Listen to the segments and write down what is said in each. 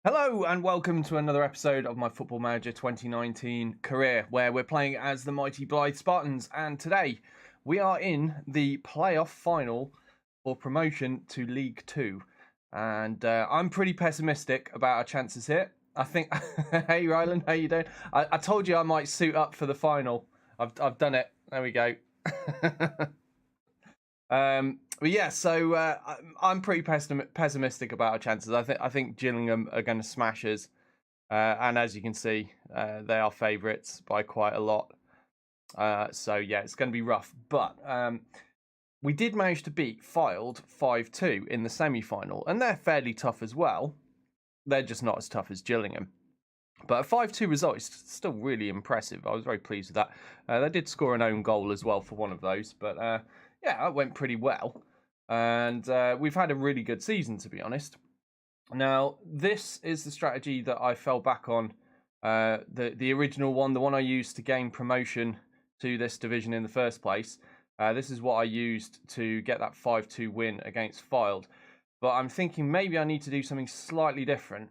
Hello and welcome to another episode of my Football Manager 2019 career, where we're playing as the mighty Blyth Spartans, and today we are in the playoff final for promotion to League 2, and I'm pretty pessimistic about our chances here. I think, hey Ryland, how you doing? I told you I might suit up for the final. I've done it. There we go. But yeah, so I'm pretty pessimistic about our chances. I think Gillingham are going to smash us, and as you can see, they are favourites by quite a lot. So yeah, it's going to be rough. But we did manage to beat Fylde 5-2 in the semi-final, and they're fairly tough as well. They're just not as tough as Gillingham. But a 5-2 result is still really impressive. I was very pleased with that. They did score an own goal as well for one of those, but yeah, that went pretty well. And we've had a really good season, to be honest. Now, this is the strategy that I fell back on. The original one, the one I used to gain promotion to this division in the first place. This is what I used to get that 5-2 win against Fylde. But I'm thinking maybe I need to do something slightly different.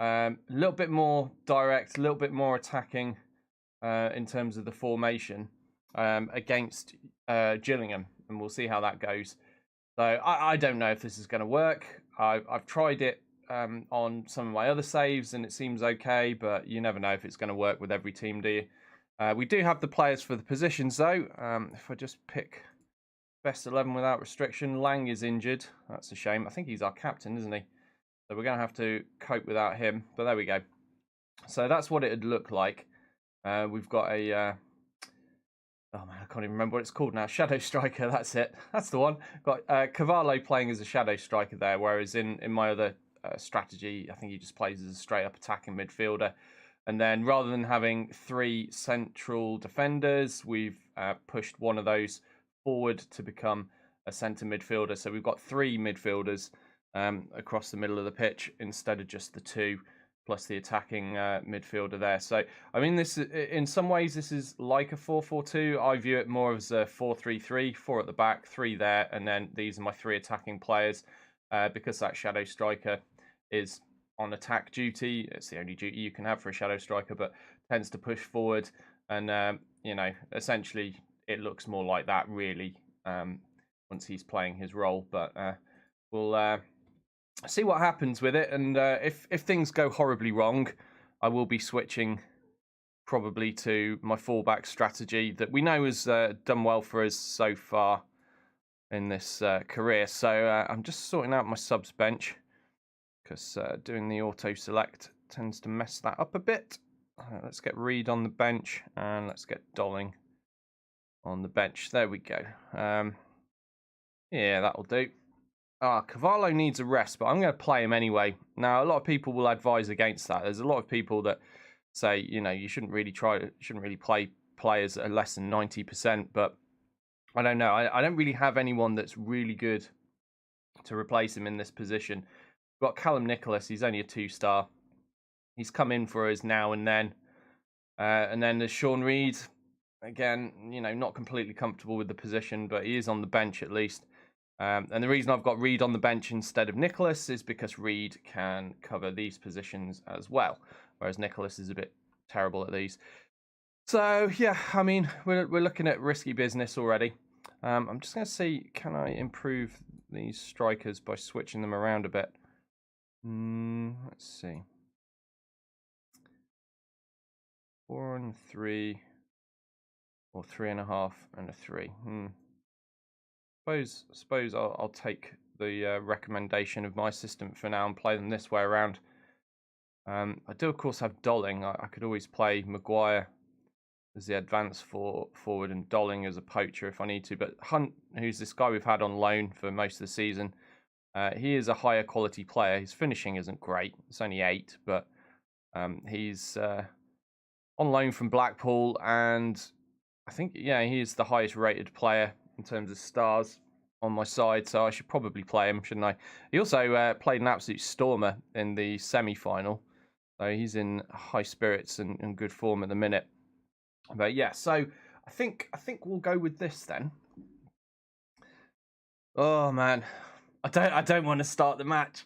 A little bit more direct, a little bit more attacking in terms of the formation against Gillingham, and we'll see how that goes. So I don't know if this is going to work. I've tried it on some of my other saves, and it seems okay, but you never know if it's going to work with every team, do you? We do have the players for the positions, though. If I just pick best 11 without restriction, Lang is injured. That's a shame. I think he's our captain, isn't he? So we're going to have to cope without him. But there we go. So that's what it would look like. We've got a... oh man, I can't even remember what it's called now. Shadow striker, that's it. That's the one. Got Cavallo playing as a shadow striker there, whereas in my other strategy, I think he just plays as a straight up attacking midfielder. And then rather than having 3 central defenders, we've pushed one of those forward to become a centre midfielder. So we've got 3 midfielders across the middle of the pitch instead of just the 2. Plus the attacking midfielder there. So, I mean, this in some ways, this is like a 4-4-2. I view it more as a 4-3-3, 4 at the back, 3 there, and then these are my 3 attacking players. Because that shadow striker is on attack duty, it's the only duty you can have for a shadow striker, but tends to push forward. And, you know, essentially, it looks more like that, really, once he's playing his role. But we'll... see what happens with it, and if things go horribly wrong, I will be switching probably to my fallback strategy that we know has done well for us so far in this career. So I'm just sorting out my subs bench because doing the auto select tends to mess that up a bit. Let's get Reed on the bench and let's get Dolling on the bench. There we go. Yeah, that'll do. Cavallo needs a rest, but I'm going to play him anyway. Now, a lot of people will advise against that. There's a lot of people that say, you know, you shouldn't really play players that are less than 90%, but I don't know. I don't really have anyone that's really good to replace him in this position. We've got Callum Nicholas. He's only a 2-star. He's come in for us now and then. And then there's Sean Reed. Again, you know, not completely comfortable with the position, but he is on the bench at least. And the reason I've got Reed on the bench instead of Nicholas is because Reed can cover these positions as well, whereas Nicholas is a bit terrible at these. So, yeah, I mean, we're looking at risky business already. I'm just going to see, can I improve these strikers by switching them around a bit? Let's see. 4 and 3, or 3.5 and a 3. Suppose I'll take the recommendation of my assistant for now and play them this way around. I do, of course, have Dolling. I could always play Maguire as the advance forward and Dolling as a poacher if I need to. But Hunt, who's this guy we've had on loan for most of the season, he is a higher quality player. His finishing isn't great. It's only 8, but he's on loan from Blackpool, and I think, yeah, he is the highest rated player in terms of stars on my side, so I should probably play him, shouldn't I? He also played an absolute stormer in the semi-final, so he's in high spirits and good form at the minute. But yeah, so I think we'll go with this then. Oh man, I don't want to start the match.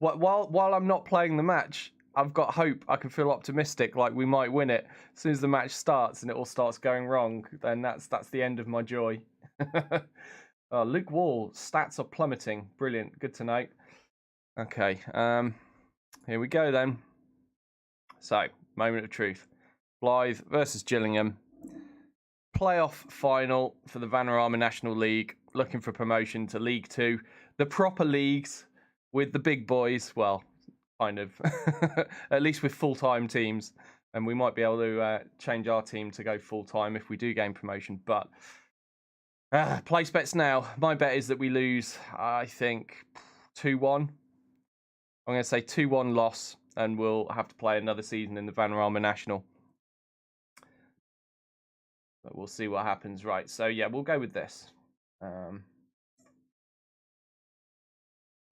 while I'm not playing the match, I've got hope. I can feel optimistic, like we might win it. As soon as the match starts and it all starts going wrong, then that's the end of my joy. Oh, Luke Wall, stats are plummeting. Brilliant, good to know. Okay, here we go then. So, moment of truth. Blyth versus Gillingham. Playoff final for the Vanarama National League. Looking for promotion to League 2. The proper leagues with the big boys. Well, kind of. At least with full-time teams. And we might be able to change our team to go full-time if we do gain promotion. But place bets now. My bet is that we lose, I think, 2-1. I'm going to say 2-1 loss, and we'll have to play another season in the Vanarama National. But we'll see what happens. Right, so yeah, we'll go with this.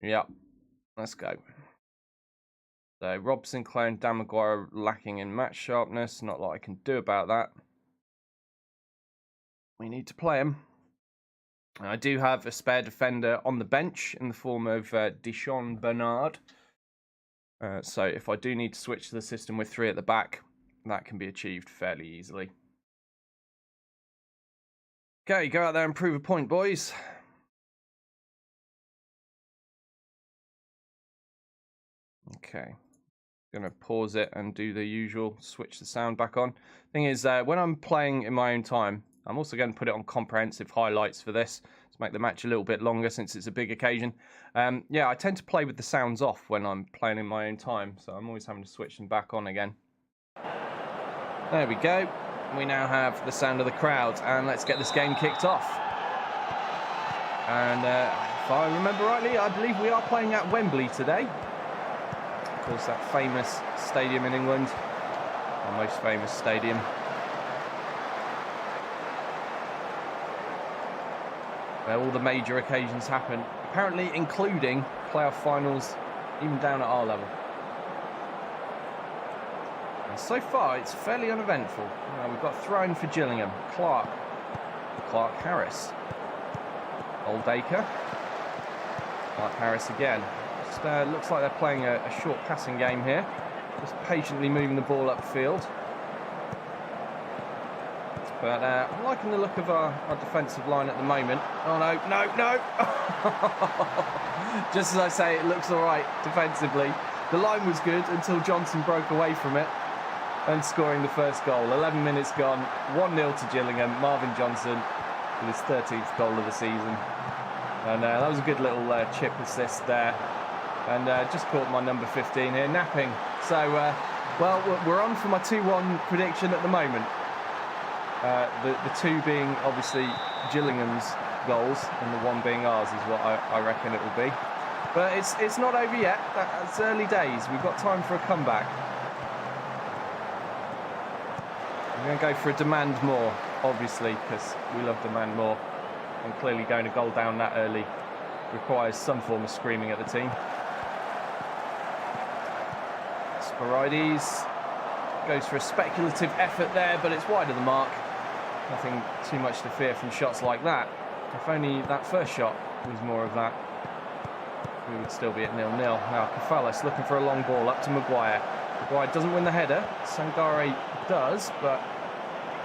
Yeah, let's go. So Rob Sinclair and Dan Maguire lacking in match sharpness. Not a lot I can do about that. We need to play him. I do have a spare defender on the bench in the form of Deshaun Bernard. So if I do need to switch to the system with 3 at the back, that can be achieved fairly easily. Okay, go out there and prove a point, boys. Okay, going to pause it and do the usual, switch the sound back on. Thing is, when I'm playing in my own time, I'm also going to put it on comprehensive highlights for this to make the match a little bit longer since it's a big occasion. Yeah, I tend to play with the sounds off when I'm playing in my own time, so I'm always having to switch them back on again. There we go. We now have the sound of the crowd, and let's get this game kicked off. And if I remember rightly, I believe we are playing at Wembley today. Of course, that famous stadium in England, our most famous stadium. Where all the major occasions happen, apparently including playoff finals, even down at our level. And so far, it's fairly uneventful. We've got thrown for Gillingham, Clark Harris, Oldacre, Clark Harris again. Just looks like they're playing a short passing game here, just patiently moving the ball upfield. But I'm liking the look of our defensive line at the moment. Oh, no. Just as I say, it looks all right defensively. The line was good until Johnson broke away from it and scoring the first goal. 11 minutes gone, 1-0 to Gillingham. Marvin Johnson with his 13th goal of the season. And that was a good little chip assist there. And just caught my number 15 here, napping. So, well, we're on for my 2-1 prediction at the moment. The 2 being obviously Gillingham's goals and the 1 being ours is what I reckon it will be. But it's not over yet. That's early days. We've got time for a comeback. I'm going to go for a demand more, obviously, because we love demand more. And clearly going a goal down that early requires some form of screaming at the team. Spartans goes for a speculative effort there, but it's wide of the mark. Nothing too much to fear from shots like that. If only that first shot was more of that, we would still be at 0-0. Now Kafalis looking for a long ball up to Maguire. Maguire doesn't win the header. Sangare does, but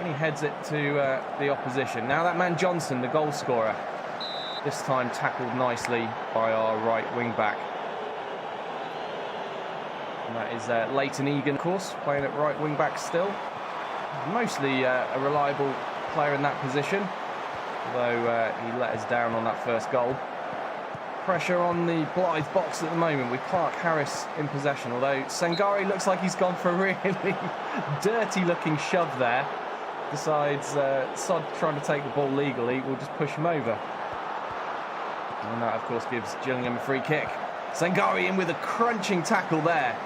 he heads it to the opposition. Now that man Johnson, the goal scorer, this time tackled nicely by our right wing back. And that is Leighton Egan, of course, playing at right wing back still. Mostly a reliable player in that position, although he let us down on that first goal. Pressure on the Blyth box at the moment with Clark Harris in possession, although Sangare looks like he's gone for a really dirty looking shove there. Decides Sod trying to take the ball legally, will just push him over. And that of course gives Gillingham a free kick. Sangare in with a crunching tackle there.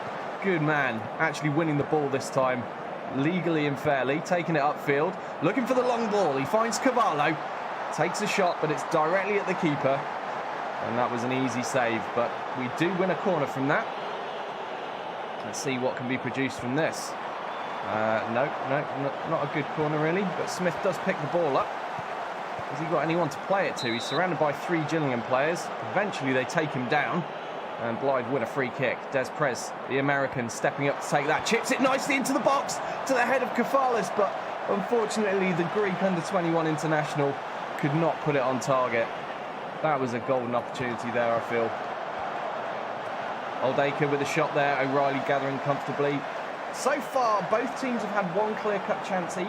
Good man, actually winning the ball this time, legally and fairly, taking it upfield, looking for the long ball. He finds Cavallo, takes a shot, but it's directly at the keeper. And that was an easy save, but we do win a corner from that. Let's see what can be produced from this. No, not a good corner really, but Smith does pick the ball up. Has he got anyone to play it to? He's surrounded by 3 Gillingham players. Eventually they take him down. And Blyth with a free kick. Des Prez, the American, stepping up to take that. Chips it nicely into the box to the head of Kefalis, but unfortunately the Greek under-21 international could not put it on target. That was a golden opportunity there, I feel. Oldacre with a shot there. O'Reilly gathering comfortably. So far, both teams have had one clear-cut chance each.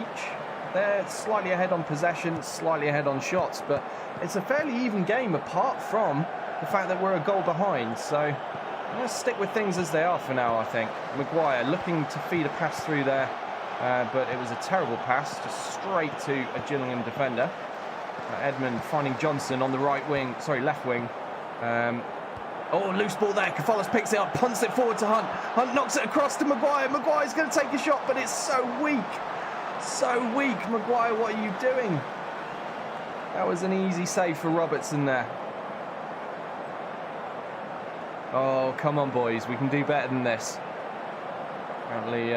They're slightly ahead on possession, slightly ahead on shots, but it's a fairly even game apart from the fact that we're a goal behind. So I'm going to stick with things as they are for now, I think. Maguire looking to feed a pass through there, but it was a terrible pass, just straight to a Gillingham defender. Edmund finding Johnson on the left wing. Oh, loose ball there. Kefalis picks it up, punts it forward to Hunt. Hunt knocks it across to Maguire. Maguire's going to take a shot, but it's so weak. So weak. Maguire, what are you doing? That was an easy save for Robertson there. Oh, come on, boys. We can do better than this. Apparently,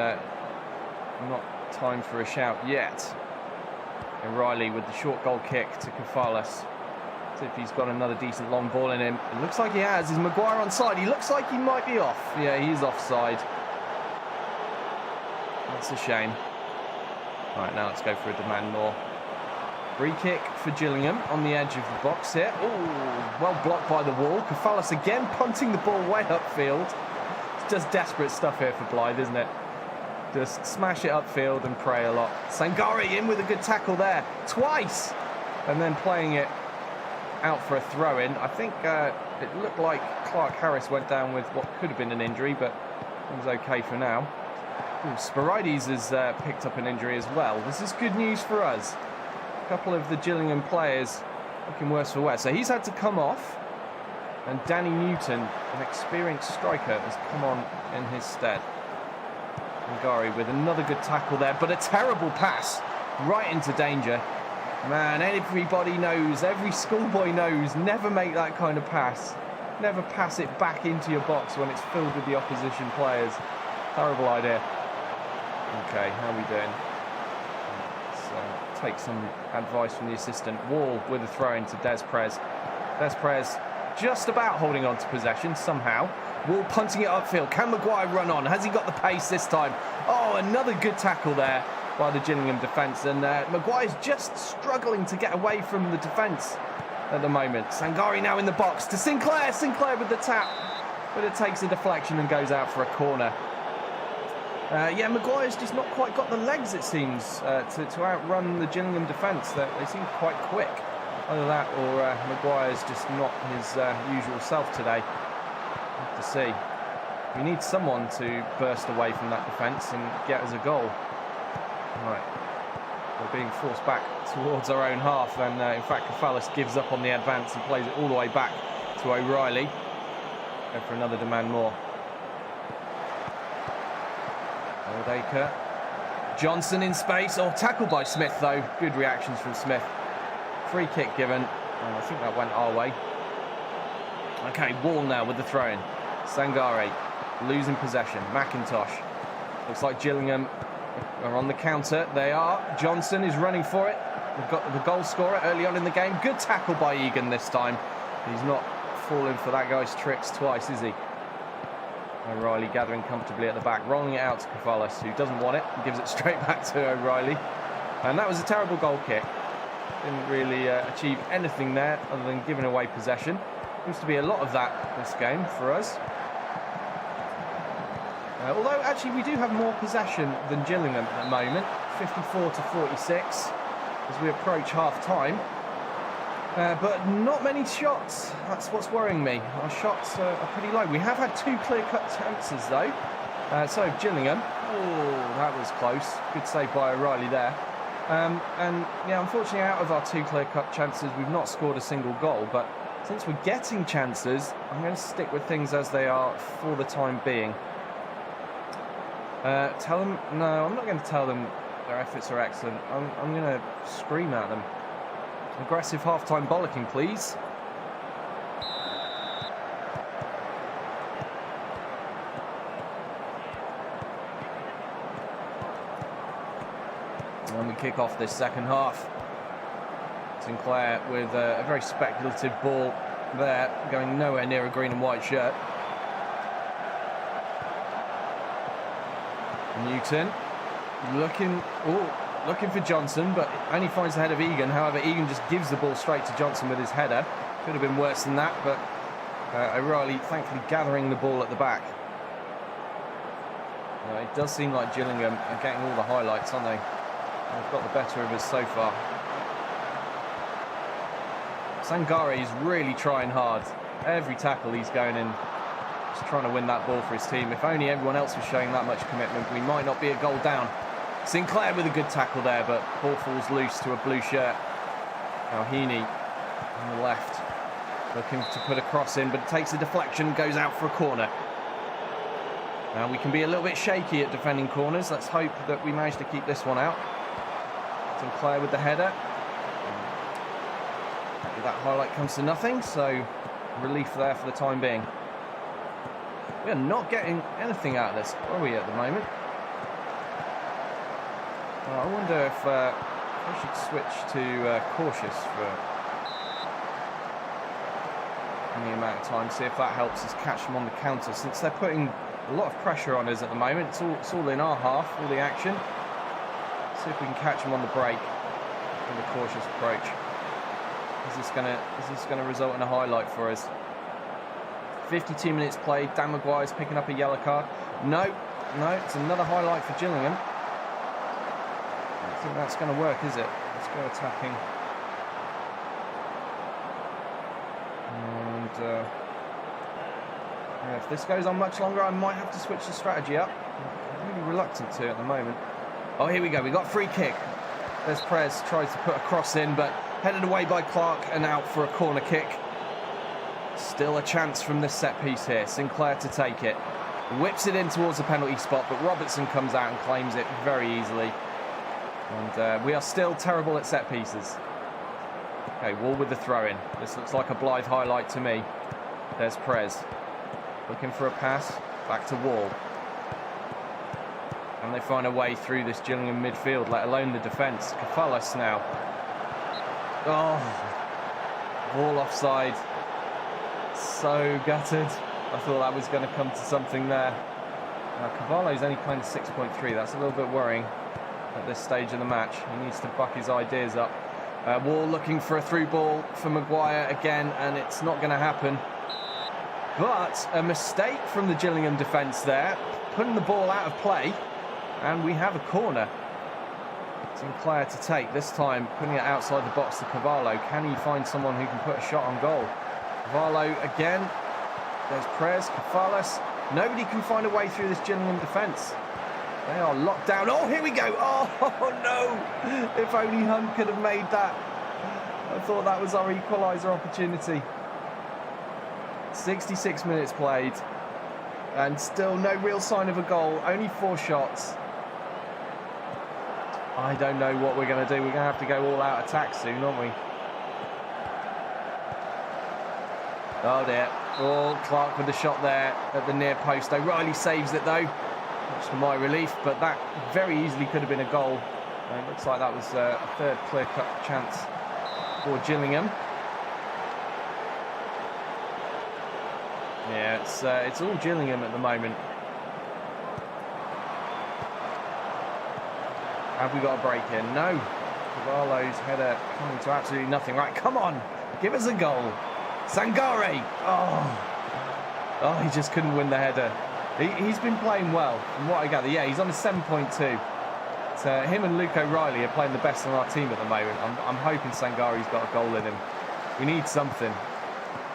not time for a shout yet. O'Reilly with the short goal kick to Kefalis. See if he's got another decent long ball in him. It looks like he has. Is Maguire onside? He looks like he might be off. Yeah, he's offside. That's a shame. Right, now let's go for a demand more. Free kick for Gillingham on the edge of the box here. Oh, well blocked by the wall. Kefalis again punting the ball way upfield. It's just desperate stuff here for Blyth, isn't it? Just smash it upfield and pray a lot. Sangari in with a good tackle there. Twice! And then playing it out for a throw-in. I think it looked like Clark Harris went down with what could have been an injury, but it was okay for now. Ooh, Spirides has picked up an injury as well. This is good news for us. A couple of the Gillingham players looking worse for wear. So he's had to come off, and Danny Newton, an experienced striker, has come on in his stead. Ngari with another good tackle there, but a terrible pass right into danger. Man, everybody knows, every schoolboy knows, never make that kind of pass. Never pass it back into your box when it's filled with the opposition players. Terrible idea. Okay, how are we doing? Let's take some advice from the assistant. Wall with a throw into Des Prez. Des Prez just about holding on to possession somehow. Wall punting it upfield. Can Maguire run on? Has he got the pace this time? Oh, another good tackle there by the Gillingham defence. And Maguire's just struggling to get away from the defence at the moment. Sangari now in the box to Sinclair. Sinclair with the tap. But it takes a deflection and goes out for a corner. Yeah, Maguire's just not quite got the legs, it seems, to outrun the Gillingham defence. They seem quite quick. Either that or Maguire's just not his usual self today. Have to see. We need someone to burst away from that defence and get us a goal. Right. We're being forced back towards our own half, and in fact Kefalis gives up on the advance and plays it all the way back to O'Reilly. Go for another demand more. Oldacre. Johnson in space. Oh, tackled by Smith though. Good reactions from Smith. Free kick given. I think that went our way. Okay, Wall now with the throw-in. Sangari losing possession. McIntosh. Looks like Gillingham are on the counter. They are. Johnson is running for it. We've got the goal scorer early on in the game. Good tackle by Egan this time. He's not falling for that guy's tricks twice, is he? O'Reilly gathering comfortably at the back, rolling it out to Kefalis, who doesn't want it. He gives it straight back to O'Reilly. And that was a terrible goal kick. Didn't really achieve anything there other than giving away possession. Seems to be a lot of that this game for us. Although, actually, we do have more possession than Gillingham at the moment. 54 to 46 as we approach half-time. But not many shots. That's what's worrying me. Our shots are pretty low. We have had two clear-cut chances, though. So, Gillingham. Oh, that was close. Good save by O'Reilly there. And, yeah, unfortunately, out of our two clear-cut chances, we've not scored a single goal. But since we're getting chances, I'm going to stick with things as they are for the time being. Tell them... No, I'm not going to tell them their efforts are excellent. I'm going to scream at them. Aggressive half-time bollocking, please. And we kick off this second half. Sinclair with a very speculative ball there, going nowhere near a green and white shirt. Newton looking for Johnson, but only finds the head of Egan. However, Egan just gives the ball straight to Johnson with his header. Could have been worse than that, but O'Reilly thankfully gathering the ball at the back. It does seem like Gillingham are getting all the highlights, aren't they? They've got the better of us so far. Sangare is really trying hard. Every tackle he's going in, just trying to win that ball for his team. If only everyone else was showing that much commitment, we might not be a goal down. Sinclair with a good tackle there, but ball falls loose to a blue shirt. Now Heaney on the left, looking to put a cross in, but it takes a deflection, goes out for a corner. Now we can be a little bit shaky at defending corners. Let's hope that we manage to keep this one out. Sinclair with the header. That highlight comes to nothing, so relief there for the time being. We are not getting anything out of this, are we, at the moment? I wonder if I should switch to cautious for any amount of time, see if that helps us catch them on the counter, since they're putting a lot of pressure on us at the moment. It's all in our half, all the action. See if we can catch them on the break with a cautious approach. Is this gonna result in a highlight for us? 52 minutes played. Dan Maguire's picking up a yellow card. No, it's another highlight for Gillingham. I don't think that's going to work, is it? Let's go attacking. And yeah, if this goes on much longer, I might have to switch the strategy up. I'm really reluctant to at the moment. Oh, here we go. We got a free kick. There's Prez, tries to put a cross in, but headed away by Clark and out for a corner kick. Still a chance from this set piece here. Sinclair to take it. Whips it in towards the penalty spot, but Robertson comes out and claims it very easily. And we are still terrible at set pieces. Okay, Wall with the throw-in. This looks like a Blyth highlight to me. There's Prez. Looking for a pass. Back to Wall. And they find a way through this Gillingham midfield, let alone the defence. Kafalas now. Oh, ball offside. So gutted. I thought that was going to come to something there. Now Cavallo's only playing 6.3. That's a little bit worrying at this stage of the match. He needs to buck his ideas up. Wall looking for a through ball for Maguire again, and it's not going to happen. But a mistake from the Gillingham defence there, putting the ball out of play, and we have a corner. Sinclair to take, this time putting it outside the box to Cavallo. Can he find someone who can put a shot on goal? Cavallo again. There's Prez, Kafalas. Nobody can find a way through this Gillingham defence. They are locked down. Oh, here we go. Oh, no. If only Hunt could have made that. I thought that was our equaliser opportunity. 66 minutes played. And still no real sign of a goal. Only 4 shots. I don't know what we're going to do. We're going to have to go all-out attack soon, aren't we? Oh, dear. Oh, Clark with the shot there at the near post. O'Reilly saves it, though. Much to my relief, but that very easily could have been a goal. It looks like that was a third clear-cut chance for Gillingham. Yeah, it's all Gillingham at the moment. Have we got a break in? No. Cavallo's header coming to absolutely nothing. Right, come on. Give us a goal. Sangare. Oh, he just couldn't win the header. He's been playing well, from what I gather. Yeah, he's on a 7.2. So him and Luke O'Reilly are playing the best on our team at the moment. I'm hoping Sangare's got a goal in him. We need something.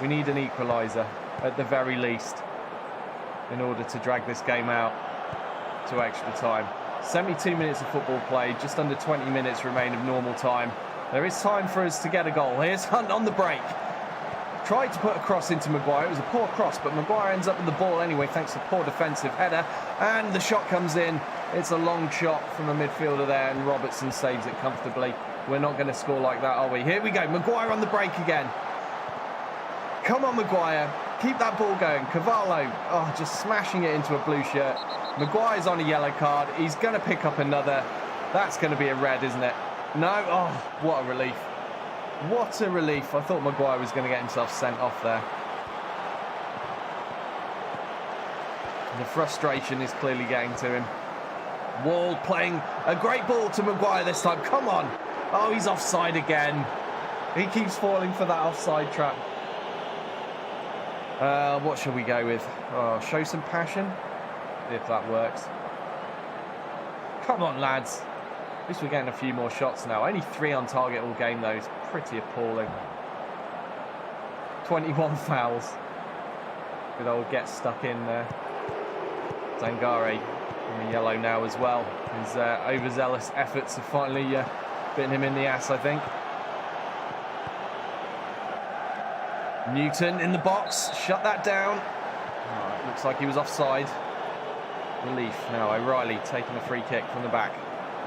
We need an equaliser, at the very least, in order to drag this game out to extra time. 72 minutes of football played, just under 20 minutes remain of normal time. There is time for us to get a goal. Here's Hunt on the break. Tried to put a cross into Maguire. It was a poor cross, but Maguire ends up with the ball anyway, thanks to poor defensive header. And the shot comes in. It's a long shot from a midfielder there, and Robertson saves it comfortably. We're not going to score like that, are we? Here we go. Maguire on the break again. Come on, Maguire. Keep that ball going. Cavallo, just smashing it into a blue shirt. Maguire's on a yellow card. He's going to pick up another. That's going to be a red, isn't it? No. Oh, what a relief. What a relief. I thought Maguire was going to get himself sent off there. The frustration is clearly getting to him. Wall playing a great ball to Maguire this time. Come on. Oh, he's offside again. He keeps falling for that offside trap. What shall we go with? Oh, show some passion. See if that works. Come on, lads. At least we're getting a few more shots now. Only 3 on target all game, though. It's pretty appalling. 21 fouls. Good old get stuck in there. Zangari in the yellow now as well. His overzealous efforts have finally bitten him in the ass, I think. Newton in the box. Shut that down. Oh, it looks like he was offside. Relief now. O'Reilly taking a free kick from the back.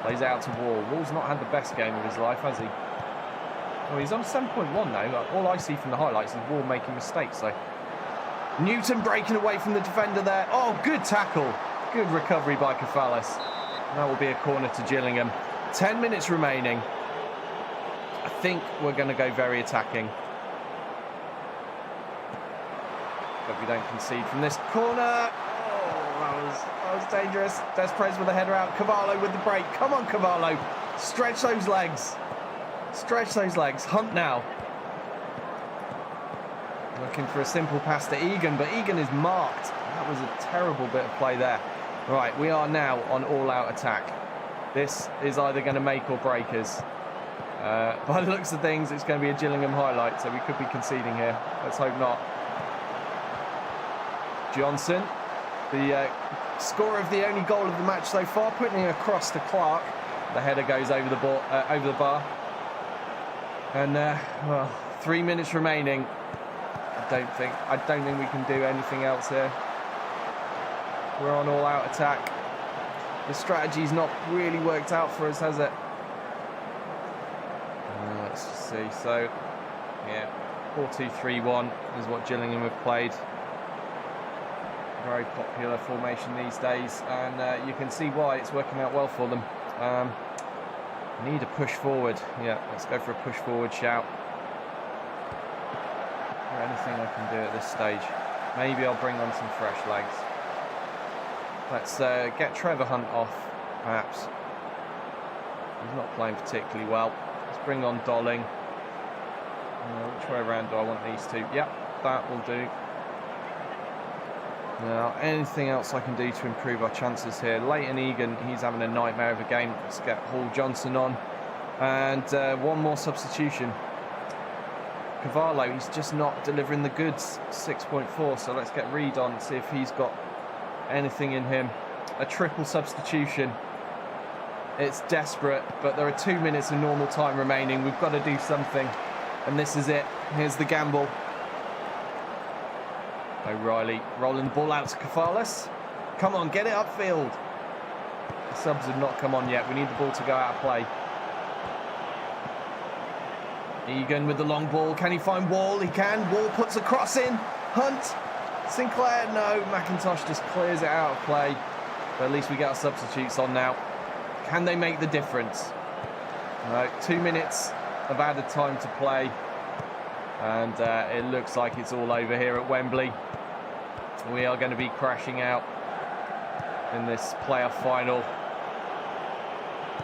Plays out to Wall. Wall's not had the best game of his life, has he? Well, he's on 7.1 now. All I see from the highlights is Wall making mistakes. So Newton breaking away from the defender there. Oh, good tackle. Good recovery by Kafalis. That will be a corner to Gillingham. 10 minutes remaining. I think we're going to go very attacking. Hope we don't concede from this corner. Oh, that was dangerous. Desprez with the header out. Cavallo with the break. Come on, Cavallo. Stretch those legs. Stretch those legs. Hunt now. Looking for a simple pass to Egan, but Egan is marked. That was a terrible bit of play there. Right, we are now on all-out attack. This is either going to make or break us. By the looks of things, it's going to be a Gillingham highlight, so we could be conceding here. Let's hope not. Johnson, the scorer of the only goal of the match so far, putting it across to Clark. The header goes over the ball, over the bar. And well, 3 minutes remaining. I don't think we can do anything else here. We're on all-out attack. The strategy's not really worked out for us, has it? Let's just see. So, yeah, 4-2-3-1 is what Gillingham have played. Very popular formation these days, and you can see why it's working out well for them. Need a push forward. Yeah, let's go for a push forward shout. Is there anything I can do at this stage? Maybe I'll bring on some fresh legs. Let's get Trevor Hunt off, perhaps. He's not playing particularly well. Let's bring on Dolling. Which way around do I want these two? Yep, that will do. Now, anything else I can do to improve our chances here? Leighton Egan, he's having a nightmare of a game. Let's get Hall Johnson on. And one more substitution. Cavallo, he's just not delivering the goods. 6.4, so let's get Reed on, see if he's got anything in him. A triple substitution. It's desperate, but there are 2 minutes of normal time remaining. We've got to do something, and this is it. Here's the gamble. O'Reilly rolling the ball out to Kafalis. Come on, get it upfield. The subs have not come on yet. We need the ball to go out of play. Egan with the long ball. Can he find Wall? He can. Wall puts a cross in. Hunt. Sinclair, no. McIntosh just clears it out of play. But at least we get our substitutes on now. Can they make the difference? No, 2 minutes of added time to play. And it looks like it's all over here at Wembley. We are going to be crashing out in this playoff final.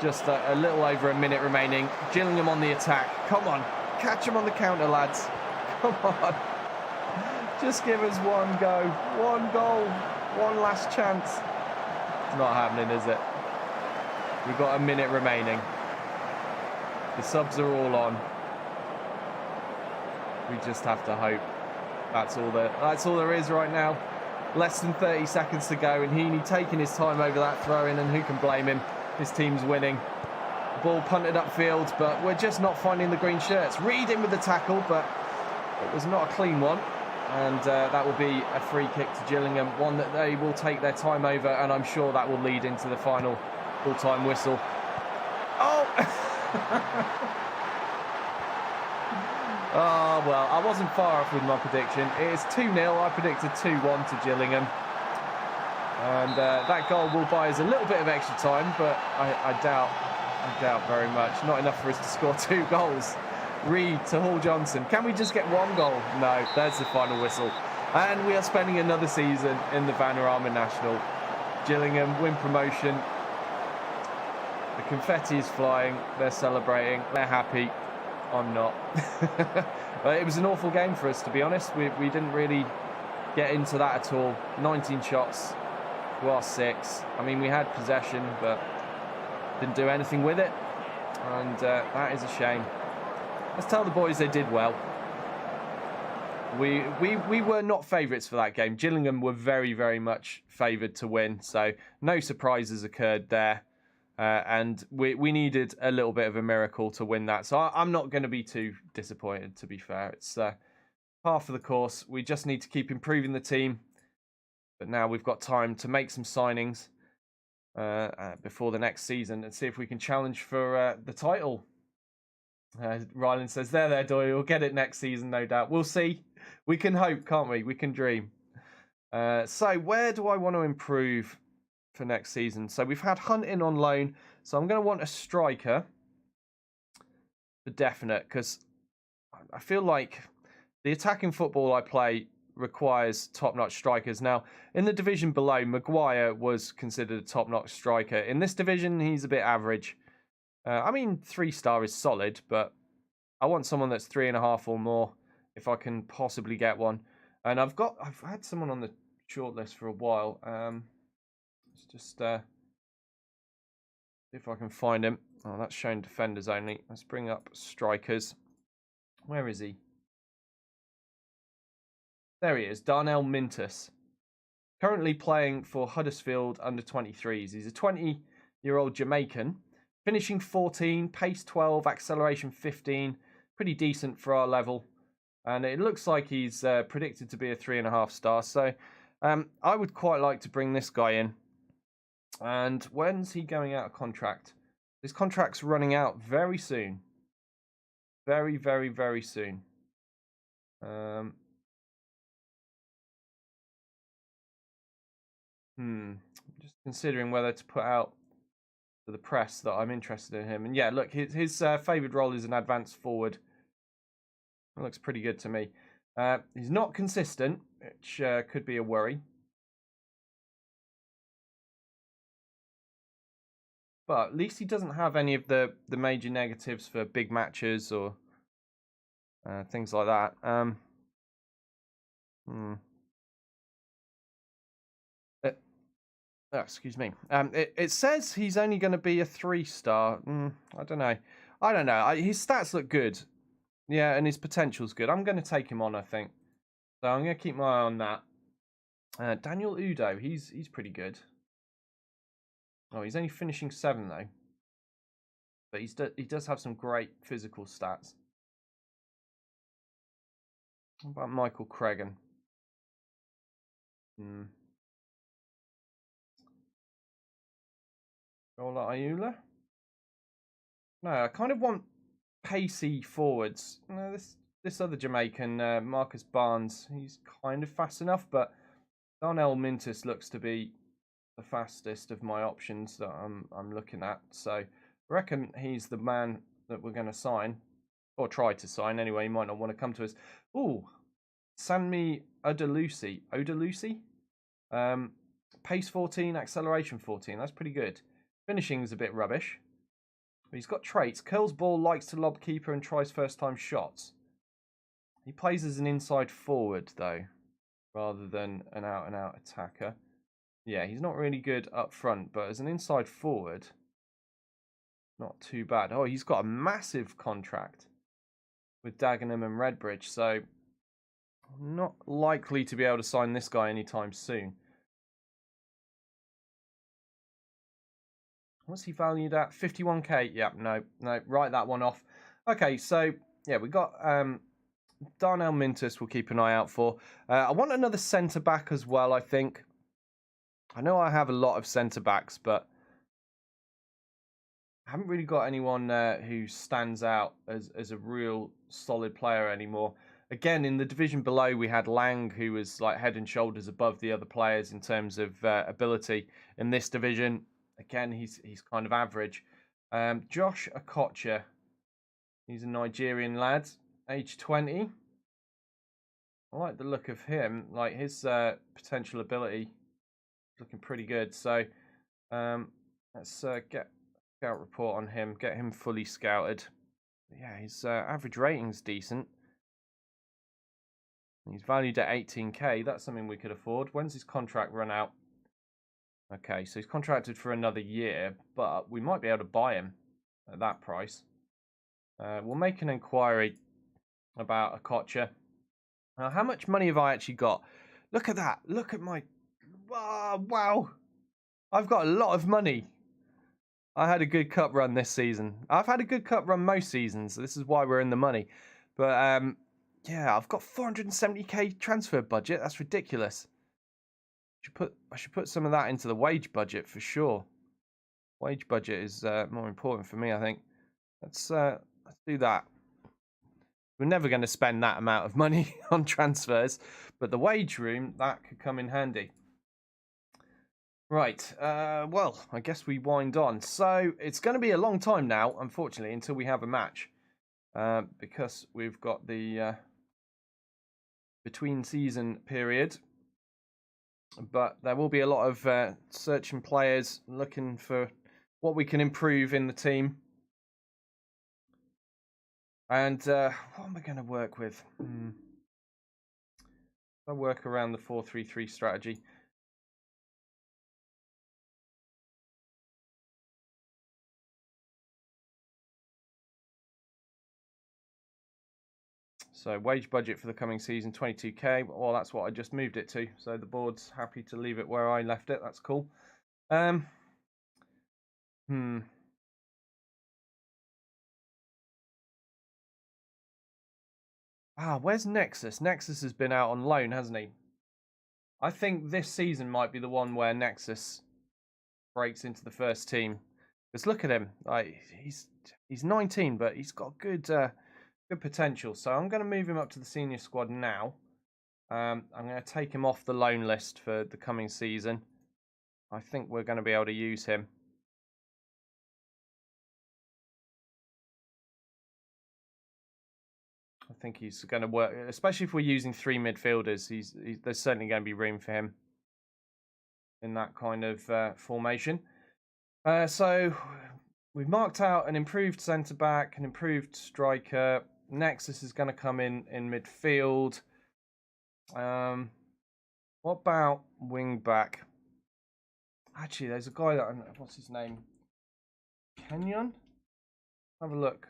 Just a little over a minute remaining. Gillingham on the attack. Come on. Catch them on the counter, lads. Come on. Just give us one go. One goal. One last chance. It's not happening, is it? We've got a minute remaining. The subs are all on. We just have to hope. That's all there is right now. Less than 30 seconds to go, and Heaney taking his time over that throw-in, and who can blame him? His team's winning. Ball punted upfield, but we're just not finding the green shirts. Reed in with the tackle, but it was not a clean one. And that will be a free kick to Gillingham, one that they will take their time over, and I'm sure that will lead into the final full-time whistle. Oh! Oh, well, I wasn't far off with my prediction. It is 2-0. I predicted 2-1 to Gillingham. And that goal will buy us a little bit of extra time, but I doubt very much. Not enough for us to score 2 goals. Reed to Hall Johnson. Can we just get 1 goal? No, there's the final whistle. And we are spending another season in the Vanarama National. Gillingham win promotion. The confetti is flying. They're celebrating. They're happy. I'm not. It was an awful game for us, to be honest. We didn't really get into that at all. 19 shots to our 6. I mean, we had possession, but didn't do anything with it. And that is a shame. Let's tell the boys they did well. We were not favourites for that game. Gillingham were very, very much favoured to win. So no surprises occurred there. And we needed a little bit of a miracle to win that. So I'm not going to be too disappointed, to be fair. It's half of the course. We just need to keep improving the team. But now we've got time to make some signings before the next season and see if we can challenge for the title. Ryland says, there, Doyle. We'll get it next season, no doubt. We'll see. We can hope, can't we? We can dream. So where do I want to improve for next season? So we've had Hunt in on loan. So I'm going to want a striker for definite, because I feel like the attacking football I play requires top-notch strikers. Now, in the division below, Maguire was considered a top-notch striker. In this division, he's a bit average. I mean, 3-star is solid, but I want someone that's 3.5 or more if I can possibly get one. And I've had someone on the shortlist for a while. Let's just see if I can find him. Oh, that's showing defenders only. Let's bring up strikers. Where is he? There he is, Darnell Mintus. Currently playing for Huddersfield under 23s. He's a 20-year-old Jamaican. Finishing 14, pace 12, acceleration 15. Pretty decent for our level. And it looks like he's predicted to be a 3.5 star. So I would quite like to bring this guy in. And when's he going out of contract? His contract's running out very soon. Very, very, very soon. Just considering whether to put out to the press that I'm interested in him. And yeah, look, his favoured role is an advanced forward. That looks pretty good to me. He's not consistent, which could be a worry. But at least he doesn't have any of the major negatives for big matches or things like that. Excuse me. It says he's only going to be a 3-star. I don't know. His stats look good. Yeah, and his potential's good. I'm going to take him on, I think. So I'm going to keep my eye on that. Daniel Udo, he's pretty good. Oh, he's only finishing 7 though. But he does have some great physical stats. What about Michael Cregan? Ola Ayula? No, I kind of want pacey forwards. No, this other Jamaican, Marcus Barnes, he's kind of fast enough, but Darnell Mintus looks to be the fastest of my options that I'm looking at. So I reckon he's the man that we're going to sign, or try to sign anyway. He might not want to come to us. Ooh, Sanmi Odalusi. Pace 14, acceleration 14. That's pretty good. Finishing's a bit rubbish. But he's got traits. Curls ball, likes to lob keeper, and tries first-time shots. He plays as an inside forward, though, rather than an out-and-out attacker. Yeah, he's not really good up front, but as an inside forward, not too bad. Oh, he's got a massive contract with Dagenham and Redbridge, so I'm not likely to be able to sign this guy anytime soon. What's he valued at? 51k. Yeah, no, write that one off. Okay, so yeah, we got Darnell Mintus we'll keep an eye out for. I want another centre-back as well, I think. I know I have a lot of centre-backs, but I haven't really got anyone who stands out as a real solid player anymore. Again, in the division below, we had Lang, who was like head and shoulders above the other players in terms of ability. In this division, again, he's kind of average. Josh Okocha, he's a Nigerian lad, age 20. I like the look of him. Like his potential ability is looking pretty good. So let's get Scout report on him. Get him fully scouted. Yeah, his average rating's decent. He's valued at 18k. That's something we could afford. When's his contract run out? Okay, so he's contracted for another year, but we might be able to buy him at that price. We'll make an inquiry about a Kocha. How much money have I actually got? Look at that. Look at my... wow. I've got a lot of money. I had a good cup run this season. I've had a good cup run most seasons. So this is why we're in the money. But yeah, I've got 470k transfer budget. That's ridiculous. I should put some of that into the wage budget for sure. Wage budget is more important for me, I think. Let's do that. We're never going to spend that amount of money on transfers, but the wage room, that could come in handy. Right, well, I guess we wind on. So it's going to be a long time now, unfortunately, until we have a match. Because we've got the between season period. But there will be a lot of searching players looking for what we can improve in the team. And what am I going to work with? I'll work around the 4-3-3 strategy. So wage budget for the coming season, 22k. Well, that's what I just moved it to. So the board's happy to leave it where I left it. That's cool. Where's Nexus? Nexus has been out on loan, hasn't he? I think this season might be the one where Nexus breaks into the first team. Because look at him. He's 19, but he's got good potential. So I'm going to move him up to the senior squad now. I'm going to take him off the loan list for the coming season. I think we're going to be able to use him. I think he's going to work, especially if we're using 3 midfielders. There's certainly going to be room for him in that kind of formation. So we've marked out an improved centre back, an improved striker. Nexus is going to come in midfield. What about wing back? Actually, there's a guy that what's his name? Kenyon? Have a look.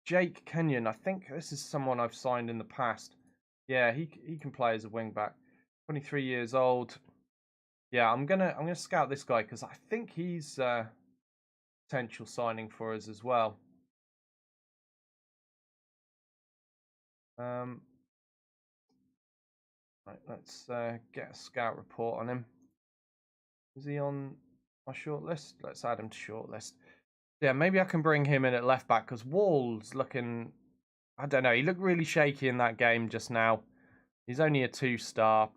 Jake Kenyon. I think this is someone I've signed in the past. Yeah, he can play as a wing back. 23 years old. Yeah, I'm gonna scout this guy because I think he's potential signing for us as well. Right, let's get a scout report on him. Is he on my shortlist? Let's add him to shortlist. Yeah, maybe I can bring him in at left back because Wall's looking. I don't know. He looked really shaky in that game just now. He's only a 2-star,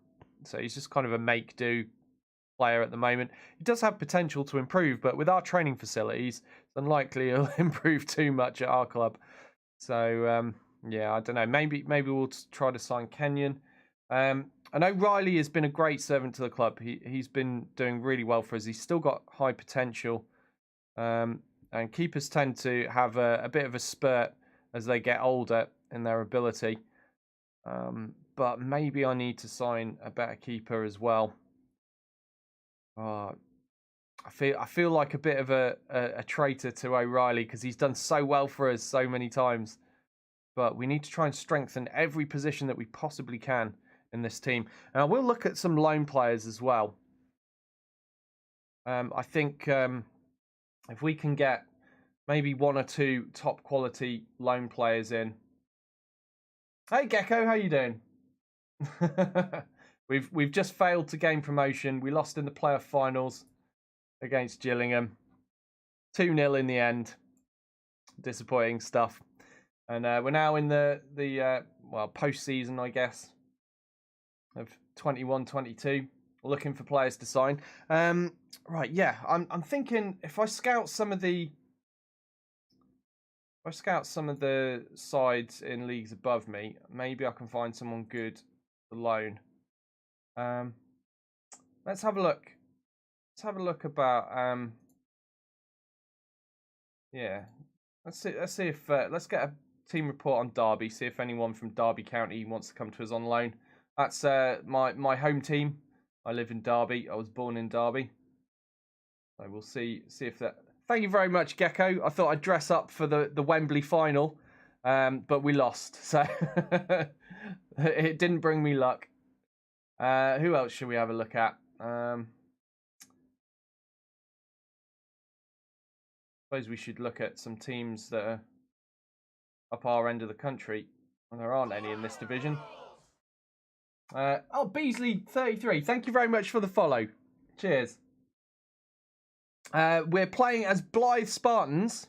so he's just kind of a make-do player at the moment. He does have potential to improve, but with our training facilities, it's unlikely he'll improve too much at our club. So yeah, I don't know. Maybe we'll try to sign Kenyon. I know Riley has been a great servant to the club. He's been doing really well for us. He's still got high potential. And keepers tend to have a bit of a spurt as they get older in their ability. But maybe I need to sign a better keeper as well. I feel like a bit of a traitor to O'Reilly because he's done so well for us so many times. But we need to try and strengthen every position that we possibly can in this team. And we'll look at some loan players as well. I think if we can get maybe 1 or 2 top quality loan players in. Hey Gecko, how you doing? We've just failed to gain promotion. We lost in the playoff finals against Gillingham. 2-0 in the end. Disappointing stuff. And we're now in the post-season, I guess, of 21-22. Looking for players to sign. Right, yeah. I'm thinking if I scout some of the sides in leagues above me, maybe I can find someone good alone. Let's have a look. Let's have a look about Yeah. Let's see. Let's see if let's get a team report on Derby. See if anyone from Derby County wants to come to us on loan. That's my home team. I live in Derby. I was born in Derby. So we'll see if that. Thank you very much, Gecko. I thought I'd dress up for the Wembley final, but we lost, so it didn't bring me luck. Who else should we have a look at? Suppose we should look at some teams that are up our end of the country. And there aren't any in this division. Beasley33, thank you very much for the follow. Cheers. We're playing as Blyth Spartans.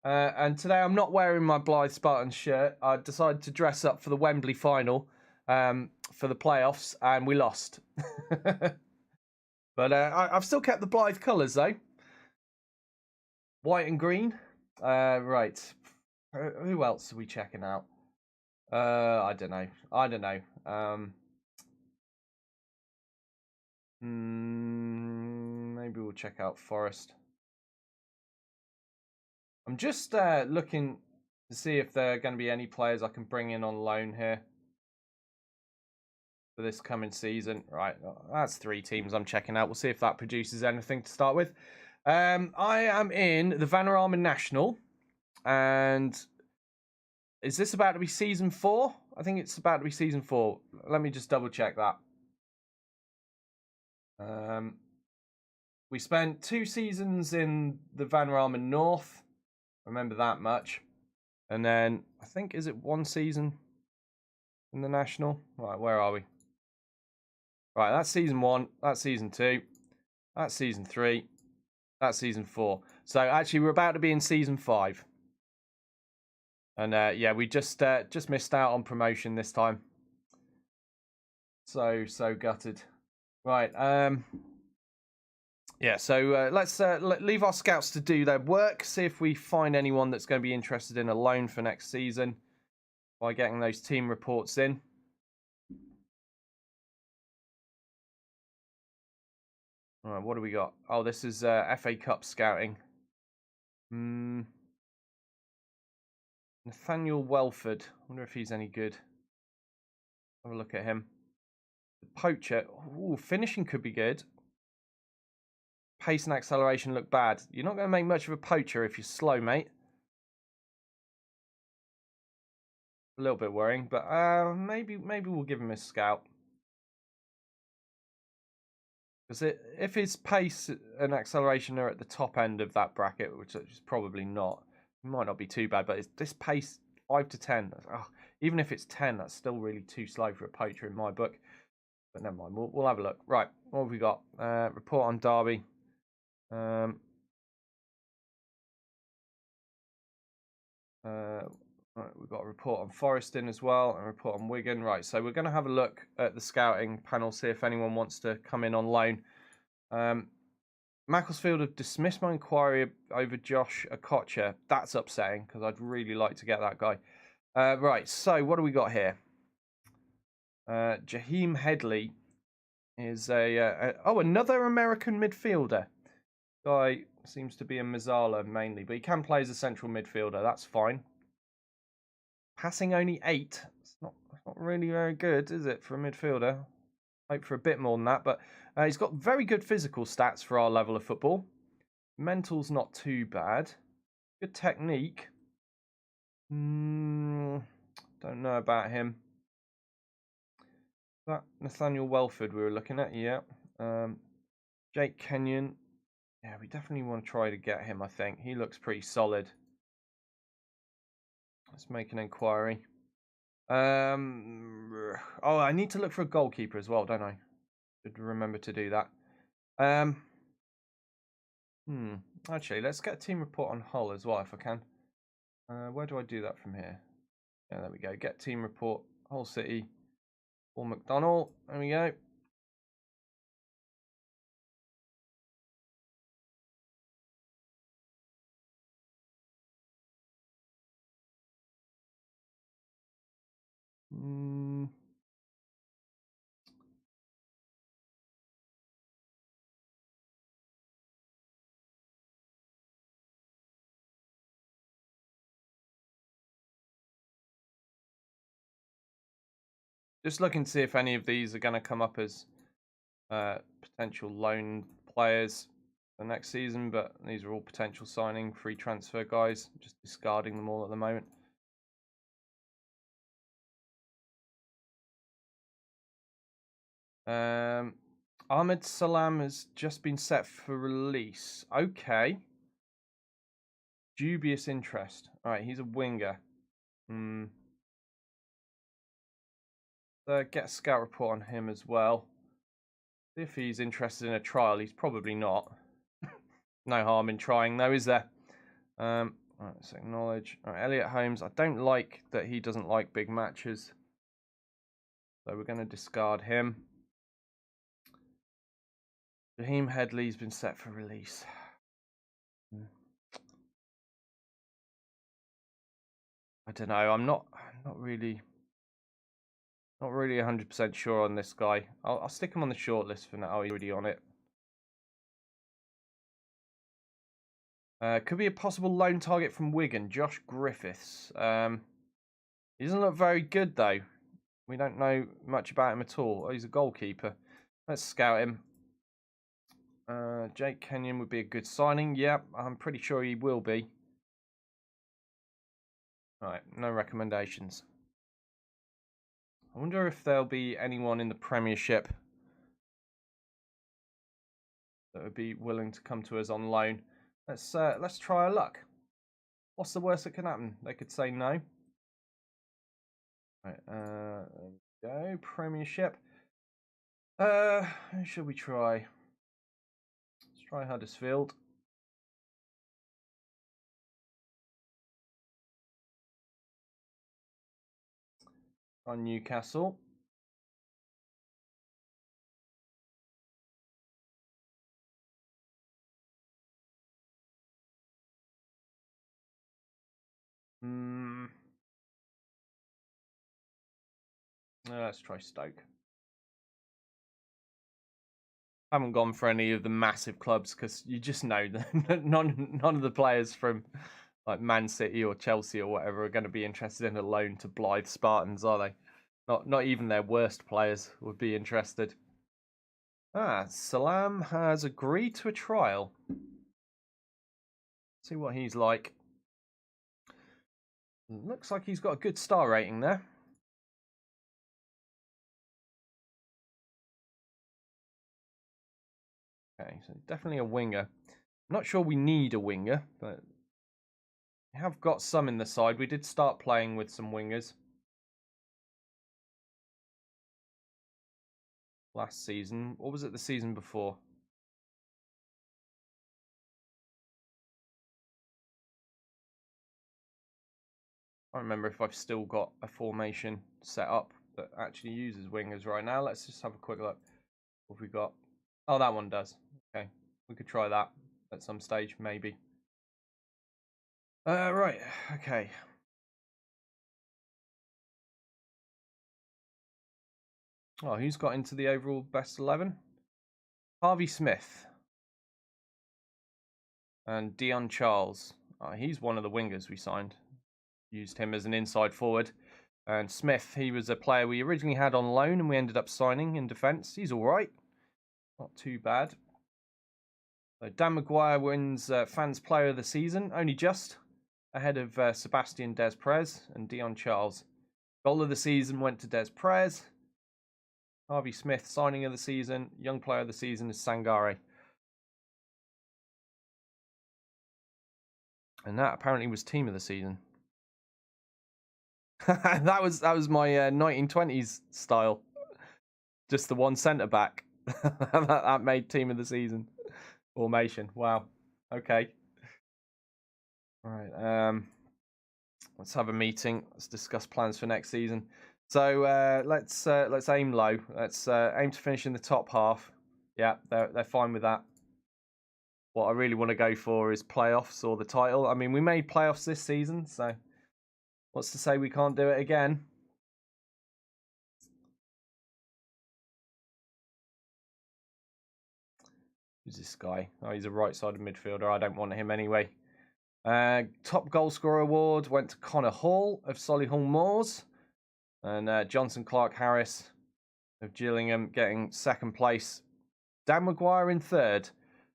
And today I'm not wearing my Blyth Spartans shirt. I decided to dress up for the Wembley final for the playoffs, and we lost. But I've still kept the Blyth colours, though. White and green. Right. Who else are we checking out? I don't know. Maybe we'll check out Forest. I'm just looking to see if there are going to be any players I can bring in on loan here for this coming season. Right, that's 3 teams I'm checking out. We'll see if that produces anything to start with. I am in the Vanarama National, and is this about to be season 4? I think it's about to be season 4. Let me just double check that. We spent 2 seasons in the Vanarama North. Remember that much. And then I think, is it 1 season in the National? Right, where are we? Right, that's season 1. That's season 2. That's season 3. That's season 4. So actually, we're about to be in season 5. And yeah, we just missed out on promotion this time. So gutted. Right. Yeah. So let's leave our scouts to do their work. See if we find anyone that's going to be interested in a loan for next season by getting those team reports in. All right. What do we got? Oh, this is FA Cup scouting. Nathaniel Welford. I wonder if he's any good. Have a look at him. The poacher. Ooh, finishing could be good. Pace and acceleration look bad. You're not going to make much of a poacher if you're slow, mate. A little bit worrying, but maybe we'll give him a scout. Because if his pace and acceleration are at the top end of that bracket, which is probably not, it might not be too bad. But this pace 5 to 10. Even if it's 10, that's still really too slow for a poacher in my book. But never mind. We'll have a look. Right, what have we got? Report on Derby. Right, we've got a report on Forest in as well, and a report on Wigan. Right, so we're going to have a look at the scouting panel, see if anyone wants to come in on loan. Macclesfield have dismissed my inquiry over Josh Okocha. That's upsetting, because I'd really like to get that guy. Right, so what do we got here? Jaheim Headley is another American midfielder. Guy seems to be a Mazzala mainly, but he can play as a central midfielder. That's fine. Passing only 8. It's not really very good, is it, for a midfielder? Hope for a bit more than that, but he's got very good physical stats for our level of football. Mental's not too bad. Good technique. Don't know about him. That Nathaniel Welford we were looking at, yeah. Jake Kenyon. Yeah, we definitely want to try to get him, I think. He looks pretty solid. Let's make an inquiry. I need to look for a goalkeeper as well, don't I? Should remember to do that. Actually, let's get a team report on Hull as well, if I can. Where do I do that from here? Yeah, there we go. Get team report, Hull City, Paul McDonnell. There we go. Just looking to see if any of these are going to come up as potential loan players for next season, but these are all potential signing, free transfer guys. Just discarding them all at the moment. Ahmed Salam has just been set for release. Okay. Dubious interest. All right, he's a winger. Get a scout report on him as well. See if he's interested in a trial. He's probably not. No harm in trying, though, is there? All right, let's acknowledge. All right, Elliot Holmes. I don't like that he doesn't like big matches. So we're going to discard him. Raheem Headley's been set for release. I don't know. I'm not really 100% sure on this guy. I'll stick him on the shortlist for now. He's already on it. Could be a possible loan target from Wigan, Josh Griffiths. He doesn't look very good, though. We don't know much about him at all. Oh, he's a goalkeeper. Let's scout him. Jake Kenyon would be a good signing. Yep, I'm pretty sure he will be. Right, no recommendations. I wonder if there'll be anyone in the Premiership that would be willing to come to us on loan. Let's try our luck. What's the worst that can happen? They could say no. Right, there we go. Premiership. Who should we try? Let's try Huddersfield. On Newcastle. Let's try Stoke. I haven't gone for any of the massive clubs because you just know that none of the players from like Man City or Chelsea or whatever are going to be interested in a loan to Blyth Spartans, are they? Not even their worst players would be interested. Salam has agreed to a trial. See what he's like. Looks like he's got a good star rating there. Okay, so definitely a winger. I'm not sure we need a winger, but we have got some in the side. We did start playing with some wingers last season. Or was it the season before? I don't remember if I've still got a formation set up that actually uses wingers right now. Let's just have a quick look. What have we got? Oh, that one does. Okay, we could try that at some stage, maybe. Right, okay. Oh, who's got into the overall best 11? Harvey Smith. And Dion Charles. He's one of the wingers we signed. Used him as an inside forward. And Smith, he was a player we originally had on loan and we ended up signing in defence. He's all right. Not too bad. So Dan Maguire wins Fans Player of the Season, only just ahead of Sebastian Des Perez and Dion Charles. Goal of the season went to Des Perez. Harvey Smith, signing of the season. Young Player of the Season is Sangare. And that apparently was Team of the Season. that was my 1920s style. Just the one centre back. that made Team of the Season formation. Wow. Okay. All right. Let's have a meeting. Let's discuss plans for next season. So let's aim low. Let's aim to finish in the top half. Yeah, they're fine with that. What I really want to go for is playoffs or the title. I mean, we made playoffs this season, so what's to say we can't do it again? Who's this guy? Oh, he's a right-sided midfielder. I don't want him anyway. Top goal scorer award went to Connor Hall of Solihull Moors. And Johnson Clark Harris of Gillingham getting second place. Dan Maguire in third.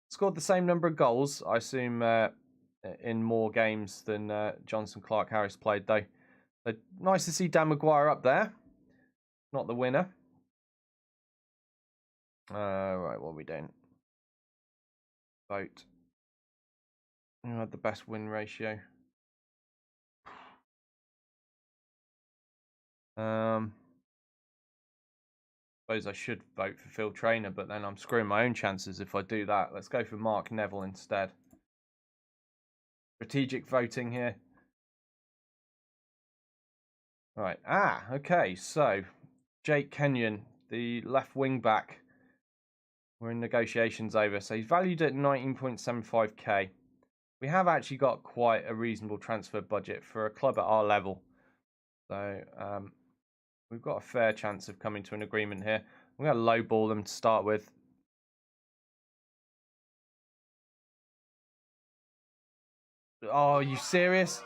Scored the same number of goals, I assume, in more games than Johnson Clark Harris played, though. So nice to see Dan Maguire up there. Not the winner. Right, what are we doing? Vote. Who had the best win ratio? Suppose I should vote for Phil Trainer, but then I'm screwing my own chances if I do that. Let's go for Mark Neville instead. Strategic voting here. Right. Okay. So, Jake Kenyon, the left wing back. We're in negotiations over. So he's valued at 19.75k. We have actually got quite a reasonable transfer budget for a club at our level. So, we've got a fair chance of coming to an agreement here. I'm going to lowball them to start with. Oh, are you serious?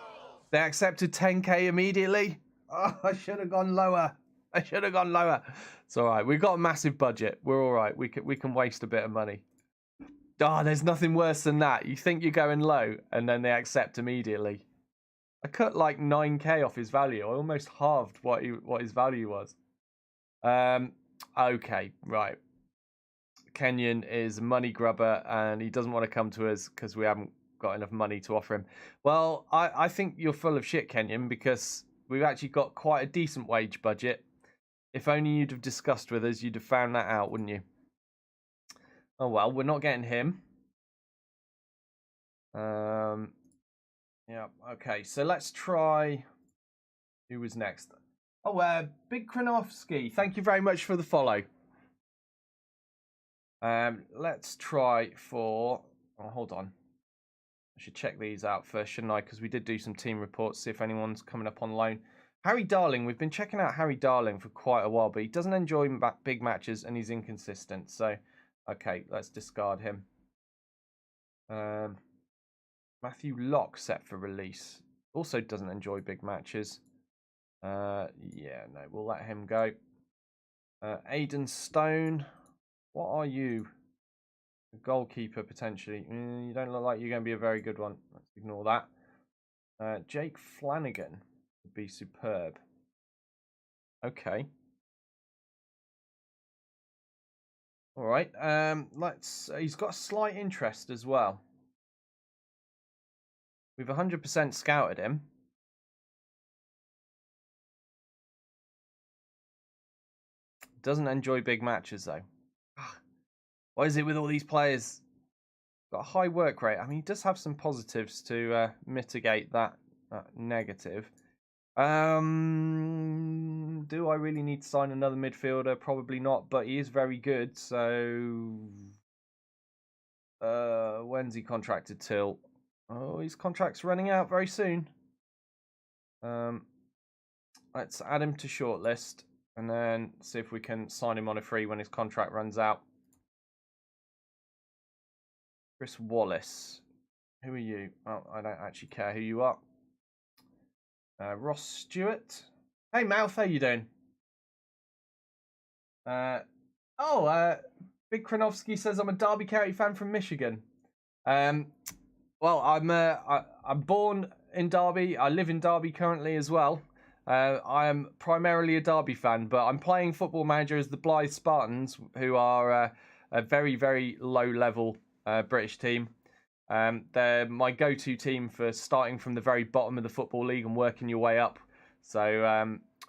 They accepted 10k immediately? Oh, I should have gone lower. It's all right. We've got a massive budget. We're all right. We can waste a bit of money. Oh, there's nothing worse than that. You think you're going low, and then they accept immediately. I cut like 9k off his value. I almost halved what his value was. Okay, right. Kenyon is a money grubber, and he doesn't want to come to us because we haven't got enough money to offer him. Well, I think you're full of shit, Kenyon, because we've actually got quite a decent wage budget. If only you'd have discussed with us, you'd have found that out, wouldn't you? Oh well, we're not getting him. Yeah, okay, so let's try. Who was next? Oh, Big Kranovsky. Thank you very much for the follow. Let's try for. Oh, hold on. I should check these out first, shouldn't I? Because we did do some team reports, see if anyone's coming up on loan. Harry Darling, we've been checking out Harry Darling for quite a while, but he doesn't enjoy big matches and he's inconsistent. So, okay, let's discard him. Matthew Locke set for release. Also doesn't enjoy big matches. Yeah, no, we'll let him go. Aidan Stone, what are you? A goalkeeper, potentially. You don't look like you're going to be a very good one. Let's ignore that. Jake Flanagan would be superb. Okay. All right. He's got a slight interest as well. We've 100% scouted him. Doesn't enjoy big matches though. What is it with all these players? Got a high work rate. I mean, he does have some positives to mitigate that negative. Do I really need to sign another midfielder? Probably not, but he is very good. So, when's he contracted till? Oh, his contract's running out very soon. Let's add him to shortlist and then see if we can sign him on a free when his contract runs out. Chris Wallace. Who are you? Oh, I don't actually care who you are. Ross Stewart. Hey, Mouth, how you doing? Big Kranovsky says I'm a Derby County fan from Michigan. Well, I'm born in Derby. I live in Derby currently as well. I am primarily a Derby fan, but I'm playing Football Manager as the Blyth Spartans, who are a very, very low-level British team. They're my go-to team for starting from the very bottom of the Football League and working your way up. So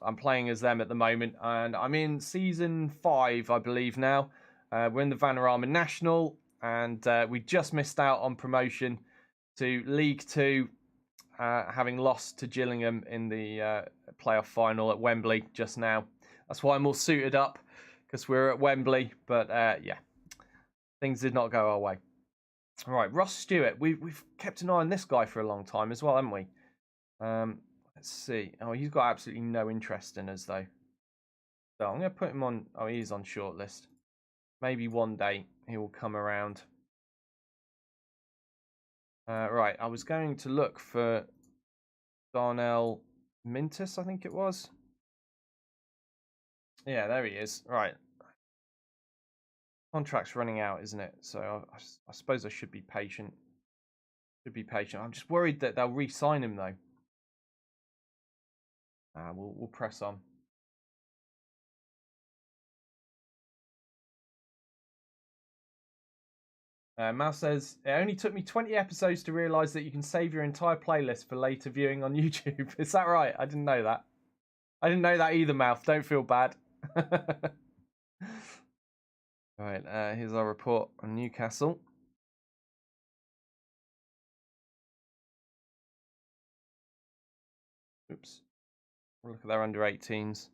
I'm playing as them at the moment, and I'm in Season 5, I believe, now. We're in the Vanarama National, and we just missed out on promotion to League 2, having lost to Gillingham in the playoff final at Wembley just now. That's why I'm all suited up, because we're at Wembley. But yeah, things did not go our way. All right, Ross Stewart. We've kept an eye on this guy for a long time as well, haven't we? Let's see. Oh, he's got absolutely no interest in us, though. So I'm going to put him on. Oh, he's on shortlist. Maybe one day he will come around. Right, I was going to look for Darnell Mintus, I think it was. Yeah, there he is. Right. Contract's running out, isn't it? So I suppose I should be patient. I'm just worried that they'll re-sign him though. We'll press on. Mal says, it only took me 20 episodes to realise that you can save your entire playlist for later viewing on YouTube. Is that right? I didn't know that. I didn't know that either, Mouth. Don't feel bad. Right, here's our report on Newcastle. Oops. Look at their under 18s.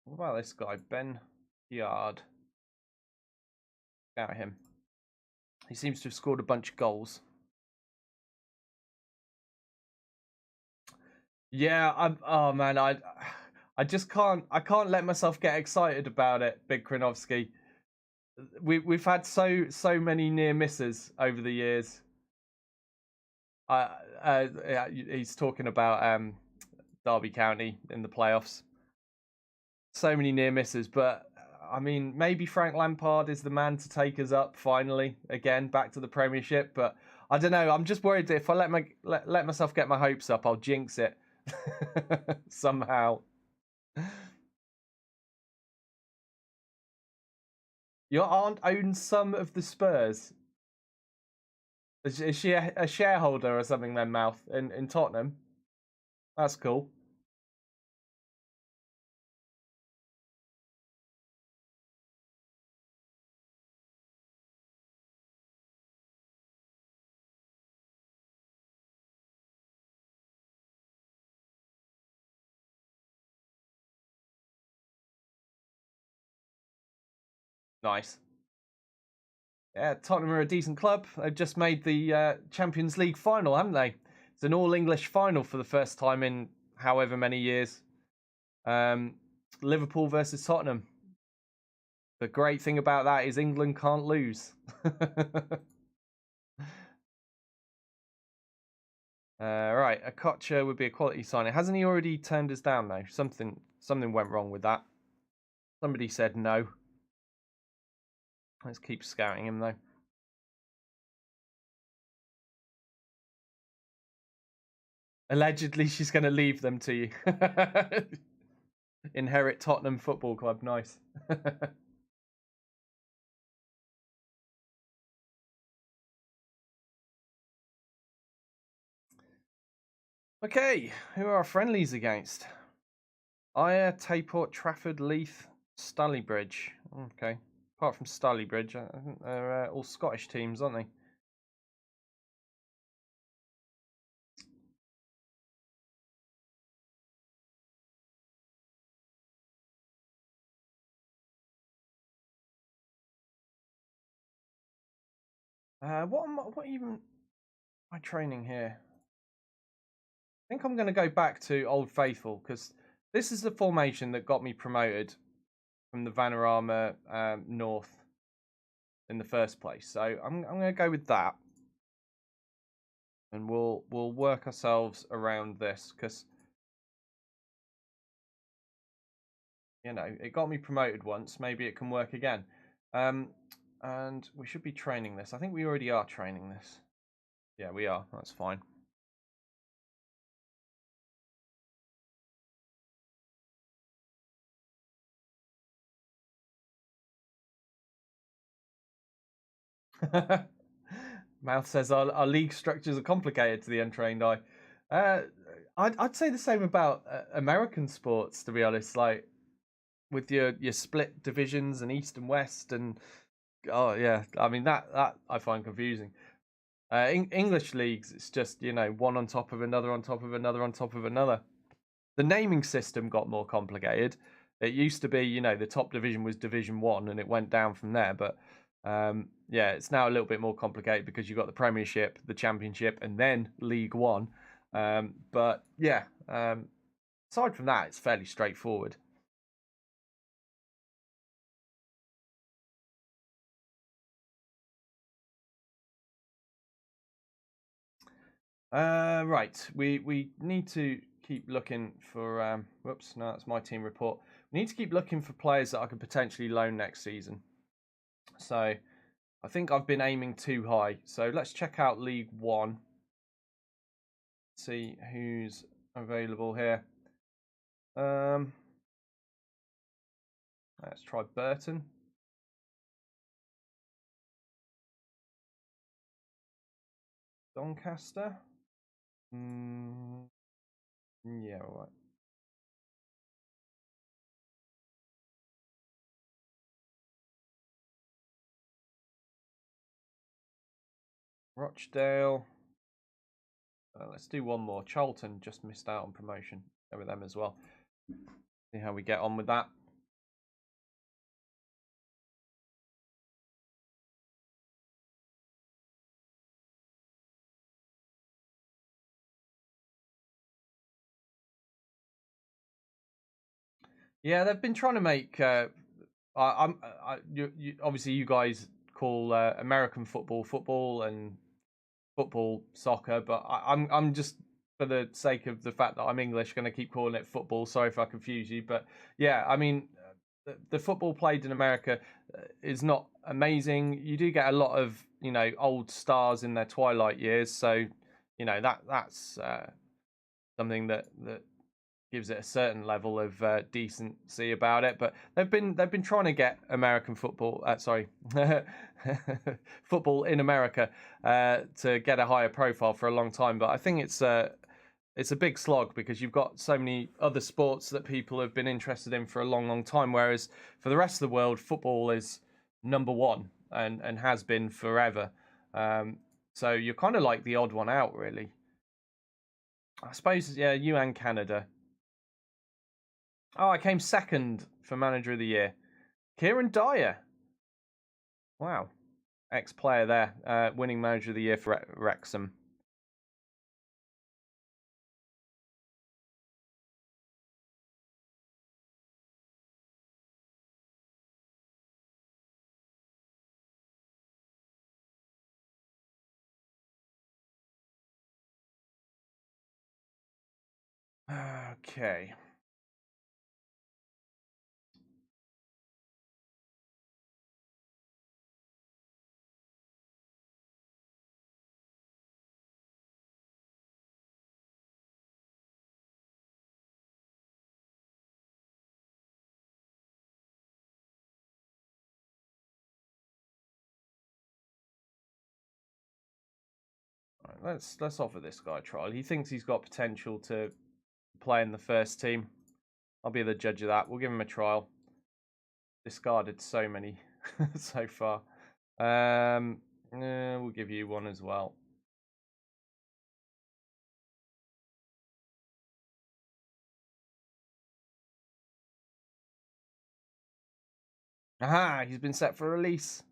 What about this guy, Ben Yard? Look at him. He seems to have scored a bunch of goals. Yeah, oh man, I just can't let myself get excited about it, Big Krinovsky. We've had so many near misses over the years. Yeah, he's talking about Derby County in the playoffs. So many near misses, but I mean, maybe Frank Lampard is the man to take us up finally again back to the Premiership. But I don't know. I'm just worried that if I let myself get my hopes up, I'll jinx it somehow. Your aunt owns some of the Spurs. Is she a shareholder or something then, Mouth, in Tottenham? That's cool. Nice. Yeah, Tottenham are a decent club. They've just made the Champions League final, haven't they? It's an all-English final for the first time in however many years. Liverpool versus Tottenham. The great thing about that is England can't lose. Right, a Kocha would be a quality signing. Hasn't he already turned us down though? Something went wrong with that. Somebody said no. Let's keep scouting him though. Allegedly, she's going to leave them to you. Inherit Tottenham Football Club. Nice. Okay, who are our friendlies against? Ayr, Tayport, Trafford, Leith, Stalybridge. Okay, apart from Stalybridge, I think they're all Scottish teams, aren't they? What even am I training here? I think I'm going to go back to Old Faithful because this is the formation that got me promoted from the Vanarama North in the first place. So I'm going to go with that, and we'll work ourselves around this because you know it got me promoted once. Maybe it can work again. And we should be training this. I think we already are training this. Yeah, we are. That's fine. Mouth says our league structures are complicated to the untrained eye. I'd say the same about American sports, to be honest. Like with your split divisions and East and West, and oh yeah, I mean that I find confusing. English leagues, it's just one on top of another on top of another on top of another. The naming system got more complicated. It used to be, the top division was Division 1 and it went down from there. But yeah, it's now a little bit more complicated because you've got the Premiership, the Championship, and then League One. But yeah, aside from that, it's fairly straightforward. Right. We need to keep looking for. Whoops, no, that's my team report. We need to keep looking for players that I could potentially loan next season. So I think I've been aiming too high. So let's check out League One. See who's available here. Let's try Burton. Doncaster. Yeah, all right. Rochdale. Let's do one more. Charlton just missed out on promotion. Go with them as well. See how we get on with that. Yeah, they've been trying to make. Obviously you guys call American football and football soccer, but I'm just for the sake of the fact that I'm English going to keep calling it football. Sorry if I confuse you, but yeah, I mean the football played in America is not amazing. You do get a lot of old stars in their twilight years, so that's something that gives it a certain level of decency about it. But they've been trying to get American football, sorry, football in America to get a higher profile for a long time. But I think it's a big slog because you've got so many other sports that people have been interested in for a long, long time. Whereas for the rest of the world, football is number one and has been forever. So you're kind of like the odd one out, really. I suppose, yeah, you and Canada. Oh, I came second for Manager of the Year. Kieran Dyer. Wow. Ex-player there, winning Manager of the Year for Wrexham. Okay. Right, let's offer this guy a trial. He thinks he's got potential to play in the first team. I'll be the judge of that. We'll give him a trial. Discarded so many so far. We'll give you one as well. Aha! He's been set for release.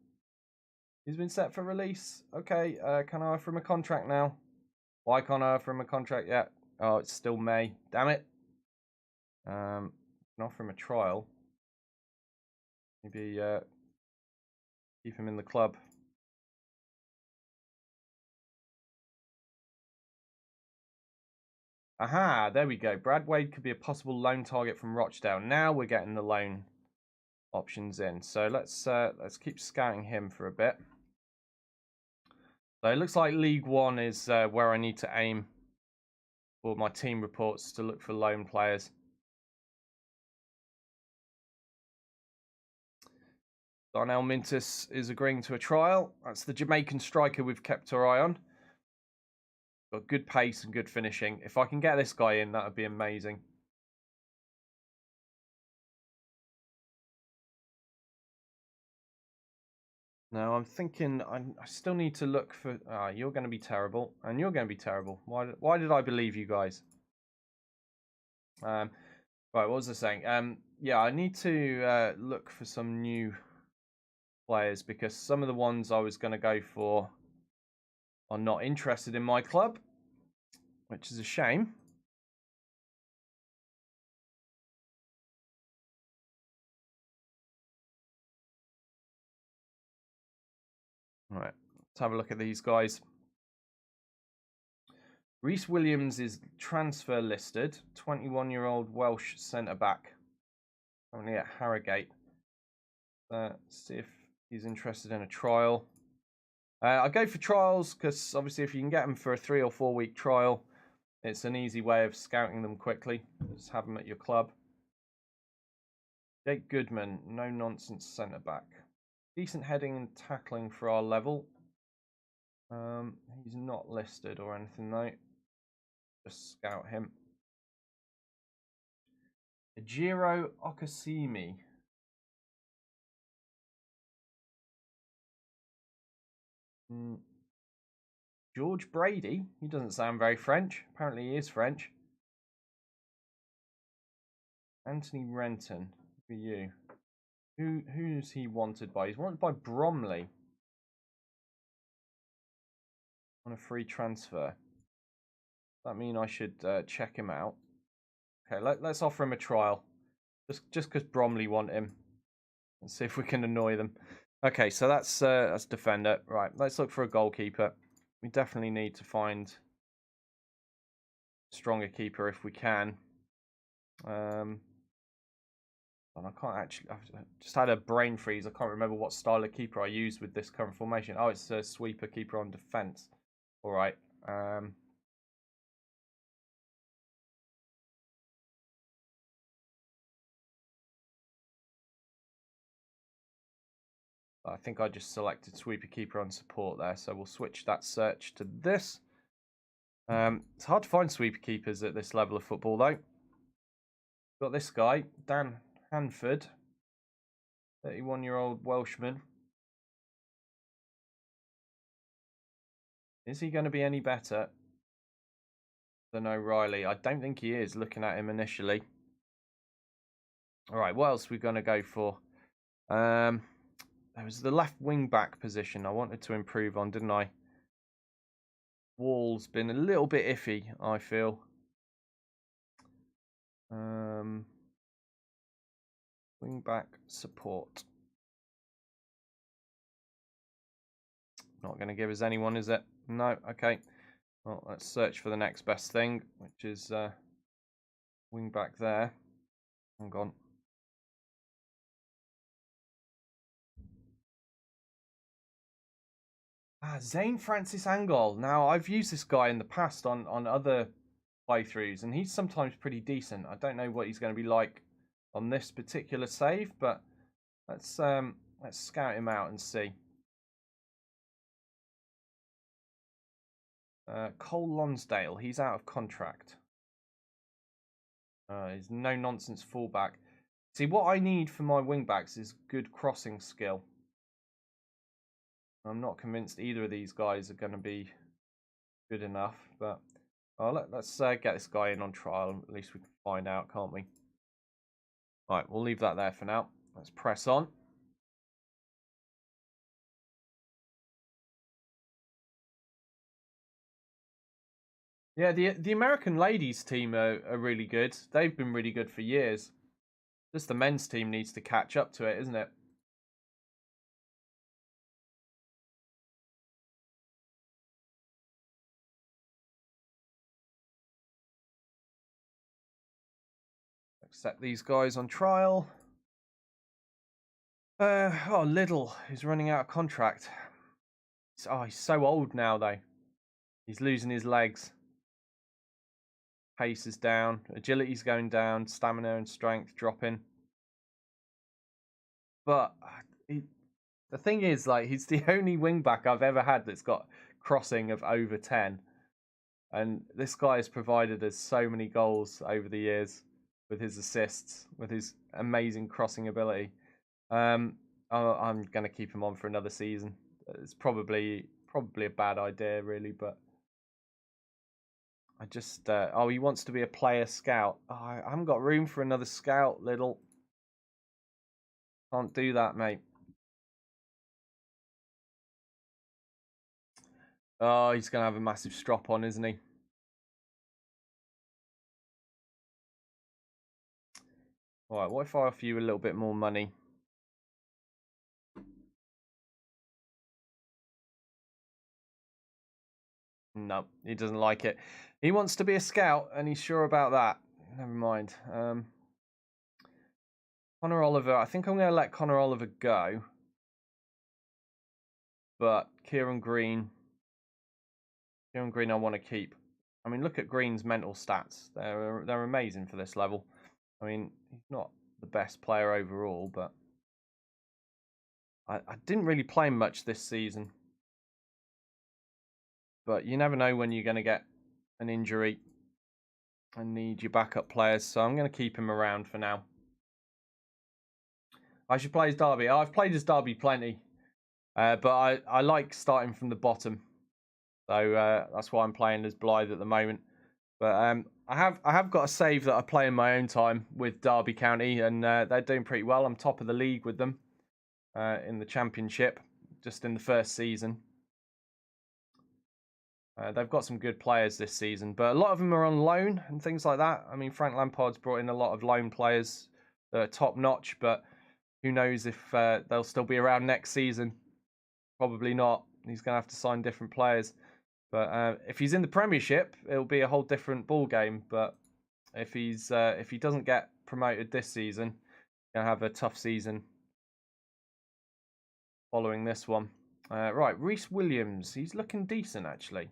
He's been set for release. Okay, can I offer him a contract now? Why can't I offer him a contract yet? Oh, it's still May. Damn it. Can offer him a trial. Maybe keep him in the club. Aha, there we go. Brad Wade could be a possible loan target from Rochdale. Now we're getting the loan options in. So let's keep scouting him for a bit. So it looks like League One is where I need to aim for my team reports to look for loan players. Darnell Mintus is agreeing to a trial. That's the Jamaican striker we've kept our eye on. Got good pace and good finishing. If I can get this guy in, that would be amazing. No, I'm thinking I still need to look for. You're going to be terrible, and you're going to be terrible. Why did I believe you guys? Right, what was I saying? Yeah, I need to look for some new players because some of the ones I was going to go for are not interested in my club, which is a shame. All right, let's have a look at these guys. Reece Williams is transfer listed. 21-year-old Welsh centre-back. Currently at Harrogate. Let's see if he's interested in a trial. I go for trials because obviously if you can get them for a 3 or 4 week trial, it's an easy way of scouting them quickly. Just have them at your club. Jake Goodman, no nonsense centre back. Decent heading and tackling for our level. He's not listed or anything though. Just scout him. Ejiro Okasimi. George Brady. He doesn't sound very French. Apparently he is French. Anthony Renton. For you. Who's he wanted by? He's wanted by Bromley. On a free transfer. That mean I should check him out. Okay, let's offer him a trial. Just because Bromley want him. Let's see if we can annoy them. Okay, so that's defender. Right, let's look for a goalkeeper. We definitely need to find a stronger keeper if we can. And I can't actually. I've just had a brain freeze. I can't remember what style of keeper I used with this current formation. Oh, it's a sweeper keeper on defense. All right. I think I just selected sweeper keeper on support there, so we'll switch that search to this. It's hard to find sweeper keepers at this level of football, though. Got this guy, Dan Hanford, 31-year-old Welshman. Is he going to be any better than O'Reilly? I don't think he is, looking at him initially. All right, what else are we going to go for? There was the left wing back position I wanted to improve on, didn't I? Wall's been a little bit iffy, I feel. Wing back support. Not going to give us anyone, is it? No, okay. Well, let's search for the next best thing, which is wing back there. Hang on. Zane Francis Angol. Now, I've used this guy in the past on other playthroughs, and he's sometimes pretty decent. I don't know what he's going to be like on this particular save, but let's scout him out and see. Cole Lonsdale, he's out of contract. He's no nonsense fullback. See, what I need for my wing backs is good crossing skill. I'm not convinced either of these guys are going to be good enough, but let's get this guy in on trial. At least we can find out, can't we? All right, we'll leave that there for now. Let's press on. Yeah, the American ladies team are really good. They've been really good for years. Just the men's team needs to catch up to it, isn't it? Accept these guys on trial. Liddle is running out of contract. He's so old now, though. He's losing his legs. Pace is down. Agility's going down. Stamina and strength dropping. But the thing is, like, he's the only wing back I've ever had that's got crossing of over 10. And this guy has provided us so many goals over the years with his assists, with his amazing crossing ability. I'm going to keep him on for another season. It's probably a bad idea, really, but I just... he wants to be a player scout. Oh, I haven't got room for another scout, Little. Can't do that, mate. Oh, he's going to have a massive strop on, isn't he? All right, what if I offer you a little bit more money? No, he doesn't like it. He wants to be a scout, and he's sure about that. Never mind. Connor Oliver. I think I'm going to let Connor Oliver go. But Kieran Green, I want to keep. I mean, look at Green's mental stats. They're amazing for this level. I mean, he's not the best player overall, but I didn't really play him much this season. But you never know when you're going to get an injury and need your backup players. So I'm going to keep him around for now. I should play as Derby. I've played as Derby plenty, but I like starting from the bottom. So that's why I'm playing as Blyth at the moment. But I have got a save that I play in my own time with Derby County, and they're doing pretty well. I'm top of the league with them in the Championship, just in the first season. They've got some good players this season, but a lot of them are on loan and things like that. I mean, Frank Lampard's brought in a lot of loan players that are top notch, but who knows if they'll still be around next season? Probably not. He's going to have to sign different players. But if he's in the Premiership, it'll be a whole different ball game. But if he doesn't get promoted this season, he'll have a tough season following this one. Right, Reece Williams. He's looking decent, actually.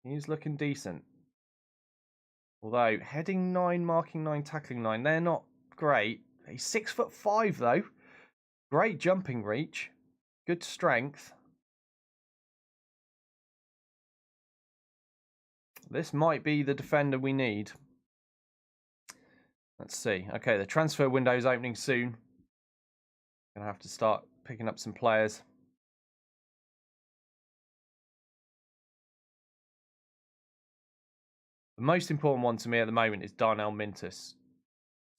He's looking decent. Although heading 9, marking 9, tackling 9, they're not great. He's 6'5" though. Great jumping reach. Good strength. This might be the defender we need. Let's see. Okay, the transfer window is opening soon. Gonna have to start picking up some players. The most important one to me at the moment is Darnell Mintus.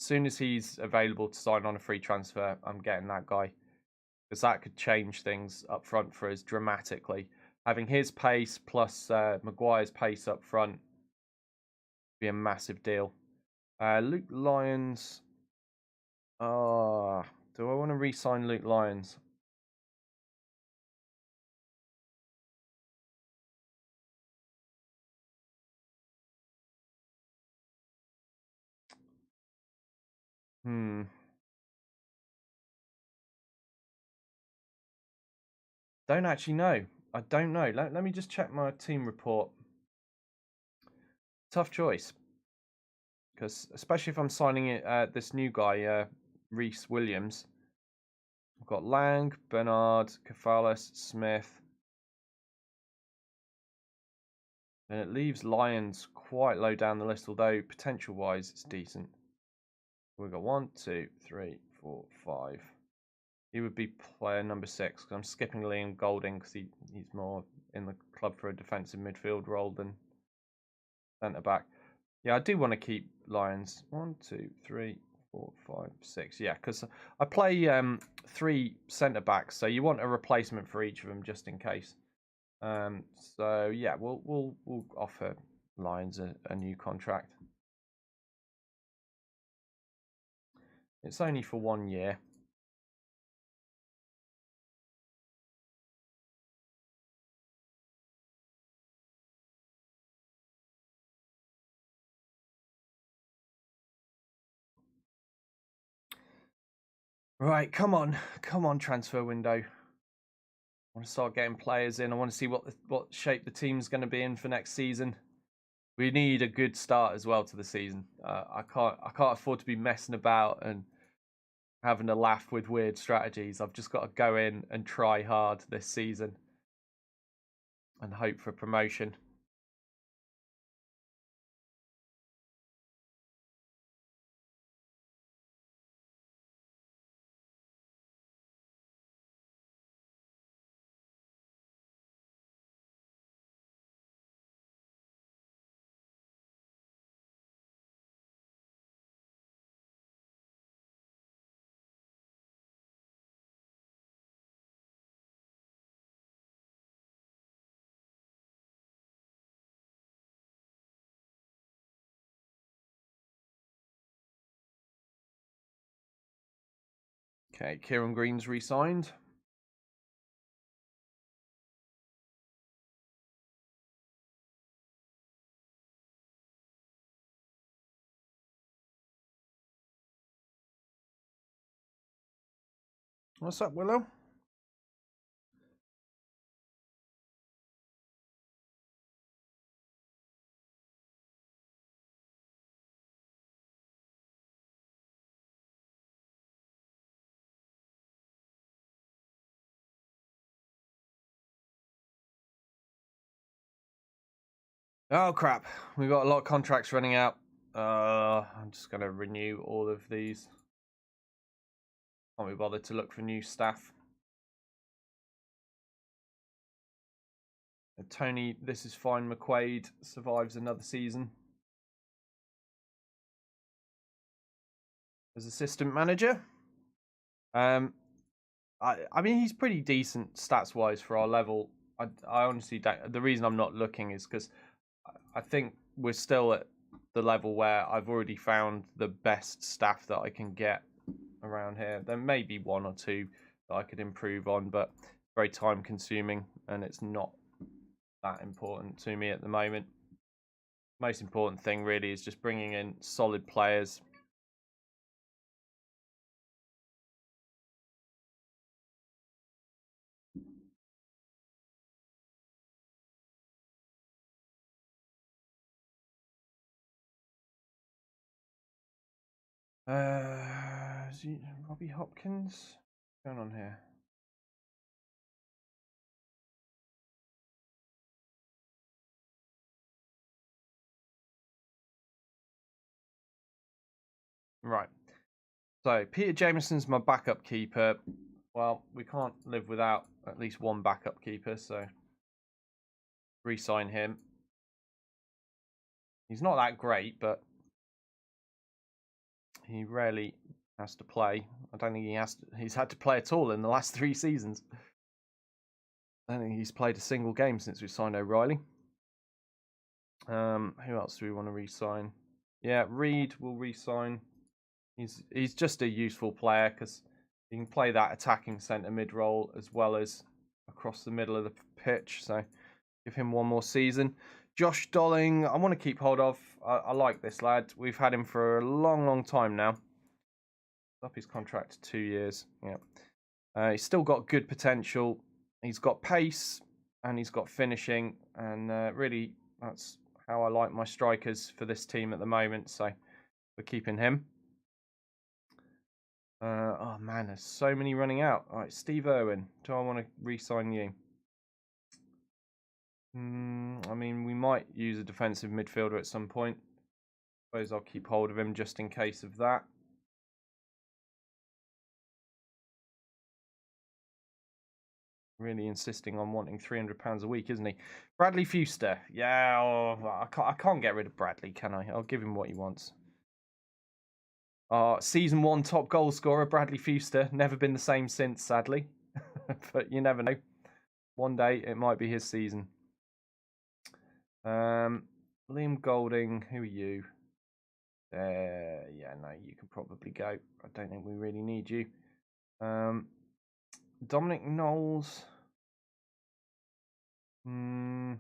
As soon as he's available to sign on a free transfer, I'm getting that guy. Because that could change things up front for us dramatically. Having his pace plus Maguire's pace up front would be a massive deal. Luke Lyons. Do I want to re-sign Luke Lyons? Don't actually know. I don't know. Let me just check my team report. Tough choice. Because especially if I'm signing it, this new guy, Reece Williams. I've got Lang, Bernard, Kefalis, Smith. And it leaves Lyons quite low down the list, although potential-wise it's decent. We've got 1, 2, 3, 4, 5. He would be player number 6, because I'm skipping Liam Golding because he's more in the club for a defensive midfield role than centre-back. Yeah, I do want to keep Lyons. 1, 2, 3, 4, 5, 6. Yeah, because I play 3 centre-backs, so you want a replacement for each of them just in case. So yeah, we'll offer Lyons a new contract. It's only for 1 year. Right, come on, transfer window. I want to start getting players in. I want to see what shape the team's going to be in for next season. We need a good start as well to the season. I can't afford to be messing about and having a laugh with weird strategies. I've just got to go in and try hard this season and hope for promotion. Okay, Kieran Green's re-signed. What's up, Willow? Oh crap, we've got a lot of contracts running out. I'm just going to renew all of these. Can't be bothered to look for new staff. Tony, this is fine. McQuaid survives another season as assistant manager. I mean, he's pretty decent stats wise for our level. I honestly don't. The reason I'm not looking is because I think we're still at the level where I've already found the best staff that I can get around here. There may be one or two that I could improve on, but very time consuming, and it's not that important to me at the moment. Most important thing really is just bringing in solid players. Is Robbie Hopkins? What's going on here? Right. So Peter Jameson's my backup keeper. Well, we can't live without at least one backup keeper, so re-sign him. He's not that great, but he rarely has to play. I don't think he's had to play at all in the last 3 seasons. I don't think he's played a single game since we signed O'Reilly. Who else do we want to re-sign? Yeah, Reed will re-sign. He's just a useful player because he can play that attacking centre mid role as well as across the middle of the pitch. So give him one more season. Josh Dolling, I want to keep hold of. I like this lad. We've had him for a long, long time now. Up his contract 2 years. Yeah, he's still got good potential. He's got pace and he's got finishing, and really that's how I like my strikers for this team at the moment. So we're keeping him. Oh man, there's so many running out. All right, Steve Irwin. Do I want to re-sign you? I mean, we might use a defensive midfielder at some point. Suppose I'll keep hold of him just in case of that. Really insisting on wanting £300 a week, isn't he? Bradley Fuster. Yeah, I can't get rid of Bradley, can I? I'll give him what he wants. Season 1 top goal scorer, Bradley Fuster. Never been the same since, sadly. But you never know. One day it might be his season. Liam Golding, who are you? Yeah, no, you can probably go. I don't think we really need you. Dominic Knowles. I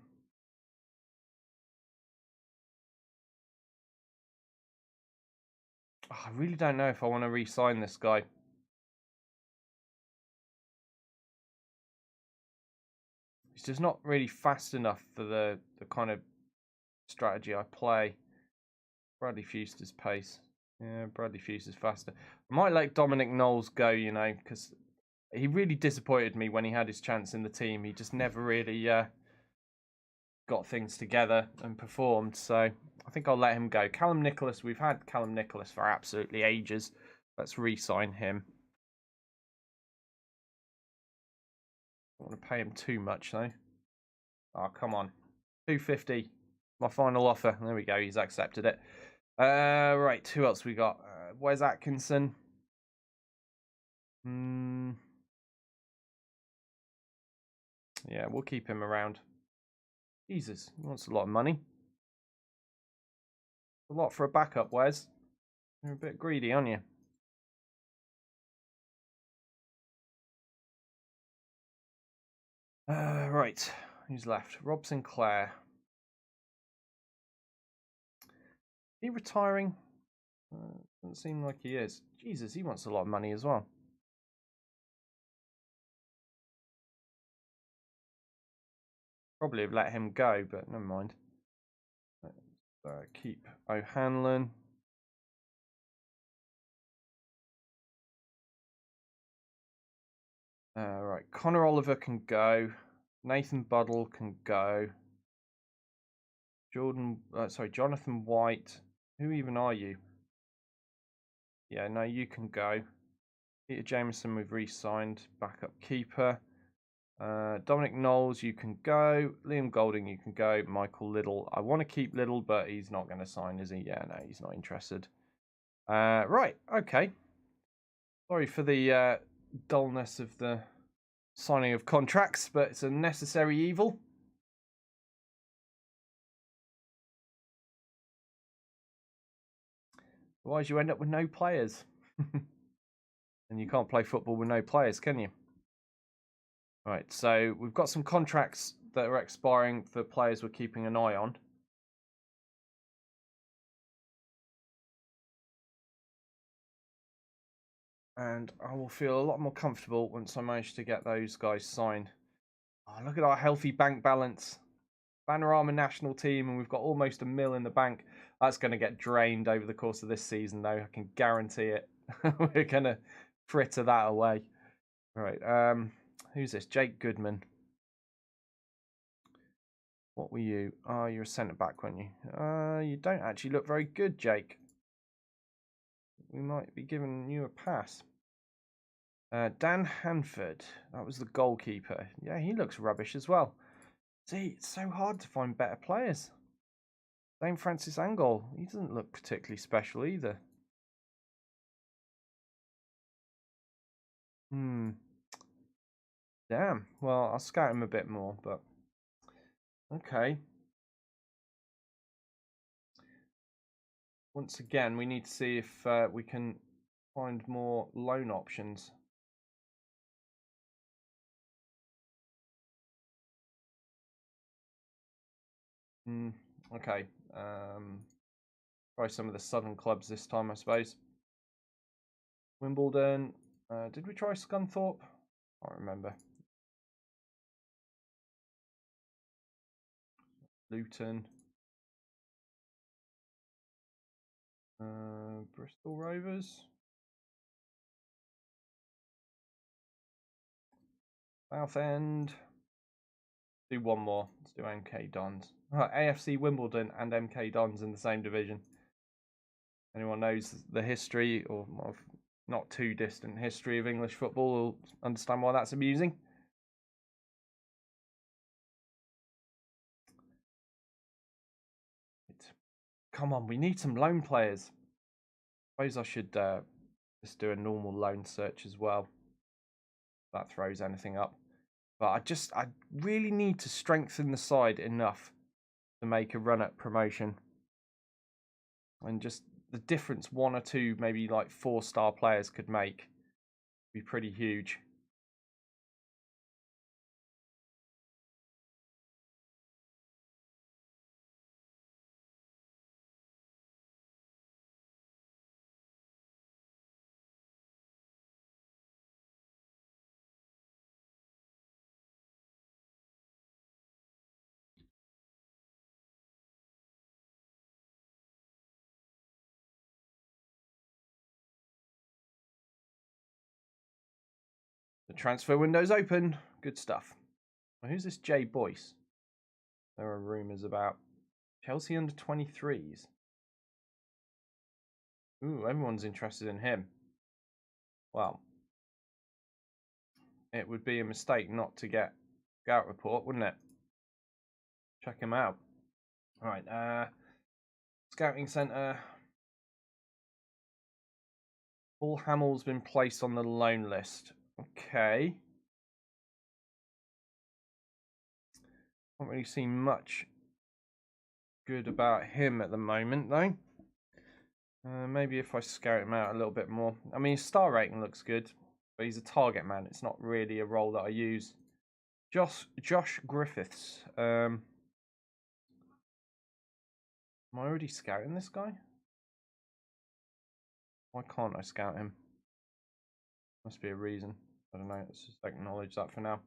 really don't know if I want to re-sign this guy. He's just not really fast enough for the kind of strategy I play. Bradley Fuster's pace. Yeah, Bradley Fuster's faster. I might let Dominic Knowles go, you know, because he really disappointed me when he had his chance in the team. He just never really got things together and performed. So I think I'll let him go. Callum Nicholas, we've had Callum Nicholas for absolutely ages. Let's re-sign him. I don't want to pay him too much though. Oh, come on. 250. My final offer. There we go. He's accepted it. Right. Who else we got? Wes Atkinson. Yeah, we'll keep him around. Jesus, he wants a lot of money. A lot for a backup, Wes. You're a bit greedy, aren't you? Right. Who's left? Rob Sinclair. Is he retiring? Doesn't seem like he is. Jesus, he wants a lot of money as well. Probably have let him go, but never mind. Let's keep O'Hanlon. Right, Connor Oliver can go. Nathan Buddle can go. Jonathan White. Who even are you? Yeah, no, you can go. Peter Jameson, we've re-signed. Backup keeper. Dominic Knowles, you can go. Liam Golding, you can go. Michael Little. I want to keep Little, but he's not going to sign, is he? Yeah, no, he's not interested. Right, okay. Sorry for the dullness of the signing of contracts, but it's a necessary evil. Otherwise, you end up with no players. And you can't play football with no players, can you? Right, so we've got some contracts that are expiring for players we're keeping an eye on. And I will feel a lot more comfortable once I manage to get those guys signed. Oh, look at our healthy bank balance. Panorama national team, and we've got almost $1 million in the bank. That's going to get drained over the course of this season, though. I can guarantee it. We're going to fritter that away. All right, who's this? Jake Goodman. What were you? Oh, you're a centre-back, weren't you? You don't actually look very good, Jake. We might be giving you a pass. Dan Hanford. That was the goalkeeper. Yeah, he looks rubbish as well. See, it's so hard to find better players. Same Francis Angol. He doesn't look particularly special either. Damn. Well, I'll scout him a bit more, but okay. Once again, we need to see if we can find more loan options. Okay. Try some of the southern clubs this time, I suppose. Wimbledon. Did we try Scunthorpe? I can't remember. Luton. Bristol Rovers. Southend. Do one more. Let's do MK Dons. AFC Wimbledon and MK Dons in the same division. Anyone knows the history or not too distant history of English football will understand why that's amusing. Come on, we need some loan players. I suppose I should just do a normal loan search as well. That throws anything up. But I really need to strengthen the side enough to make a run at promotion. And just the difference one or two, maybe like 4-star players could make be pretty huge. The transfer window's open. Good stuff. Well, who's this Jay Boyce? There are rumours about Chelsea under 23s. Ooh, everyone's interested in him. Well, it would be a mistake not to get Scout Report, wouldn't it? Check him out. All right, Scouting Centre. Paul Hamill's been placed on the loan list. Okay. Can't really see much good about him at the moment, though. Maybe if I scout him out a little bit more. I mean, his star rating looks good, but he's a target man. It's not really a role that I use. Josh Griffiths. Am I already scouting this guy? Why can't I scout him? Must be a reason. I don't know. Let's just acknowledge that for now.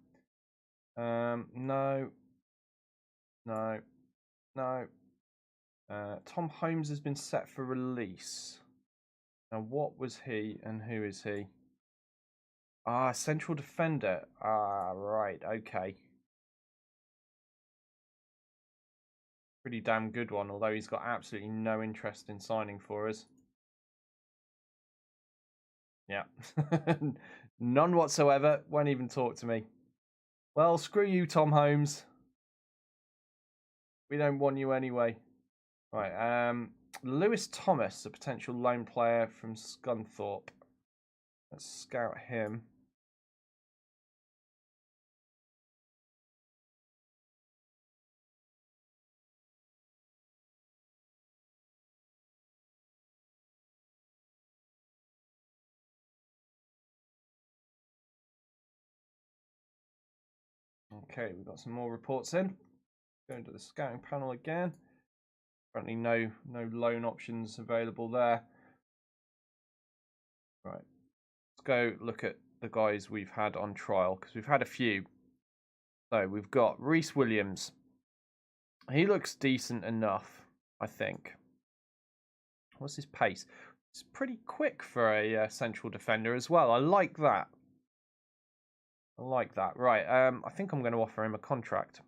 No. No. No. Tom Holmes has been set for release. Now, what was he and who is he? Ah, central defender. Ah, right. Okay. Pretty damn good one, although he's got absolutely no interest in signing for us. Yeah. None whatsoever. Won't even talk to me. Well, screw you, Tom Holmes. We don't want you anyway. Right. Lewis Thomas, a potential loan player from Scunthorpe. Let's scout him. Okay, we've got some more reports in. Going to the scouting panel again. Currently no loan options available there. Right. Let's go look at the guys we've had on trial, because we've had a few. So we've got Reece Williams. He looks decent enough, I think. What's his pace? It's pretty quick for a central defender as well. I like that. I like that. Right, I think I'm going to offer him a contract.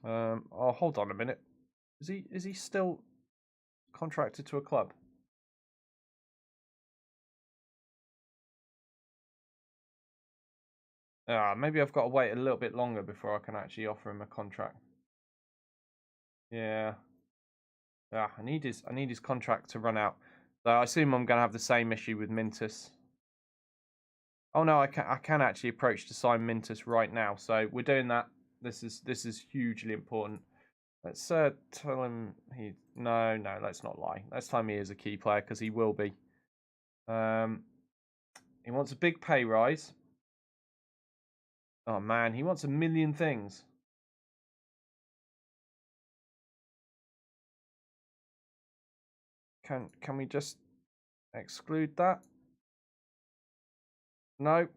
Oh, hold on a minute. Is he still contracted to a club? Maybe I've got to wait a little bit longer before I can actually offer him a contract. Yeah. Yeah, I need his contract to run out. So I assume I'm going to have the same issue with Mintus. Oh no, I can actually approach to sign Mintus right now. So we're doing that. This is hugely important. Let's tell him he no, let's not lie. Let's tell him he is a key player, because he will be. He wants a big pay rise. Oh man, he wants a million things. Can we just exclude that? No.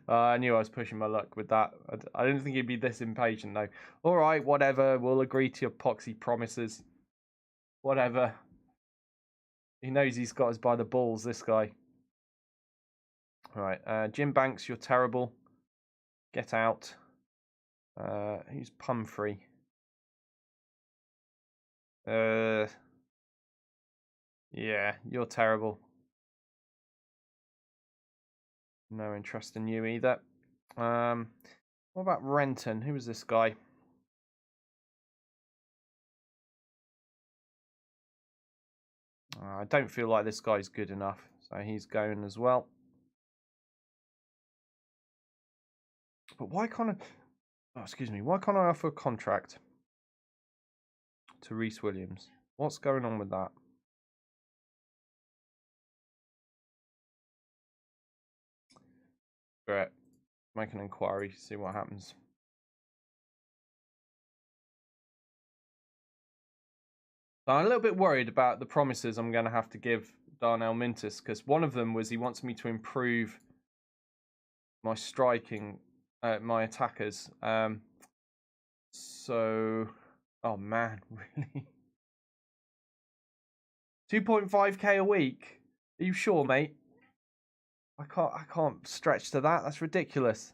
I knew I was pushing my luck with that. I didn't think he'd be this impatient though. All right, whatever. We'll agree to your poxy promises. Whatever. He knows he's got us by the balls, this guy. All right, Jim Banks, you're terrible. Get out. Who's Pumphrey? Yeah, you're terrible. No interest in you either. What about Renton? Who was this guy? I don't feel like this guy's good enough, so he's going as well. But why can't I? Oh, excuse me. Why can't I offer a contract to Reece Williams? What's going on with that? Great. Make an inquiry, see what happens. So I'm a little bit worried about the promises I'm going to have to give Darnell Mintus, because one of them was he wants me to improve my striking, my attackers. So, oh man, really? 2.5k a week? Are you sure, mate? I can't stretch to that. That's ridiculous.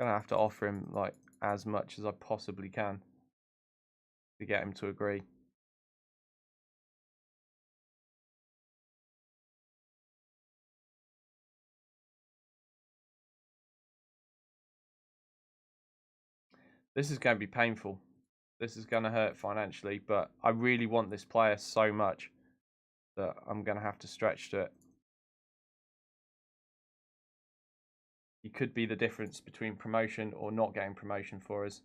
I'm gonna have to offer him like as much as I possibly can to get him to agree. This is going to be painful. This is going to hurt financially, but I really want this player so much that I'm going to have to stretch to it. He could be the difference between promotion or not getting promotion for us.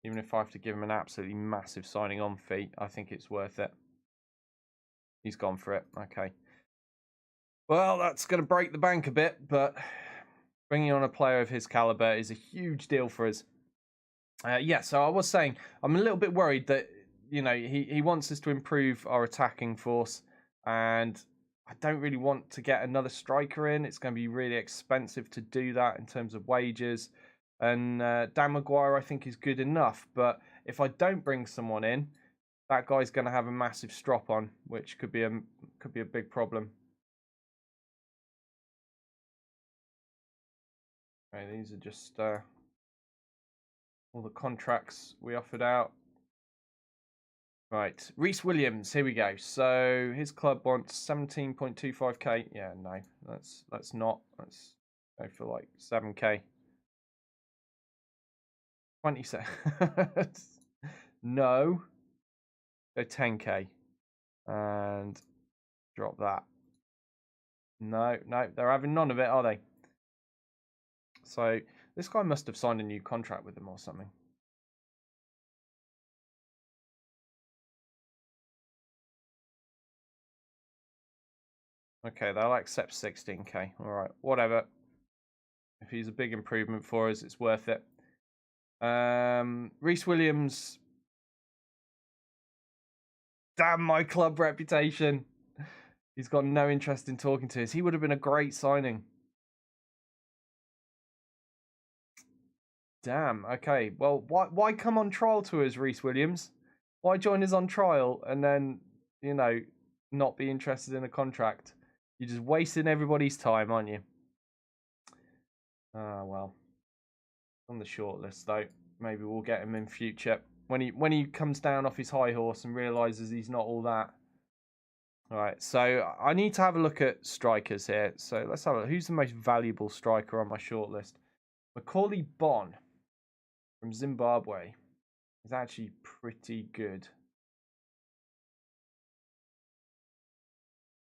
Even if I have to give him an absolutely massive signing on fee, I think it's worth it. He's gone for it. Okay. Well, that's going to break the bank a bit, but bringing on a player of his caliber is a huge deal for us. Yeah, so I was saying, I'm a little bit worried that, you know, he wants us to improve our attacking force, and I don't really want to get another striker in. It's going to be really expensive to do that in terms of wages. And Dan Maguire, I think, is good enough. But if I don't bring someone in, that guy's going to have a massive strop on, which could be a big problem. Okay, these are just all the contracts we offered out. Right, Reece Williams. Here we go. So his club wants 17.25k. Yeah, no, that's not. Let's go for like 7k. 20 cents. No. Go 10k and drop that. No, they're having none of it, are they? So this guy must have signed a new contract with them or something. Okay, they'll accept 16k. All right, whatever. If he's a big improvement for us, it's worth it. Reece Williams. Damn my club reputation. He's got no interest in talking to us. He would have been a great signing. Damn. Okay. Well, why come on trial to us, Reece Williams? Why join us on trial and then, not be interested in a contract? You're just wasting everybody's time, aren't you? Ah, well. On the short list, though. Maybe we'll get him in future. When he comes down off his high horse and realises he's not all that. All right, so I need to have a look at strikers here. So let's have a look. Who's the most valuable striker on my shortlist? Macaulay Bonne from Zimbabwe is actually pretty good.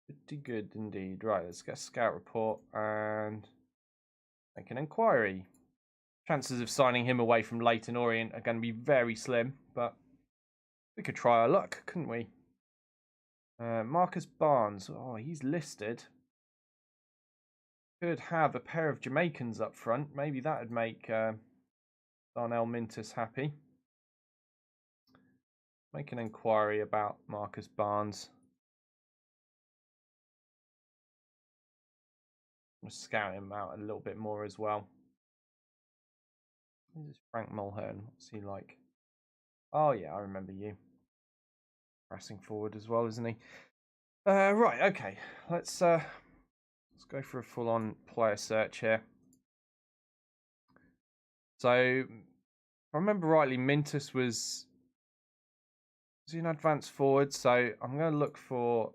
Pretty good indeed. Right, let's get a scout report and make an inquiry. Chances of signing him away from Leyton Orient are going to be very slim, but we could try our luck, couldn't we? Marcus Barnes. Oh, he's listed. Could have a pair of Jamaicans up front. Maybe that would make Darnell Mintus happy. Make an inquiry about Marcus Barnes. I'm scout him out a little bit more as well. This is Frank Mulhern. What's he like? Oh yeah, I remember you. Pressing forward as well, isn't he? Right, okay. Let's go for a full-on player search here. So, if I remember rightly, Mintus was he an advanced forward? So I'm going to look for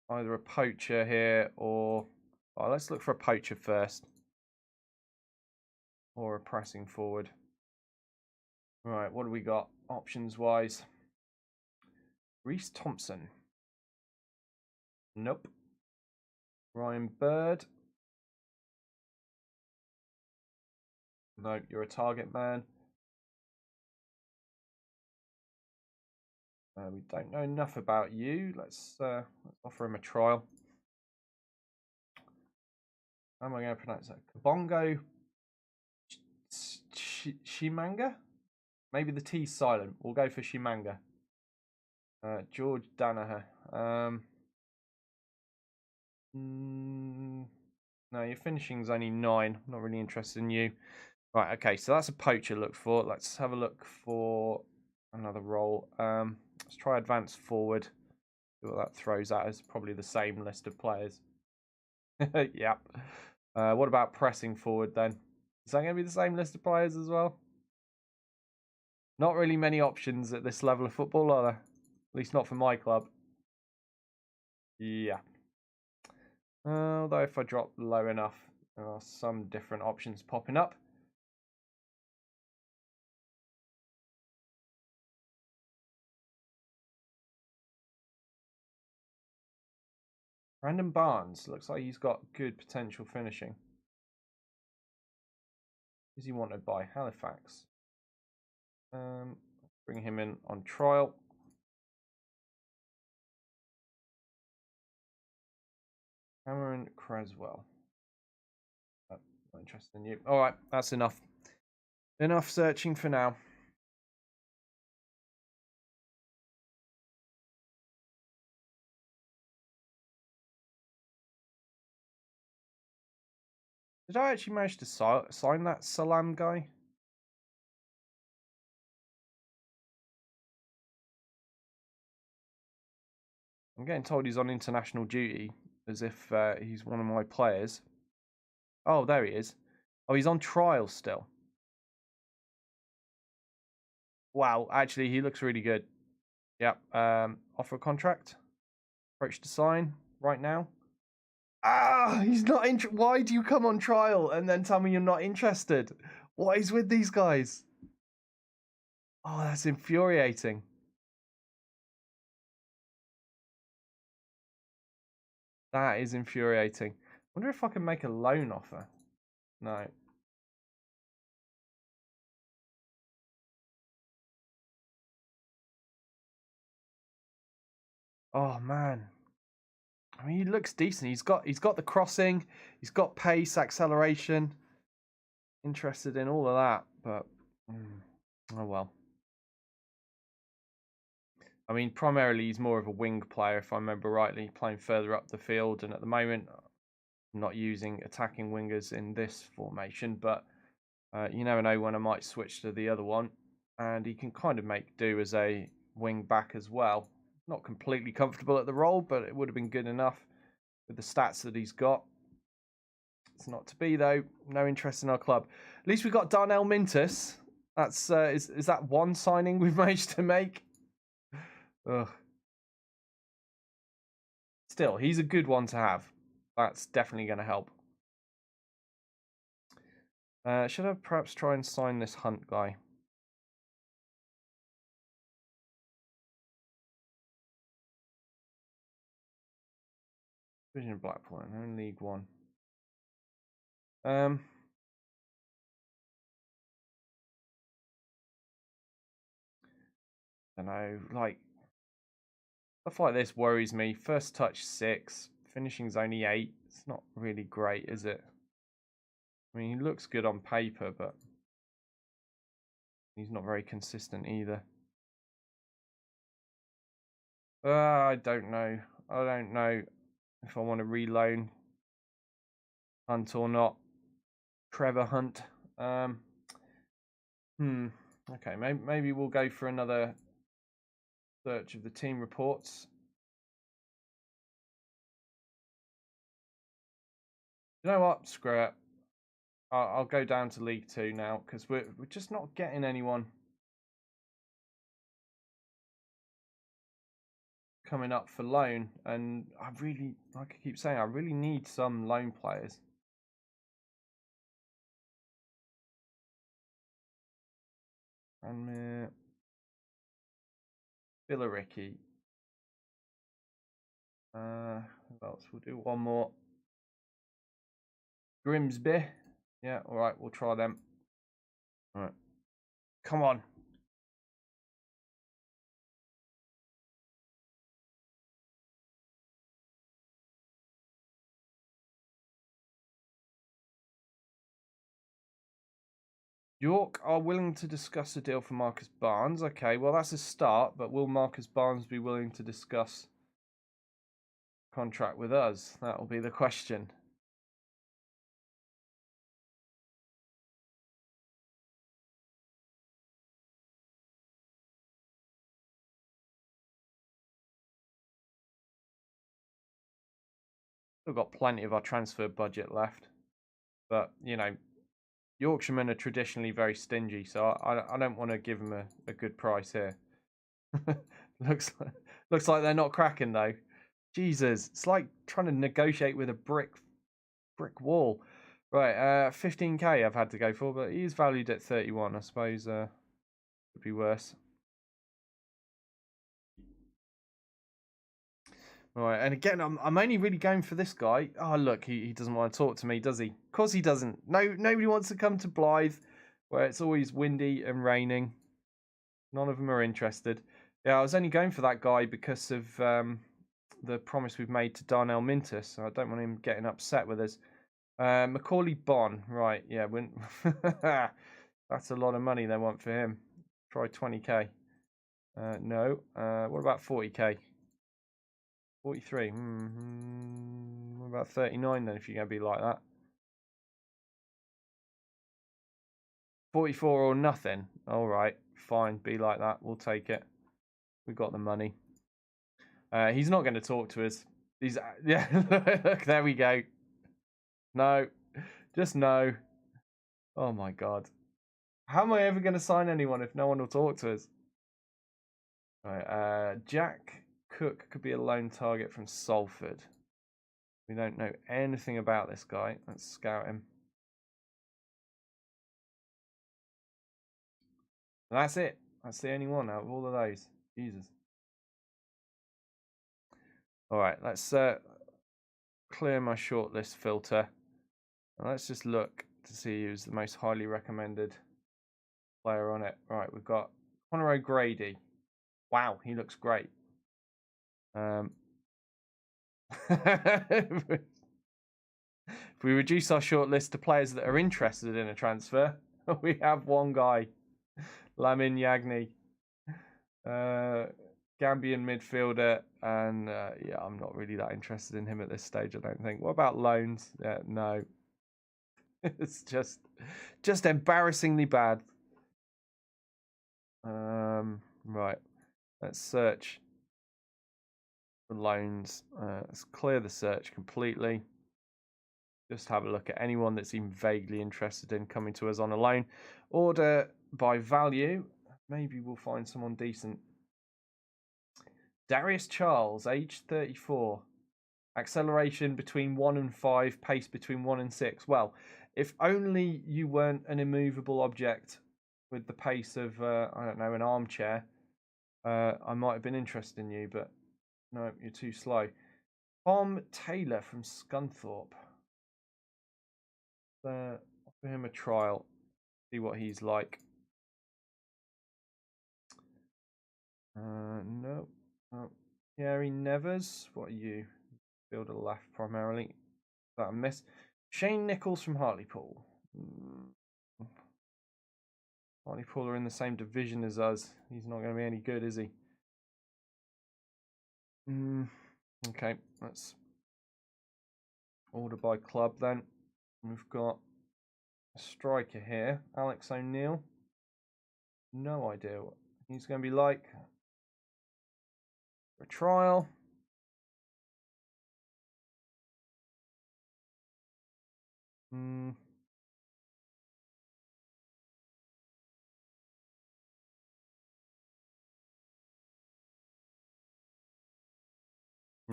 either a poacher here or let's look for a poacher first, or a pressing forward. Right, what do we got options wise? Reece Thompson. Nope. Ryan Bird. No, you're a target man. We don't know enough about you. Let's offer him a trial. How am I going to pronounce that? Kabongo Shimanga? Maybe the T's silent. We'll go for Shimanga. George Danaher. No, your finishing's only 9. I'm not really interested in you. Right, okay, so that's a poacher look for. Let's have a look for another role. Let's try advanced forward. See what that throws at us. Probably the same list of players. Yep. What about pressing forward then? Is that going to be the same list of players as well? Not really many options at this level of football, are there? At least not for my club. Yeah. Although if I drop low enough, there are some different options popping up. Brandon Barnes looks like he's got good potential finishing. Is he wanted by Halifax? Bring him in on trial. Cameron Creswell. Not interested in you. All right, that's enough. Enough searching for now. Did I actually manage to sign that Salam guy? I'm getting told he's on international duty, as if he's one of my players. Oh, there he is. Oh, he's on trial still. Wow, actually, he looks really good. Yep. Offer a contract. Approach to sign right now. Ah, he's not interested. Why do you come on trial and then tell me you're not interested? What is with these guys? Oh, that's infuriating. That is infuriating. Wonder if I can make a loan offer. No. Oh man. I mean, he looks decent. He's got the crossing. He's got pace, acceleration. Interested in all of that, but oh well. I mean, primarily he's more of a wing player, if I remember rightly, playing further up the field. And at the moment, I'm not using attacking wingers in this formation, but you never know when I might switch to the other one. And he can kind of make do as a wing back as well. Not completely comfortable at the role, but it would have been good enough with the stats that he's got. It's not to be though. No interest in our club. At least we got Darnell Mintus. That's is that one signing we've managed to make? Ugh. Still, he's a good one to have. That's definitely going to help. Should I perhaps try and sign this Hunt guy? Division of Blackpool, they're in League One. I don't know, like stuff like this worries me. First touch 6, finishing's only 8. It's not really great, is it? I mean, he looks good on paper, but he's not very consistent either. I don't know. I don't know if I want to reloan Hunt or not. Trevor Hunt. Okay, maybe we'll go for another search of the team reports. You know what? Screw it. I'll go down to League 2 now because we're just not getting anyone coming up for loan, and I really, like I keep saying, I really need some loan players. And Billericay. Who else? We'll do one more. Grimsby. Yeah, all right, we'll try them. All right. Come on. York are willing to discuss a deal for Marcus Barnes. Okay, well, that's a start, but will Marcus Barnes be willing to discuss contract with us? That will be the question. Still got plenty of our transfer budget left, but you know, Yorkshiremen are traditionally very stingy, so I don't want to give them a good price here. looks like they're not cracking though. Jesus, it's like trying to negotiate with a brick wall. Right, 15k I've had to go for, but he's valued at 31. I suppose could be worse. Right, and again, I'm only really going for this guy. Oh, look, he doesn't want to talk to me, does he? Of course he doesn't. Nobody wants to come to Blyth, where it's always windy and raining. None of them are interested. Yeah, I was only going for that guy because of the promise we've made to Darnell Mintus. So I don't want him getting upset with us. Macaulay Bonn, right? Yeah, that's a lot of money they want for him. Try 20k. No. What about 40k? 43. What about 39 then? If you're going to be like that. 44 or nothing. All right, fine. Be like that. We'll take it. We got the money. He's not going to talk to us. He's yeah. Look, there we go. No, just no. Oh my god. How am I ever going to sign anyone if no one will talk to us? Right, Jack Cook could be a lone target from Salford. We don't know anything about this guy. Let's scout him. And that's it. That's the only one out of all of those. Jesus. All right, let's clear my shortlist filter. And let's just look to see who's the most highly recommended player on it. Right, we've got Conor O'Grady. Wow, he looks great. If we reduce our shortlist to players that are interested in a transfer, we have one guy, Lamin Yagni, Gambian midfielder, and yeah, I'm not really that interested in him at this stage, I don't think. What about loans? Yeah, no. It's just embarrassingly bad. Right, let's search for loans. Let's clear the search completely. Just have a look at anyone that's even vaguely interested in coming to us on a loan. Order by value. Maybe we'll find someone decent. Darius Charles, age 34. Acceleration between 1 and 5, pace between 1 and 6. Well, if only you weren't an immovable object with the pace of, I don't know, an armchair, I might have been interested in you, but no, you're too slow. Tom Taylor from Scunthorpe. Offer him a trial, see what he's like. No. Oh. Gary Nevers, what are you? Fielder left primarily. Is that a miss? Shane Nichols from Hartlepool. Hartlepool are in the same division as us. He's not going to be any good, is he? Okay, let's order by club then. We've got a striker here, Alex O'Neill. No idea what he's going to be like. For a trial.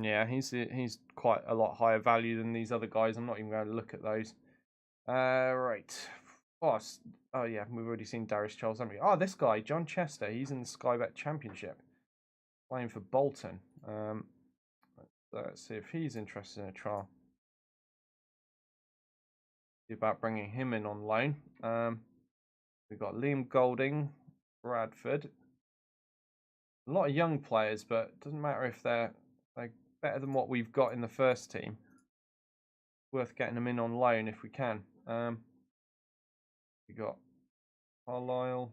Yeah, he's quite a lot higher value than these other guys. I'm not even going to look at those. Right. Oh yeah, we've already seen Darius Charles, haven't we? Oh, this guy, John Chester. He's in the Sky Bet Championship, playing for Bolton. Let's see if he's interested in a trial. See about bringing him in on loan. We've got Liam Golding, Bradford. A lot of young players, but it doesn't matter if they're better than what we've got in the first team. Worth getting them in on loan if we can. We got Carlisle.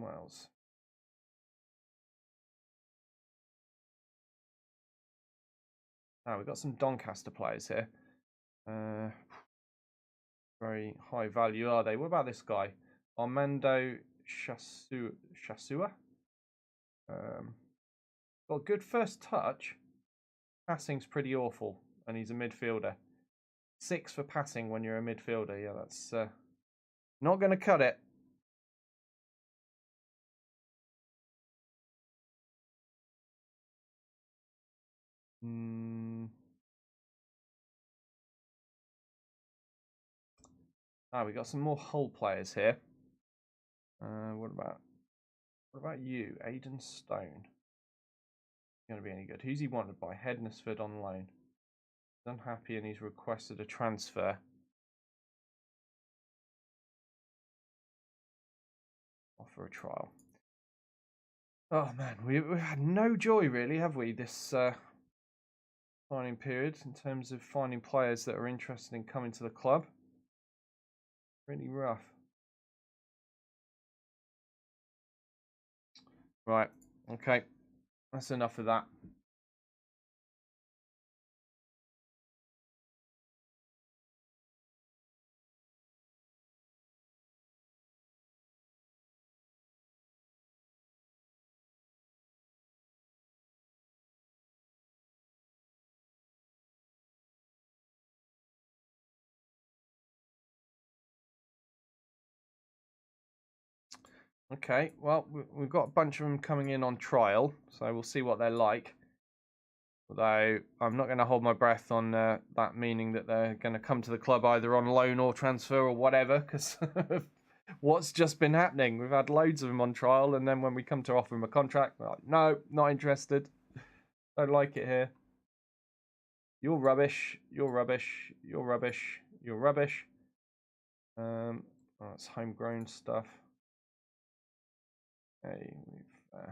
What else? We've got some Doncaster players here. Very high value, are they? What about this guy? Armando Chasua? Got good first touch. Passing's pretty awful, and he's a midfielder. 6 for passing when you're a midfielder. Yeah, that's not going to cut it. We got some more Hull players here. What about you, Aidan Stone? Going to be any good? Who's he wanted by? Hednesford on loan. He's unhappy and he's requested a transfer. Offer a trial. Oh man, we've had no joy really, have we, this signing period in terms of finding players that are interested in coming to the club. Really rough. Right, okay. That's enough of that. Okay, well, we've got a bunch of them coming in on trial, so we'll see what they're like. Although I'm not going to hold my breath on that, meaning that they're going to come to the club either on loan or transfer or whatever, because what's just been happening? We've had loads of them on trial, and then when we come to offer them a contract, they're like, no, not interested. Don't like it here. You're rubbish. You're rubbish. You're rubbish. You're rubbish. That's homegrown stuff. Okay, we've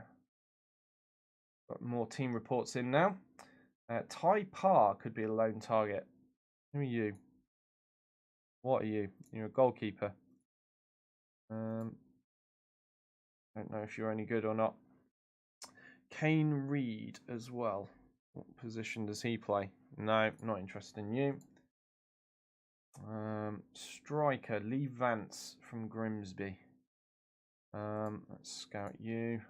got more team reports in now. Ty Parr could be a lone target. Who are you? What are you? You're a goalkeeper. Don't know if you're any good or not. Kane Reed as well. What position does he play? No, not interested in you. Striker Lee Vance from Grimsby. Let's scout you,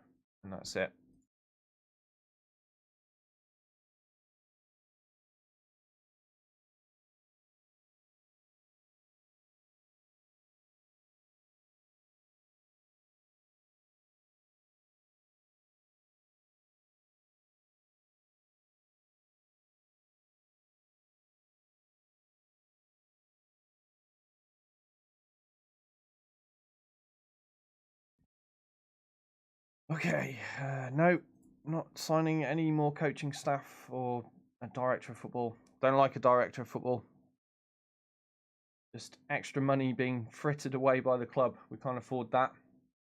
and that's it. Okay, no, not signing any more coaching staff or a director of football. Don't like a director of football. Just extra money being frittered away by the club. We can't afford that.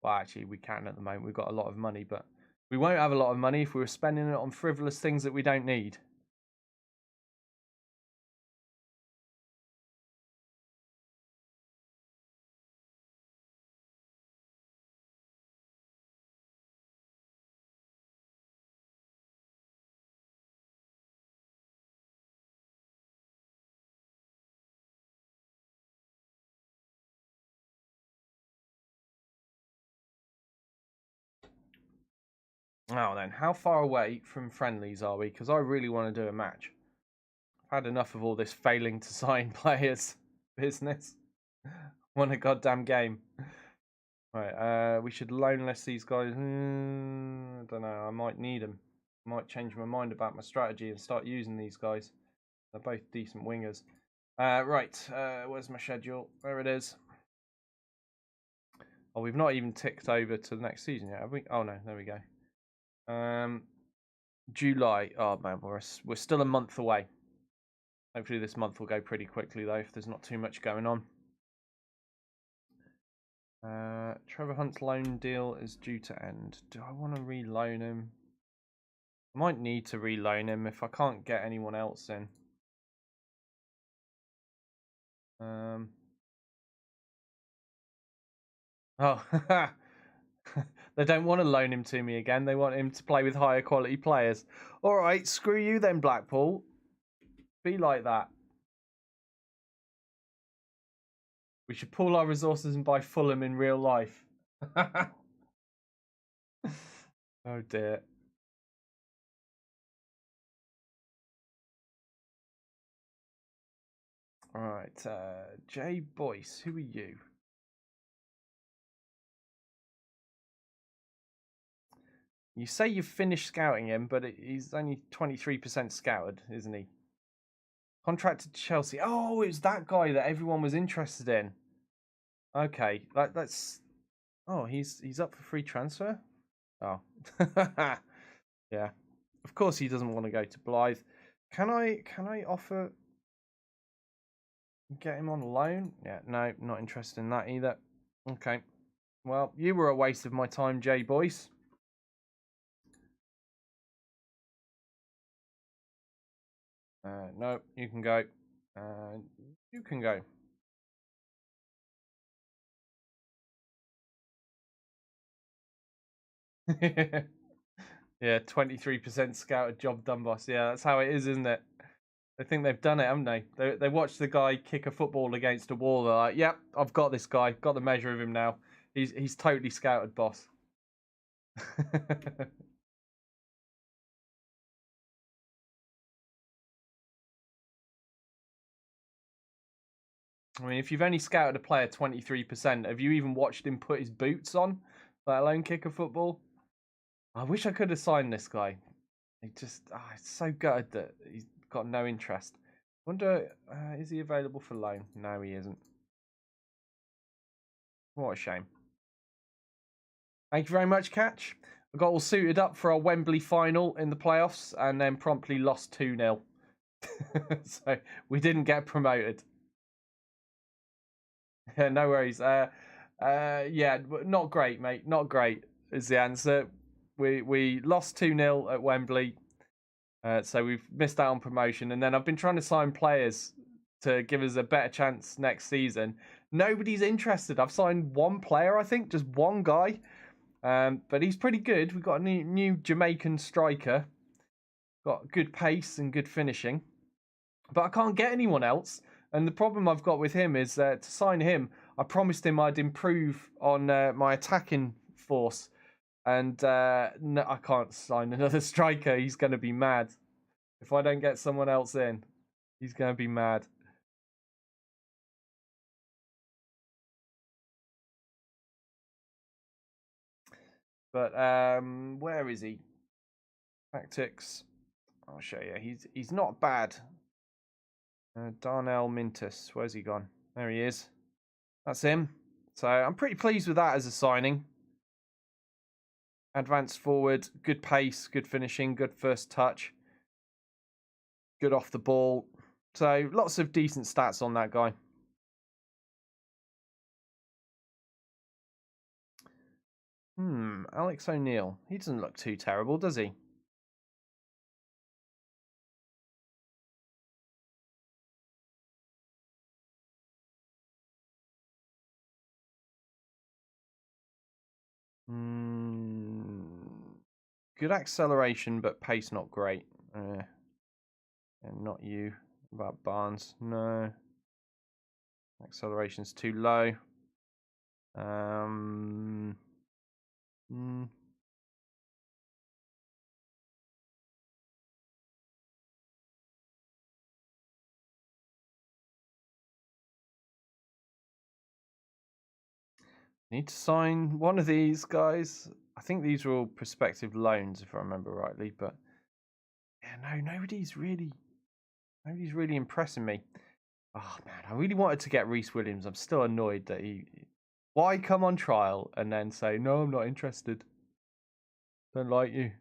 Well, actually, we can at the moment. We've got a lot of money, but we won't have a lot of money if we were spending it on frivolous things that we don't need. Now then, how far away from friendlies are we? Because I really want to do a match. I've had enough of all this failing to sign players business. Want a goddamn game. Right, we should loan less these guys. I don't know, I might need them. I might change my mind about my strategy and start using these guys. They're both decent wingers. Right, where's my schedule? There it is. Oh, we've not even ticked over to the next season yet, have we? Oh no, there we go. July. Oh man, we're still a month away. Hopefully this month will go pretty quickly though, if there's not too much going on. Trevor Hunt's loan deal is due to end. Do I want to re-loan him? I might need to re-loan him if I can't get anyone else in. Oh, they don't want to loan him to me again. They want him to play with higher quality players. All right, screw you then, Blackpool. Be like that. We should pool our resources and buy Fulham in real life. Oh dear. All right, Jay Boyce, who are you? You say you've finished scouting him, but he's only 23% scouted, isn't he? Contracted to Chelsea. Oh, it was that guy that everyone was interested in. Okay, that's. Oh, he's up for free transfer. Oh, yeah. Of course, he doesn't want to go to Blyth. Can I offer get him on loan? Yeah, no, not interested in that either. Okay. Well, you were a waste of my time, Jay Boyce. No, you can go. You can go. Yeah, 23% scouted, job done, boss. Yeah, that's how it is, isn't it? They think they've done it, haven't they? They watch the guy kick a football against a wall. They're like, "Yep, I've got this guy. Got the measure of him now. He's totally scouted, boss." I mean, if you've only scouted a player 23%, have you even watched him put his boots on? let alone kick a football. I wish I could have signed this guy. It's so gutted that he's got no interest. Wonder, is he available for loan? No, he isn't. What a shame. Thank you very much, Catch. We got all suited up for our Wembley final in the playoffs and then promptly lost 2-0. So we didn't get promoted. Yeah, no worries. Yeah, not great, mate. Not great is the answer. We lost 2-0 at Wembley. So we've missed out on promotion. And then I've been trying to sign players to give us a better chance next season. Nobody's interested. I've signed one player, I think, just one guy. But he's pretty good. We've got a new Jamaican striker. Got good pace and good finishing. But I can't get anyone else. And the problem I've got with him is to sign him, I promised him I'd improve on my attacking force. And no, I can't sign another striker. He's going to be mad. If I don't get someone else in, he's going to be mad. But where is he? Tactics. I'll show you. He's not bad. Darnell Mintus. Where's he gone? There he is. That's him. So I'm pretty pleased with that as a signing. Advanced forward, good pace, good finishing, good first touch, good off the ball. So lots of decent stats on that guy. Alex O'Neill. He doesn't look too terrible, does he? Good acceleration, but pace not great. And not you. About Barnes. No. Acceleration's too low. Need to sign one of these guys. I think these are all prospective loans, if I remember rightly. But yeah, no, nobody's really impressing me. Oh man, I really wanted to get Reece Williams. I'm still annoyed that he. Why come on trial and then say no? I'm not interested. Don't like you.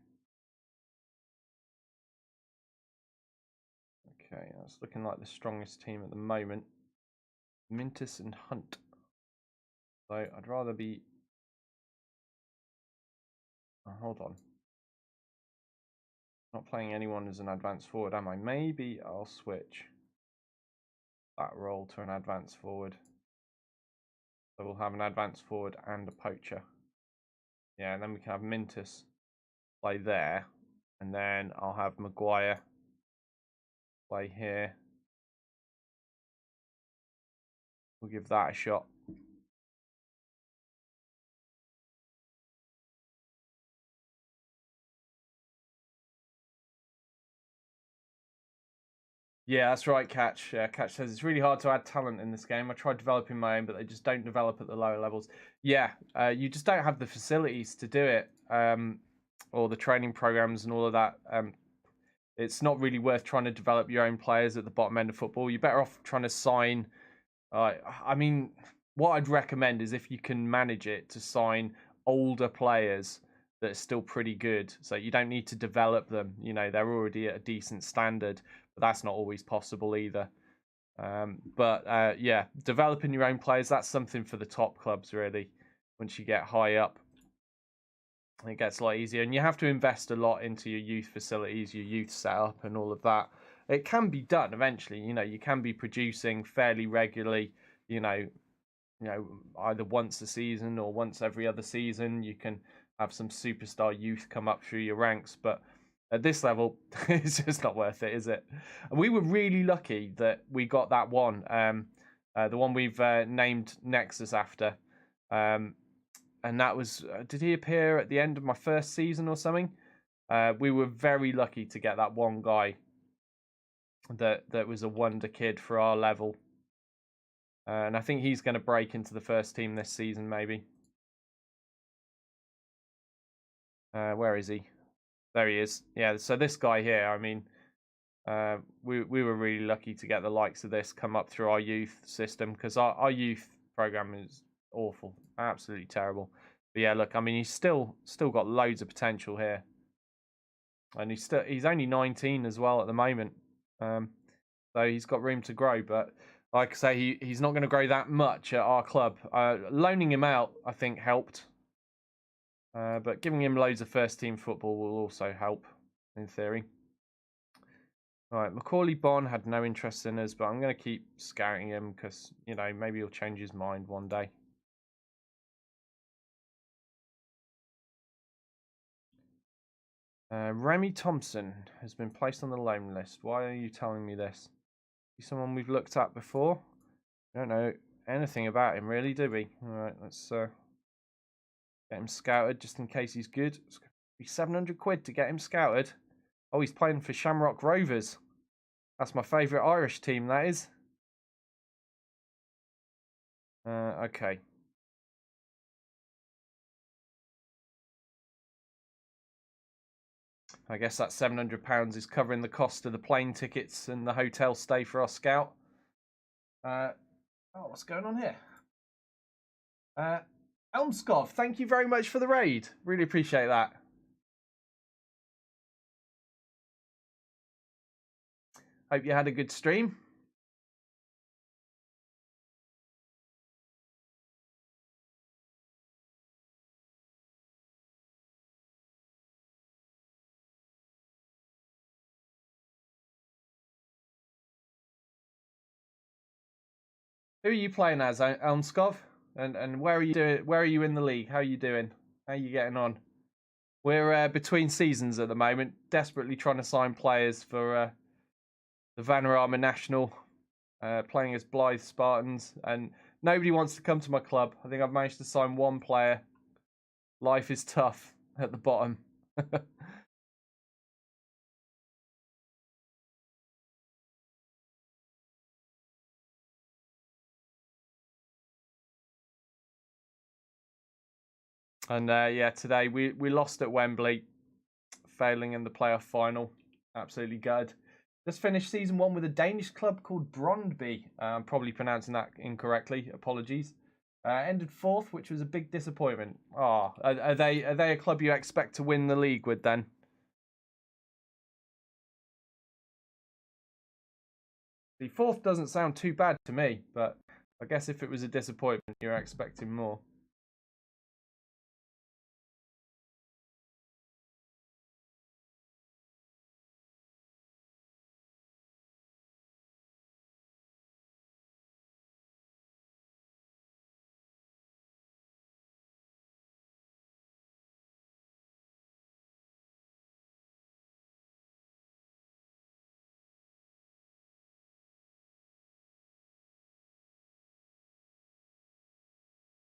Okay, that's looking like the strongest team at the moment. Mintus and Hunt. So I'd rather be. Oh, hold on. Not playing anyone as an advanced forward, am I? Maybe I'll switch that role to an advanced forward. So we'll have an advanced forward and a poacher. Yeah, and then we can have Mintus play there. And then I'll have Maguire play here. We'll give that a shot. Yeah, that's right, Catch. Catch says it's really hard to add talent in this game. I tried developing my own, but they just don't develop at the lower levels. Yeah, you just don't have the facilities to do it, or the training programs and all of that. It's not really worth trying to develop your own players at the bottom end of football. You're better off trying to sign. I mean, what I'd recommend is if you can manage it to sign older players that are still pretty good. So you don't need to develop them. You know, they're already at a decent standard. But that's not always possible either. Yeah, developing your own players, that's something for the top clubs, really. Once you get high up, it gets a lot easier. And you have to invest a lot into your youth facilities, your youth setup, and all of that. It can be done eventually. You know, you can be producing fairly regularly, you know, either once a season or once every other season. You can have some superstar youth come up through your ranks. But at this level, it's just not worth it, is it? And we were really lucky that we got that one, the one we've named Nexus after. And that was, did he appear at the end of my first season or something? We were very lucky to get that one guy that was a wonder kid for our level. And I think he's going to break into the first team this season, maybe. Where is he? There he is. Yeah, so this guy here, I mean, we were really lucky to get the likes of this come up through our youth system, because our youth program is awful, absolutely terrible. But yeah, look, I mean, he's still got loads of potential here, and he's only 19 as well at the moment, so he's got room to grow. But like I say, he's not going to grow that much at our club. Loaning him out, I think, helped, but giving him loads of first team football will also help, in theory. All right, Macaulay Bonn had no interest in us, but I'm going to keep scouting him because, you know, maybe he'll change his mind one day. Remy Thompson has been placed on the loan list. Why are you telling me this? He's someone we've looked at before. I don't know anything about him, really, do we? All right, let's get him scouted just in case he's good. It's going to be 700 quid to get him scouted. Oh, he's playing for Shamrock Rovers. That's my favourite Irish team, that is. Okay. I guess that £700 is covering the cost of the plane tickets and the hotel stay for our scout. Oh, what's going on here? Elmskov, thank you very much for the raid. Really appreciate that. Hope you had a good stream. Who are you playing as, Elmskov? And where are you doing? Where are you in the league? How are you doing? How are you getting on? We're between seasons at the moment, desperately trying to sign players for the Vanarama National, playing as Blyth Spartans, and nobody wants to come to my club. I think I've managed to sign one player. Life is tough at the bottom. And yeah, today we lost at Wembley, failing in the playoff final. Absolutely gutted. Just finished season 1 with a Danish club called Brøndby. I'm probably pronouncing that incorrectly. Apologies. Ended 4th, which was a big disappointment. Oh, are they a club you expect to win the league with then? The 4th doesn't sound too bad to me, but I guess if it was a disappointment, you're expecting more.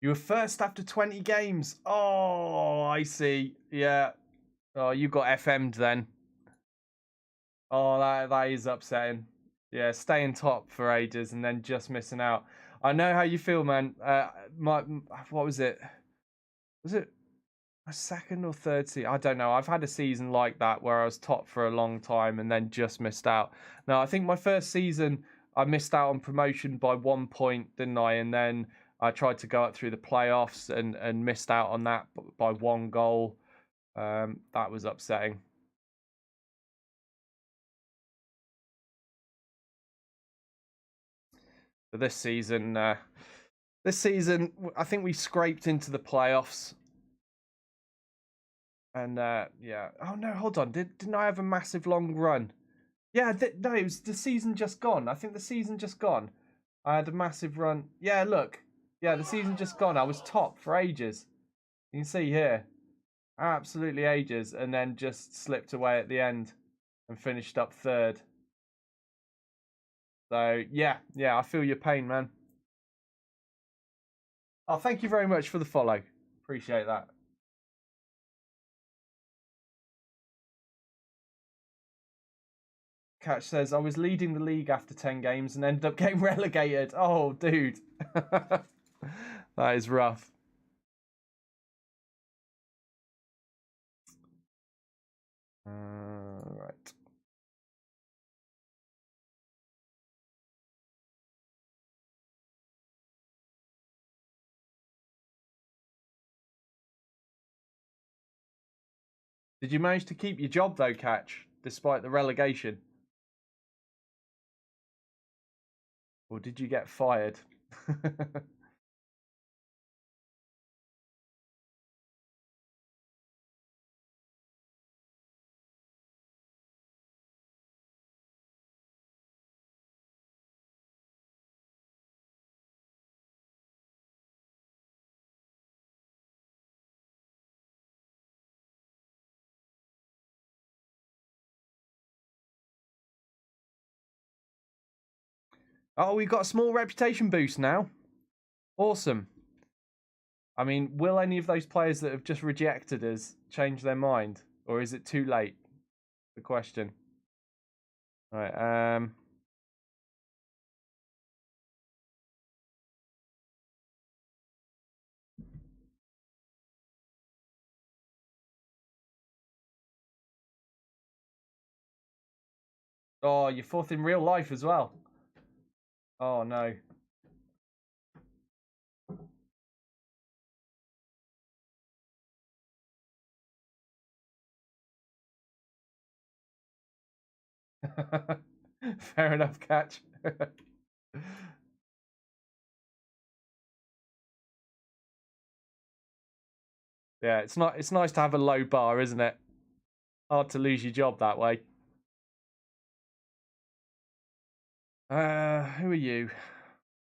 You were first after 20 games. Oh, I see. Yeah. Oh, you got FM'd then. Oh, that is upsetting. Yeah, staying top for ages and then just missing out. I know how you feel, man. What was it? Was it a second or third season? I don't know. I've had a season like that where I was top for a long time and then just missed out. Now, I think my first season I missed out on promotion by 1 point, didn't I? And then I tried to go up through the playoffs and missed out on that by 1 goal. That was upsetting. But this season, I think we scraped into the playoffs. And yeah. Oh no, hold on. Didn't I have a massive long run? Yeah, no, it was the season just gone. I think the season just gone. I had a massive run. Yeah, look. Yeah, the season just gone. I was top for ages. You can see here. Absolutely ages. And then just slipped away at the end and finished up 3rd. So, yeah, I feel your pain, man. Oh, thank you very much for the follow. Appreciate that. Catch says, I was leading the league after 10 games and ended up getting relegated. Oh, dude. That is rough. Right. Did you manage to keep your job though, Catch, despite the relegation? Or did you get fired? Oh, we've got a small reputation boost now. Awesome. I mean, will any of those players that have just rejected us change their mind? Or is it too late? The question. Right, Oh, you're fourth in real life as well. Oh no. Fair enough, Catch. Yeah, it's nice to have a low bar, isn't it? Hard to lose your job that way. Who are you?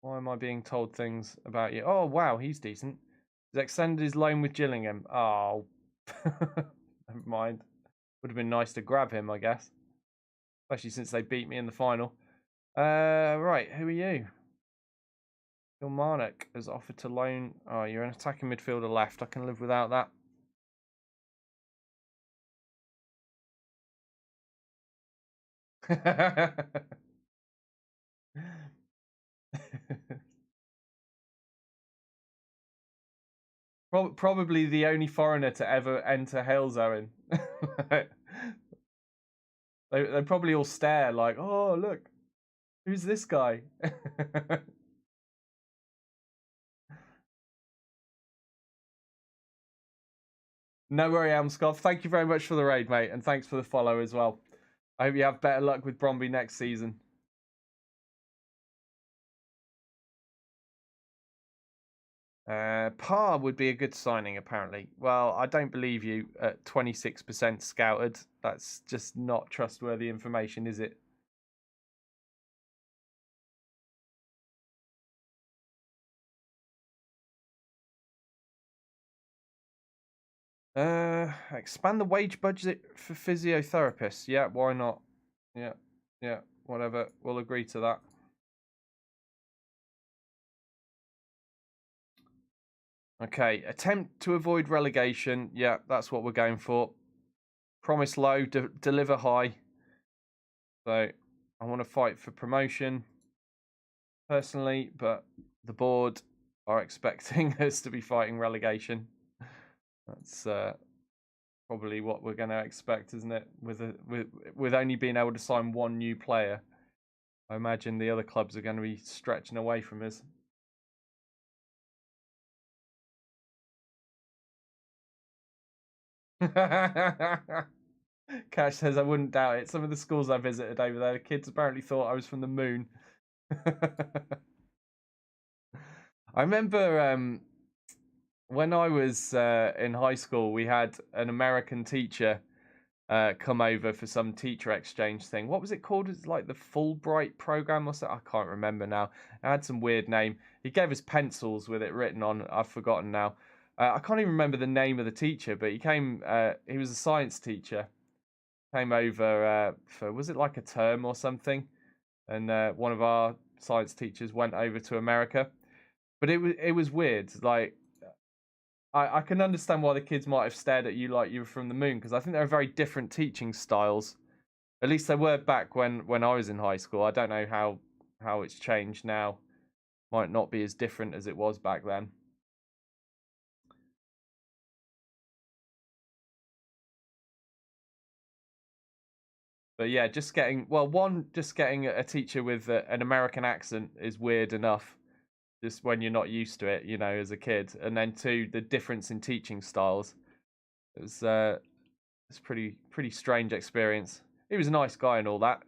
Why am I being told things about you? Oh wow, he's decent. He's extended his loan with Gillingham. Oh, never mind. Would have been nice to grab him, I guess. Especially since they beat me in the final. Right, who are you? Kilmarnock has offered to loan. Oh, you're an attacking midfielder left. I can live without that. Probably the only foreigner to ever enter Halesowen. They probably all stare like, oh, look, who's this guy? No worry, Amscov. Thank you very much for the raid, mate, and thanks for the follow as well. I hope you have better luck with Bromby next season. Parr would be a good signing, apparently. Well, I don't believe you at 26% scouted. That's just not trustworthy information, is it? Expand the wage budget for physiotherapists. Yeah, why not? Yeah, yeah, whatever. We'll agree to that. Okay, attempt to avoid relegation. Yeah, that's what we're going for. Promise low, deliver high. So I want to fight for promotion personally, but the board are expecting us to be fighting relegation. That's probably what we're going to expect, isn't it? With only being able to sign one new player, I imagine the other clubs are going to be stretching away from us. Cash says I wouldn't doubt it. Some of the schools I visited over there, the kids apparently thought I was from the moon. I remember when I was in high school, we had an American teacher come over for some teacher exchange thing. What was it called? It's like the Fulbright program or something. I can't remember now. It had some weird name. He gave us pencils with it written on. I've forgotten now. I can't even remember the name of the teacher, but he came. He was a science teacher. Came over for, was it like a term or something? And one of our science teachers went over to America. But it was weird. Like I can understand why the kids might have stared at you like you were from the moon, because I think there are very different teaching styles. At least they were back when I was in high school. I don't know how it's changed now. Might not be as different as it was back then. But yeah, just getting just getting a teacher with an American accent is weird enough. Just when you're not used to it, as a kid, and then two, the difference in teaching styles. It's pretty strange experience. He was a nice guy and all that.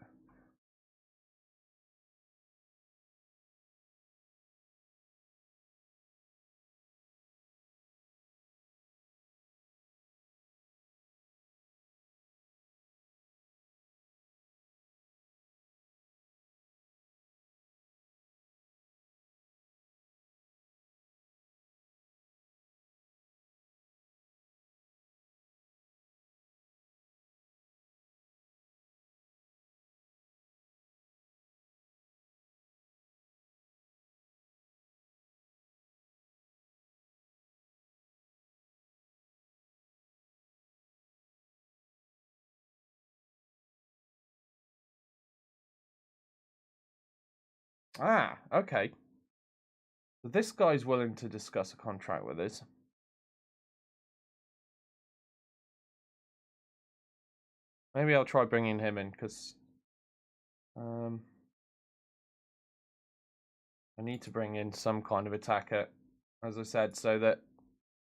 Ah, okay. This guy's willing to discuss a contract with us. Maybe I'll try bringing him in because I need to bring in some kind of attacker, as I said, so that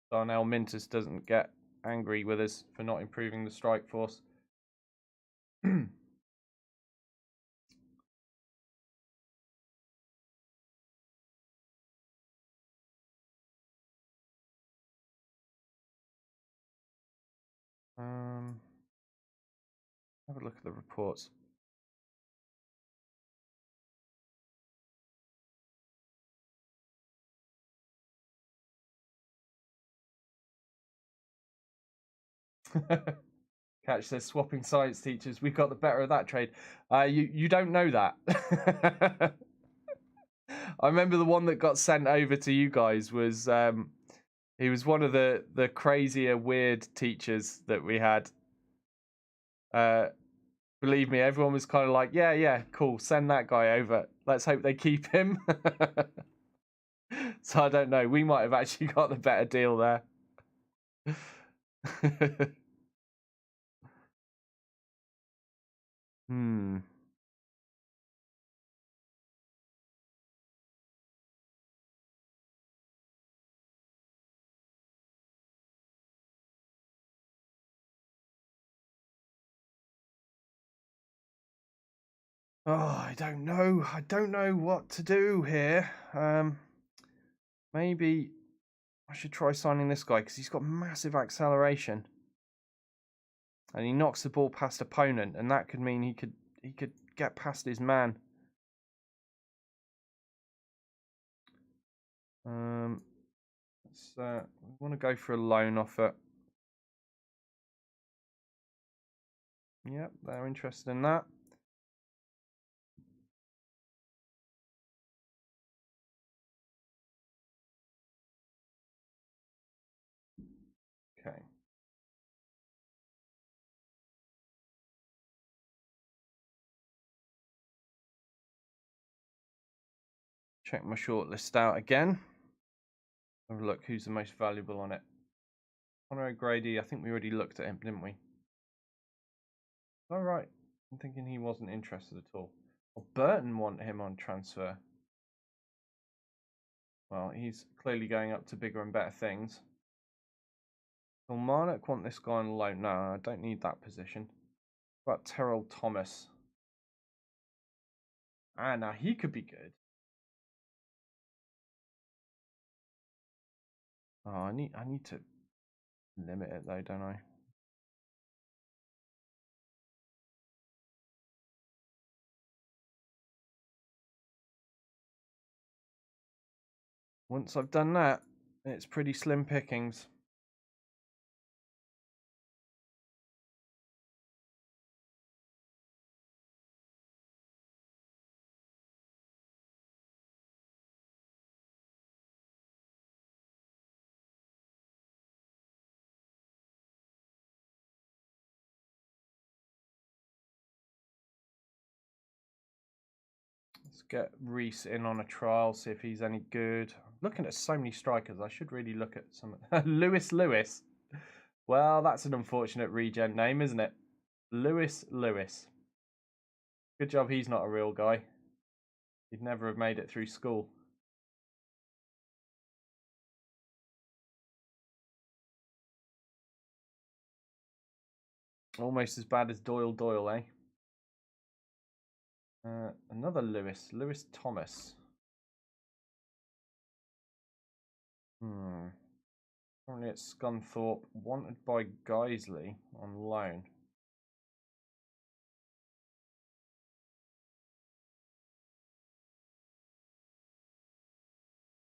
Darnell Mintus doesn't get angry with us for not improving the strike force. Have a look at the reports. Catch says swapping science teachers. We got the better of that trade. You don't know that. I remember the one that got sent over to you guys was he was one of the crazier weird teachers that we had. Believe me, everyone was kind of like, yeah, cool, send that guy over. Let's hope they keep him. So I don't know. We might have actually got the better deal there. Hmm. Oh, I don't know. I don't know what to do here. Maybe I should try signing this guy because he's got massive acceleration, and he knocks the ball past opponent, and that could mean he could get past his man. We want to go for a loan offer. Yep, they're interested in that. Okay. Check my shortlist out again. Have a look who's the most valuable on it. Conor O'Grady, I think we already looked at him, didn't we? All right. I'm thinking he wasn't interested at all. Well, Burton want him on transfer. Well, he's clearly going up to bigger and better things. Kilmarnock want this guy on loan. No, I don't need that position. What about Terrell Thomas? Ah, now he could be good. Oh, I need to limit it though, don't I? Once I've done that, it's pretty slim pickings. Let's get Reese in on a trial, see if he's any good. I'm looking at so many strikers. I should really look at some. Lewis. Well, that's an unfortunate regen name, isn't it? Lewis. Good job he's not a real guy. He'd never have made it through school. Almost as bad as Doyle, eh? Another Lewis Thomas. Currently at Scunthorpe, wanted by Guiseley on loan.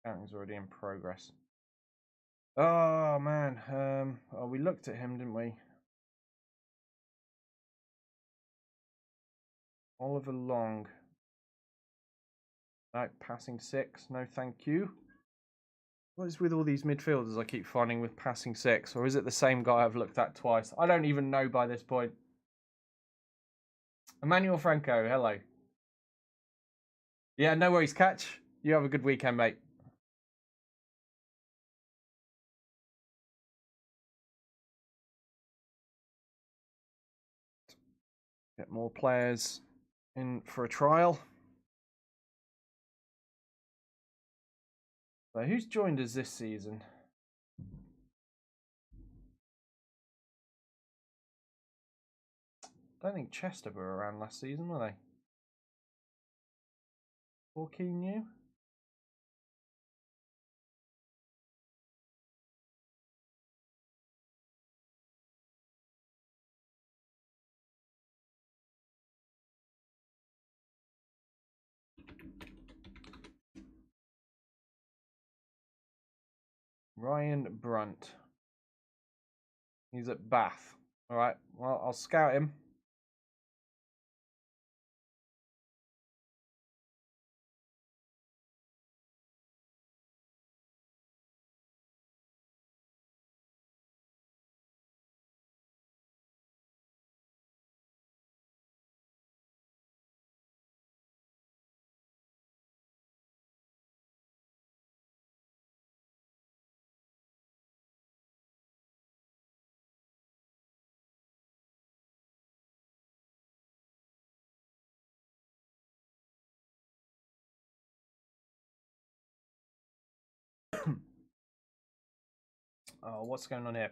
Counting's already in progress. Oh man, we looked at him, didn't we? Oliver Long. No, passing 6. No, thank you. What is with all these midfielders I keep finding with passing 6? Or is it the same guy I've looked at twice? I don't even know by this point. Emmanuel Franco, hello. Yeah, no worries, Catch. You have a good weekend, mate. Get more players in for a trial. So who's joined us this season? I don't think Chester were around last season, were they? Torquay new? Ryan Brunt. He's at Bath. All right, well, I'll scout him. Oh, what's going on here?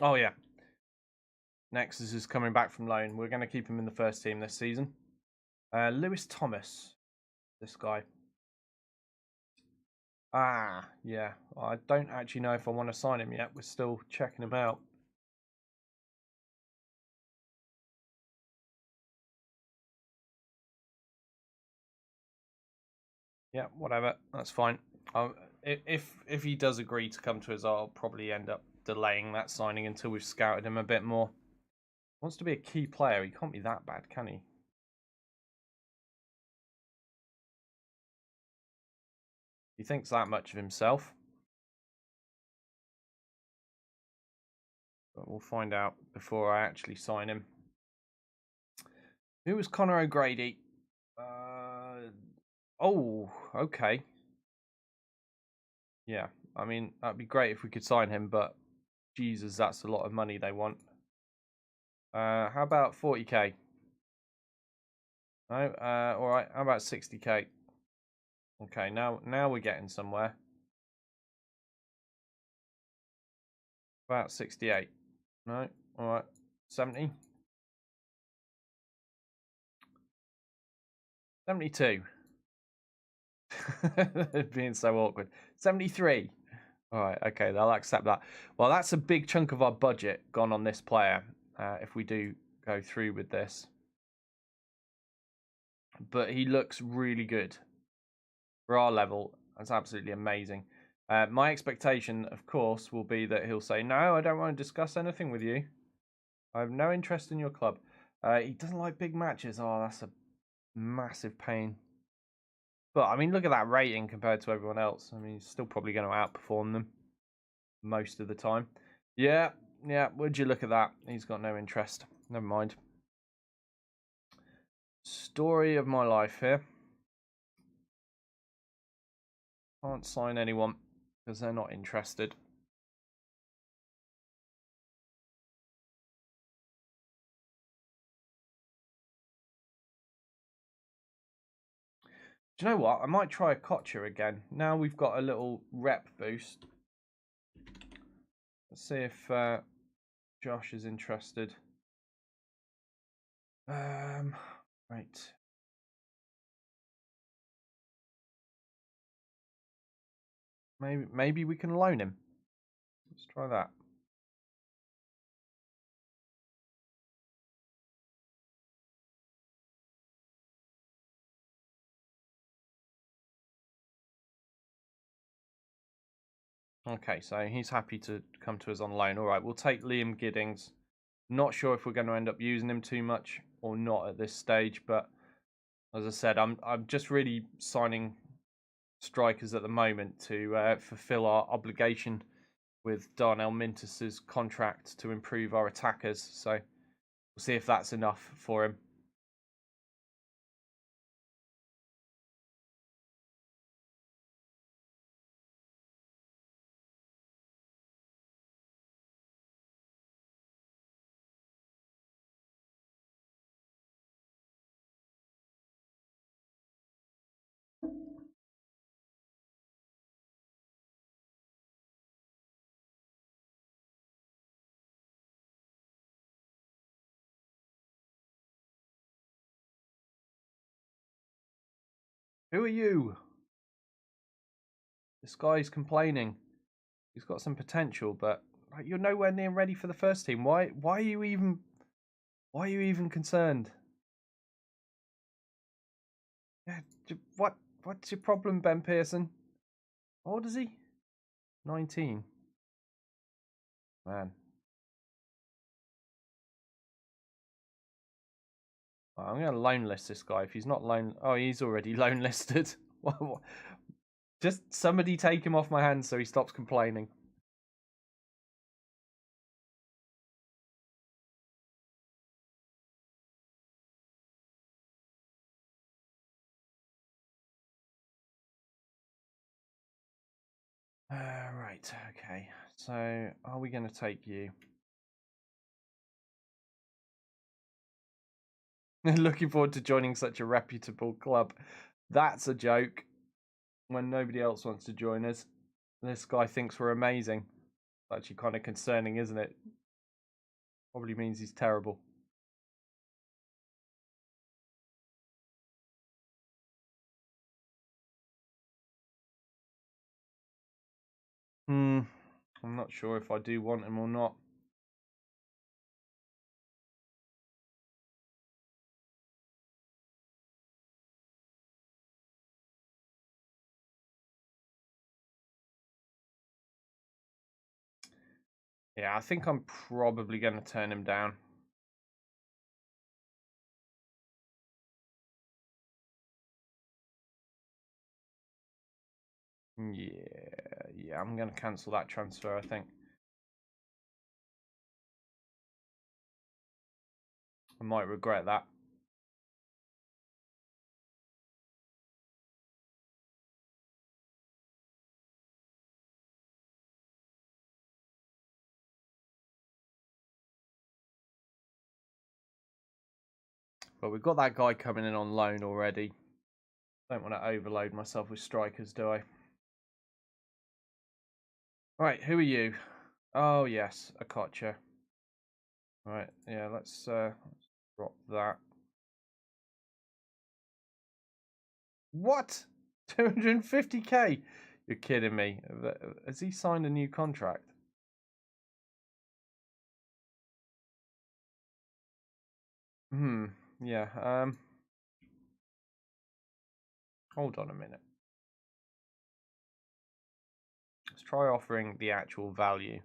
Oh yeah. Nexus is coming back from loan. We're going to keep him in the first team this season. Lewis Thomas, this guy. Ah, yeah. I don't actually know if I want to sign him yet. We're still checking him out. Yeah, whatever. That's fine. If he does agree to come to us, I'll probably end up delaying that signing until we've scouted him a bit more. Wants to be a key player. He can't be that bad, can he? He thinks that much of himself. But we'll find out before I actually sign him. Who was Conor O'Grady? Oh, okay. Yeah, I mean, that'd be great if we could sign him, but Jesus, that's a lot of money they want. How about 40k? No, all right. How about 60k? Okay, now we're getting somewhere. About 68. No, all right. 70. 72. Being so awkward. 73. All right, okay, they'll accept that. Well, that's a big chunk of our budget gone on this player if we do go through with this. But he looks really good. For our level, that's absolutely amazing. My expectation, of course, will be that he'll say, no, I don't want to discuss anything with you. I have no interest in your club. He doesn't like big matches. Oh, that's a massive pain. But, I mean, look at that rating compared to everyone else. I mean, he's still probably going to outperform them most of the time. Yeah, would you look at that? He's got no interest. Never mind. Story of my life here. Can't sign anyone because they're not interested. Do you know what? I might try a Kocher again. Now we've got a little rep boost. Let's see if Josh is interested. Right. Maybe we can loan him. Let's try that. Okay, so he's happy to come to us on loan. All right, we'll take Liam Giddings. Not sure if we're going to end up using him too much or not at this stage, but as I said, I'm just really signing strikers at the moment to fulfill our obligation with Darnell Mintus's contract to improve our attackers. So we'll see if that's enough for him. Who are you? This guy's complaining. He's got some potential, but you're nowhere near ready for the first team. Why are you even concerned? Yeah, what's your problem, Ben Pearson? How old is he? 19. Man. Well, I'm going to loan list this guy. If he's not loan... Oh, he's already loan listed. Just somebody take him off my hands so he stops complaining. Right, okay. So, are we going to take you? Looking forward to joining such a reputable club. That's a joke. When nobody else wants to join us, this guy thinks we're amazing. Actually, kind of concerning, isn't it? Probably means he's terrible. I'm not sure if I do want him or not. Yeah, I think I'm probably going to turn him down. Yeah, I'm going to cancel that transfer, I think. I might regret that. But we've got that guy coming in on loan already. Don't want to overload myself with strikers, do I? Right, who are you? Oh, yes, a Kocher. Right, yeah, let's drop that. What? 250k? You're kidding me. Has he signed a new contract? Yeah, hold on a minute. Let's try offering the actual value.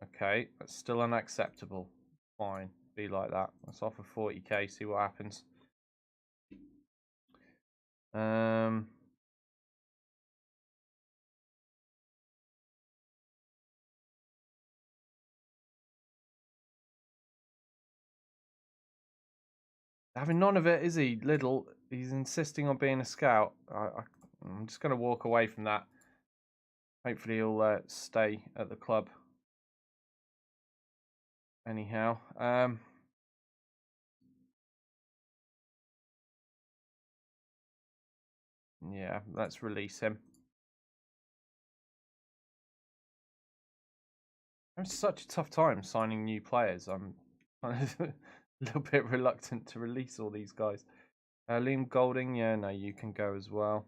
Okay, that's still unacceptable. Fine, be like that. Let's offer 40k, see what happens. Having none of it, is he? Little, he's insisting on being a scout. I'm just going to walk away from that. Hopefully he'll stay at the club. Anyhow, Yeah, let's release him. It's such a tough time signing new players. I'm a little bit reluctant to release all these guys. Liam Golding, yeah, no, you can go as well.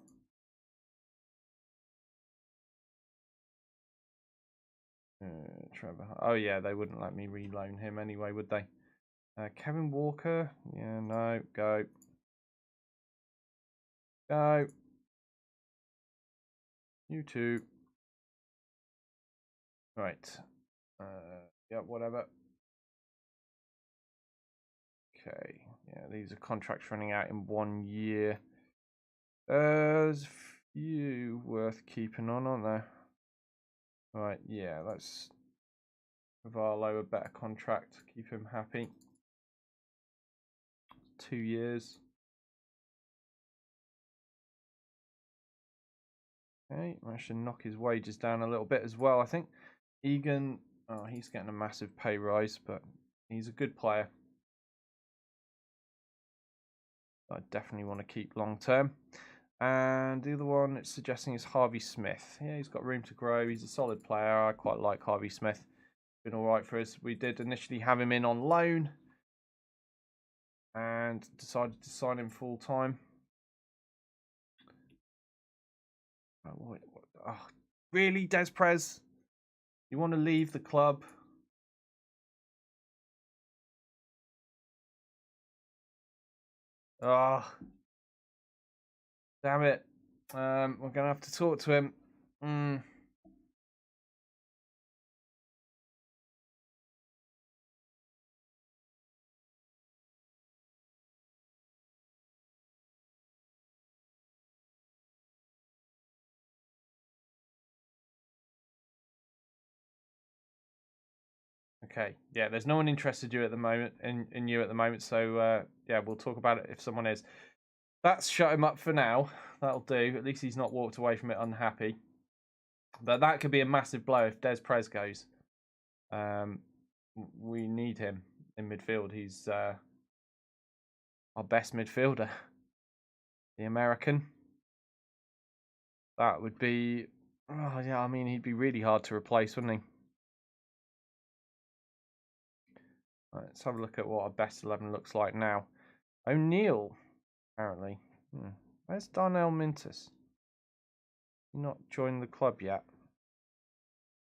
Trevor, oh yeah, they wouldn't let me reloan him anyway, would they? Kevin Walker, yeah, no, go. Go. You too. Right. Yeah, whatever. Okay. Yeah, these are contracts running out in 1 year. There's a few worth keeping on, aren't there? Right, yeah, let's give Arlo a better contract. Keep him happy. 2 years. Okay, I should knock his wages down a little bit as well, I think. Egan, oh, he's getting a massive pay rise, but he's a good player. I definitely want to keep long term. And the other one it's suggesting is Harvey Smith. Yeah, he's got room to grow. He's a solid player. I quite like Harvey Smith. Been all right for us. We did initially have him in on loan and decided to sign him full time. Oh, really, Des Prez? You want to leave the club? Oh, damn it. We're going to have to talk to him. Okay, yeah, there's no one interested you at the moment in you at the moment, so yeah, we'll talk about it if someone is. That's shut him up for now. That'll do. At least he's not walked away from it unhappy. But that could be a massive blow if Des Prez goes. We need him in midfield. He's our best midfielder. The American. That would be... Oh, yeah, I mean, he'd be really hard to replace, wouldn't he? Right, let's have a look at what our best 11 looks like now. O'Neill, apparently. Where's Darnell Mintus? He's not joined the club yet.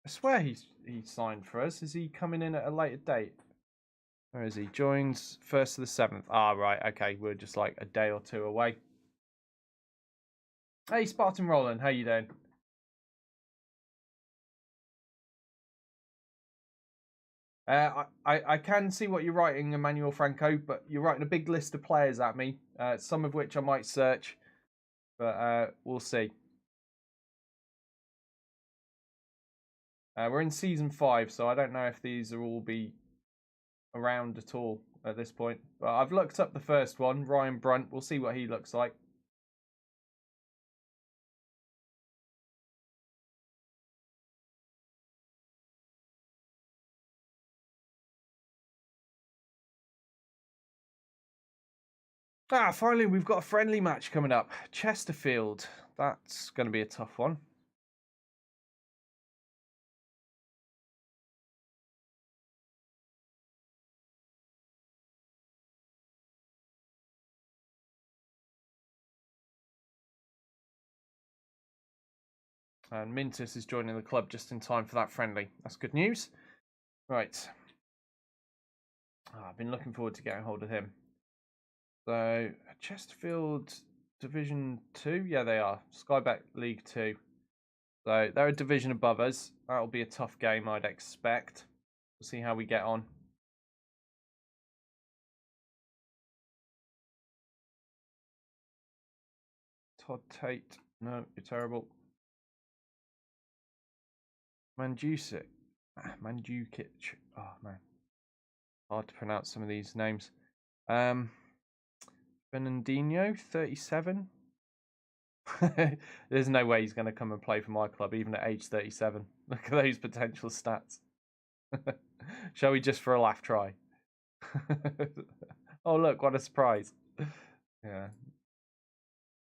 I swear he signed for us. Is he coming in at a later date? Where is he? Joins 1st to the 7th. Ah, right. Okay, we're just like a day or two away. Hey, Spartan Roland, how you doing? I can see what you're writing, Emmanuel Franco, but you're writing a big list of players at me, some of which I might search, but we'll see. We're in season 5, so I don't know if these will all be around at all at this point. But I've looked up the first one, Ryan Brunt. We'll see what he looks like. Ah, finally, we've got a friendly match coming up. Chesterfield. That's going to be a tough one. And Mintus is joining the club just in time for that friendly. That's good news. Right. I've been looking forward to getting hold of him. So, Chesterfield Division 2? Yeah, they are. Skybet League 2. So, they're a division above us. That'll be a tough game, I'd expect. We'll see how we get on. Todd Tate. No, you're terrible. Mandzukic. Mandzukic. Oh, man. Hard to pronounce some of these names. Fernandinho, 37. There's no way he's going to come and play for my club, even at age 37. Look at those potential stats. Shall we just for a laugh try? Oh, look, what a surprise. Yeah.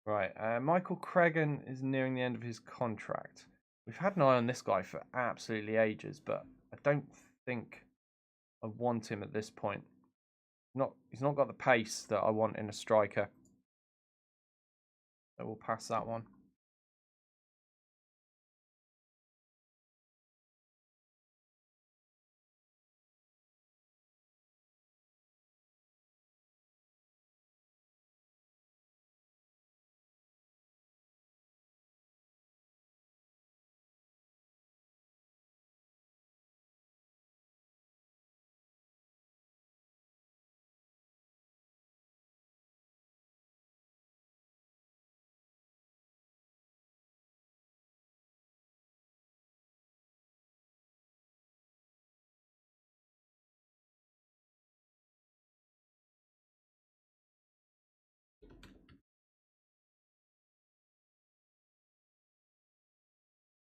Right, Michael Cregan is nearing the end of his contract. We've had an eye on this guy for absolutely ages, but I don't think I want him at this point. He's not got the pace that I want in a striker. So we'll pass that one.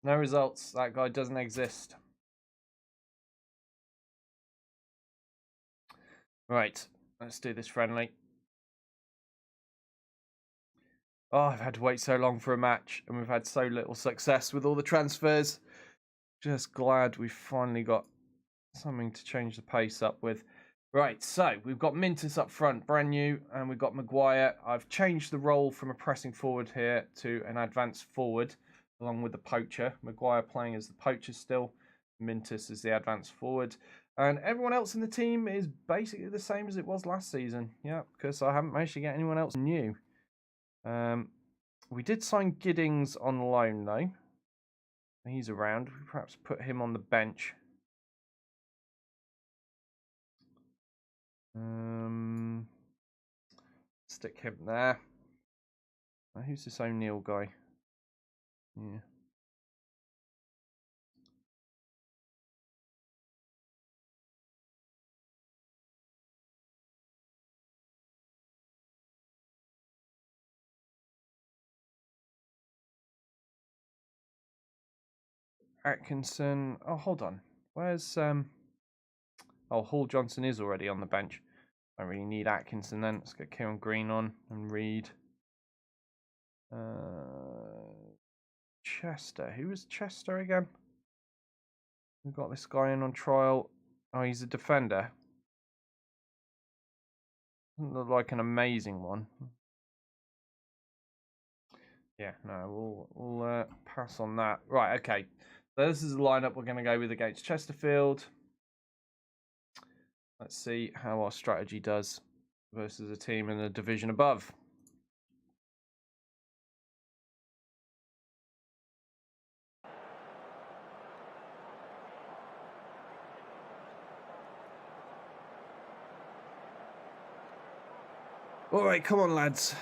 No results. That guy doesn't exist. Right, let's do this friendly. Oh, I've had to wait so long for a match, and we've had so little success with all the transfers. Just glad we finally got something to change the pace up with. Right, so we've got Mintus up front, brand new, and we've got Maguire. I've changed the role from a pressing forward here to an advanced forward, along with the poacher. Maguire playing as the poacher still, Mintus as the advanced forward. And everyone else in the team is basically the same as it was last season. Yeah, because I haven't managed to get anyone else new. We did sign Giddings on loan, though. He's around. We perhaps put him on the bench. Stick him there. Who's this O'Neill guy? Yeah. Atkinson. Oh, hold on. Where's Oh, Hall Johnson is already on the bench. I really need Atkinson then. Let's get Kieran Green on and Reed. Chester. Who was Chester again? We've got this guy in on trial. Oh, he's a defender. Doesn't look like an amazing one. Yeah, no, we'll pass on that. Right, okay. So this is the lineup we're going to go with against Chesterfield. Let's see how our strategy does versus a team in the division above. All right, come on, lads.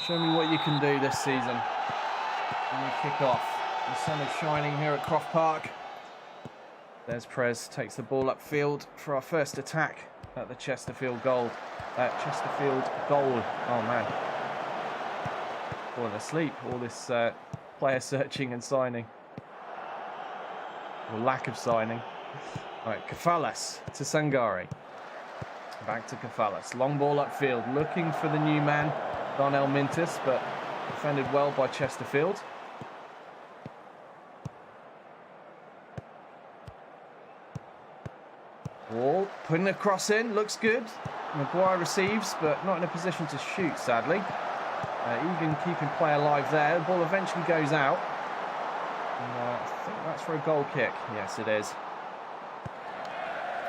Show me what you can do this season. And we kick off. The sun is shining here at Croft Park. There's Prez, takes the ball upfield for our first attack at the Chesterfield goal. Oh, man. Falling asleep, all this player searching and signing. Or lack of signing. All right, Kafalas to Sangari. Back to Kafalas. Long ball upfield, looking for the new man, Darnell Mintus, but defended well by Chesterfield. Wall, putting a cross in, looks good. Maguire receives, but not in a position to shoot, sadly. Egan keeping play alive there. The ball eventually goes out. And, I think that's for a goal kick. Yes, it is.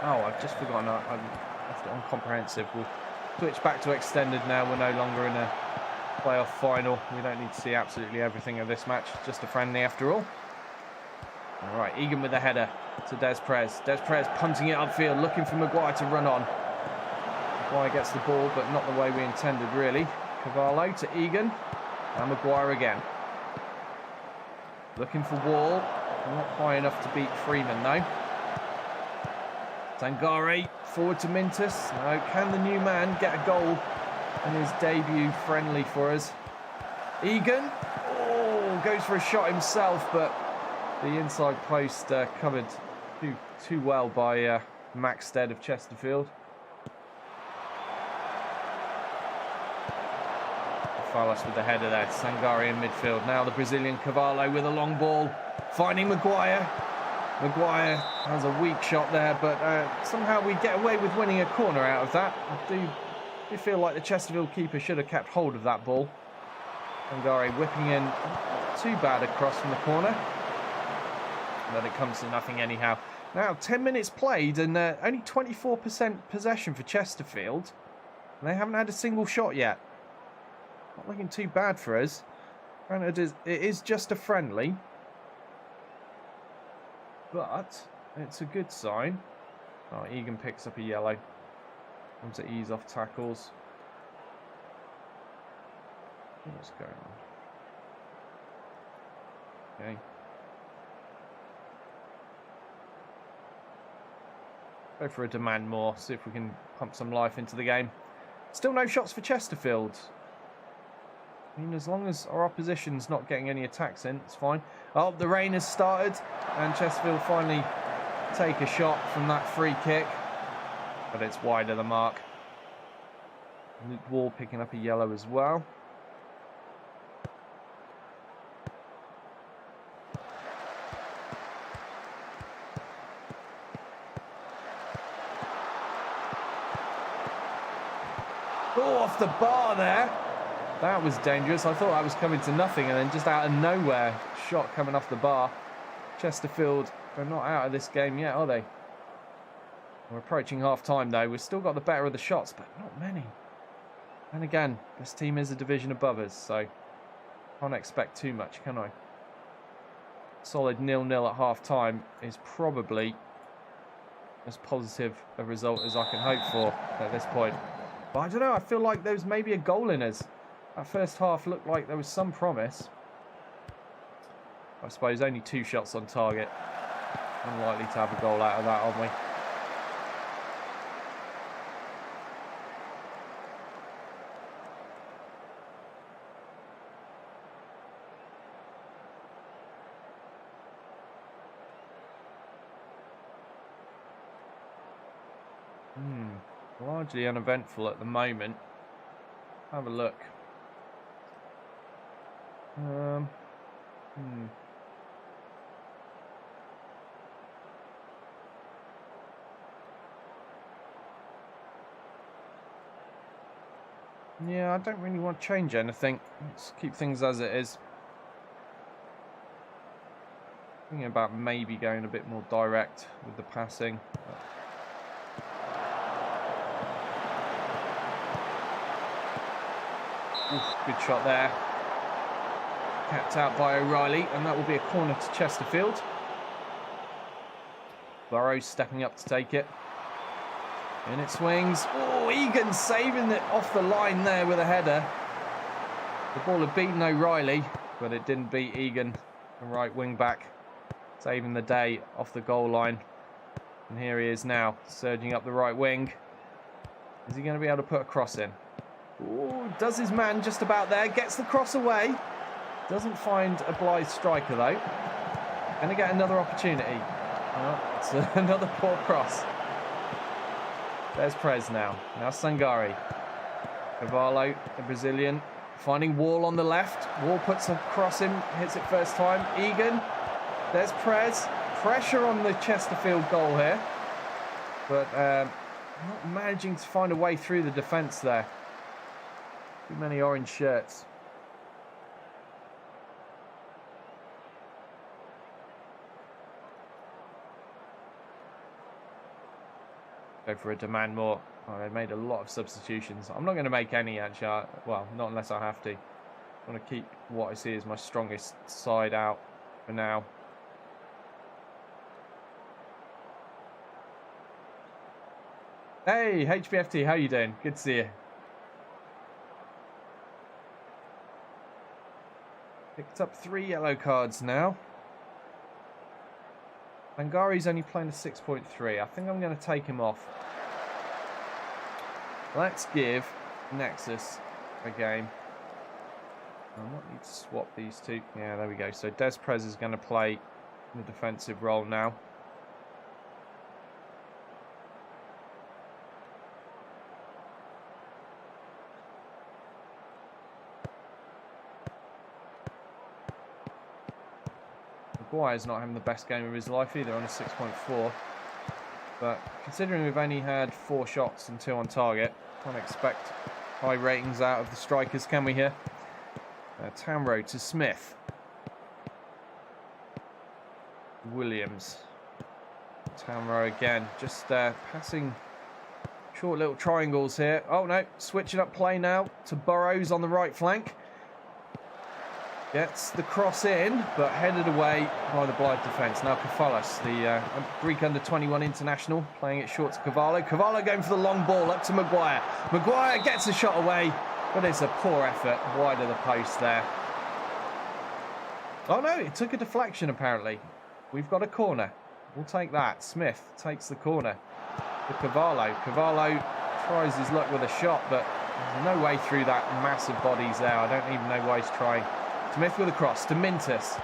Oh, I've just forgotten. I've left it on comprehensive. We'll switch back to extended now. We're no longer in a playoff final. We don't need to see absolutely everything of this match. Just a friendly after all. All right, Egan with the header to Des Prez. Des Prez punting it upfield, looking for Maguire to run on. Maguire gets the ball, but not the way we intended, really. Cavallo to Egan, and Maguire again. Looking for Wall. Not high enough to beat Freeman, though. Sangari forward to Mintus. No, can the new man get a goal in his debut friendly for us? Egan, goes for a shot himself, but the inside post covered too well by Max Stead of Chesterfield. Falas with the header there. Sangari in midfield. Now the Brazilian Cavallo with a long ball. Finding Maguire. Maguire has a weak shot there, but somehow we get away with winning a corner out of that. I do feel like the Chesterfield keeper should have kept hold of that ball. Sangari whipping in, not too bad across from the corner. But it comes to nothing anyhow. Now, 10 minutes played and only 24% possession for Chesterfield. And they haven't had a single shot yet. Not looking too bad for us. Granted, it is just a friendly. But it's a good sign. Oh, Egan picks up a yellow. Comes to ease off tackles. What's going on? Okay. Go for a demand more. See if we can pump some life into the game. Still no shots for Chesterfield. I mean, as long as our opposition's not getting any attacks in, it's fine. Oh, the rain has started, and Chesterfield finally take a shot from that free kick. But it's wide of the mark. Luke Wall picking up a yellow as well. Oh, off the bar there. That was dangerous. I thought that was coming to nothing, and then just out of nowhere, shot coming off the bar. Chesterfield are not out of this game yet, are they? We're approaching half-time, though. We've still got the better of the shots, but not many. And again, this team is a division above us, so can't expect too much, can I? Solid 0-0 at half-time is probably as positive a result as I can hope for at this point. But I don't know, I feel like there was maybe a goal in us. That first half looked like there was some promise. I suppose only 2 shots on target. Unlikely to have a goal out of that, aren't we? Largely uneventful at the moment. Have a look. Yeah, I don't really want to change anything. Let's keep things as it is. Thinking about maybe going a bit more direct with the passing. Oof, good shot there. Capped out by O'Reilly, and that will be a corner to Chesterfield. Burrows stepping up to take it. And it swings. Oh, Egan saving it off the line there with a header. The ball had beaten O'Reilly, but it didn't beat Egan, the right wing back, saving the day off the goal line. And here he is now, surging up the right wing. Is he going to be able to put a cross in? Oh, does his man just about there. Gets the cross away. Doesn't find a Blyth striker, though. Going to get another opportunity. Oh, it's another poor cross. There's Prez now. Now Sangari. Cavallo, the Brazilian, finding Wall on the left. Wall puts a cross in, hits it first time. Egan. There's Prez. Pressure on the Chesterfield goal here. But not managing to find a way through the defence there. Too many orange shirts. Go for a demand more. Oh, they made a lot of substitutions. I'm not going to make any, actually. Well, not unless I have to. I want to keep what I see as my strongest side out for now. Hey, HBFT, how you doing? Good to see you. Picked up 3 yellow cards now. Angari's only playing a 6.3. I think I'm going to take him off. Let's give Nexus a game. I might need to swap these two. Yeah, there we go. So Des Prez is going to play the defensive role now. Maguire's not having the best game of his life either, on a 6.4. But considering we've only had 4 shots and 2 on target, can't expect high ratings out of the strikers, can we here? Tamro to Smith. Williams. Tamro again, just passing short little triangles here. Oh no, switching up play now to Burrows on the right flank. Gets the cross in, but headed away by the Blyth defence. Now Kafalas, the Greek under-21 international, playing it short to Cavallo. Cavallo going for the long ball up to Maguire. Maguire gets a shot away, but it's a poor effort wide of the post there. Oh no, it took a deflection apparently. We've got a corner. We'll take that. Smith takes the corner to Cavallo. Cavallo tries his luck with a shot, but there's no way through that massive bodies there. I don't even know why he's trying. Smith with a cross to Mintus.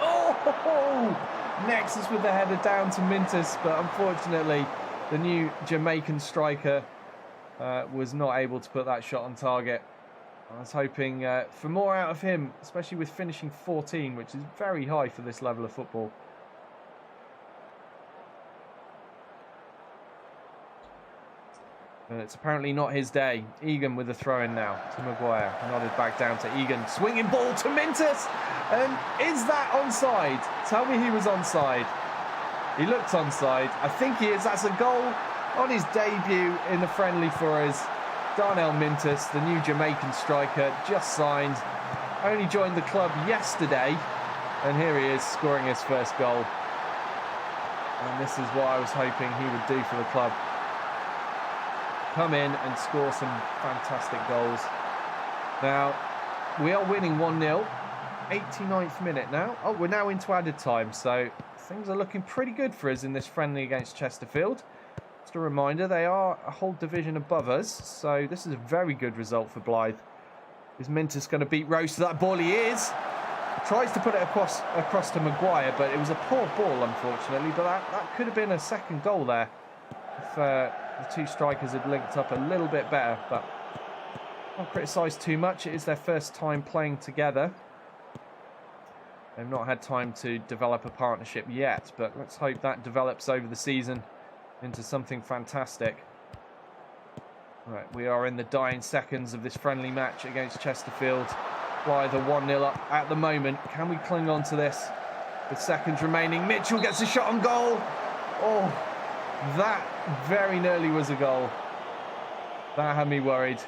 Oh! Nexus with the header down to Mintus, but unfortunately the new Jamaican striker was not able to put that shot on target. I was hoping for more out of him, especially with finishing 14, which is very high for this level of football. And it's apparently not his day. Egan with the throw-in now to Maguire. Nodded back down to Egan. Swinging ball to Mintus. Is that onside? Tell me he was onside. He looked onside. I think he is. That's a goal on his debut in the friendly for us. Darnell Mintus, the new Jamaican striker, just signed. Only joined the club yesterday. And here he is scoring his first goal. And this is what I was hoping he would do for the club. Come in and score some fantastic goals. Now, we are winning 1-0. 89th minute now. Oh, we're now into added time, so things are looking pretty good for us in this friendly against Chesterfield. Just a reminder, they are a whole division above us, so this is a very good result for Blyth. Is Mintus going to beat Rose to that ball? He is. Tries to put it across to Maguire, but it was a poor ball, unfortunately. But that could have been a second goal there if the two strikers had linked up a little bit better. But not criticise too much. It is their first time playing together. They've not had time to develop a partnership yet, but let's hope that develops over the season into something fantastic. Right, we are in the dying seconds of this friendly match against Chesterfield. Blyth 1-0 up at the moment. Can we cling on to this with seconds remaining? Mitchell gets a shot on goal. Oh, that very nearly was a goal. That had me worried.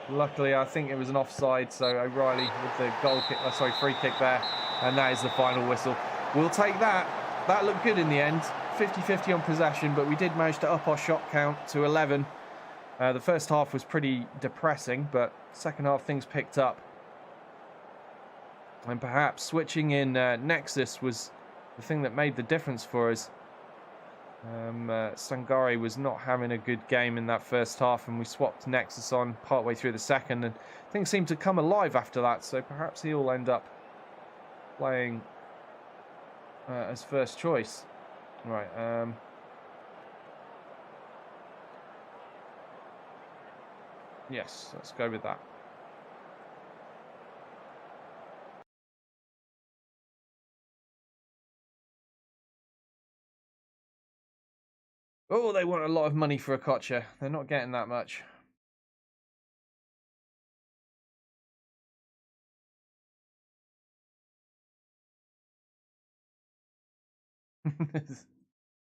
Luckily, I think it was an offside, so O'Reilly with the goal kick, free kick there, and that is the final whistle. We'll take that. That looked good in the end. 50-50 on possession, but we did manage to up our shot count to 11. The first half was pretty depressing, but second half things picked up. And perhaps switching in Nexus was the thing that made the difference for us. Sangare was not having a good game in that first half, and we swapped Nexus on partway through the second, and things seemed to come alive after that, so perhaps he'll end up playing as first choice. Right. Yes, let's go with that. Oh, they want a lot of money for a Kocha. They're not getting that much.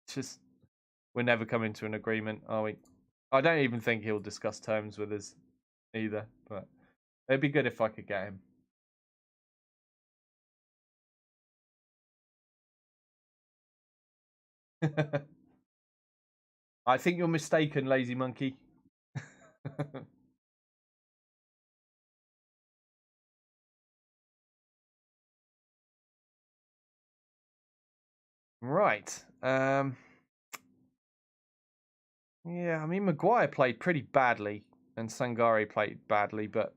Just, we're never coming to an agreement, are we? I don't even think he'll discuss terms with us either, but it'd be good if I could get him. I think you're mistaken, lazy monkey. Right. Yeah, I mean, Maguire played pretty badly and Sangare played badly, but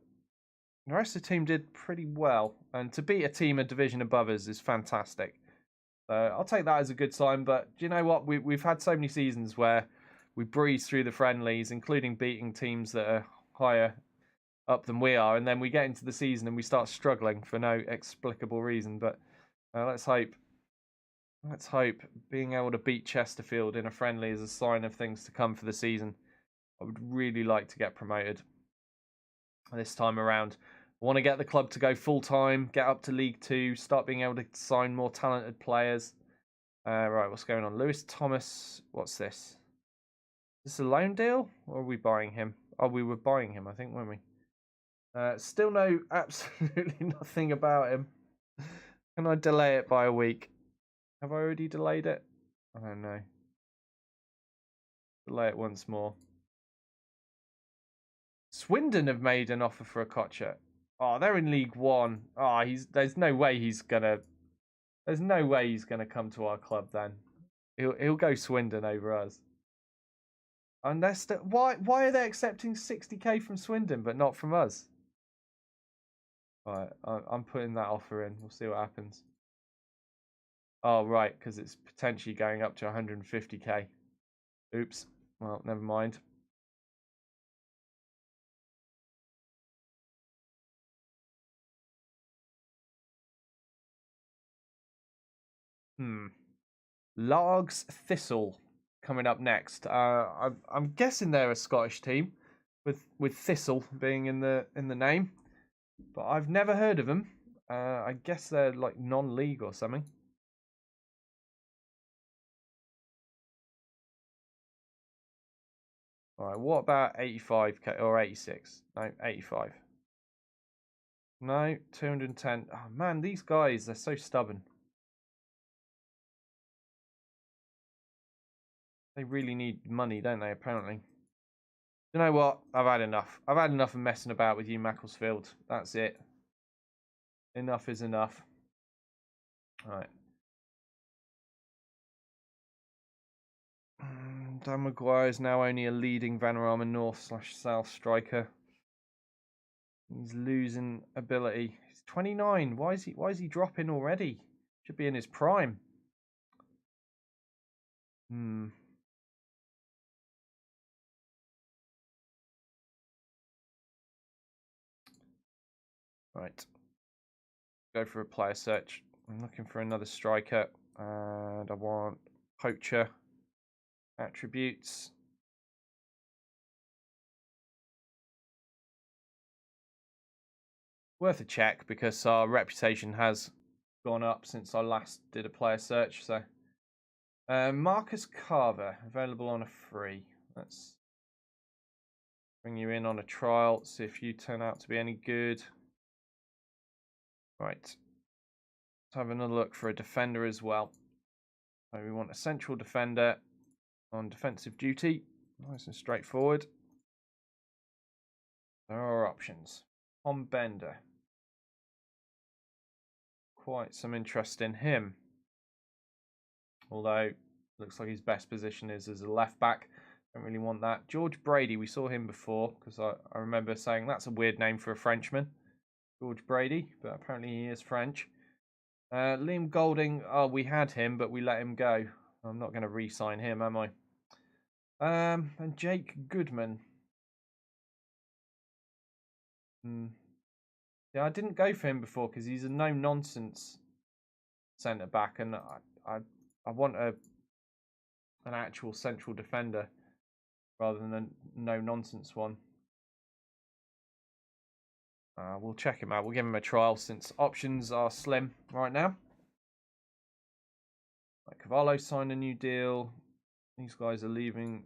the rest of the team did pretty well. And to beat a team a division above us is fantastic. I'll take that as a good sign, but do you know what? We've had so many seasons where we breeze through the friendlies, including beating teams that are higher up than we are, and then we get into the season and we start struggling for no explicable reason. But Let's hope. Let's hope being able to beat Chesterfield in a friendly is a sign of things to come for the season. I would really like to get promoted this time around. I want to get the club to go full time, get up to League Two, start being able to sign more talented players. Right, what's going on? Lewis Thomas, what's this? Is this a loan deal, or are we buying him? Oh, we were buying him, I think, weren't we? Still know absolutely nothing about him. Can I delay it by a week? Have I already delayed it? I don't know. Delay it once more. Swindon have made an offer for a Kocher. Oh, they're in League One. Oh, there's no way he's gonna come to our club then. He'll go Swindon over us. Unless why are they accepting 60k from Swindon but not from us? Right, I'm putting that offer in. We'll see what happens. Oh, right, because it's potentially going up to 150k. Oops. Well, never mind. Largs Thistle coming up next. I'm guessing they're a Scottish team, with Thistle being in the name, but I've never heard of them. I guess they're like non-league or something. All right, what about 85k or 86? No, 85. No, 210. Oh man, these guys, they're so stubborn. They really need money, don't they, apparently? You know what? I've had enough. I've had enough of messing about with you, Macclesfield. That's it. Enough is enough. All right. Dan Maguire is now only a leading Vanarama North/South striker. He's losing ability. He's 29. Why is he dropping already? Should be in his prime. Right. Go for a player search. I'm looking for another striker. And I want poacher attributes. Worth a check because our reputation has gone up since I last did a player search. So, Marcus Carver available on a free. Let's bring you in on a trial. See if you turn out to be any good. Right. Let's have another look for a defender as well. So we want a central defender on defensive duty. Nice and straightforward. There are options. Tom Bender. Quite some interest in him. Although, looks like his best position is as a left back. Don't really want that. George Brady, we saw him before because I remember saying that's a weird name for a Frenchman. George Brady, but apparently he is French. Liam Golding, oh, we had him, but we let him go. I'm not going to re-sign him, am I? And Jake Goodman. Yeah, I didn't go for him before because he's a no-nonsense centre back, and I want an actual central defender rather than a no-nonsense one. We'll check him out. We'll give him a trial since options are slim right now. Like Cavallo signed a new deal. These guys are leaving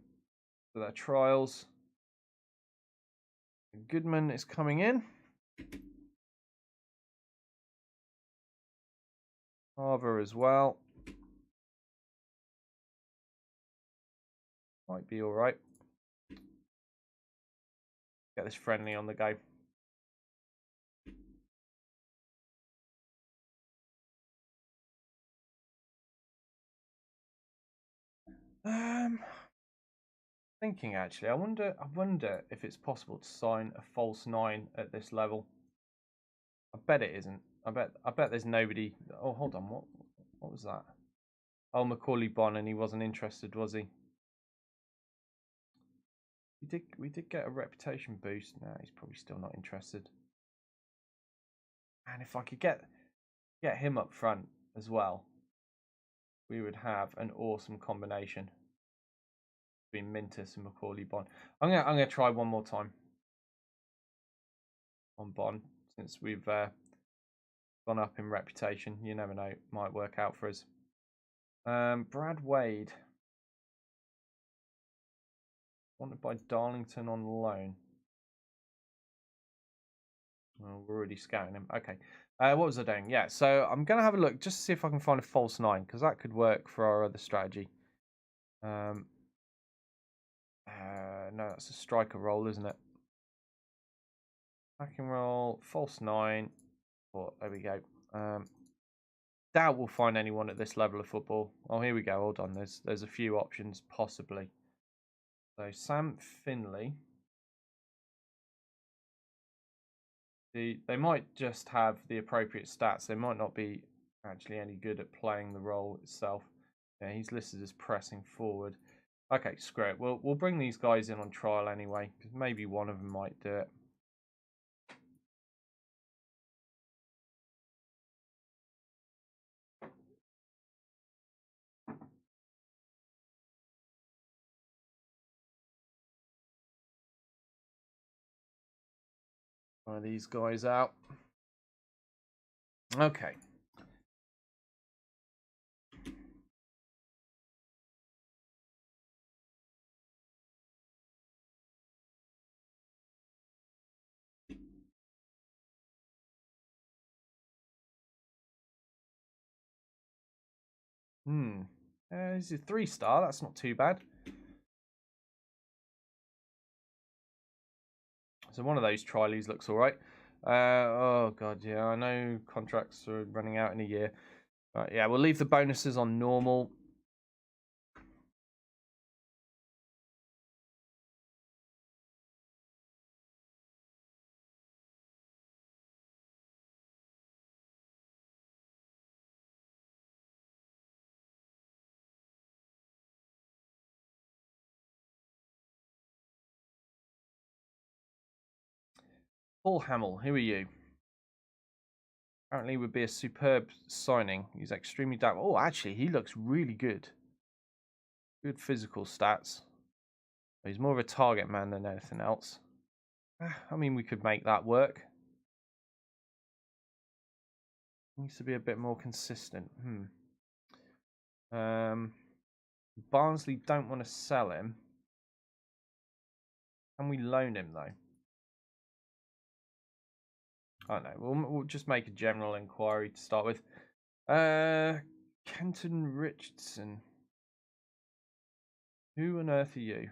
for their trials. Goodman is coming in. Harver as well. Might be all right. Get this friendly on the go. Thinking actually, I wonder if it's possible to sign a false 9 at this level. I bet it isn't. I bet there's nobody. Oh, hold on. What was that? Oh, Macaulay Bonne, and he wasn't interested, was he? We did get a reputation boost. No, he's probably still not interested. And if I could get him up front, as well, we would have an awesome combination between Mintus and Macaulay Bond. I'm gonna try one more time on Bond since we've gone up in reputation. You never know, it might work out for us. Brad Wade, wanted by Darlington on loan. Well, we're already scouting him. Okay. What was I doing? Yeah, so I'm going to have a look just to see if I can find a false 9, because that could work for our other strategy. No, that's a striker roll, isn't it? Back and roll, false 9. Oh, there we go. Doubt we'll find anyone at this level of football. Oh, here we go. Hold on. There's a few options, possibly. So, Sam Finley. They might just have the appropriate stats. They might not be actually any good at playing the role itself. Yeah, he's listed as pressing forward. Okay, screw it. We'll bring these guys in on trial anyway, because maybe one of them might do it. Try these guys out. Okay. This is a 3-star. That's not too bad. So one of those trialies looks all right. Oh god, yeah, I know contracts are running out in a year. Right, yeah, we'll leave the bonuses on normal. Paul Hamill, who are you? Apparently would be a superb signing. He's extremely damn. Oh, actually, he looks really good. Good physical stats. He's more of a target man than anything else. I mean, we could make that work. Needs to be a bit more consistent. Barnsley don't want to sell him. Can we loan him though? I don't know. We'll just make a general inquiry to start with. Kenton Richardson. Who on earth are you?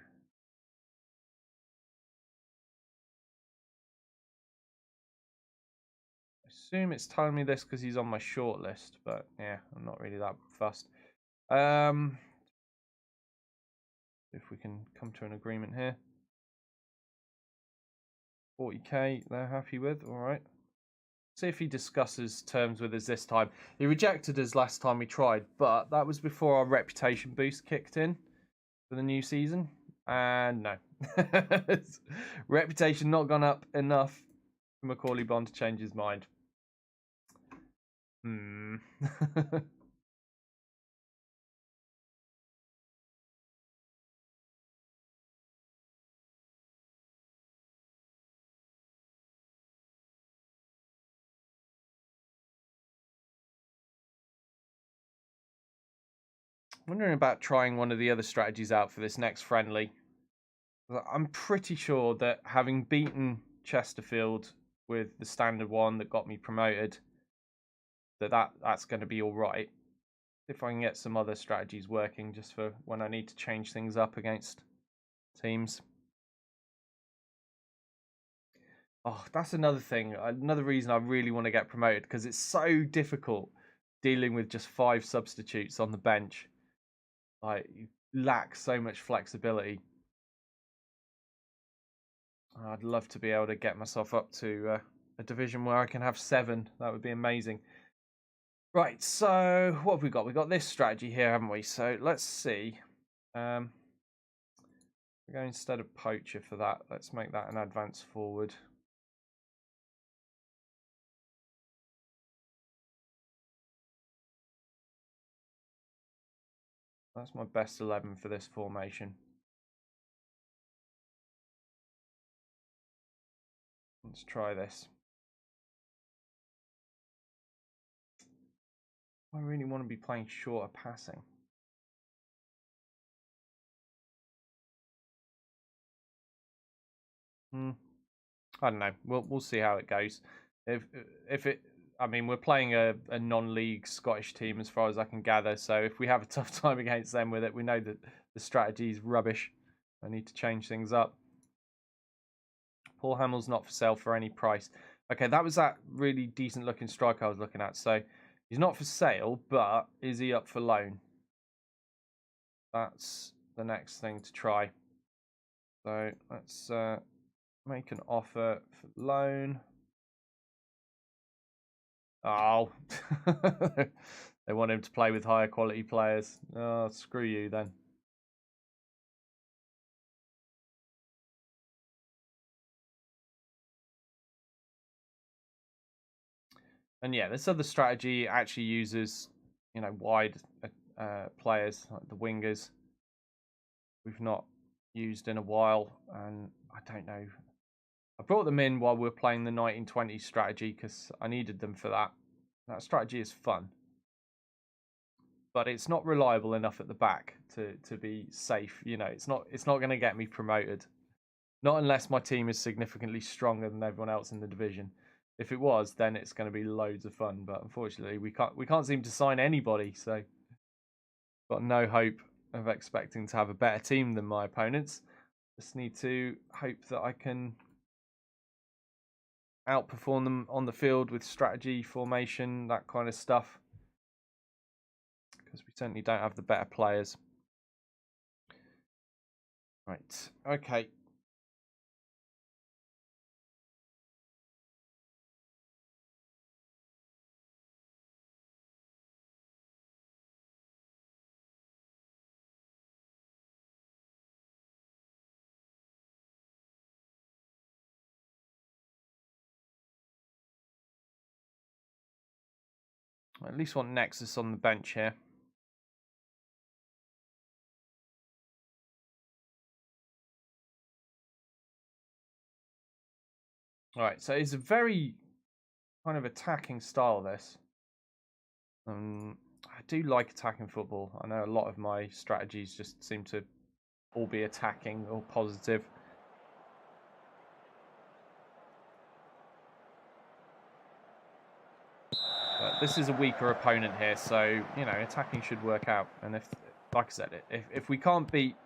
I assume it's telling me this because he's on my short list, but yeah, I'm not really that fussed. If we can come to an agreement here. 40k, they're happy with. All right. See if he discusses terms with us this time. He rejected us last time we tried, but that was before our reputation boost kicked in for the new season. And no. Reputation not gone up enough for Macaulay Bond to change his mind. Wondering about trying one of the other strategies out for this next friendly. I'm pretty sure that having beaten Chesterfield with the standard one that got me promoted, that's going to be all right. If I can get some other strategies working just for when I need to change things up against teams. Oh, that's another thing. Another reason I really want to get promoted, because it's so difficult dealing with just 5 substitutes on the bench. Like, you lack so much flexibility. I'd love to be able to get myself up to a division where I can have 7. That would be amazing. Right, so what have we got? We've got this strategy here, haven't we? So let's see. We're going instead of poacher for that. Let's make that an advance forward. That's my best 11 for this formation. Let's try this. I really want to be playing shorter passing. I don't know. We'll see how it goes. If it, I mean, we're playing a non-league Scottish team as far as I can gather. So if we have a tough time against them with it, we know that the strategy is rubbish. I need to change things up. Paul Hamill's not for sale for any price. Okay, that was that really decent looking striker I was looking at. So he's not for sale, but is he up for loan? That's the next thing to try. So let's make an offer for loan. Oh, they want him to play with higher quality players. Oh, screw you then. And yeah, this other strategy actually uses, you know, wide players like the wingers. We've not used in a while, and I don't know. I brought them in while we were playing the 1920s strategy because I needed them for that. That strategy is fun, but it's not reliable enough at the back to be safe. You know, it's not going to get me promoted. Not unless my team is significantly stronger than everyone else in the division. If it was, then it's going to be loads of fun. But unfortunately, we can't seem to sign anybody. So, got no hope of expecting to have a better team than my opponents. Just need to hope that I can outperform them on the field with strategy, formation, that kind of stuff. Because we certainly don't have the better players. Right. Okay. I at least want Nexus on the bench here. All right, so it's a very kind of attacking style, this. I do like attacking football. I know a lot of my strategies just seem to all be attacking or positive. But this is a weaker opponent here, so, you know, attacking should work out. And if, like I said, if we can't beat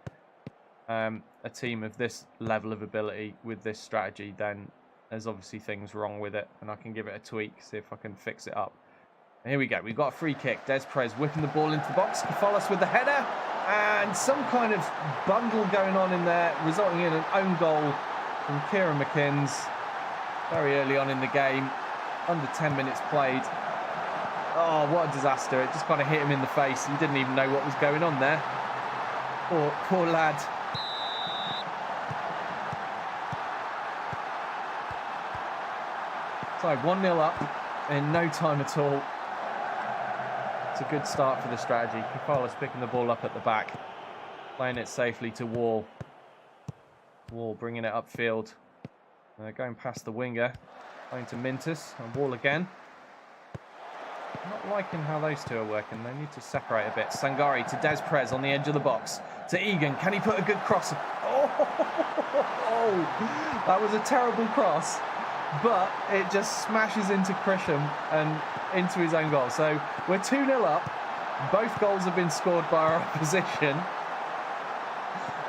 a team of this level of ability with this strategy, then there's obviously things wrong with it, and I can give it a tweak, see if I can fix it up. And here we go. We've got a free kick. Des Perez whipping the ball into the box. Kafalas with the header, and some kind of bundle going on in there, resulting in an own goal from Kieran McInnes very early on in the game. Under 10 minutes played. Oh, what a disaster. It just kind of hit him in the face. He didn't even know what was going on there. Poor lad. So 1-0 up in no time at all. It's a good start for the strategy. Kafalas picking the ball up at the back. Playing it safely to Wall. Wall bringing it upfield. Going past the winger. Going to Mintus and Wall again. Not liking how those two are working. They need to separate a bit. Sangari to Des Perez on the edge of the box. To Egan. Can he put a good cross? Oh, that was a terrible cross. But it just smashes into Krisham and into his own goal. So we're 2-0 up. Both goals have been scored by our opposition.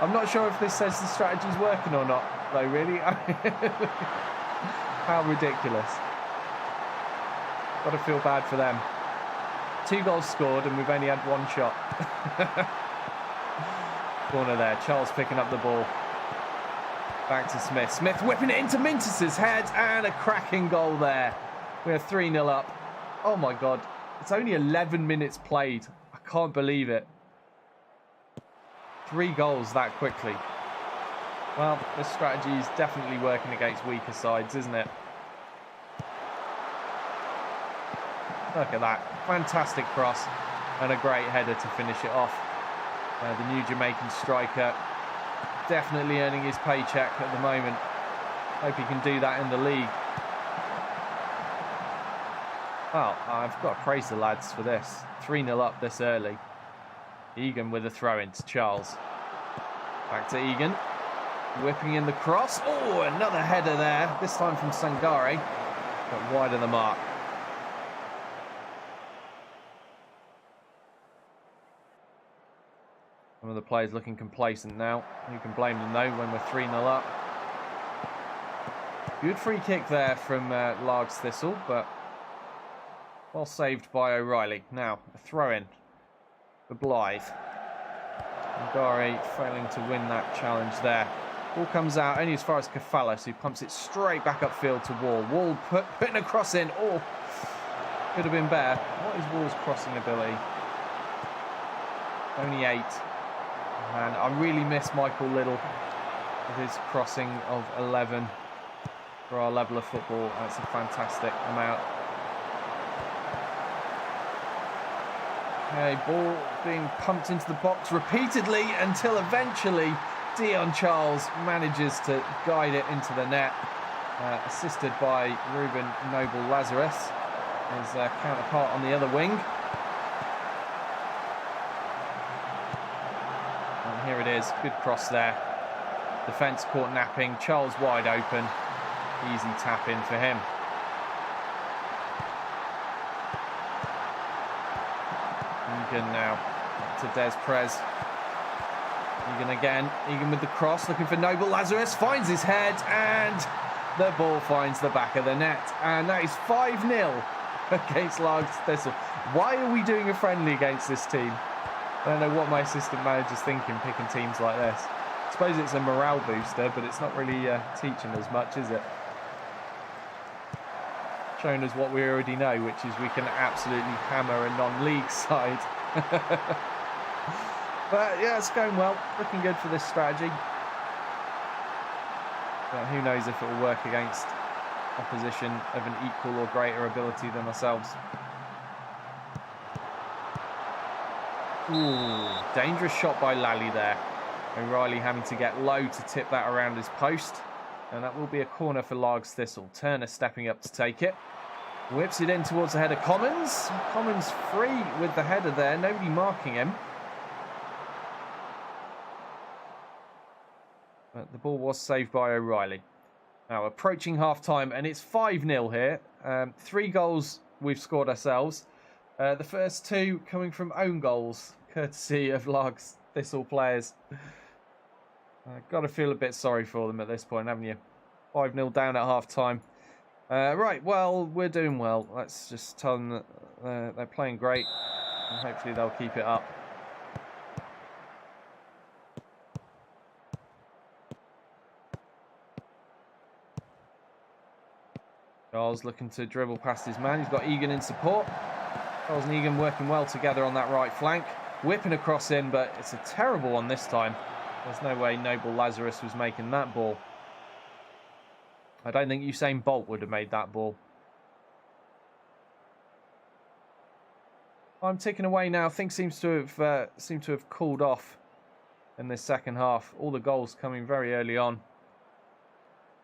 I'm not sure if this says the strategy's working or not, though, really. How ridiculous. Got to feel bad for them. 2 goals scored and we've only had 1 shot. Corner there. Charles picking up the ball. Back to Smith. Smith whipping it into Mintus's head, and a cracking goal there. We're 3-0 up. Oh my God. It's only 11 minutes played. I can't believe it. 3 goals that quickly. Well, this strategy is definitely working against weaker sides, isn't it? Look at that. Fantastic cross and a great header to finish it off. The new Jamaican striker, definitely earning his paycheck at the moment. Hope he can do that in the league. Well, I've got to praise the lads for this. 3-0 up this early. Egan with a throw-in to Charles. Back to Egan. Whipping in the cross. Oh, another header there. This time from Sangare. But wide of the mark. Some of the players looking complacent now. You can blame them though when we're 3-0 up. Good free kick there from Largs Thistle, but well saved by O'Reilly. Now, a throw-in for Blyth. Sangare failing to win that challenge there. Ball comes out only as far as Kefalis, who pumps it straight back upfield to Wall. Wall putting a cross in. Oh, could have been better. What is Wall's crossing ability? Only 8. And I really miss Michael Little with his crossing of 11 for our level of football. That's a fantastic amount. Okay, ball being pumped into the box repeatedly until eventually Dion Charles manages to guide it into the net, assisted by Ruben Noble Lazarus, his counterpart on the other wing. And here it is, good cross there. Defence caught napping, Charles wide open, easy tap in for him. Egan now to Des Prez. Egan again, Egan with the cross, looking for Noble Lazarus, finds his head, and the ball finds the back of the net. And that is 5-0 against Largs Thistle. Why are we doing a friendly against this team? I don't know what my assistant manager's thinking, picking teams like this. I suppose it's a morale booster, but it's not really teaching us much, is it? Showing us what we already know, which is we can absolutely hammer a non-league side. But yeah, it's going well. Looking good for this strategy. But who knows if it will work against opposition of an equal or greater ability than ourselves. Ooh, dangerous shot by Lally there. O'Reilly having to get low to tip that around his post. And that will be a corner for Largs Thistle. Turner stepping up to take it. Whips it in towards the header. Commons. Commons free with the header there. Nobody marking him. But the ball was saved by O'Reilly. Now approaching half-time, and it's 5-0 here. 3 goals we've scored ourselves. The first 2 coming from own goals, courtesy of Largs Thistle players. Got to feel a bit sorry for them at this point, haven't you? 5-0 down at half-time. Right, well, we're doing well. Let's just tell them that they're playing great, and hopefully they'll keep it up. Charles looking to dribble past his man. He's got Egan in support. Charles and Egan working well together on that right flank. Whipping a cross in, but it's a terrible one this time. There's no way Noble Lazarus was making that ball. I don't think Usain Bolt would have made that ball. I'm ticking away now. Things seem to have cooled off in this second half. All the goals coming very early on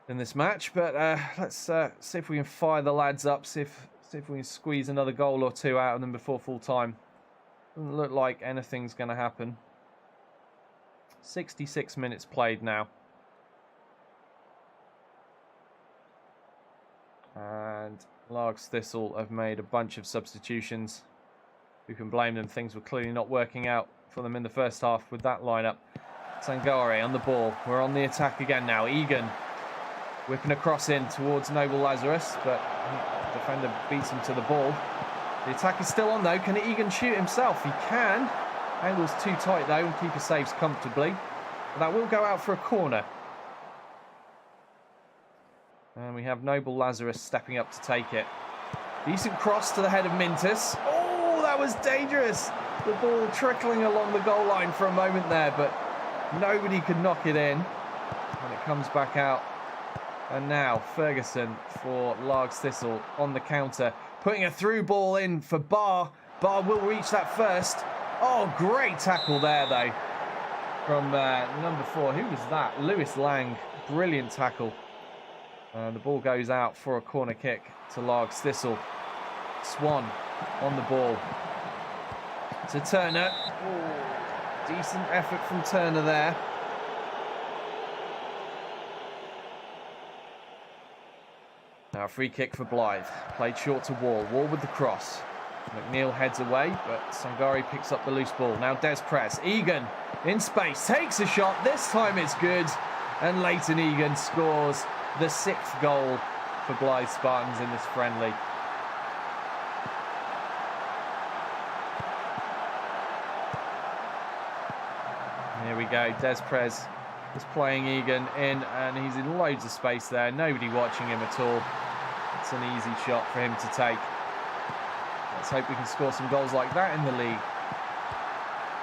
in this match, but let's see if we can fire the lads up. See if we can squeeze another goal or 2 out of them before full time. Doesn't look like anything's going to happen. 66 minutes played now. And Largs Thistle have made a bunch of substitutions. Who can blame them? Things were clearly not working out for them in the first half with that lineup. Sangare on the ball. We're on the attack again now. Egan whipping a cross in towards Noble Lazarus, but the defender beats him to the ball. The attack is still on though. Can Egan shoot himself? He can. Angle's too tight though, and keeper saves comfortably. But that will go out for a corner. And we have Noble Lazarus stepping up to take it. Decent cross to the head of Mintus. Oh, that was dangerous. The ball trickling along the goal line for a moment there, but nobody could knock it in. And it comes back out. And now Ferguson for Largs Thistle on the counter. Putting a through ball in for Barr. Barr will reach that first. Oh, great tackle there, though, from number 4. Who was that? Lewis Lang. Brilliant tackle. The ball goes out for a corner kick to Largs Thistle. Swan on the ball to Turner. Oh, decent effort from Turner there. Now a free kick for Blyth. Played short to Wall. Wall with the cross. McNeil heads away, but Sangari picks up the loose ball. Now Des Press. Egan in space. Takes a shot. This time it's good. And Leighton Egan scores the 6th goal for Blyth Spartans in this friendly. Here we go. Des Prez is playing Egan in, and he's in loads of space there. Nobody watching him at all. It's an easy shot for him to take. Let's hope we can score some goals like that in the league.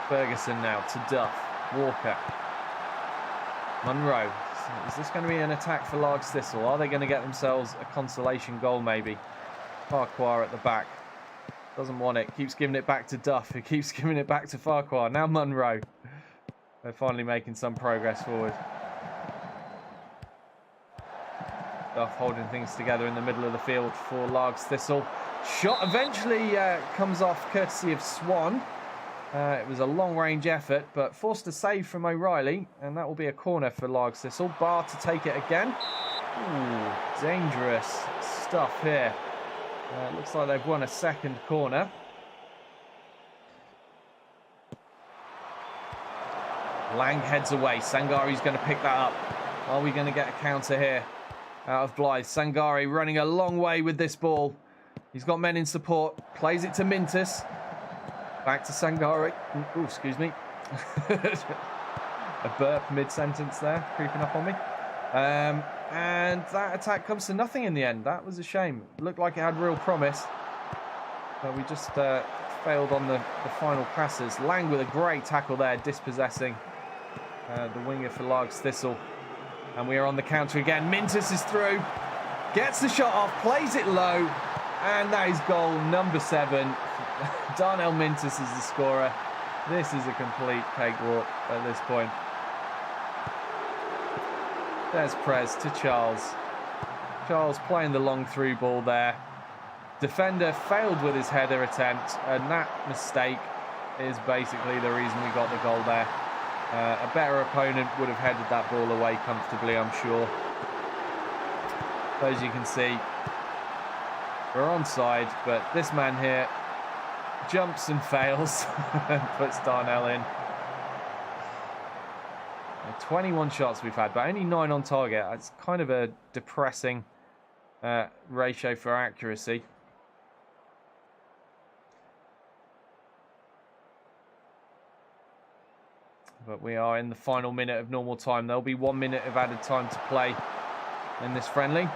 Ferguson now to Duff. Walker. Munro. Is this going to be an attack for Largs Thistle? Are they going to get themselves a consolation goal maybe? Farquhar at the back. Doesn't want it. Keeps giving it back to Duff. He keeps giving it back to Farquhar. Now Munro. They're finally making some progress forward. Duff holding things together in the middle of the field for Largs Thistle. Shot eventually comes off courtesy of Swan. It was a long-range effort, but forced a save from O'Reilly, and that will be a corner for Largs Thistle. Barr to take it again. Ooh, dangerous stuff here. Looks like they've won a second corner. Lang heads away. Sangari's going to pick that up. Are we going to get a counter here out of Blyth? Sangari running a long way with this ball. He's got men in support. Plays it to Mintus. Back to Sangari. Oh, excuse me. A burp mid-sentence there, creeping up on me. And that attack comes to nothing in the end. That was a shame. Looked like it had real promise. But we just failed on the final passes. Lang with a great tackle there, dispossessing the winger for Largs Thistle. And we are on the counter again. Mintus is through. Gets the shot off, plays it low. And that is goal number 7. Darnell Mintus is the scorer. This is a complete cakewalk at this point. There's Prez to Charles. Charles playing the long through ball there. Defender failed with his header attempt, and that mistake is basically the reason we got the goal there. A better opponent would have headed that ball away comfortably, I'm sure. As you can see, we're onside, but this man here jumps and fails and puts Darnell in. 21 shots we've had, but only 9 on target. It's kind of a depressing ratio for accuracy. But we are in the final minute of normal time. There'll be 1 minute of added time to play in this friendly.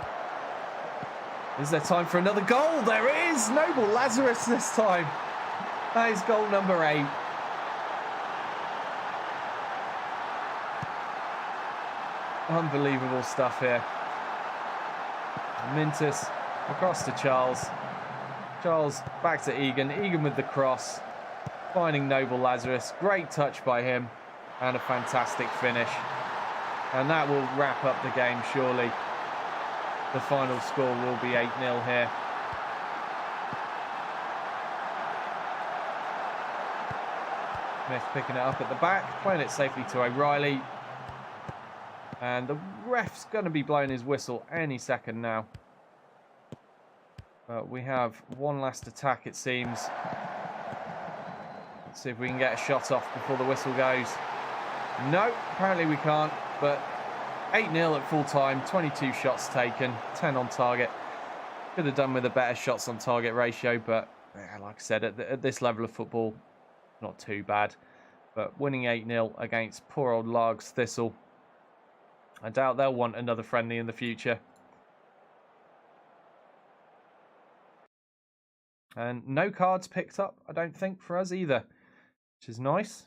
Is there time for another goal? There is! Noble Lazarus this time. That is goal number 8. Unbelievable stuff here. Mintus across to Charles. Charles back to Egan. Egan with the cross. Finding Noble Lazarus. Great touch by him. And a fantastic finish. And that will wrap up the game, surely. The final score will be 8-0 here. Smith picking it up at the back. Playing it safely to O'Reilly. And the ref's going to be blowing his whistle any second now. But we have one last attack, it seems. Let's see if we can get a shot off before the whistle goes. No, apparently we can't. But 8-0 at full time, 22 shots taken, 10 on target. Could have done with a better shots on target ratio, but yeah, like I said, at this level of football, not too bad. But winning 8-0 against poor old Largs Thistle. I doubt they'll want another friendly in the future. And no cards picked up, I don't think, for us either, which is nice.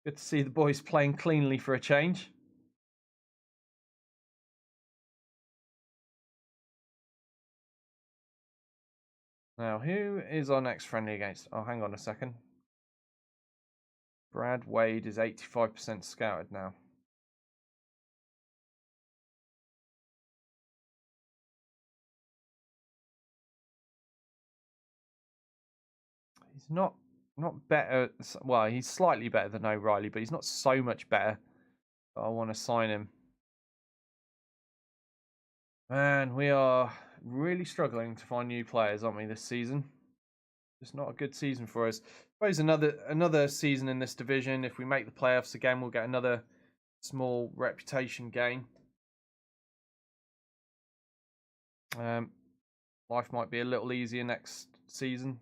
Good to see the boys playing cleanly for a change. Now, who is our next friendly against? Oh, hang on a second. Brad Wade is 85% scouted now. He's not better. Well, he's slightly better than O'Reilly, but he's not so much better. But I want to sign him. Man, we are really struggling to find new players, aren't we, this season? It's not a good season for us. I suppose another season in this division. If we make the playoffs again, we'll get another small reputation gain. Life might be a little easier next season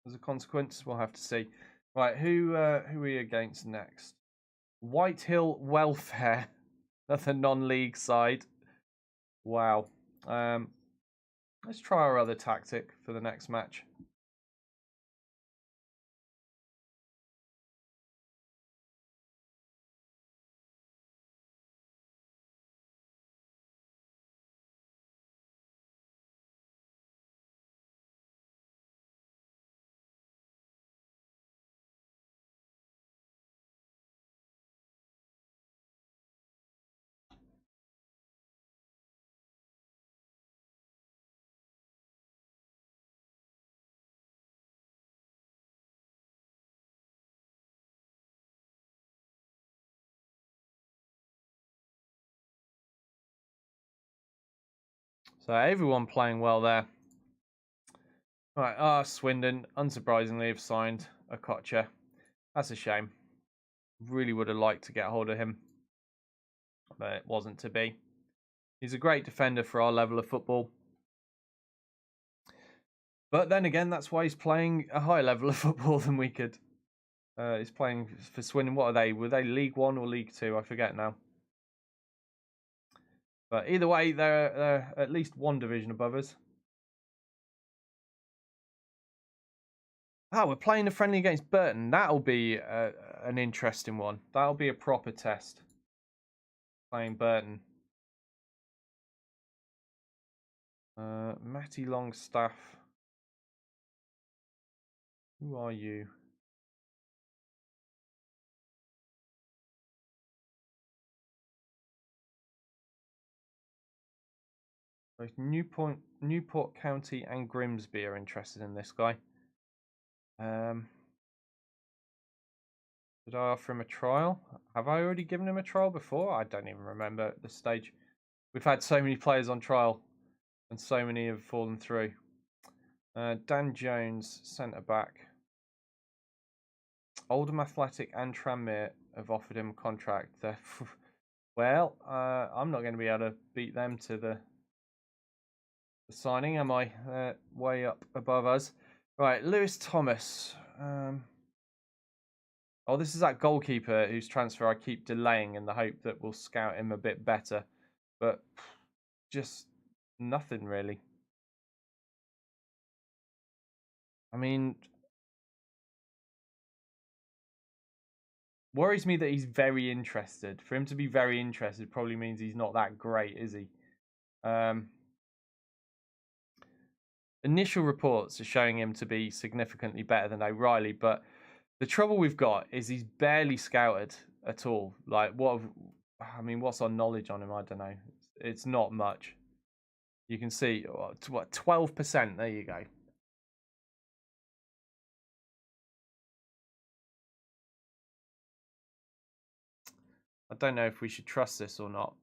as a consequence. We'll have to see. Right, who are we against next? Whitehill Welfare, another non-league side. Wow. Let's try our other tactic for the next match. So everyone playing well there. Right, Swindon, unsurprisingly, have signed a Kocha. That's a shame. Really would have liked to get hold of him, but it wasn't to be. He's a great defender for our level of football. But then again, that's why he's playing a higher level of football than we could. He's playing for Swindon. What are they? Were they League 1 or League 2? I forget now. But either way, they're at least one division above us. Oh, we're playing a friendly against Burton. That'll be an interesting one. That'll be a proper test. Playing Burton. Matty Longstaff. Who are you? Both Newport County and Grimsby are interested in this guy. Did I offer him a trial? Have I already given him a trial before? I don't even remember at this stage. We've had so many players on trial, and so many have fallen through. Dan Jones, centre back. Oldham Athletic and Tranmere have offered him a contract. Well, I'm not going to be able to beat them to the signing, am I? Way up above us. Right, Lewis Thomas. Oh, this is that goalkeeper whose transfer I keep delaying in the hope that we'll scout him a bit better. But just nothing really. I mean, worries me that he's very interested. For him to be very interested probably means he's not that great, is he? Initial reports are showing him to be significantly better than O'Reilly, but the trouble we've got is he's barely scouted at all. Like, what's our knowledge on him? I don't know. It's not much. You can see, what, 12%? There you go. I don't know if we should trust this or not.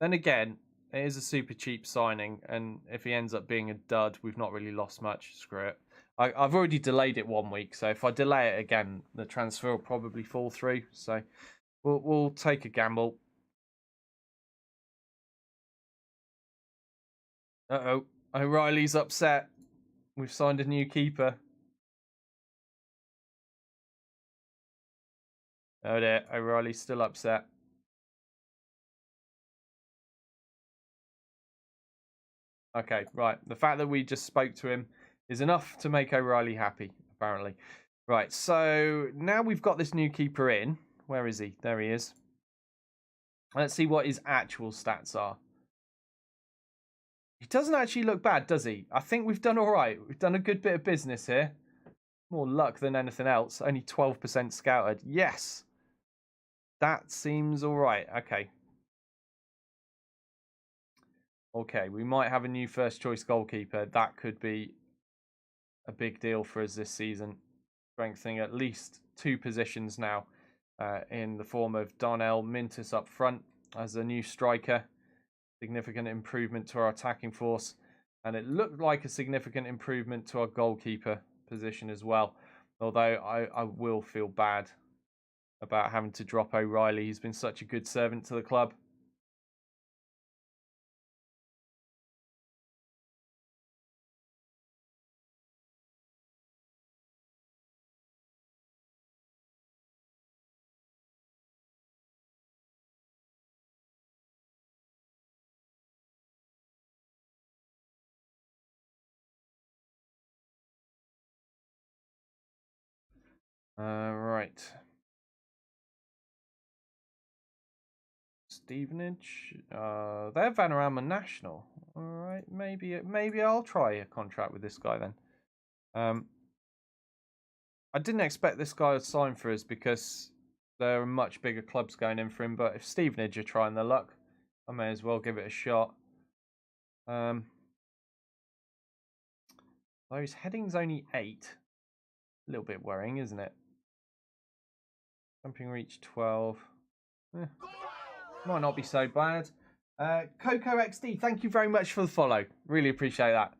Then again, it is a super cheap signing, and if he ends up being a dud, we've not really lost much. Screw it. I've already delayed it 1 week, so if I delay it again, the transfer will probably fall through. So we'll take a gamble. Uh-oh. O'Reilly's upset. We've signed a new keeper. Oh dear, O'Reilly's still upset. Okay, right. The fact that we just spoke to him is enough to make O'Reilly happy, apparently. Right, so now we've got this new keeper in. Where is he? There he is. Let's see what his actual stats are. He doesn't actually look bad, does he? I think we've done all right. We've done a good bit of business here. more luck than anything else. Only 12% scouted. Yes. That seems all right. Okay. Okay, we might have a new first choice goalkeeper. That could be a big deal for us this season. Strengthening at least 2 positions now in the form of Darnell Mintus up front as a new striker. Significant improvement to our attacking force. And it looked like a significant improvement to our goalkeeper position as well. Although I will feel bad about having to drop O'Reilly. He's been such a good servant to the club. Right. Stevenage. They're Vanarama National. All right, maybe I'll try a contract with this guy then. I didn't expect this guy to sign for us because there are much bigger clubs going in for him. But if Stevenage are trying their luck, I may as well give it a shot. Though his heading's only 8. A little bit worrying, isn't it? Jumping reach 12. Might not be so bad. Coco XD, thank you very much for the follow. Really appreciate that.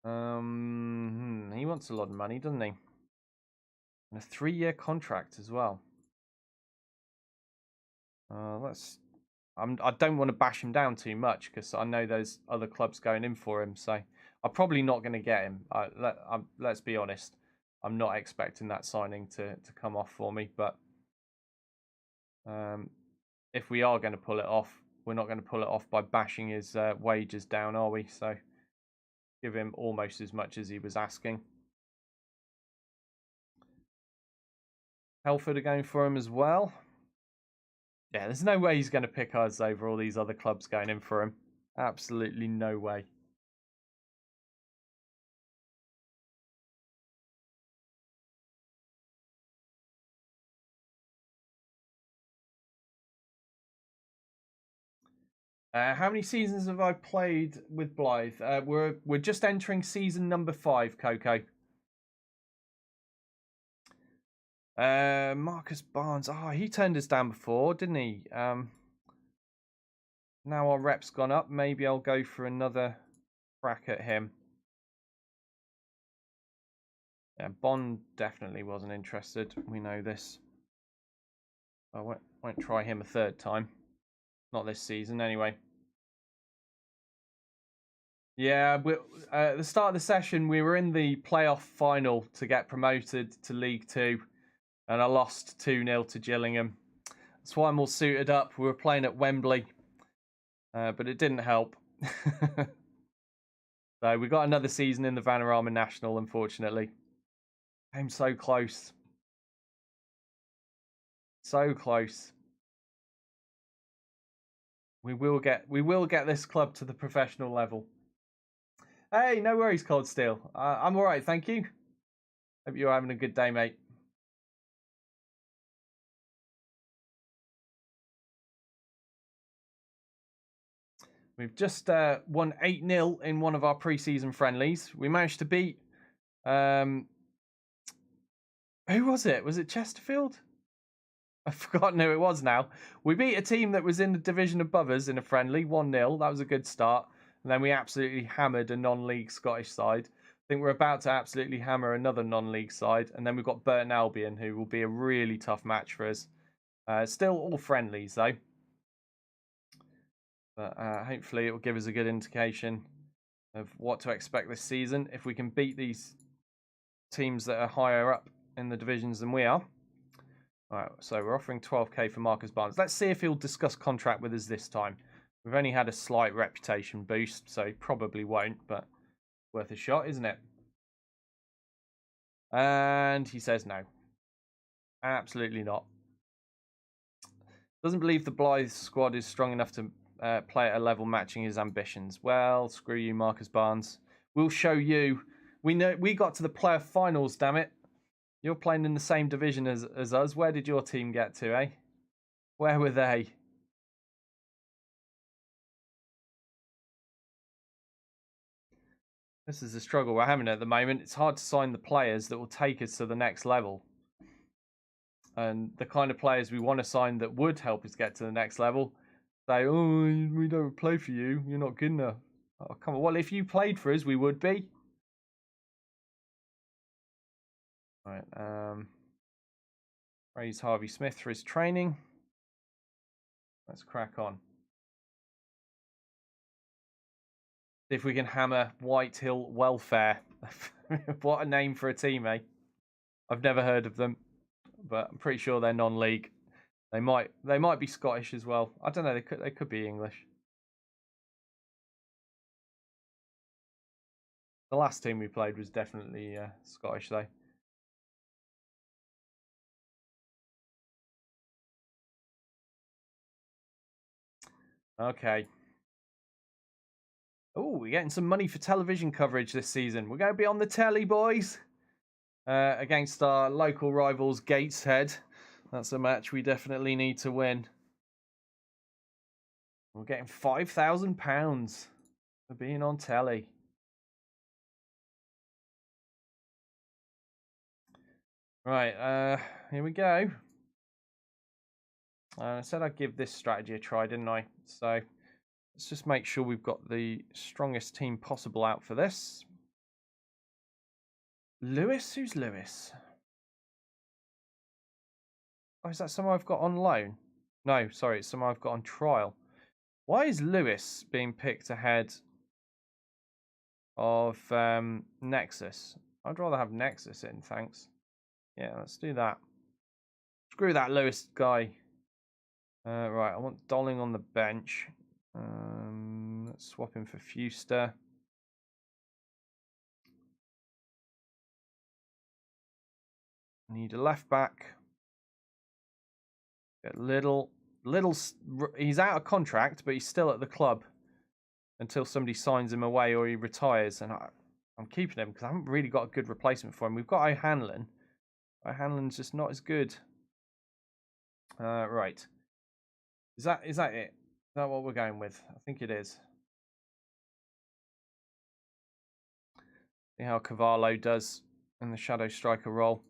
He wants a lot of money, doesn't he? And a 3-year contract as well. I don't want to bash him down too much because I know there's other clubs going in for him. So I'm probably not going to get him. Let's be honest. I'm not expecting that signing to come off for me. But if we are going to pull it off, we're not going to pull it off by bashing his wages down, are we? So give him almost as much as he was asking. Helford are going for him as well. Yeah, there's no way he's going to pick us over all these other clubs going in for him. Absolutely no way. How many seasons have I played with Blyth? We're just entering season number 5, Coco. Marcus Barnes. Oh, he turned us down before, didn't he? Now our rep's gone up. Maybe I'll go for another crack at him. Yeah, Bond definitely wasn't interested. We know this. I won't try him a 3rd time. Not this season, anyway. Yeah, at the start of the session, we were in the playoff final to get promoted to League 2, and I lost 2-0 to Gillingham. That's why I'm all suited up. We were playing at Wembley, but it didn't help. So we got another season in the Vanarama National, unfortunately. Came so close. So close. We will get this club to the professional level. Hey, no worries, Cold Steel. I'm all right, thank you. Hope you're having a good day, mate. We've just won 8-0 in one of our pre-season friendlies. We managed to beat... who was it? Was it Chesterfield? I've forgotten who it was now. We beat a team that was in the division above us in a friendly, 1-0. That was a good start. And then we absolutely hammered a non-league Scottish side. I think we're about to absolutely hammer another non-league side. And then we've got Burton Albion, who will be a really tough match for us. Still all friendlies, though. But hopefully it will give us a good indication of what to expect this season. If we can beat these teams that are higher up in the divisions than we are. All right, so we're offering 12k for Marcus Barnes. Let's see if he'll discuss contract with us this time. We've only had a slight reputation boost, so he probably won't, but worth a shot, isn't it? And he says no. Absolutely not. Doesn't believe the Blythe squad is strong enough to play at a level matching his ambitions. Well, screw you, Marcus Barnes. We'll show you. We know we got to the player finals, damn it. You're playing in the same division as us. Where did your team get to, eh? Where were they? This is a struggle we're having at the moment. It's hard to sign the players that will take us to the next level. And the kind of players we want to sign that would help us get to the next level say, oh, we don't play for you. You're not good enough. Oh, come on. Well, if you played for us, we would be. All right. Praise Harvey Smith for his training. Let's crack on. See if we can hammer Whitehill Welfare. What a name for a team, eh? I've never heard of them, but I'm pretty sure they're non-league. They might be Scottish as well. I don't know. They could be English. The last team we played was definitely Scottish, though. Okay. Oh, we're getting some money for television coverage this season. We're going to be on the telly, boys. Against our local rivals, Gateshead. That's a match we definitely need to win. We're getting £5,000 for being on telly. Right, here we go. I said I'd give this strategy a try, didn't I? So let's just make sure we've got the strongest team possible out for this. Lewis? Who's Lewis? Oh, is that someone I've got on loan? No, sorry, it's someone I've got on trial. Why is Lewis being picked ahead of Nexus? I'd rather have Nexus in, thanks. Yeah, let's do that. Screw that Lewis guy. Right, I want Dolling on the bench. Let's swap him for Fuster. Need a left back. Get Little. He's out of contract, but he's still at the club until somebody signs him away or he retires. And I'm keeping him because I haven't really got a good replacement for him. We've got O'Hanlon. O'Hanlon's just not as good. Right. Is that it? Is that what we're going with? I think it is. See how Cavallo does in the shadow striker role.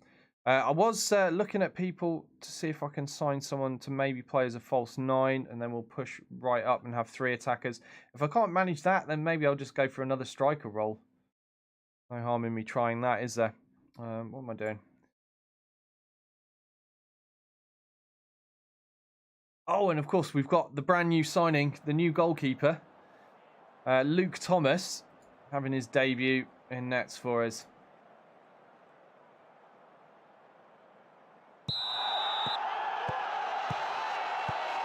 I was looking at people to see if I can sign someone to maybe play as a false 9, and then we'll push right up and have 3 attackers. If I can't manage that, then maybe I'll just go for another striker role. No harm in me trying that, is there? What am I doing? Oh, and of course, we've got the brand new signing, the new goalkeeper, Luke Thomas, having his debut in nets for us.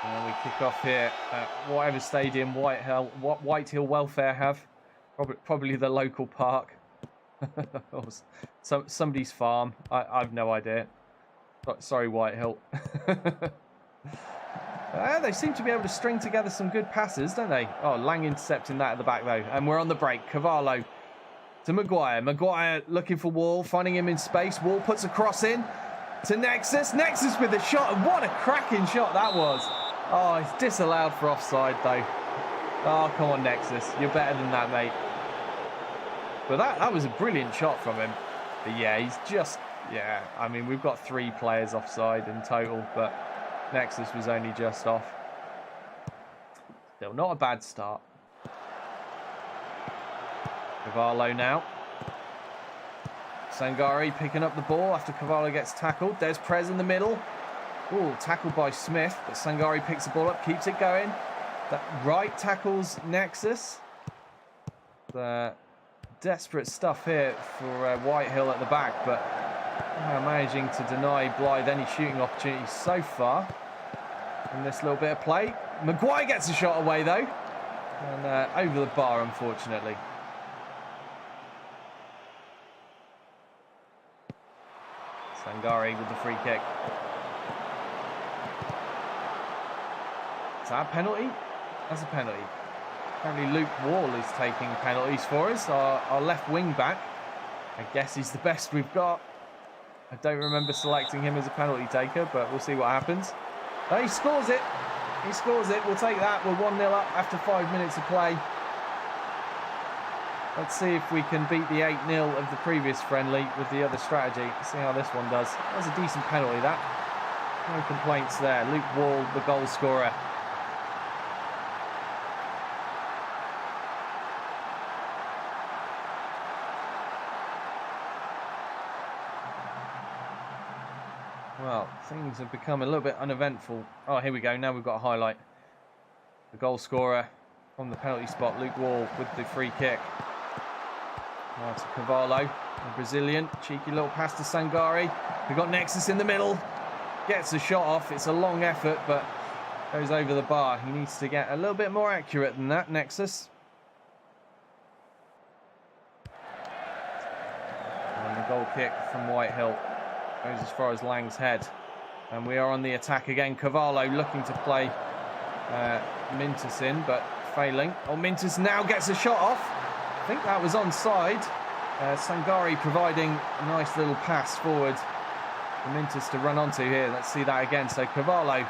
And we kick off here at whatever stadium Whitehill Welfare have. Probably the local park. Or somebody's farm. I've no idea. Sorry, Whitehill. They seem to be able to string together some good passes, don't they? Oh, Lang intercepting that at the back, though. And we're on the break. Cavallo to Maguire. Maguire looking for Wall, finding him in space. Wall puts a cross in to Nexus. Nexus with a shot. And what a cracking shot that was. Oh, it's disallowed for offside, though. Oh, come on, Nexus. You're better than that, mate. But that was a brilliant shot from him. But yeah, he's just... Yeah, I mean, we've got 3 players offside in total, but Nexus was only just off. Still not a bad start. Cavallo now. Sangari picking up the ball after Cavallo gets tackled. Des Prez in the middle. Oh, tackled by Smith, but Sangari picks the ball up, keeps it going. That right tackles Nexus. Desperate stuff here for Whitehill at the back, but managing to deny Blyth any shooting opportunities so far in this little bit of play. Maguire gets a shot away, though, and over the bar, unfortunately. Sangari with the free kick. Is that a penalty? That's a penalty. Apparently Luke Wall is taking penalties for us, our left wing back. I guess he's the best we've got. I don't remember selecting him as a penalty taker, but we'll see what happens. Oh, he scores it. He scores it. We'll take that. We're 1-0 up after 5 minutes of play. Let's see if we can beat the 8-0 of the previous friendly with the other strategy. Let's see how this one does. That was a decent penalty, that. No complaints there. Luke Wall, the goal scorer. Well, things have become a little bit uneventful. Oh, here we go. Now we've got a highlight. The goal scorer from the penalty spot, Luke Wall, with the free kick. Now to Cavallo, the Brazilian. Cheeky little pass to Sangare. We've got Nexus in the middle. Gets a shot off. It's a long effort, but goes over the bar. He needs to get a little bit more accurate than that, Nexus. And the goal kick from Whitehill goes as far as Lang's Head. And we are on the attack again. Cavallo looking to play Mintus in, but failing. Oh, Mintus now gets a shot off. I think that was onside. Sangare providing a nice little pass forward for Mintus to run onto here. Let's see that again. So Cavallo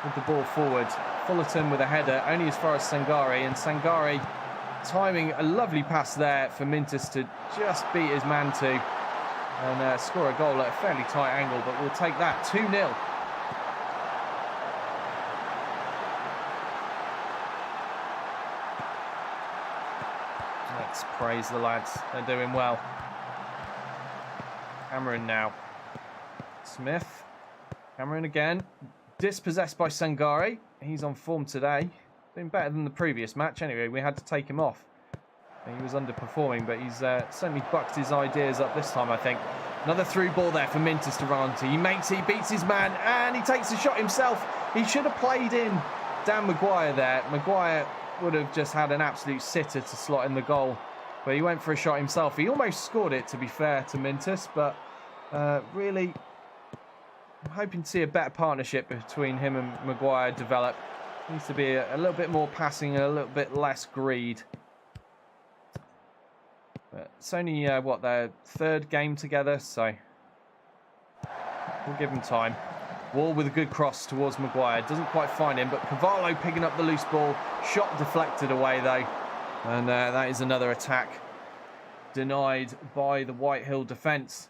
with the ball forward. Fullerton with a header, only as far as Sangare. And Sangare timing a lovely pass there for Mintus to just beat his man to and score a goal at a fairly tight angle, but we'll take that. 2-0. Let's praise the lads. They're doing well. Cameron now. Smith. Cameron again. Dispossessed by Sangare. He's on form today. Been better than the previous match anyway. We had to take him off. He was underperforming, but he's certainly bucked his ideas up this time, I think. Another through ball there for Mintus to run onto. He makes it, he beats his man, and he takes a shot himself. He should have played in Dan Maguire there. Maguire would have just had an absolute sitter to slot in the goal, but he went for a shot himself. He almost scored it, to be fair to Mintus, but really, I'm hoping to see a better partnership between him and Maguire develop. Needs to be a little bit more passing and a little bit less greed. But it's only, what, their third game together, so we'll give him time. Wall with a good cross towards Maguire. Doesn't quite find him, but Cavallo picking up the loose ball. Shot deflected away, though. And that is another attack denied by the Whitehill defence.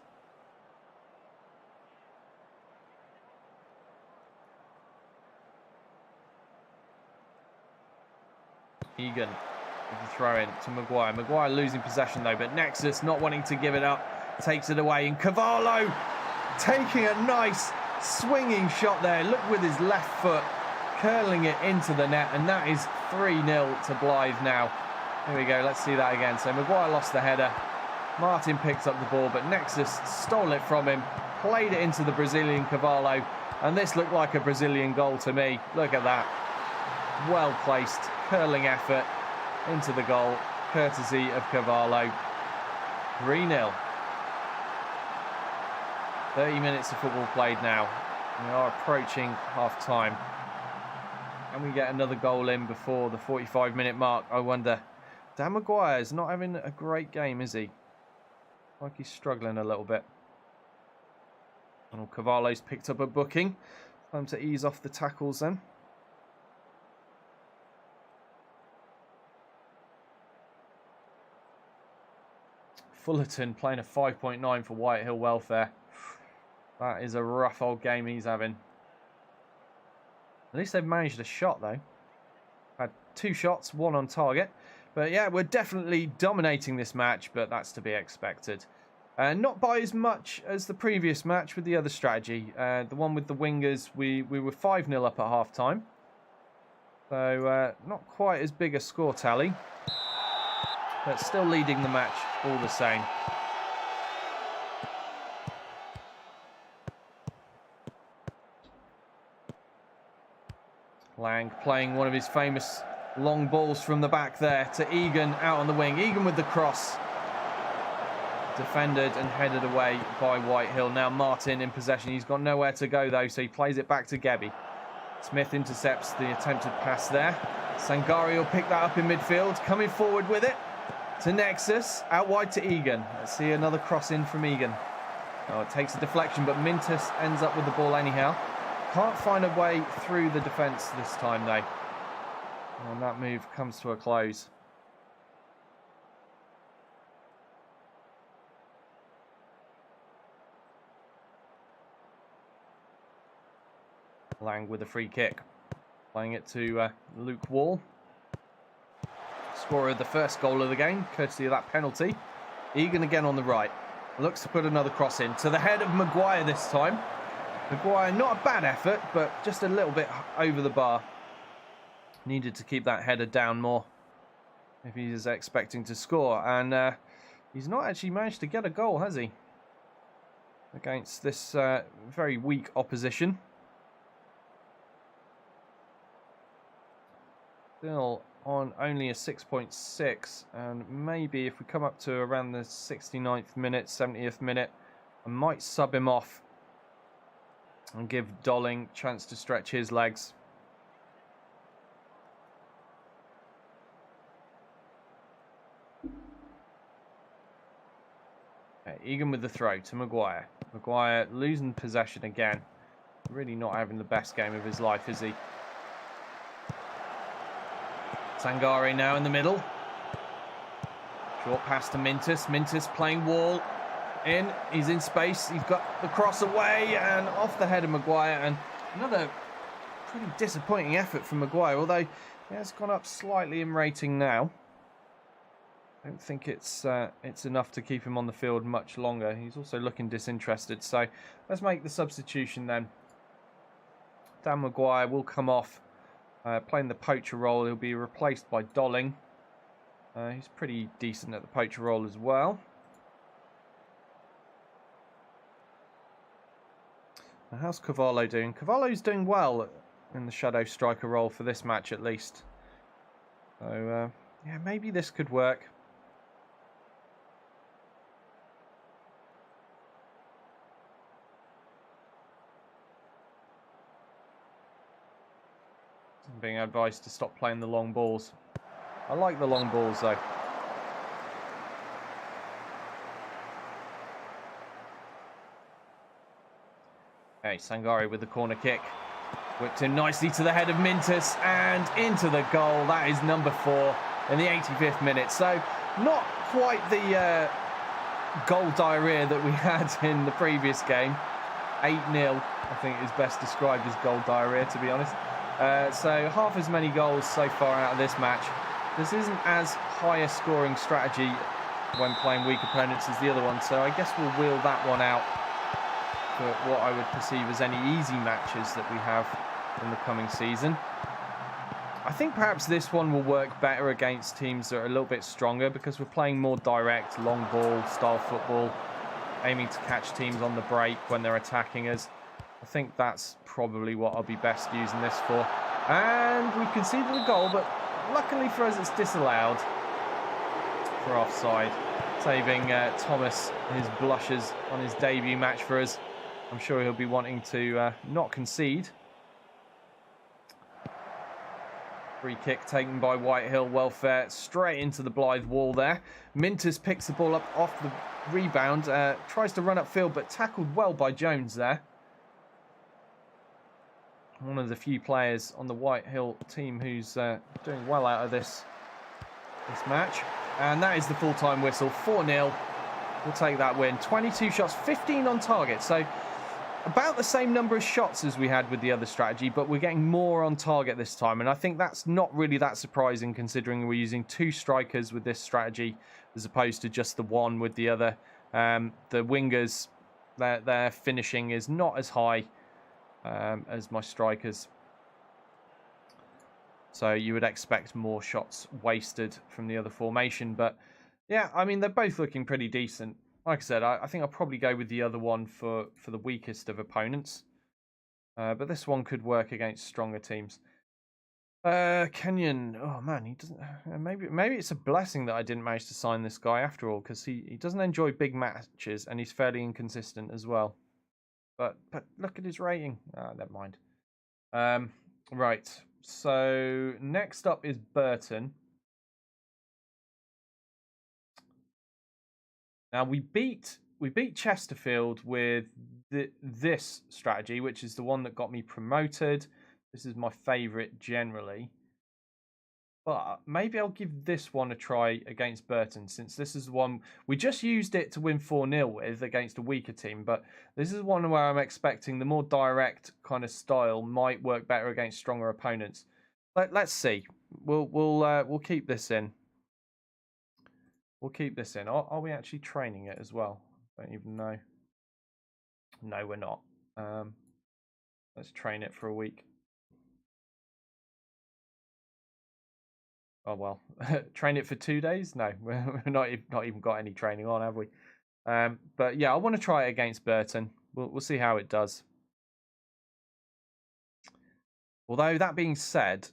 Egan. The throw in to Maguire. Maguire losing possession though, but Nexus not wanting to give it up, takes it away, and Cavallo taking a nice swinging shot there. Look, with his left foot, curling it into the net, and that is 3-0 to Blyth now. Here we go, let's see that again. So Maguire lost the header, Martin picked up the ball, but Nexus stole it from him, played it into the Brazilian Cavallo, and this looked like a Brazilian goal to me. Look at that. Well placed, curling effort into the goal, courtesy of Cavallo. 3-0. 30 minutes of football played now. We are approaching half-time. Can we get another goal in before the 45-minute mark? I wonder. Dan Maguire's not having a great game, is he? Like he's struggling a little bit. And Cavallo's picked up a booking. Time to ease off the tackles then. Fullerton playing a 5.9 for Whitehill welfare. That is a rough old game he's having. At least they've managed a shot though. Had 2 shots, 1 on target. But yeah, we're definitely dominating this match, but that's to be expected. Not by as much as the previous match with the other strategy. The one with the wingers, we were 5-0 up at half time. So not quite as big a score tally. But still leading the match all the same. Lang playing one of his famous long balls from the back there to Egan out on the wing. Egan with the cross. Defended and headed away by Whitehill. Now Martin in possession. He's got nowhere to go though, so he plays it back to Gebby. Smith intercepts the attempted pass there. Sangari will pick that up in midfield, coming forward with it to Nexus, out wide to Egan. Let's see another cross in from Egan. Oh, it takes a deflection, but Mintus ends up with the ball anyhow. Can't find a way through the defence this time, though. And that move comes to a close. Lang with a free kick. Playing it to Luke Wall. Scorer of the first goal of the game, courtesy of that penalty. Egan again on the right. Looks to put another cross in. To the head of Maguire this time. Maguire, not a bad effort, but just a little bit over the bar. Needed to keep that header down more if he's expecting to score. And he's not actually managed to get a goal, has he? Against this very weak opposition. Still on only a 6.6, and maybe if we come up to around the 69th minute, 70th minute, I might sub him off and give Dolling a chance to stretch his legs. Okay, Egan with the throw to Maguire. Maguire losing possession again. Really not having the best game of his life, is he? Sangari now in the middle. Short pass to Mintus. Mintus playing Wall in. He's in space. He's got the cross away and off the head of Maguire. And another pretty disappointing effort from Maguire, although he has gone up slightly in rating now. I don't think it's enough to keep him on the field much longer. He's also looking disinterested. So let's make the substitution then. Dan Maguire will come off. Playing the poacher role, he'll be replaced by Dolling. He's pretty decent at the poacher role as well. Now, how's Cavallo doing? Cavallo's doing well in the shadow striker role for this match at least. So, yeah, maybe this could work. Being advised to stop playing the long balls. I like the long balls though. Okay, Sangari with the corner kick. Whipped him nicely to the head of Mintus and into the goal. That is number 4 in the 85th minute. So not quite the goal diarrhea that we had in the previous game. 8-0 I think is best described as goal diarrhea, to be honest. So half as many goals so far out of this match. This isn't as high a scoring strategy when playing weak opponents as the other one, so I guess we'll wheel that one out for what I would perceive as any easy matches that we have in the coming season. I think perhaps this one will work better against teams that are a little bit stronger because we're playing more direct, long ball style football, aiming to catch teams on the break when they're attacking us. I think that's probably what I'll be best using this for. And we've conceded a goal, but luckily for us it's disallowed for offside, saving Thomas his blushes on his debut match for us. I'm sure he'll be wanting to not concede. Free kick taken by Whitehill, welfare, straight into the Blyth wall there. Mintus picks the ball up off the rebound, tries to run upfield, but tackled well by Jones there. One of the few players on the Whitehill team who's doing well out of this match. And that is the full-time whistle, 4-0. We'll take that win. 22 shots, 15 on target. So about the same number of shots as we had with the other strategy, but we're getting more on target this time. And I think that's not really that surprising considering we're using 2 strikers with this strategy as opposed to just the one with the other. The wingers, their finishing is not as high as my strikers. So you would expect more shots wasted from the other formation. But yeah, I mean, they're both looking pretty decent. Like I said, I think I'll probably go with the other one for the weakest of opponents. But this one could work against stronger teams. Kenyon, oh man, he doesn't. Maybe it's a blessing that I didn't manage to sign this guy after all, because he doesn't enjoy big matches and he's fairly inconsistent as well. But look at his rating. Never mind. Right. So next up is Burton. Now we beat Chesterfield with this strategy, which is the one that got me promoted. This is my favourite generally. But maybe I'll give this one a try against Burton, since this is the one we just used it to win 4-0 with against a weaker team. But this is one where I'm expecting the more direct kind of style might work better against stronger opponents. Let's see. We'll keep this in. We'll keep this in. Are we actually training it as well? I don't even know. No, we're not. Let's train it for a week. Oh well, train it for 2 days? No, we're not even got any training on, have we? But yeah, I want to try it against Burton. We'll see how it does. Although that being said,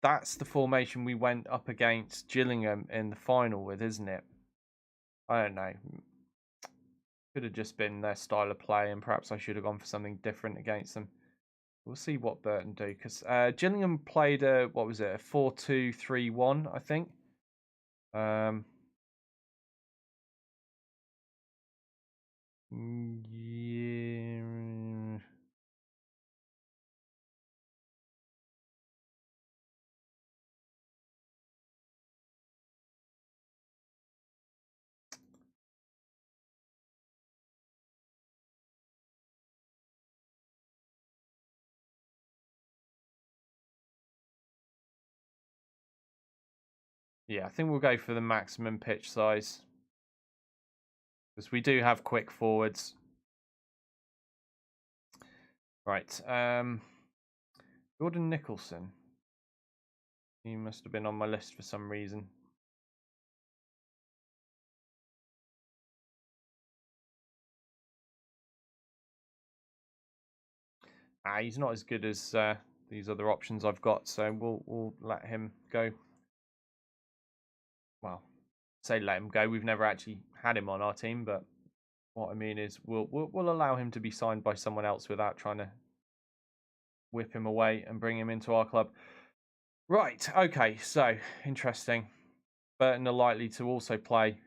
that's the formation we went up against Gillingham in the final with, isn't it? I don't know. Could have just been their style of play, and perhaps I should have gone for something different against them. We'll see what Burton do, because Gillingham played a 4-2-3-1, I think. Yeah. Yeah, I think we'll go for the maximum pitch size, because we do have quick forwards. Right. Jordan Nicholson. He must have been on my list for some reason. He's not as good as these other options I've got, so we'll let him go. Well, say let him go. We've never actually had him on our team, but what I mean is we'll allow him to be signed by someone else without trying to whip him away and bring him into our club. Right. Okay. So interesting. Burton are likely to also play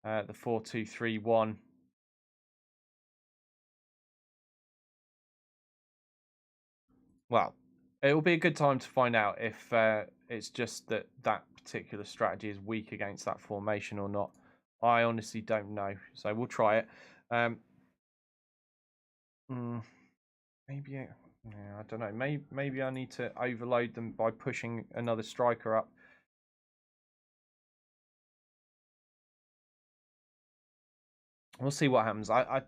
the 4-2-3-1. Well, it will be a good time to find out if it's just that particular strategy is weak against that formation or not. I honestly don't know, so we'll try it. Maybe, yeah, I don't know. Maybe I need to overload them by pushing another striker up. We'll see what happens. I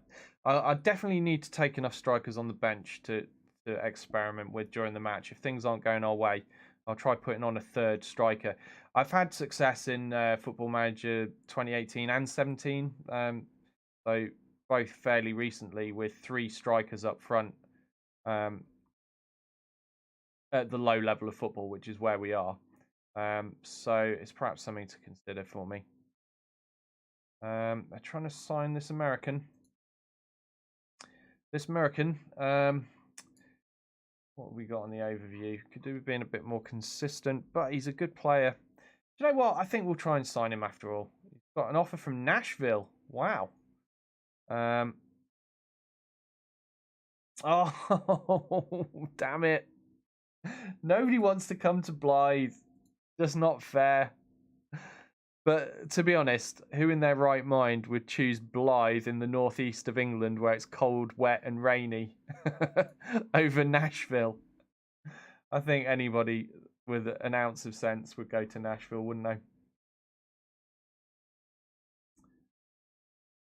definitely need to take enough strikers on the bench to experiment with during the match. If things aren't going our way, I'll try putting on a third striker. I've had success in Football Manager 2018 and 17, so both fairly recently, with 3 strikers up front at the low level of football, which is where we are. So it's perhaps something to consider for me. They're trying to sign this American. What have we got on the overview? Could do with being a bit more consistent, but he's a good player. Do you know what? I think we'll try and sign him after all. He's got an offer from Nashville. Wow. Oh, damn it. Nobody wants to come to Blyth. Just not fair. But to be honest, who in their right mind would choose Blyth in the northeast of England where it's cold, wet, and rainy over Nashville? I think anybody with an ounce of sense would go to Nashville, wouldn't they?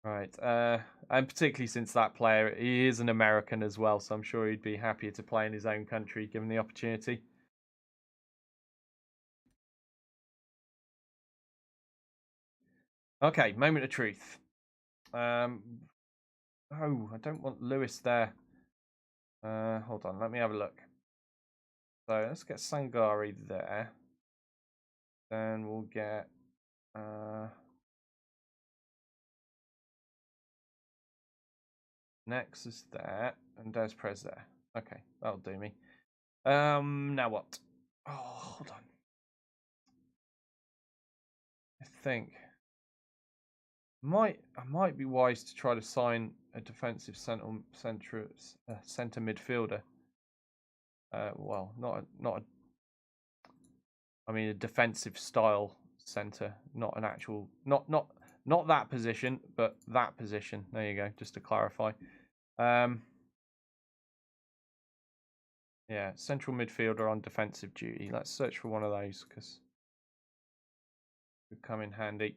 Right. And particularly since that player, he is an American as well, so I'm sure he'd be happier to play in his own country given the opportunity. Okay, moment of truth. Oh, I don't want Lewis there. Hold on, let me have a look. So let's get Sangari there. Then we'll get Nexus there and Desprez there. Okay, that'll do me. Now what? Oh, hold on. I think I might be wise to try to sign a defensive centre midfielder. Well, I mean a defensive style centre, not an actual, not that position, but that position. There you go, just to clarify. Yeah, central midfielder on defensive duty. Let's search for one of those because it would come in handy.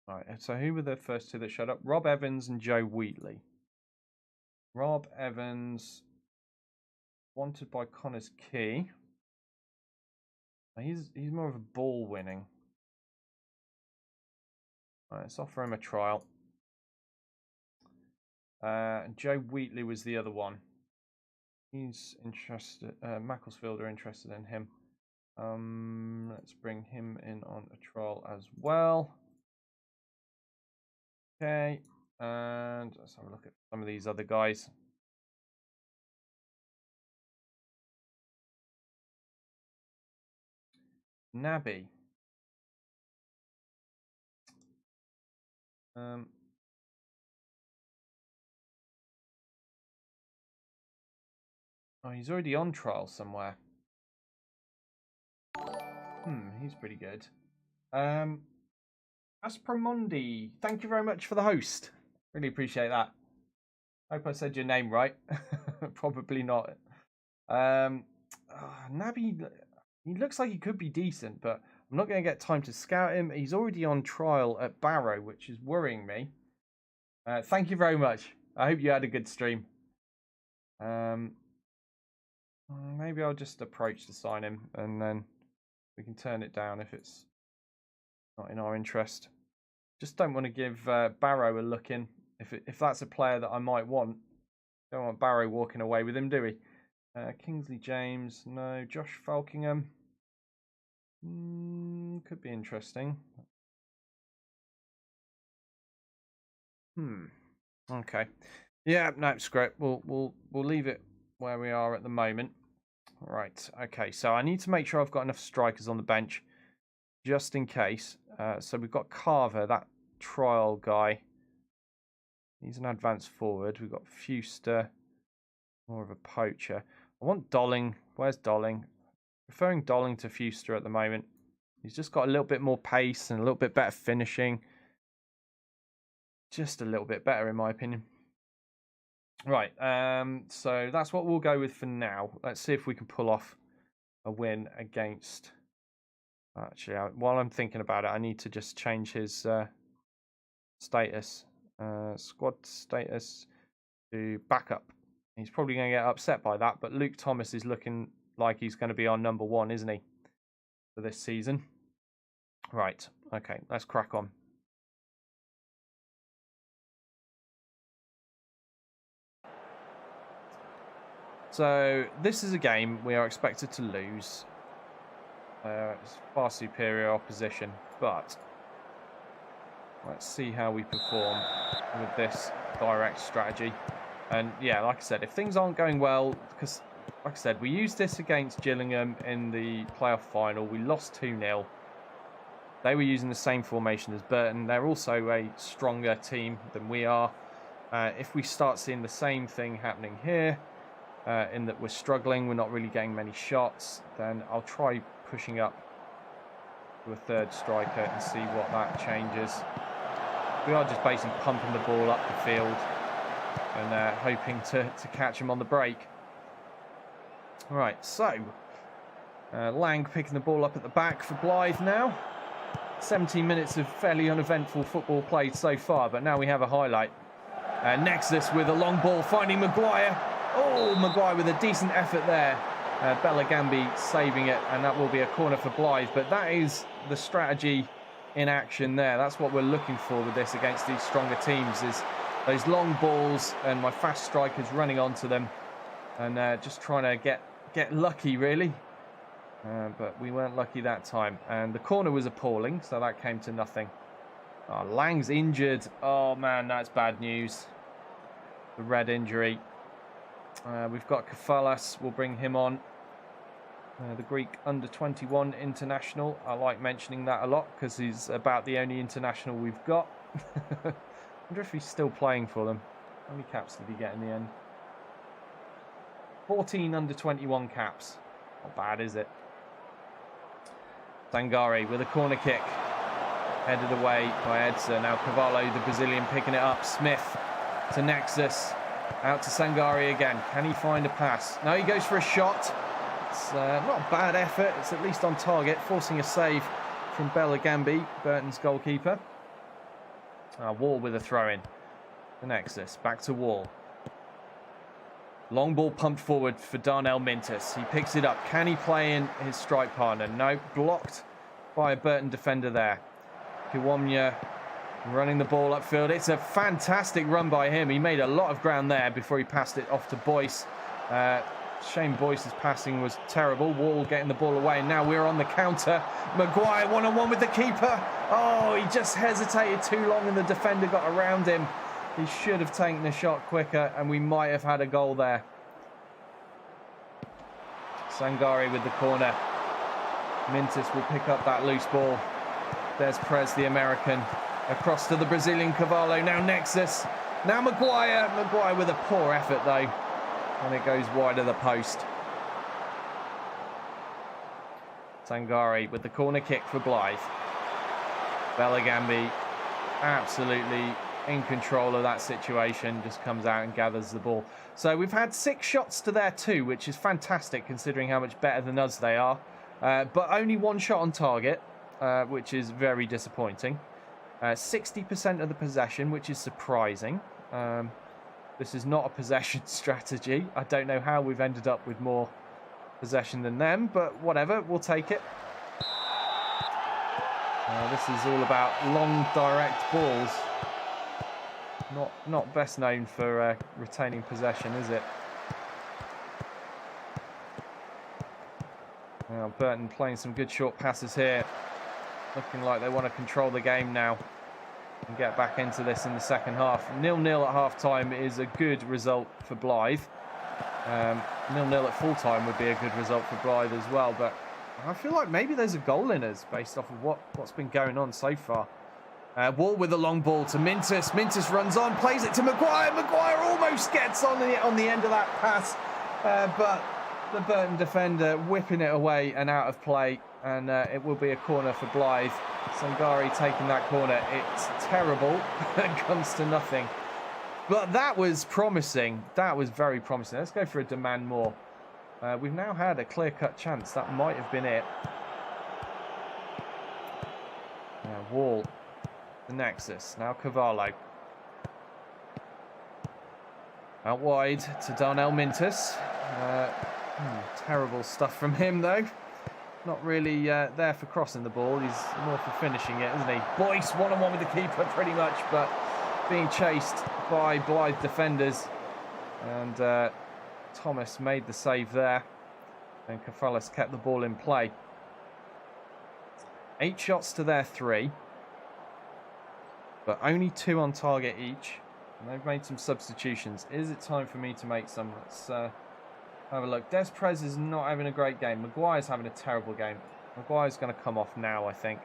All right, so who were the first two that showed up? Rob Evans and Joe Wheatley. Rob Evans, wanted by Connors Key. He's more of a ball winning. All right, let's offer him a trial. Joe Wheatley was the other one. He's interested. Macclesfield are interested in him. Let's bring him in on a trial as well. Okay, and let's have a look at some of these other guys. Naby. Oh, he's already on trial somewhere. He's pretty good. Aspromondi, thank you very much for the host. Really appreciate that. Hope I said your name right. Probably not. Naby, he looks like he could be decent, but I'm not going to get time to scout him. He's already on trial at Barrow, which is worrying me. Thank you very much. I hope you had a good stream. Maybe I'll just approach to sign him, and then we can turn it down if it's not in our interest. Just don't want to give Barrow a look in. If that's a player that I might want, don't want Barrow walking away with him, do we? Kingsley James, no. Josh Falkingham, could be interesting. Okay. Yeah, no, scrap. We'll leave it where we are at the moment. Right. Okay. So I need to make sure I've got enough strikers on the bench, just in case. So we've got Carver, that trial guy. He's an advanced forward. We've got Fuster, more of a poacher. I want Dolling. Where's Dolling? Preferring Dolling to Fuster at the moment. He's just got a little bit more pace and a little bit better finishing. Just a little bit better, in my opinion. Right, so that's what we'll go with for now. Let's see if we can pull off a win against... Actually, while I'm thinking about it, I need to just change his status. Squad status to backup. He's probably going to get upset by that, but Luke Thomas is looking like he's going to be our number one, isn't he, for this season? Right, okay, let's crack on. So this is a game we are expected to lose. It's far superior opposition, but let's see how we perform with this direct strategy. And yeah, like I said, if things aren't going well, because like I said, we used this against Gillingham in the playoff final. We lost 2-0. They were using the same formation as Burton. They're also a stronger team than we are. If we start seeing the same thing happening here, in that we're struggling, we're not really getting many shots, then I'll try pushing up to a third striker and see what that changes. We are just basically pumping the ball up the field and hoping to catch him on the break. Right, so Lang picking the ball up at the back for Blyth now. 17 minutes of fairly uneventful football played so far, but now we have a highlight. Nexus with a long ball finding Maguire. Oh, Maguire with a decent effort there. Belagambi saving it, and that will be a corner for Blyth. But that is the strategy in action there. That's what we're looking for with this against these stronger teams, is those long balls and my fast strikers running onto them and just trying to get lucky, really. But we weren't lucky that time. And the corner was appalling, so that came to nothing. Oh, Lang's injured. Oh, man, that's bad news. The red injury. We've got Kafalas. We'll bring him on. The Greek under-21 international. I like mentioning that a lot because he's about the only international we've got. I wonder if he's still playing for them. How many caps did he get in the end? 14 under-21 caps. Not bad, is it? Sangare with a corner kick. Headed away by Edsa. Now Cavallo, the Brazilian, picking it up. Smith to Nexus. Out to Sangare again. Can he find a pass? No, he goes for a shot. It's not a bad effort. It's at least on target, forcing a save from Belagambi, Burton's goalkeeper. Wall with a throw-in. The Nexus. Back to Wall. Long ball pumped forward for Darnell Mintus. He picks it up. Can he play in his strike partner? No, blocked by a Burton defender there. Kiwomya running the ball upfield. It's a fantastic run by him. He made a lot of ground there before he passed it off to Boyce. Shane Boyce's passing was terrible. Wall getting the ball away. And now we're on the counter. Maguire one-on-one with the keeper. Oh, he just hesitated too long and the defender got around him. He should have taken the shot quicker and we might have had a goal there. Sangare with the corner. Mintus will pick up that loose ball. There's Prez, the American. Across to the Brazilian Cavallo. Now Nexus. Now Maguire. Maguire with a poor effort though. And it goes wide of the post. Sangare with the corner kick for Blyth. Belagambi absolutely in control of that situation. Just comes out and gathers the ball. So we've had 6 shots to their 2, which is fantastic considering how much better than us they are. But only 1 shot on target, which is very disappointing. 60% of the possession, which is surprising. This is not a possession strategy. I don't know how we've ended up with more possession than them, but whatever, we'll take it. This is all about long, direct balls. Not best known for retaining possession, is it? Now Burton playing some good short passes here. Looking like they want to control the game now and get back into this in the second half. 0-0 at half-time is a good result for Blyth. 0-0 at full-time would be a good result for Blyth as well, but I feel like maybe there's a goal in us based off of what's been going on so far. Wall with a long ball to Mintus. Mintus runs on, plays it to Maguire. Maguire almost gets on the end of that pass, but the Burton defender whipping it away and out of play, and it will be a corner for Blyth. Sangare taking that corner. It's terrible. It comes to nothing. But that was promising. That was very promising. Let's go for a demand more. We've now had a clear-cut chance. That might have been it. Now Wall. The Nexus. Now Cavallo. Out wide to Darnell Mintus. Terrible stuff from him, though. Not really there for crossing the ball. He's more for finishing it, isn't he? Boyce one-on-one with the keeper, pretty much, but being chased by Blyth defenders. And Thomas made the save there. And Kafalas kept the ball in play. 8 shots to their 3. But only 2 on target each. And they've made some substitutions. Is it time for me to make some? Let's have a look. Des Prez is not having a great game. Maguire's having a terrible game. Maguire's going to come off now, I think.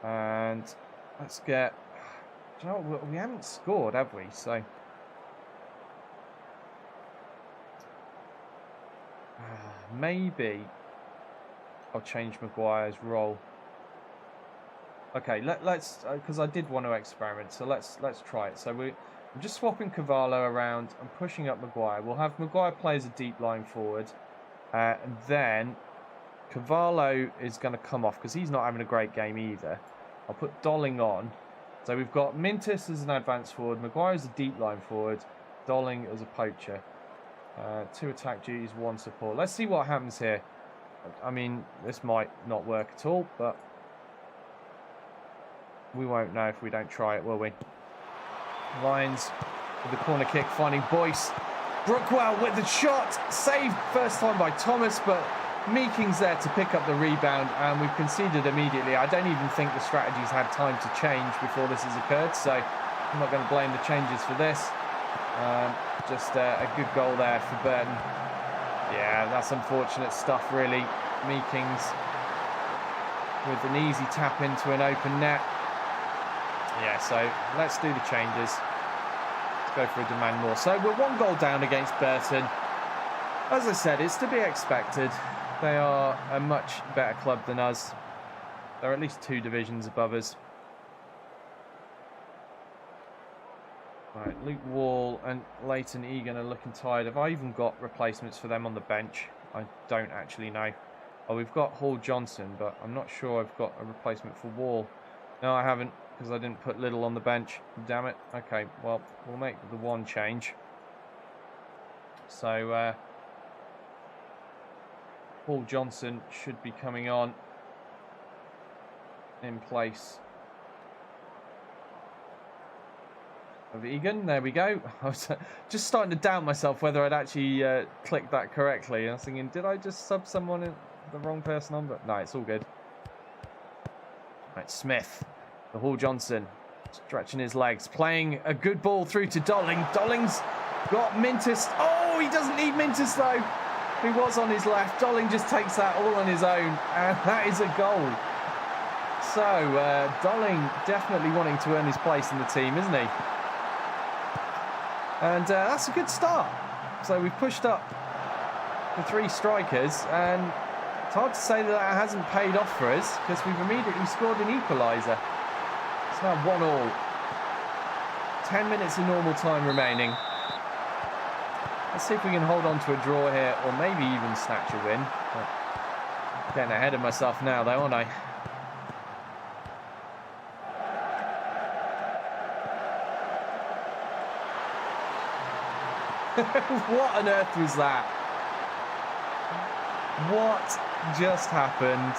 And let's get... Do you know what? We haven't scored, have we? So... maybe I'll change Maguire's role. Okay, let's because I did want to experiment, so let's try it. So I'm just swapping Cavallo around. I'm pushing up Maguire. We'll have Maguire play as a deep line forward, and then Cavallo is going to come off because he's not having a great game either. I'll put Dolling on. So we've got Mintus as an advanced forward, Maguire as a deep line forward, Dolling as a poacher. 2 attack duties, 1 support. Let's see what happens here. I mean, this might not work at all, but we won't know if we don't try it, will we? Lions with the corner kick, finding Boyce. Brookwell with the shot. Saved first time by Thomas, but Meeking's there to pick up the rebound, and we've conceded immediately. I don't even think the strategy's had time to change before this has occurred, so I'm not going to blame the changes for this. Just a good goal there for Burton. Yeah, that's unfortunate stuff, really. Meekings with an easy tap into an open net. Yeah, so let's do the changes. Let's go for a demand more. So we're 1 goal down against Burton. As I said, it's to be expected. They are a much better club than us. They're at least 2 divisions above us. Right, Luke Wall and Leighton Egan are looking tired. Have I even got replacements for them on the bench? I don't actually know. Oh, we've got Hall Johnson, but I'm not sure I've got a replacement for Wall. No, I haven't, because I didn't put Little on the bench. Damn it. Okay, well, we'll make the 1 change. So, Hall Johnson should be coming on in place of Egan. There we go. I was just starting to doubt myself whether I'd actually clicked that correctly. I was thinking, did I just sub someone in the wrong person on? But no, it's all good. Right, Smith, the Hall Johnson, stretching his legs, playing a good ball through to Dolling. Dolling's got Mintus. Oh, he doesn't need Mintus though. He was on his left. Dolling just takes that all on his own, and that is a goal. So, Dolling definitely wanting to earn his place in the team, isn't he? And that's a good start. So we've pushed up the 3 strikers, and it's hard to say that that hasn't paid off for us, because we've immediately scored an equaliser. It's now 1-1. 10 minutes of normal time remaining. Let's see if we can hold on to a draw here, or maybe even snatch a win. But getting ahead of myself now, though, aren't I? What on earth was that? What just happened?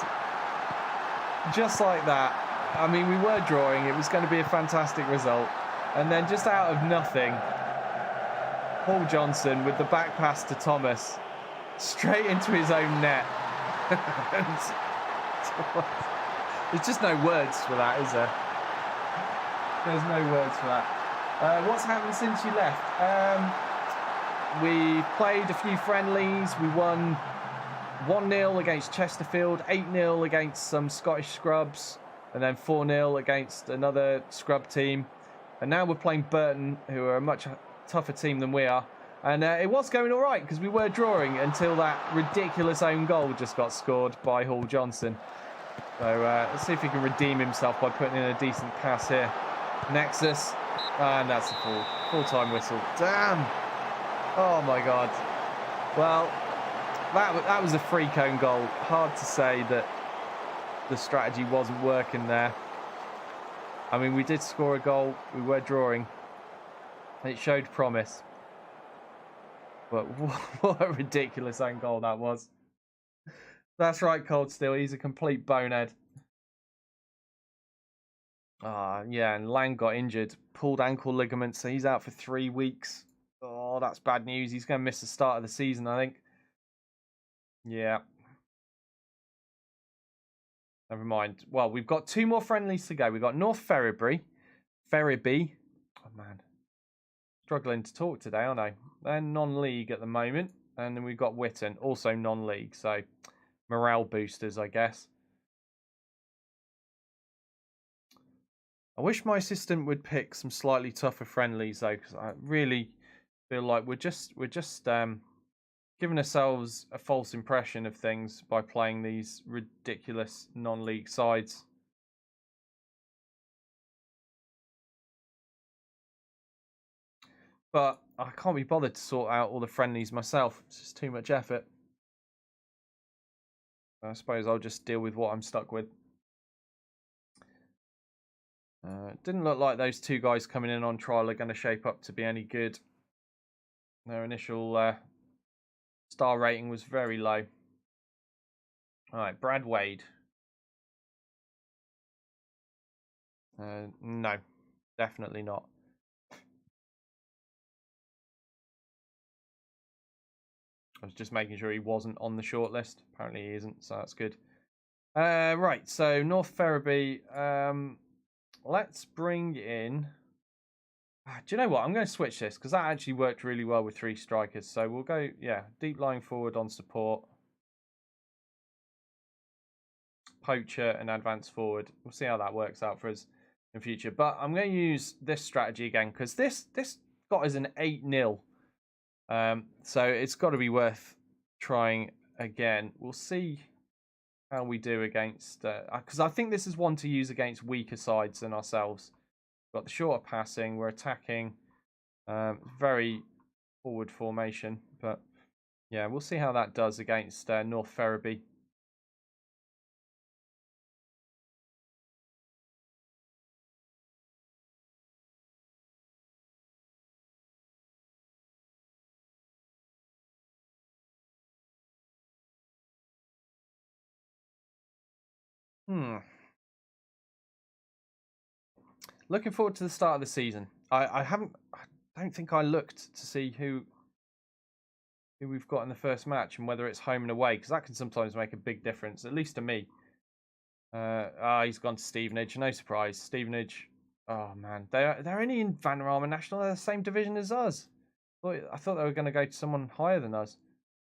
Just like that. I mean, we were drawing. It was going to be a fantastic result. And then just out of nothing, Paul Johnson with the back pass to Thomas, straight into his own net. There's just no words for that, is there? There's no words for that. What's happened since you left? We played a few friendlies. We won 1-0 against Chesterfield, 8-0 against some Scottish scrubs, and then 4-0 against another scrub team. And now we're playing Burton, who are a much tougher team than we are. And it was going all right, because we were drawing until that ridiculous own goal just got scored by Hall Johnson. So let's see if he can redeem himself by putting in a decent pass here. Nexus, and that's a full-time whistle. Damn! Oh my God. Well, that was a free cone goal. Hard to say that the strategy wasn't working there. I mean, we did score a goal. We were drawing. It showed promise. But what a ridiculous own goal that was. That's right, Cold Steel. He's a complete bonehead. Yeah, and Lang got injured. Pulled ankle ligament, so he's out for 3 weeks. Oh, that's bad news. He's going to miss the start of the season, I think. Yeah. Never mind. Well, we've got 2 more friendlies to go. We've got North Ferriby. Oh, man. Struggling to talk today, aren't I? They're non-league at the moment. And then we've got Witten, also non-league. So, morale boosters, I guess. I wish my assistant would pick some slightly tougher friendlies, though, because I really feel like we're just giving ourselves a false impression of things by playing these ridiculous non-league sides. But I can't be bothered to sort out all the friendlies myself. It's just too much effort. I suppose I'll just deal with what I'm stuck with. Didn't look like those 2 guys coming in on trial are going to shape up to be any good. Their initial star rating was very low. All right, Brad Wade. No, definitely not. I was just making sure he wasn't on the shortlist. Apparently he isn't, so that's good. Right, so North Ferriby. Let's bring in Do you know what? I'm going to switch this because that actually worked really well with 3 strikers. So we'll go, yeah, deep lying forward on support, poacher and advance forward. We'll see how that works out for us in future. But I'm going to use this strategy again because this got us an 8-0. So it's got to be worth trying again. We'll see how we do against, because I think this is one to use against weaker sides than ourselves. Got the shorter passing, we're attacking, very forward formation, but yeah, we'll see how that does against North Ferriby. Looking forward to the start of the season. I don't think I looked to see who we've got in the first match and whether it's home and away, because that can sometimes make a big difference, at least to me. He's gone to Stevenage. No surprise. Stevenage. Oh man, they're only in Vanarama National. They're the same division as us. I thought they were going to go to someone higher than us.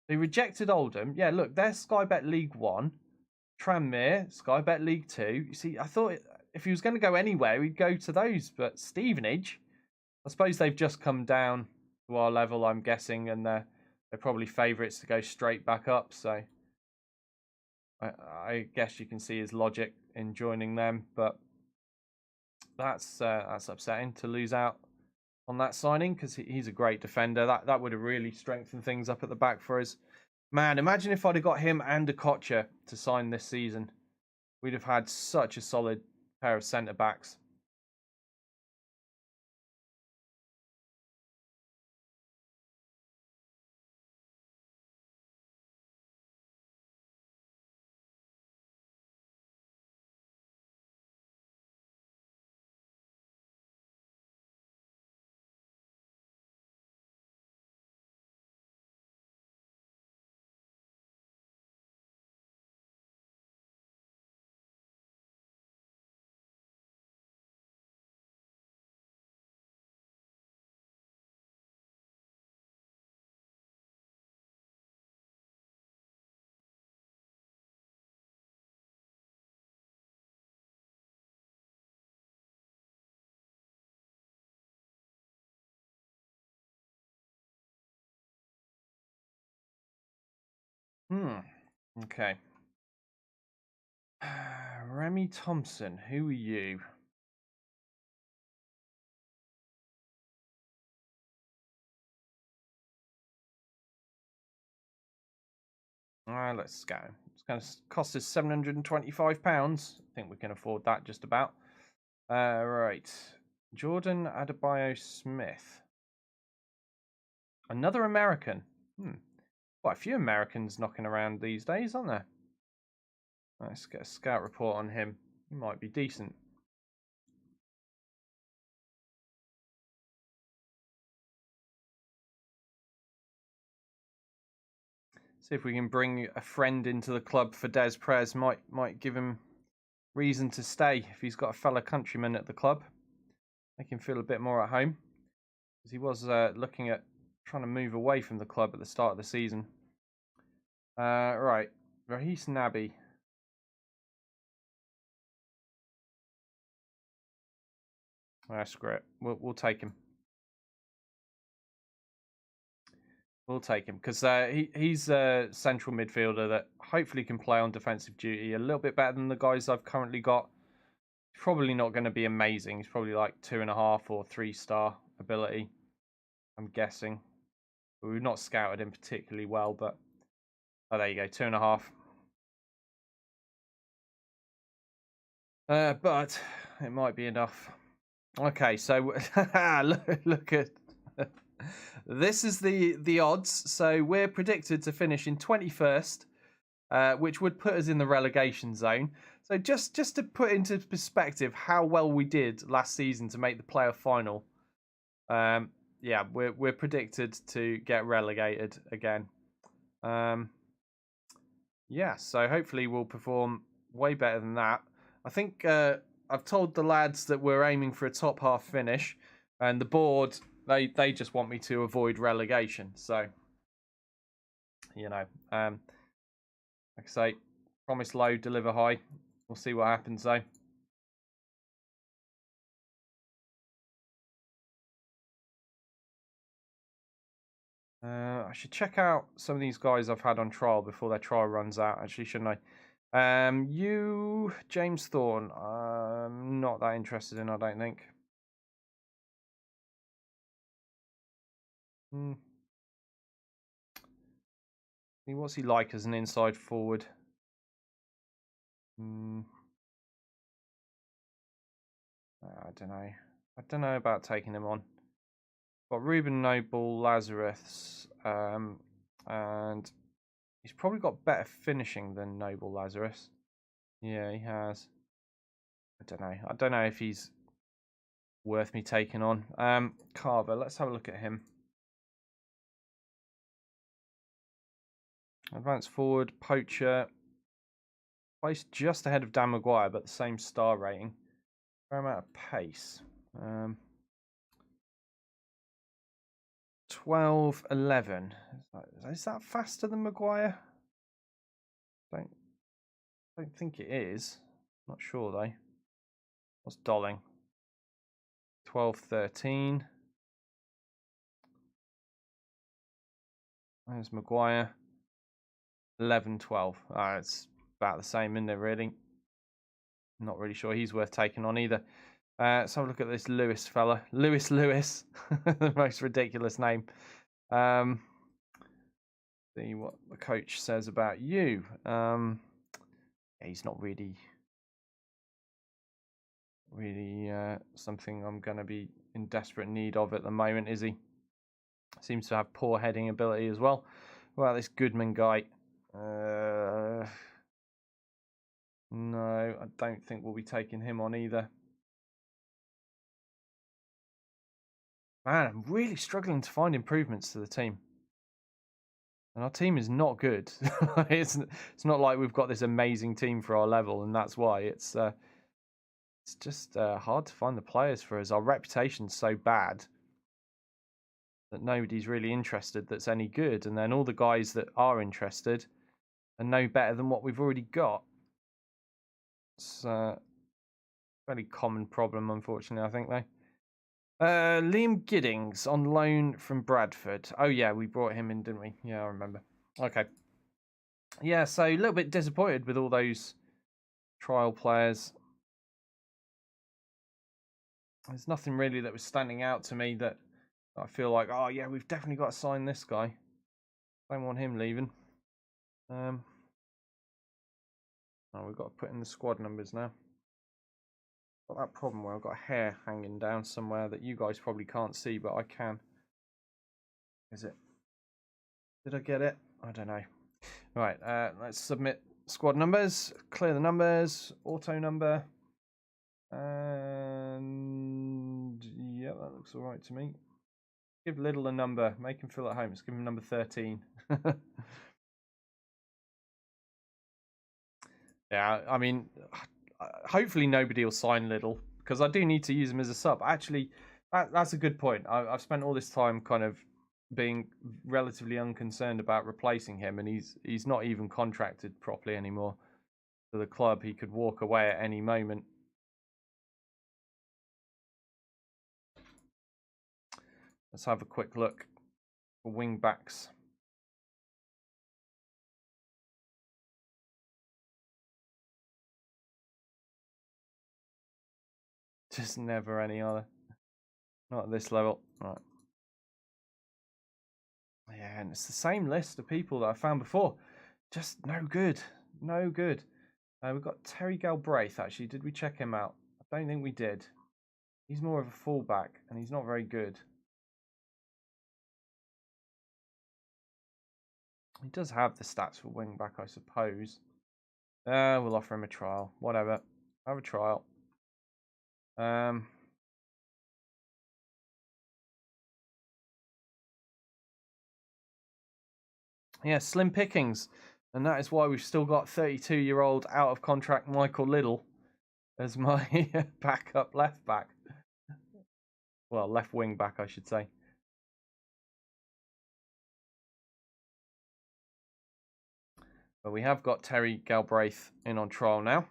They rejected Oldham. Yeah, look, they're Sky Bet League 1. Tranmere, Sky Bet League 2. You see, I thought if he was going to go anywhere, he'd go to those. But Stevenage, I suppose they've just come down to our level, I'm guessing, and they're probably favourites to go straight back up. So I guess you can see his logic in joining them. But that's upsetting to lose out on that signing because he's a great defender. That would have really strengthened things up at the back for us. Man, imagine if I'd have got him and a Kocher to sign this season. We'd have had such a solid pair of centre backs. Okay. Remy Thompson, who are you? Let's go. It's going to cost us £725. I think we can afford that just about. Right. Jordan Adebayo Smith. Another American. Quite a few Americans knocking around these days, aren't there? Let's get a scout report on him. He might be decent. See if we can bring a friend into the club for Des Prez. Might give him reason to stay if he's got a fellow countryman at the club. Make him feel a bit more at home. Because he was looking at trying to move away from the club at the start of the season. Right. Rahis Nabi. Screw it. We'll take him. We'll take him because he's a central midfielder that hopefully can play on defensive duty a little bit better than the guys I've currently got. Probably not going to be amazing. He's probably like 2.5 or 3-star ability, I'm guessing. But we've not scouted him particularly well, but oh, there you go, 2.5. But it might be enough. Okay, so look at this is the odds. So we're predicted to finish in 21st, which would put us in the relegation zone. So just to put into perspective how well we did last season to make the playoff final. Yeah, we're predicted to get relegated again. Yeah, so hopefully we'll perform way better than that. I think I've told the lads that we're aiming for a top half finish. And the board, they just want me to avoid relegation. So, you know, like I say, promise low, deliver high. We'll see what happens though. I should check out some of these guys I've had on trial before their trial runs out, actually, shouldn't I? You, James Thorne, I'm not that interested in, I don't think. What's he like as an inside forward? I don't know. I don't know about taking him on. Got Ruben Noble, Lazarus, and he's probably got better finishing than Noble Lazarus. Yeah, he has. I don't know. I don't know if he's worth me taking on. Carver, let's have a look at him. Advanced forward, poacher. Placed just ahead of Dan Maguire, but the same star rating. Fair amount of pace. 12-11. Is that faster than Maguire? Don't think it is. Not sure though. What's Dolling? 12-13. There's Maguire. 11-12. It's about the same, isn't it, really? Not really sure he's worth taking on either. Let's have a look at this Lewis fella. Lewis. The most ridiculous name. See what the coach says about you. He's not really something I'm going to be in desperate need of at the moment, is he? Seems to have poor heading ability as well. Well, this Goodman guy. No, I don't think we'll be taking him on either. Man, I'm really struggling to find improvements to the team. And our team is not good. It's not like we've got this amazing team for our level, and that's why it's just hard to find the players for us. Our reputation's so bad that nobody's really interested that's any good, and then all the guys that are interested are no better than what we've already got. It's a fairly common problem, unfortunately, I think, though. Liam Giddings on loan from Bradford. Oh, yeah, we brought him in, didn't we? Yeah, I remember. Okay. Yeah, so a little bit disappointed with all those trial players. There's nothing really that was standing out to me that I feel like, oh, yeah, we've definitely got to sign this guy. Don't want him leaving. Oh, we've got to put in the squad numbers now. Got that problem where I've got a hair hanging down somewhere that you guys probably can't see, but I can. Is it? Did I get it? I don't know. Right, let's submit squad numbers. Clear the numbers. Auto number. And yeah, that looks all right to me. Give Little a number. Make him feel at home. Let's give him number 13. Yeah, I mean, hopefully nobody will sign Little, because I do need to use him as a sub. Actually, that's a good point. I've spent all this time kind of being relatively unconcerned about replacing him, and he's not even contracted properly anymore to the club. He could walk away at any moment. Let's have a quick look for wing backs. Just never any other. Not at this level. Right. Yeah, and it's the same list of people that I found before. Just no good. No good. We've got Terry Galbraith, actually. Did we check him out? I don't think we did. He's more of a fullback, and he's not very good. He does have the stats for wing back, I suppose. We'll offer him a trial. Whatever. Have a trial. Yeah, slim pickings. And that is why we've still got 32-year-old out of contract Michael Liddell as my backup left back. Well, left wing back, I should say. But we have got Terry Galbraith in on trial now.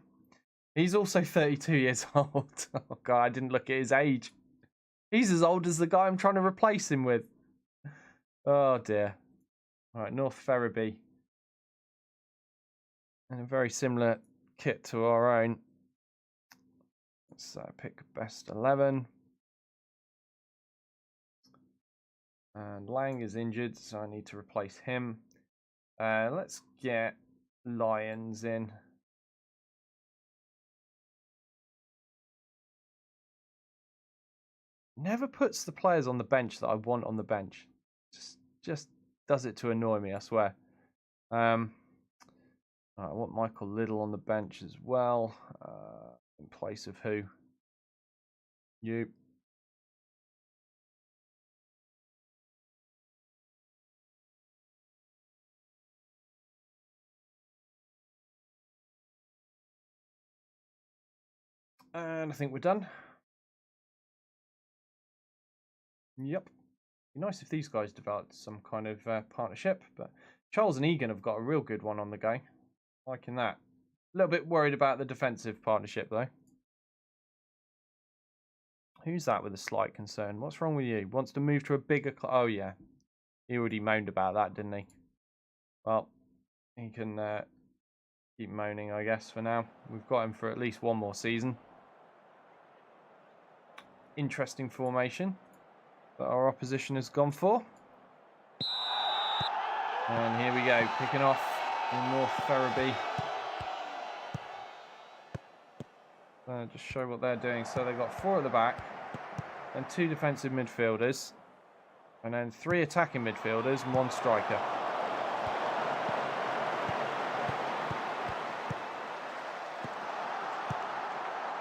He's also 32 years old. Oh, God, I didn't look at his age. He's as old as the guy I'm trying to replace him with. Oh, dear. All right, North Ferriby. And a very similar kit to our own. Let's pick best 11. And Lang is injured, so I need to replace him. Let's get Lions in. Never puts the players on the bench that I want on the bench. Just does it to annoy me, I swear. I want Michael Liddell on the bench as well. In place of who? You. And I think we're done. Yep. Be nice if these guys developed some kind of partnership, but Charles and Egan have got a real good one on the go. Liking that. A little bit worried about the defensive partnership, though. Who's that with a slight concern? What's wrong with you? Wants to move to a bigger club? Oh, yeah. He already moaned about that, didn't he? Well, he can keep moaning, I guess, for now. We've got him for at least one more season. Interesting formation that our opposition has gone for. And here we go, picking off in North Ferriby. Just show what they're doing. So they've got 4 at the back, and 2 defensive midfielders, and then 3 attacking midfielders and 1 striker.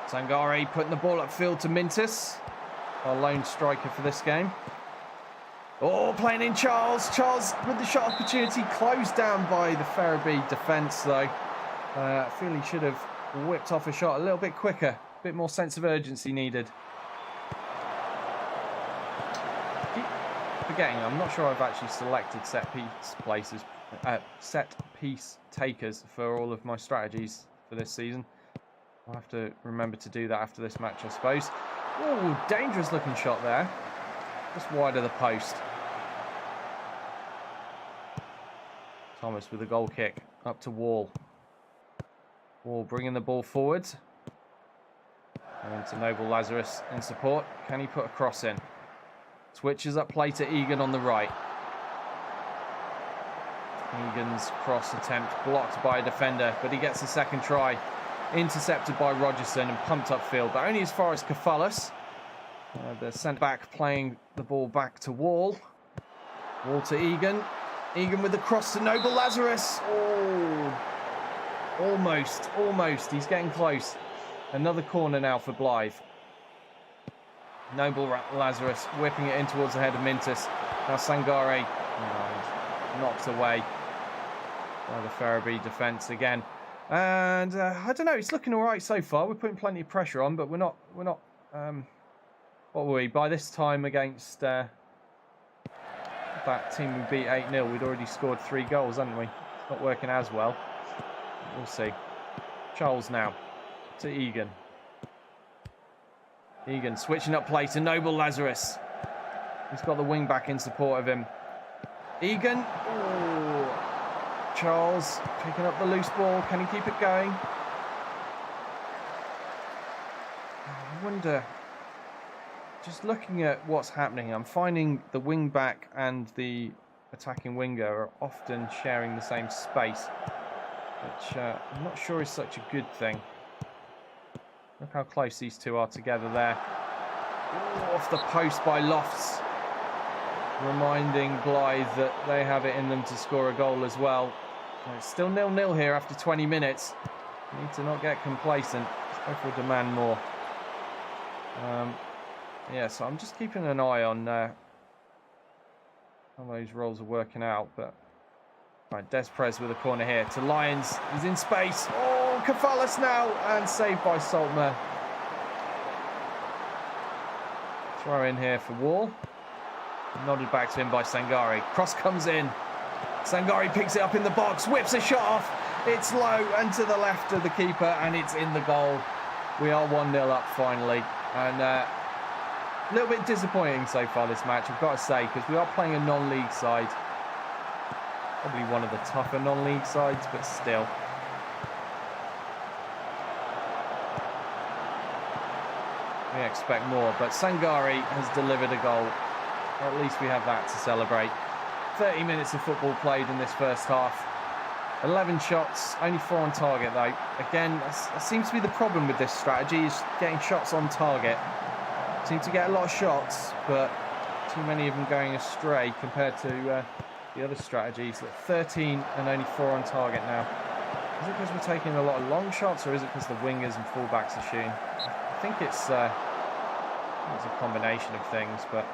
Sangare putting the ball upfield to Mintus, our lone striker for this game. Oh, playing in Charles. Charles with the shot opportunity, closed down by the Ferriby defence, though. I feel he should have whipped off a shot a little bit quicker. A bit more sense of urgency needed. Keep forgetting, I'm not sure I've actually selected set piece takers for all of my strategies for this season. I'll have to remember to do that after this match, I suppose. Oh, dangerous looking shot there. Just wide of the post. Thomas with a goal kick up to Wall. Wall bringing the ball forward. And to Noble Lazarus in support. Can he put a cross in? Switches up play to Egan on the right. Egan's cross attempt blocked by a defender, but he gets a second try. Intercepted by Rogerson and pumped upfield, but only as far as Kefalus. The centre-back playing the ball back to Wall. Wall to Egan. Egan with the cross to Noble Lazarus. Oh, almost. He's getting close. Another corner now for Blyth. Noble Lazarus whipping it in towards the head of Mintus. Now Sangare knocked away by the Ferriby defence again. And I don't know, it's looking all right so far. We're putting plenty of pressure on, but we're not. What were we? By this time against that team we beat 8-0, we'd already scored 3 goals, hadn't we? It's not working as well. We'll see. Charles now to Egan. Egan switching up play to Noble Lazarus. He's got the wing back in support of him. Egan. Oh. Charles picking up the loose ball. Can he keep it going? I wonder, just looking at what's happening, I'm finding the wing back and the attacking winger are often sharing the same space, which I'm not sure is such a good thing. Look how close these two are together there. Ooh, off the post by Lofts, reminding Blyth that they have it in them to score a goal as well. It's still 0-0 here after 20 minutes. Need to not get complacent. Let's go for demand more. Yeah, so I'm just keeping an eye on how those roles are working out. But right, Desprez with a corner here to Lyons. He's in space. Oh, Kefalus now, and saved by Saltmer. Throw in here for Wall. Nodded back to him by Sangari. Cross comes in. Sangari picks it up in the box, whips a shot off. It's low and to the left of the keeper, and it's in the goal. We are 1-0 up finally. And a little bit disappointing so far this match, I've got to say, because we are playing a non-league side. Probably one of the tougher non-league sides, but still. We expect more, but Sangari has delivered a goal. Or at least we have that to celebrate. 30 minutes of football played in this first half. 11 shots, only 4 on target though. Again, that seems to be the problem with this strategy, is getting shots on target. Seem to get a lot of shots, but too many of them going astray compared to the other strategies. 13 and only 4 on target now. Is it because we're taking a lot of long shots, or is it because the wingers and fullbacks are shooting? I think it's a combination of things, but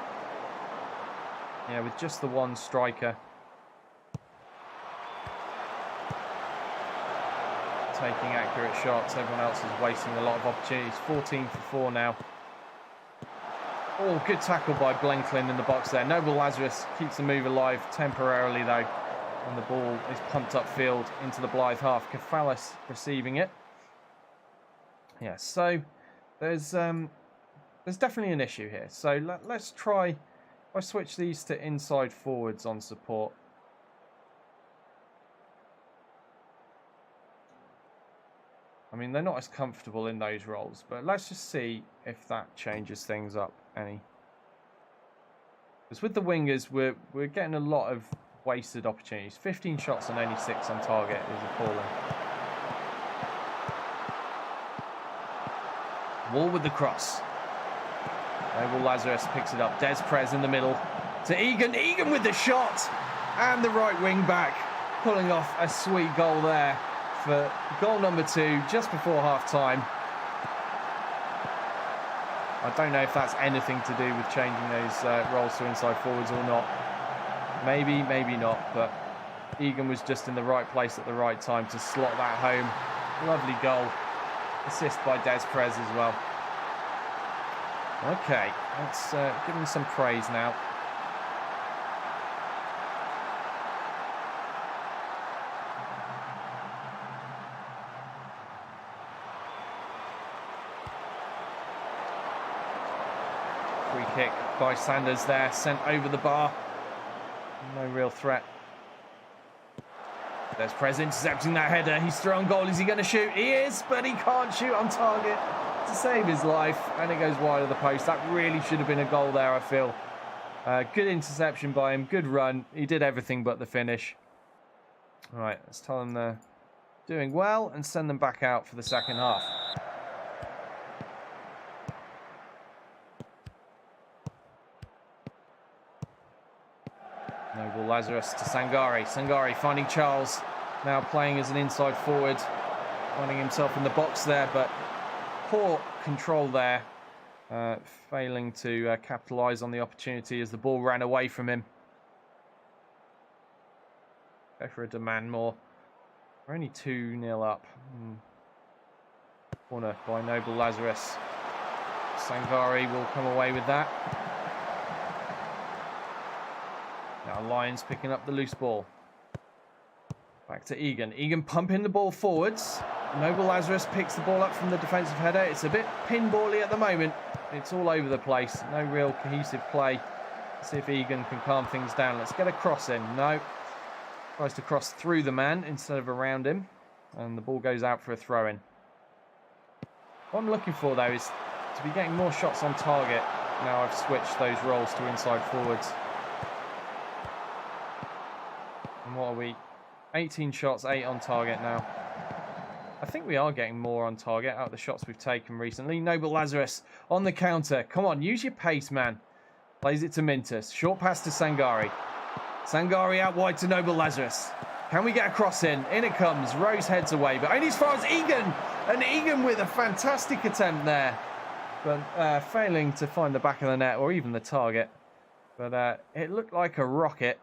yeah, with just the one striker taking accurate shots, everyone else is wasting a lot of opportunities. 14 for 4 now. Oh, good tackle by Blenklin in the box there. Noble Lazarus keeps the move alive temporarily though, and the ball is pumped upfield into the Blyth half. Kefalis receiving it. Yeah, so there's definitely an issue here. So let's try. I switch these to inside forwards on support. I mean, they're not as comfortable in those roles, but let's just see if that changes things up any. Because with the wingers, we're getting a lot of wasted opportunities. 15 shots and only 6 on target is appalling. Wall with the cross. Noble Lazarus picks it up. Des Prez in the middle to Egan. Egan with the shot. And the right wing back pulling off a sweet goal there for goal number 2 just before half time. I don't know if that's anything to do with changing those roles to inside forwards or not. Maybe, maybe not. But Egan was just in the right place at the right time to slot that home. Lovely goal. Assist by Des Prez as well. Okay, let's give him some praise now. Free kick by Sanders there, sent over the bar. No real threat. There's Prez intercepting that header. He's through on goal. Is he going to shoot? He is, but he can't shoot on target to save his life, and it goes wide of the post. That really should have been a goal there, I feel. Good interception by him, good run. He did everything but the finish. All right, let's tell them they're doing well and send them back out for the second half. Noble Lazarus to Sangari. Sangari finding Charles, now playing as an inside forward. Finding himself in the box there, but poor control there, failing to capitalise on the opportunity as the ball ran away from him. Go for a demand more. We're only 2-0 up. Corner by Noble Lazarus. Sangari will come away with that. Now Lyons picking up the loose ball. Back to Egan. Egan pumping the ball forwards. Noble Lazarus picks the ball up from the defensive header. It's a bit pinbally at the moment. It's all over the place. No real cohesive play. Let's see if Egan can calm things down. Let's get a cross in. No. Tries to cross through the man instead of around him. And the ball goes out for a throw-in. What I'm looking for, though, is to be getting more shots on target. Now I've switched those roles to inside forwards. And what are we? 18 shots, 8 on target now. I think we are getting more on target out of the shots we've taken recently. Noble Lazarus on the counter. Come on, use your pace, man. Plays it to Mintus. Short pass to Sangari. Sangari out wide to Noble Lazarus. Can we get a cross in? In it comes. Rose heads away, but only as far as Egan. And Egan with a fantastic attempt there. But failing to find the back of the net or even the target. But it looked like a rocket.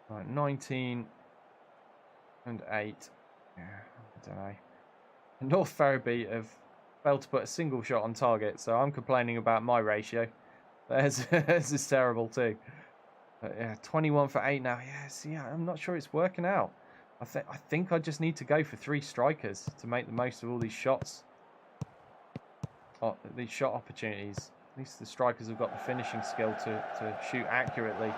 Right, 19 and 8. Yeah, I don't know. North Ferriby have failed to put a single shot on target, so I'm complaining about my ratio. Theirs is terrible too. But yeah, 21 for 8 now. Yeah, I'm not sure it's working out. I think I just need to go for 3 strikers to make the most of all these shots. Oh, these shot opportunities. At least the strikers have got the finishing skill to shoot accurately.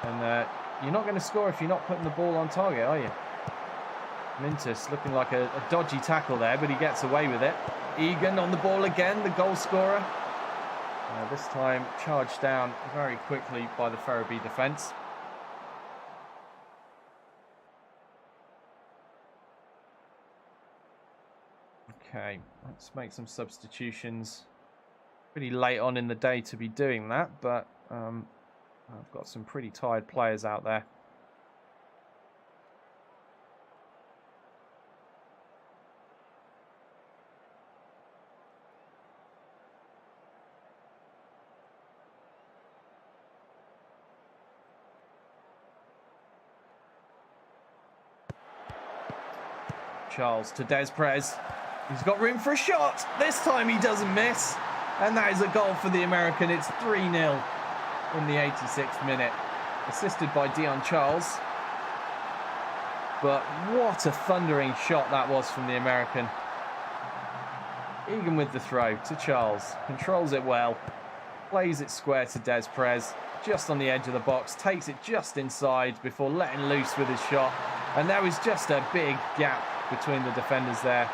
And you're not going to score if you're not putting the ball on target, are you? Mintus looking like a dodgy tackle there, but he gets away with it. Egan on the ball again, the goal scorer. This time charged down very quickly by the Ferriby defence. Okay, let's make some substitutions. Pretty late on in the day to be doing that, but I've got some pretty tired players out there. Charles to Des Perez. He's got room for a shot. This time he doesn't miss. And that is a goal for the American. It's 3-0 in the 86th minute. Assisted by Dion Charles. But what a thundering shot that was from the American. Egan with the throw to Charles. Controls it well. Plays it square to Des Perez. Just on the edge of the box. Takes it just inside before letting loose with his shot. And there was just a big gap between the defenders there.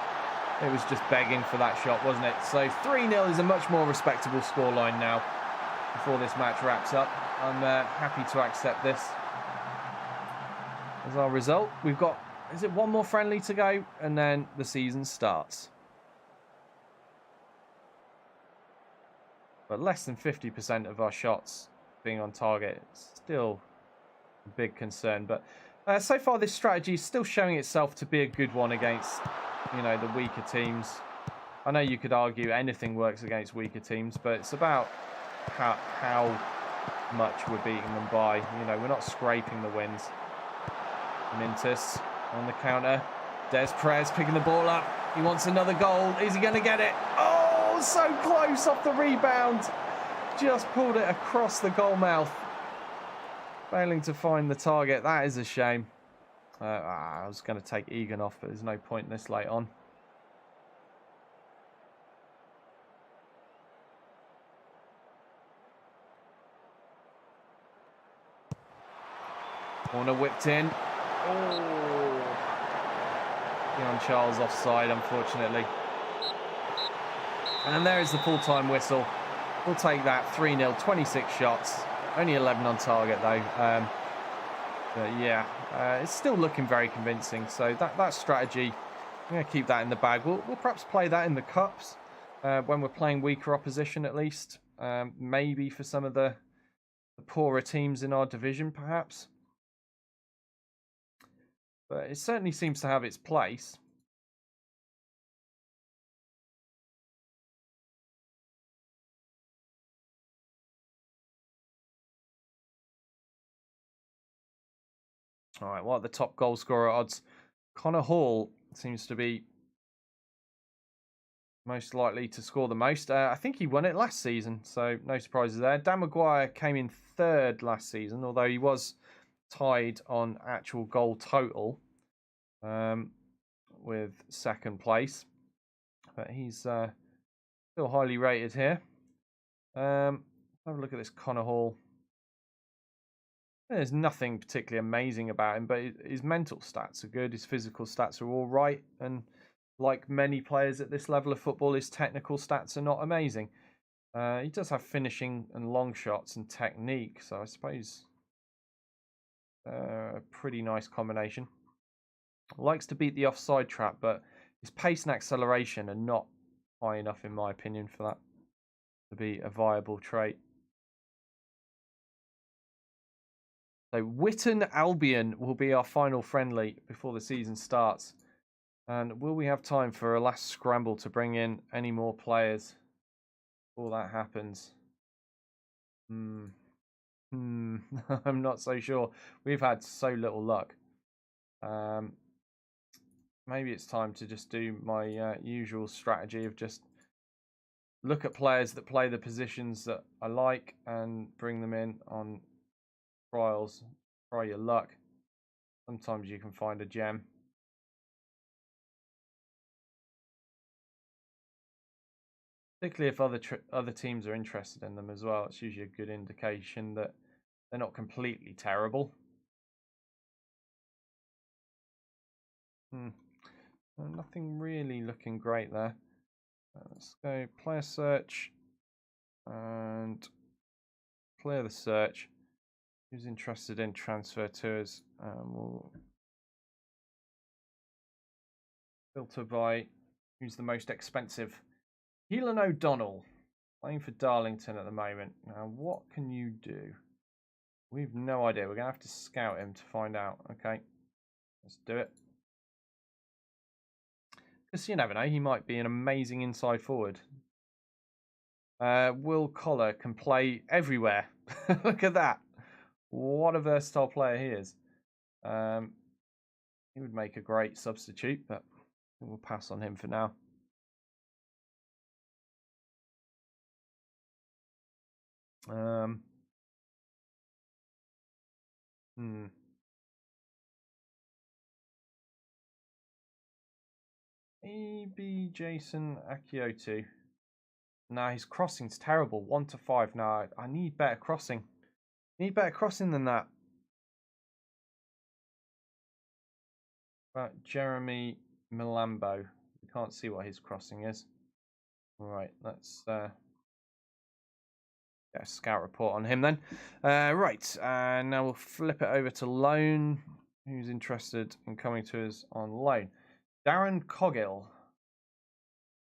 It was just begging for that shot, wasn't it? So 3-0 is a much more respectable scoreline now before this match wraps up. I'm happy to accept this as our result. We've got, is it one more friendly to go? And then the season starts. But less than 50% of our shots being on target. Still a big concern. But so far this strategy is still showing itself to be a good one against, you know, the weaker teams. I know you could argue anything works against weaker teams, but it's about how much we're beating them by. You know, we're not scraping the wins. Mintus on the counter. Des Perez picking the ball up. He wants another goal. Is he going to get it? Oh, so close off the rebound. Just pulled it across the goal mouth. Failing to find the target. That is a shame. I was going to take Egan off, but there's no point this late on. Corner whipped in. Oh. Dion Charles offside, unfortunately. And there is the full-time whistle. We'll take that. 3-0, 26 shots. Only 11 on target, though. But yeah, it's still looking very convincing. So that strategy, I'm going to keep that in the bag. We'll perhaps play that in the cups when we're playing weaker opposition, at least. Maybe for some of the poorer teams in our division, perhaps. But it certainly seems to have its place. All right, what are the top goal scorer odds? Connor Hall seems to be most likely to score the most. I think he won it last season, so no surprises there. Dan Maguire came in third last season, although he was tied on actual goal total with second place. But he's still highly rated here. Have a look at this Connor Hall. There's nothing particularly amazing about him, but his mental stats are good. His physical stats are all right. And like many players at this level of football, his technical stats are not amazing. He does have finishing and long shots and technique, so I suppose a pretty nice combination. Likes to beat the offside trap, but his pace and acceleration are not high enough, in my opinion, for that to be a viable trait. So Witton Albion will be our final friendly before the season starts. And will we have time for a last scramble to bring in any more players before that happens? I'm not so sure. We've had so little luck. Maybe it's time to just do my usual strategy of just look at players that play the positions that I like and bring them in on trials. Try your luck. Sometimes you can find a gem. Particularly if other teams are interested in them as well. It's usually a good indication that they're not completely terrible. Nothing really looking great there. Let's go player search and clear the search. Who's interested in transfer to us? We'll filter by who's the most expensive. Keelan O'Donnell, playing for Darlington at the moment. Now, what can you do? We've no idea. We're going to have to scout him to find out. Okay, let's do it. Because you never know, he might be an amazing inside forward. Will Collar can play everywhere. Look at that. What a versatile player he is. He would make a great substitute, but we'll pass on him for now. Maybe Jason Akiotu. Nah, his crossing's terrible. 1 to 5. Nah, I need better crossing. Need better crossing than that. But Jeremy Milambo. We can't see what his crossing is. All right, let's get a scout report on him then. Right, now we'll flip it over to loan. Who's interested in coming to us on loan? Darren Coggill.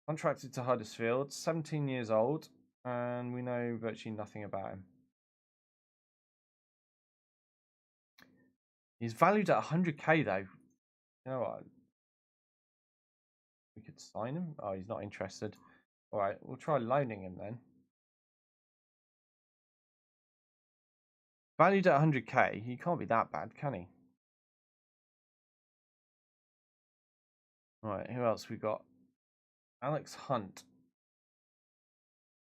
Contracted to Huddersfield, 17 years old, and we know virtually nothing about him. He's valued at 100k though. You know what? We could sign him. Oh, he's not interested. All right, we'll try loaning him then. Valued at 100k, he can't be that bad, can he? All right, who else we got? Alex Hunt,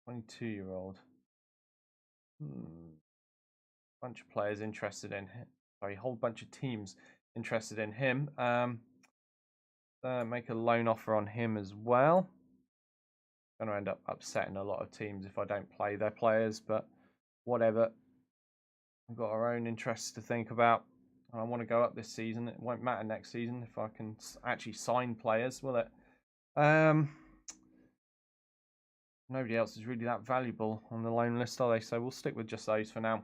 22-year-old. Bunch of players interested in him. Sorry, a whole bunch of teams interested in him. Make a loan offer on him as well. Going to end up upsetting a lot of teams if I don't play their players, but whatever. We've got our own interests to think about. I want to go up this season. It won't matter next season if I can actually sign players, will it? Nobody else is really that valuable on the loan list, are they? So we'll stick with just those for now.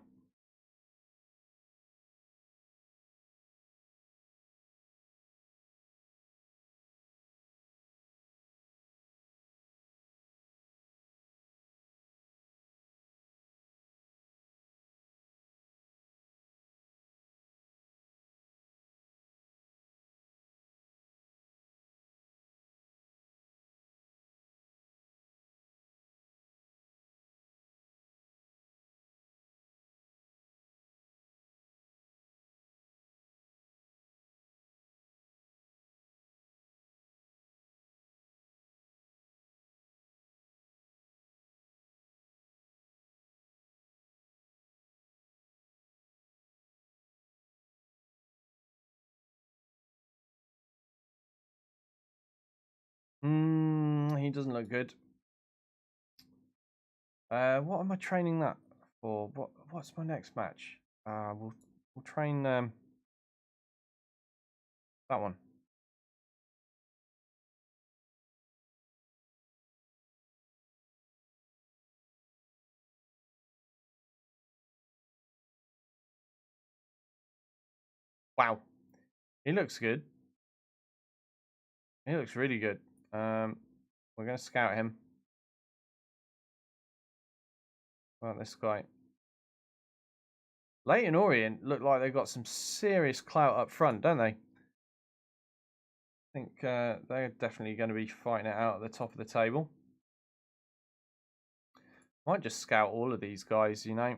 He doesn't look good. What am I training that for? What's my next match? We'll train that one. Wow, he looks good. He looks really good. We're gonna scout him. Well, this guy. Leyton Orient look like they've got some serious clout up front, don't they? I think they're definitely going to be fighting it out at the top of the table. Might just scout all of these guys, you know.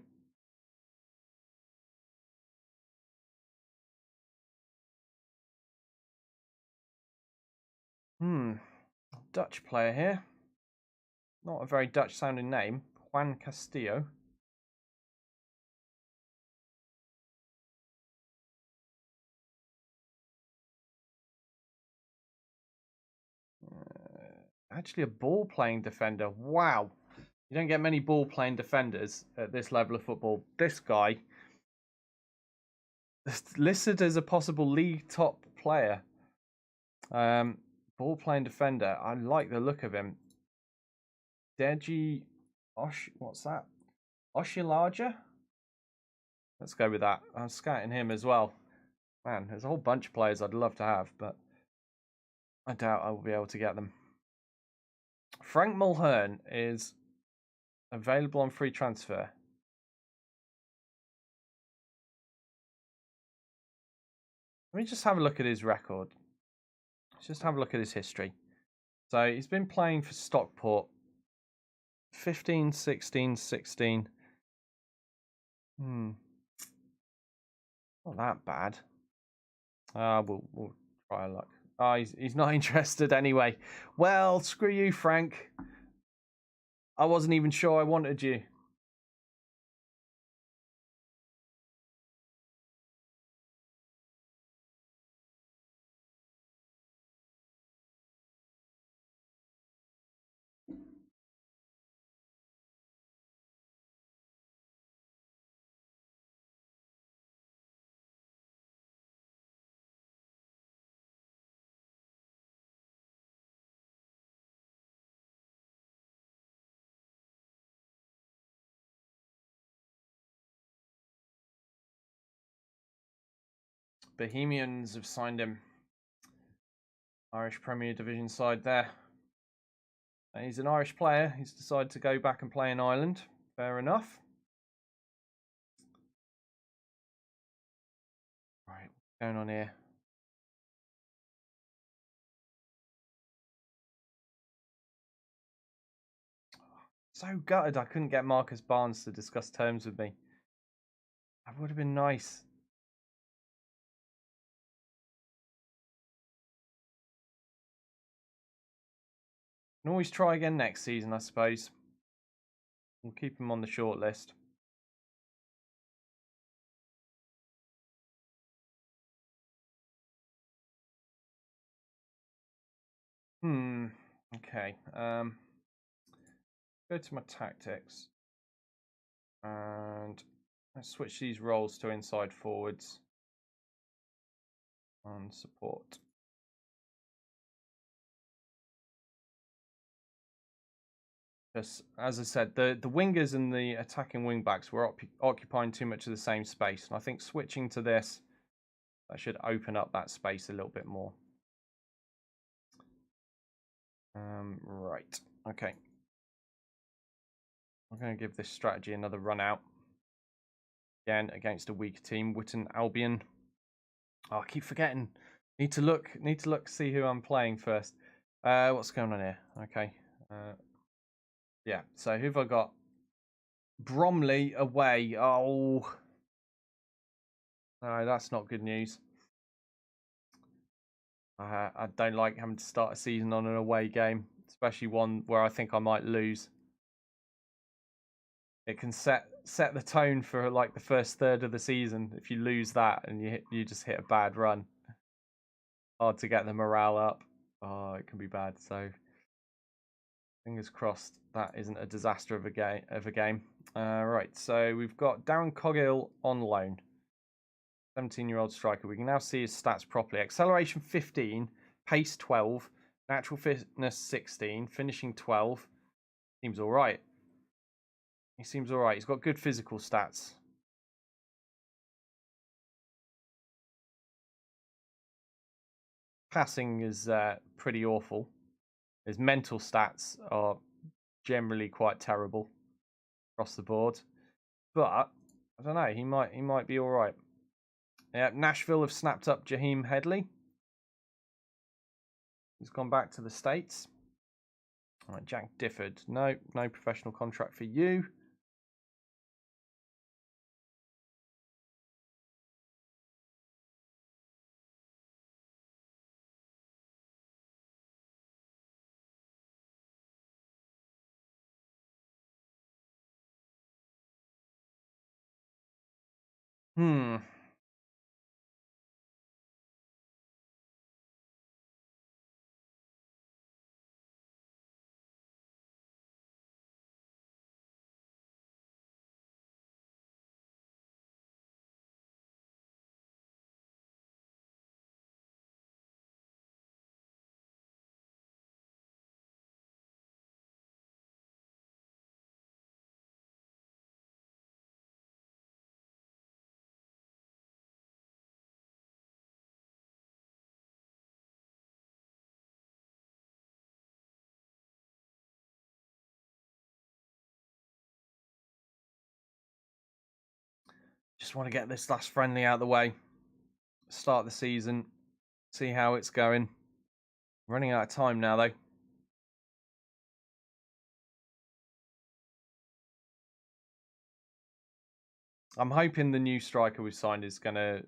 Dutch player here. Not a very Dutch sounding name. Juan Castillo. Actually, a ball playing defender. Wow. You don't get many ball playing defenders at this level of football. This guy listed as a possible league top player. Ball playing defender. I like the look of him. Deji what's that? Oshilaja? Let's go with that. I'm scouting him as well. Man, there's a whole bunch of players I'd love to have, but I doubt I will be able to get them. Frank Mulhern is available on free transfer. Let me just have a look at his record. Let's just have a look at his history. So he's been playing for Stockport 15, 16, 16. Not that bad. We'll try our luck. Oh, he's not interested anyway. Well, screw you, Frank. I wasn't even sure I wanted you. Bohemians have signed him. Irish Premier Division side there. And he's an Irish player. He's decided to go back and play in Ireland. Fair enough. Right, what's going on here? So gutted I couldn't get Marcus Barnes to discuss terms with me. That would have been nice. Can always try again next season, I suppose. We'll keep him on the short list. Okay. Go to my tactics. And let's switch these roles to inside forwards. And support. Just, as I said, the wingers and the attacking wing backs were occupying too much of the same space. And I think switching to this, that should open up that space a little bit more. Right. Okay. I'm going to give this strategy another run out. Again, against a weaker team, Witton Albion. Oh, I keep forgetting. Need to look, see who I'm playing first. What's going on here? Okay. Yeah, so who've I got? Bromley away. Oh. No, that's not good news. I don't like having to start a season on an away game, especially one where I think I might lose. It can set the tone for like the first third of the season if you lose that and you just hit a bad run. Hard to get the morale up. Oh, it can be bad. So fingers crossed that isn't a disaster of a game. Right, so we've got Darren Coggill on loan. 17-year-old striker. We can now see his stats properly. Acceleration 15, pace 12, natural fitness 16, finishing 12. Seems all right. He seems all right. He's got good physical stats. Passing is pretty awful. His mental stats are generally quite terrible across the board. But I don't know. He might be all right. Yeah, Nashville have snapped up Jaheim Headley. He's gone back to the States. All right, Jack Difford. No professional contract for you. Hmm. Just want to get this last friendly out of the way. Start the season. See how it's going. Running out of time now, though. I'm hoping the new striker we signed is going to,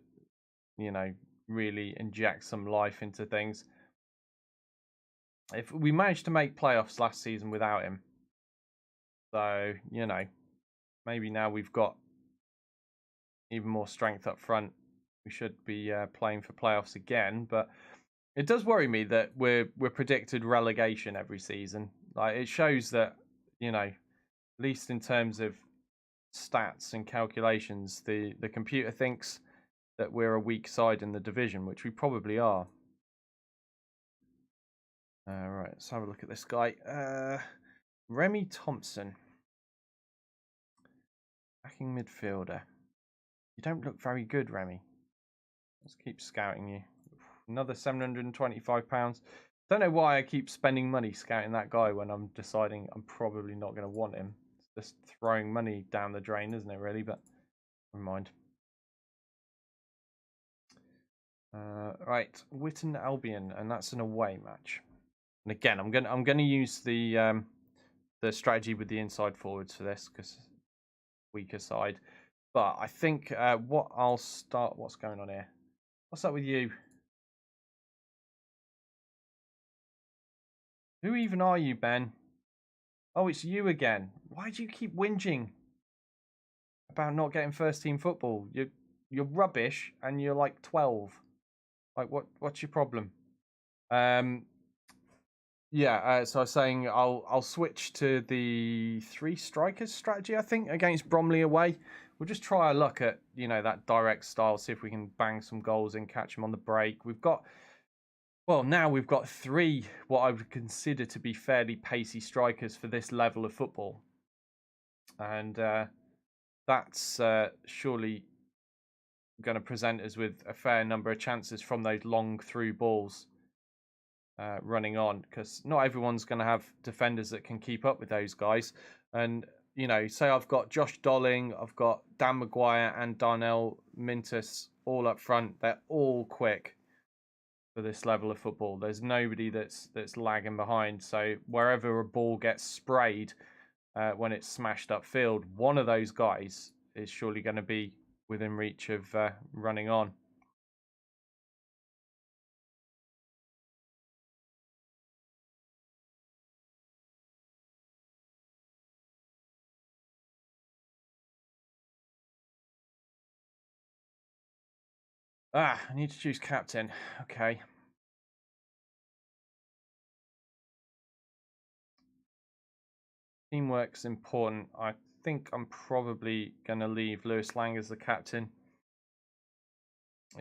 really inject some life into things. If we managed to make playoffs last season without him, so, maybe now we've got even more strength up front. We should be playing for playoffs again, but it does worry me that we're predicted relegation every season. Like, it shows that, at least in terms of stats and calculations, the computer thinks that we're a weak side in the division, which we probably are. Right, let's have a look at this guy. Remy Thompson, backing midfielder. You don't look very good, Remy. Let's keep scouting you. Another £725. Don't know why I keep spending money scouting that guy when I'm deciding I'm probably not going to want him. It's just throwing money down the drain, isn't it, really? But never mind. Right, Witton Albion, and that's an away match. And again, I'm gonna use the strategy with the inside forwards for this because weaker side. But I think what's going on here? What's up with you? Who even are you, Ben? Oh, it's you again. Why do you keep whinging about not getting first team football? You're rubbish, and you're like 12. Like, what's your problem? Yeah. So I was saying I'll switch to the 3 strikers strategy. I think against Bromley away, we'll just try our luck at that direct style. See if we can bang some goals in, catch them on the break. Now we've got 3 what I would consider to be fairly pacey strikers for this level of football, and that's surely going to present us with a fair number of chances from those long through balls running on, because not everyone's going to have defenders that can keep up with those guys. And say I've got Josh Dolling, I've got Dan Maguire and Darnell Mintus all up front. They're all quick for this level of football. There's nobody that's lagging behind. So wherever a ball gets sprayed when it's smashed upfield, one of those guys is surely going to be within reach of running on. I need to choose captain. Okay. Teamwork's important. I think I'm probably going to leave Lewis Lang as the captain.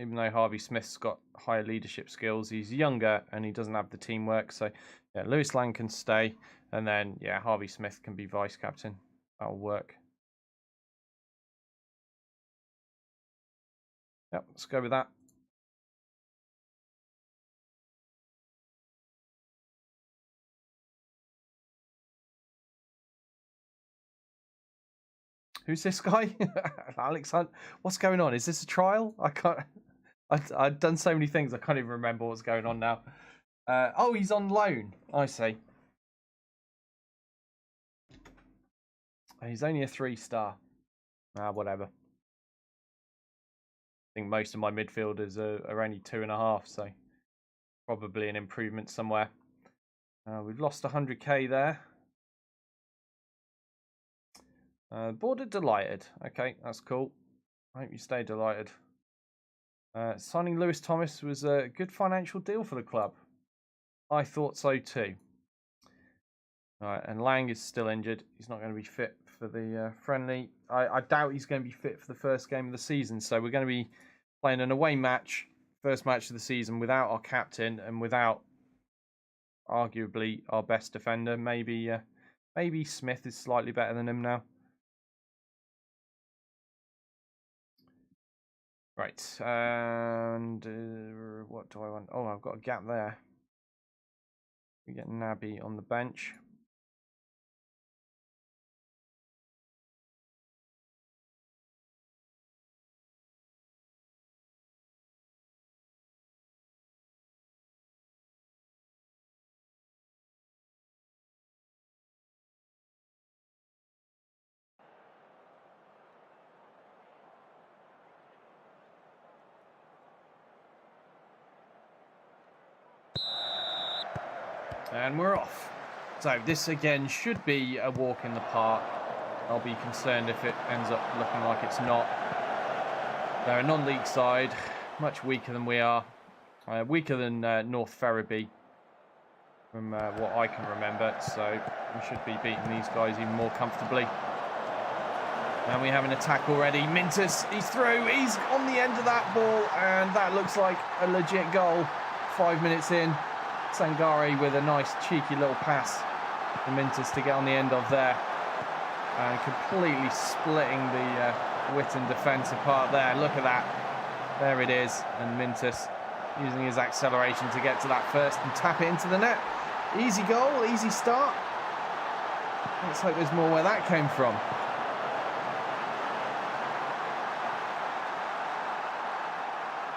Even though Harvey Smith's got higher leadership skills, he's younger and he doesn't have the teamwork. So, yeah, Lewis Lang can stay. And then, yeah, Harvey Smith can be vice captain. That'll work. Yep, let's go with that. Who's this guy? Alex Hunt. What's going on? Is this a trial? I can't. I've done so many things. I can't even remember what's going on now. Oh, he's on loan. I see. He's only a 3-star. Whatever. I think most of my midfielders are only 2.5, so probably an improvement somewhere. We've lost 100k there. Board are delighted. Okay, that's cool. I hope you stay delighted. Signing Lewis Thomas was a good financial deal for the club. I thought so too. All right, and Lang is still injured. He's not going to be fit for the friendly. I doubt he's going to be fit for the first game of the season. So we're going to be playing an away match, first match of the season, without our captain and without arguably our best defender. Maybe Smith is slightly better than him now. Right, and what do I want? Oh, I've got a gap there. We get Naby on the bench. And we're off. So this again should be a walk in the park. I'll be concerned if it ends up looking like it's not. They're a non-league side, much weaker than we are. Weaker than North Ferriby, from what I can remember. So we should be beating these guys even more comfortably. And we have an attack already. Mintus, he's through. He's on the end of that ball. And that looks like a legit goal. 5 minutes in. Sangare with a nice cheeky little pass for Mintus to get on the end of there. And completely splitting the Witten defence apart there. Look at that. There it is. And Mintus using his acceleration to get to that first and tap it into the net. Easy goal, easy start. Let's hope there's more where that came from.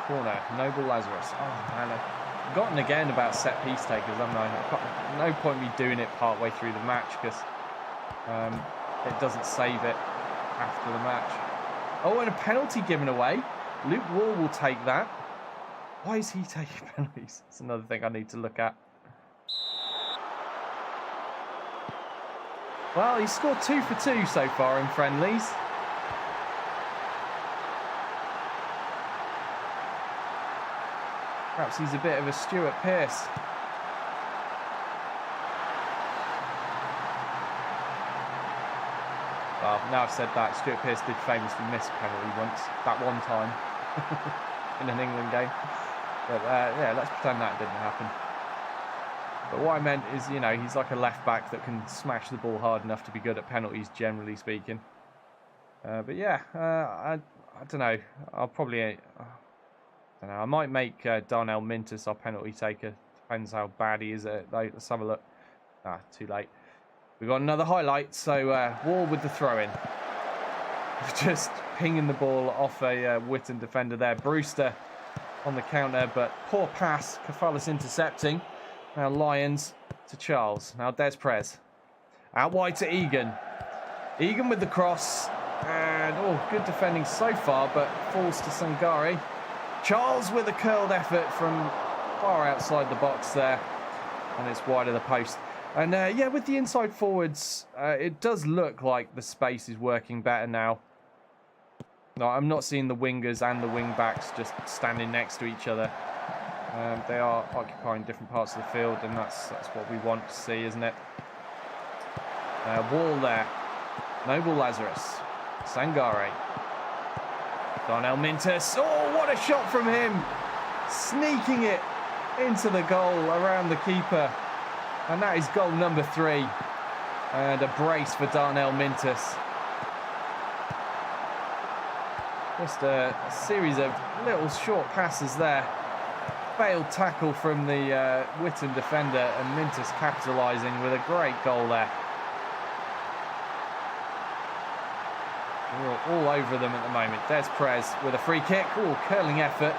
Corner, Noble Lazarus. Oh man, I've forgotten again about set piece takers, haven't I? No point me doing it part way through the match because it doesn't save it after the match. Oh, and a penalty given away. Luke Wall will take that. Why is he taking penalties? That's another thing I need to look at. Well, he's scored 2 for 2 so far in friendlies. Perhaps he's a bit of a Stuart Pearce. Well, now I've said that, Stuart Pearce did famously miss a penalty once, that one time, in an England game. But yeah, let's pretend that didn't happen. But what I meant is, you know, he's like a left back that can smash the ball hard enough to be good at penalties, generally speaking. But yeah, I don't know. I'll probably, I don't know. I might make Darnell Mintus our penalty taker. Depends how bad he is at it, though. Let's have a look. Ah, too late. We've got another highlight. So Wall with the throw-in, just pinging the ball off a Witten defender there. Brewster on the counter, but poor pass. Kafalis intercepting. Now Lyons to Charles. Now Des Prez. Out wide to Egan. Egan with the cross. And, oh, good defending so far, but falls to Sangare. Charles with a curled effort from far outside the box there. And it's wide of the post. And, yeah, with the inside forwards, it does look like the space is working better now. No, I'm not seeing the wingers and the wing-backs just standing next to each other. They are occupying different parts of the field, and that's what we want to see, isn't it? Wall there. Noble Lazarus. Sangare. Darnell Mintus. Oh, what a shot from him. Sneaking it into the goal around the keeper. And that is goal number 3. And a brace for Darnell Mintus. Just a series of little short passes there. Failed tackle from the Witten defender, and Mintus capitalising with a great goal there. We're all over them at the moment. Des Prez with a free kick. Oh, curling effort.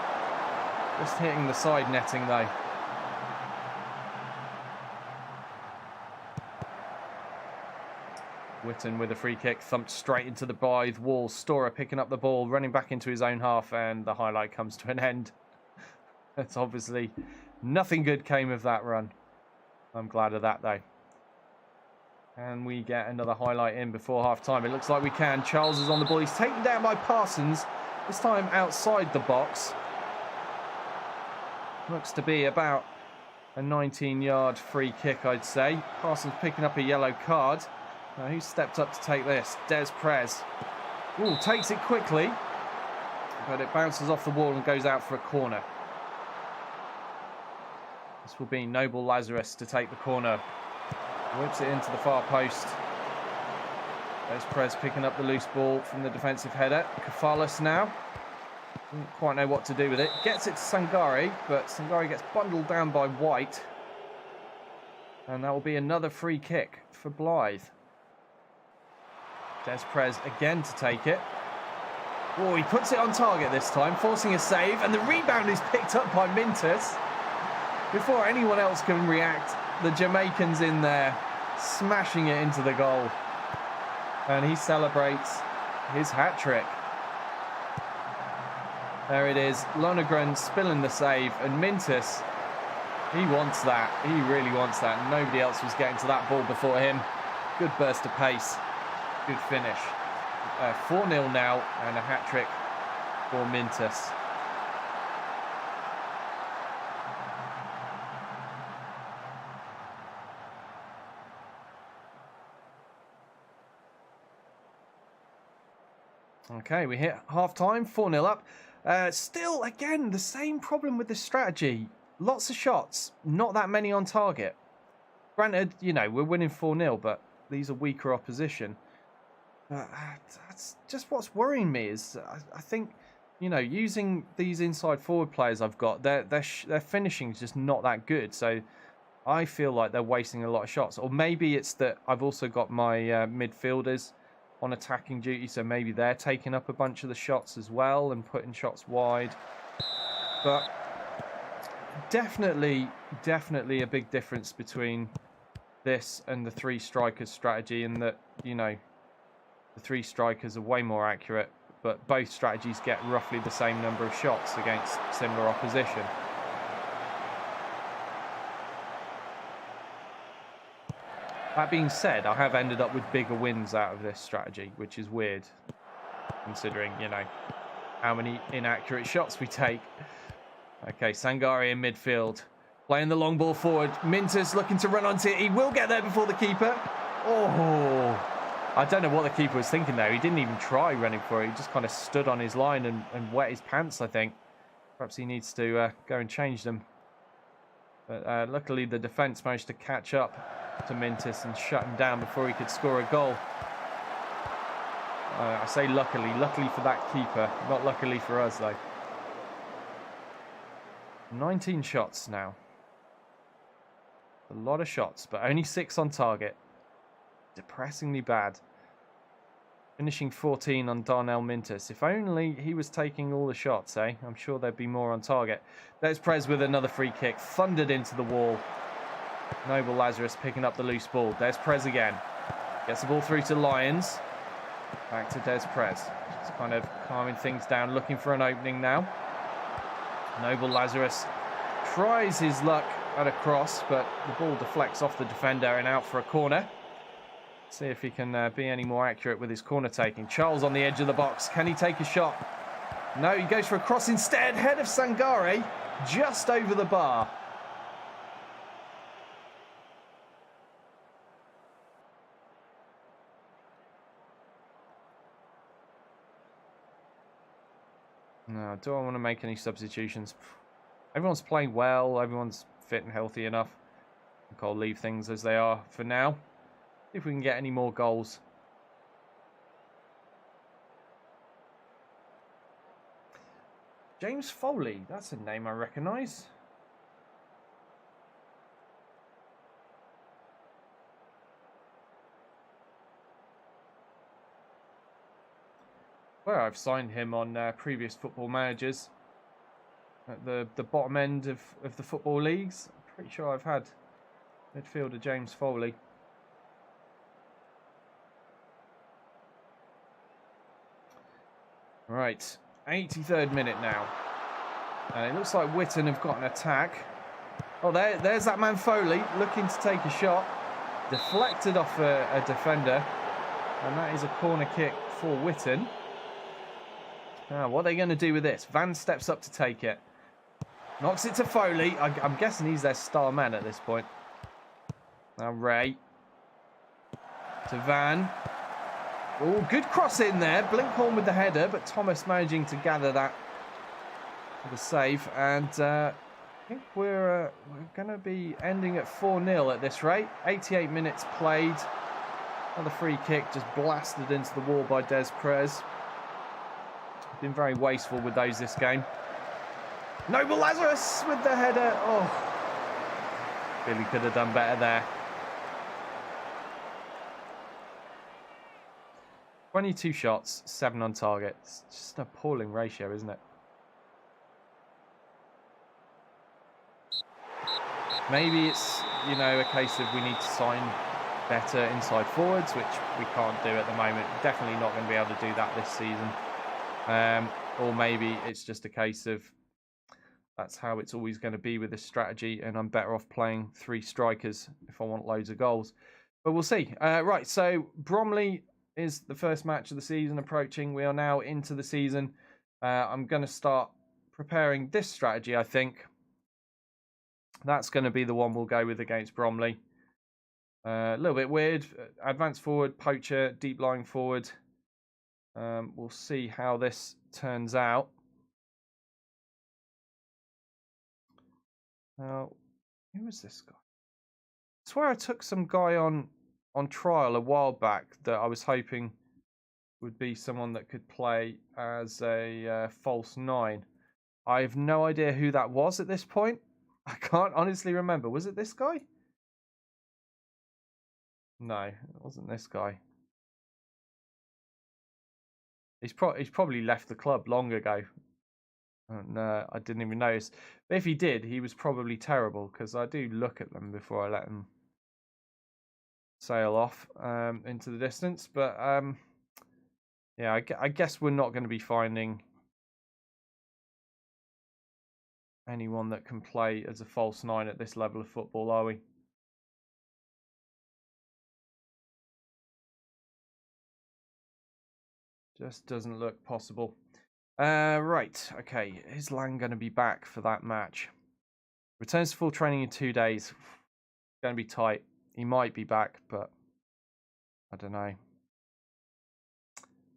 Just hitting the side netting though. Witten with a free kick, thumped straight into the Blyth wall. Storer picking up the ball, running back into his own half, and the highlight comes to an end. That's obviously nothing good came of that run. I'm glad of that though. And we get another highlight in before half time. It looks like we can. Charles is on the ball. He's taken down by Parsons. This time outside the box. Looks to be about a 19-yard free kick, I'd say. Parsons picking up a yellow card. Now, who stepped up to take this? Des Prez. Ooh, takes it quickly. But it bounces off the wall and goes out for a corner. This will be Noble Lazarus to take the corner. Whips it into the far post. Des Prez picking up the loose ball from the defensive header. Kafalis now. Doesn't quite know what to do with it. Gets it to Sangare, but Sangare gets bundled down by White. And that will be another free kick for Blyth. Des Prez again to take it. Oh, he puts it on target this time, forcing a save. And the rebound is picked up by Mintus. Before anyone else can react, the Jamaicans in there, smashing it into the goal. And he celebrates his hat-trick. There it is. Lonergan spilling the save. And Mintus, he wants that. He really wants that. Nobody else was getting to that ball before him. Good burst of pace. Good finish. 4-0 now, and a hat-trick for Mintus. Okay, we hit half-time, 4-0 up. Still, again, the same problem with the strategy. Lots of shots, not that many on target. Granted, you know, we're winning 4-0, but these are weaker opposition. That's just what's worrying me is I think, you know, using these inside forward players I've got, their finishing is just not that good. So I feel like they're wasting a lot of shots. Or maybe it's that I've also got my midfielders on attacking duty, so maybe they're taking up a bunch of the shots as well and putting shots wide. But definitely a big difference between this and the 3 strikers strategy, in that, you know, the 3 strikers are way more accurate, but both strategies get roughly the same number of shots against similar opposition. That being said, I have ended up with bigger wins out of this strategy, which is weird, considering, you know, how many inaccurate shots we take. Okay, Sangare in midfield, playing the long ball forward. Mintus looking to run onto it. He will get there before the keeper. Oh, I don't know what the keeper was thinking there. He didn't even try running for it. He just kind of stood on his line and wet his pants, I think. Perhaps he needs to go and change them. But luckily the defence managed to catch up to Mintus and shut him down before he could score a goal. I say luckily for that keeper, not luckily for us though. 19 shots now. A lot of shots, but only 6 on target. Depressingly bad. Finishing 14 on Darnell Mintus. If only he was taking all the shots, eh? I'm sure there'd be more on target. There's Prez with another free kick. Thundered into the wall. Noble Lazarus picking up the loose ball. There's Prez again. Gets the ball through to Lyons. Back to Des Prez. Just kind of calming things down, looking for an opening now. Noble Lazarus tries his luck at a cross, but the ball deflects off the defender and out for a corner. See if he can be any more accurate with his corner taking. Charles on the edge of the box. Can he take a shot? No, he goes for a cross instead. Head of Sangare just over the bar. No, do I want to make any substitutions? Everyone's playing well. Everyone's fit and healthy enough. I think I'll leave things as they are for now. See if we can get any more goals. James Foley. That's a name I recognise. Well, I've signed him on previous Football Managers at the bottom end of the football leagues. I'm pretty sure I've had midfielder James Foley. Right, 83rd minute now. And it looks like Witten have got an attack. Oh, there's that man Foley looking to take a shot. Deflected off a defender. And that is a corner kick for Witten. Now, what are they going to do with this? Van steps up to take it. Knocks it to Foley. I'm guessing he's their star man at this point. Now Ray. To Van. Oh, good cross in there. Blinkhorn with the header, but Thomas managing to gather that for the save. And I think we're going to be ending at 4-0 at this rate. 88 minutes played. Another free kick just blasted into the wall by Des Prez. Been very wasteful with those this game. Noble Lazarus with the header. Oh, really could have done better there. 22 shots, 7 on target. It's just an appalling ratio, isn't it? Maybe it's, you know, a case of we need to sign better inside forwards, which we can't do at the moment. Definitely not going to be able to do that this season. Or maybe it's just a case of that's how it's always going to be with this strategy, and I'm better off playing 3 strikers if I want loads of goals. But we'll see. Right, so Bromley is the first match of the season approaching. We are now into the season. I'm going to start preparing this strategy, I think. That's going to be the one we'll go with against Bromley. A little bit weird. Advance forward, poacher, deep lying forward. We'll see how this turns out. Now, who was this guy? I swear I took some guy on trial a while back that I was hoping would be someone that could play as a false 9. I have no idea who that was at this point. I can't honestly remember. Was it this guy? No, it wasn't this guy. He's probably left the club long ago. And I didn't even notice. But if he did, he was probably terrible, because I do look at them before I let them sail off into the distance. But yeah, I guess we're not going to be finding anyone that can play as a false 9 at this level of football, are we? Just doesn't look possible. Right, okay. Is Lang going to be back for that match? Returns to full training in 2 days. Going to be tight. He might be back, but I don't know.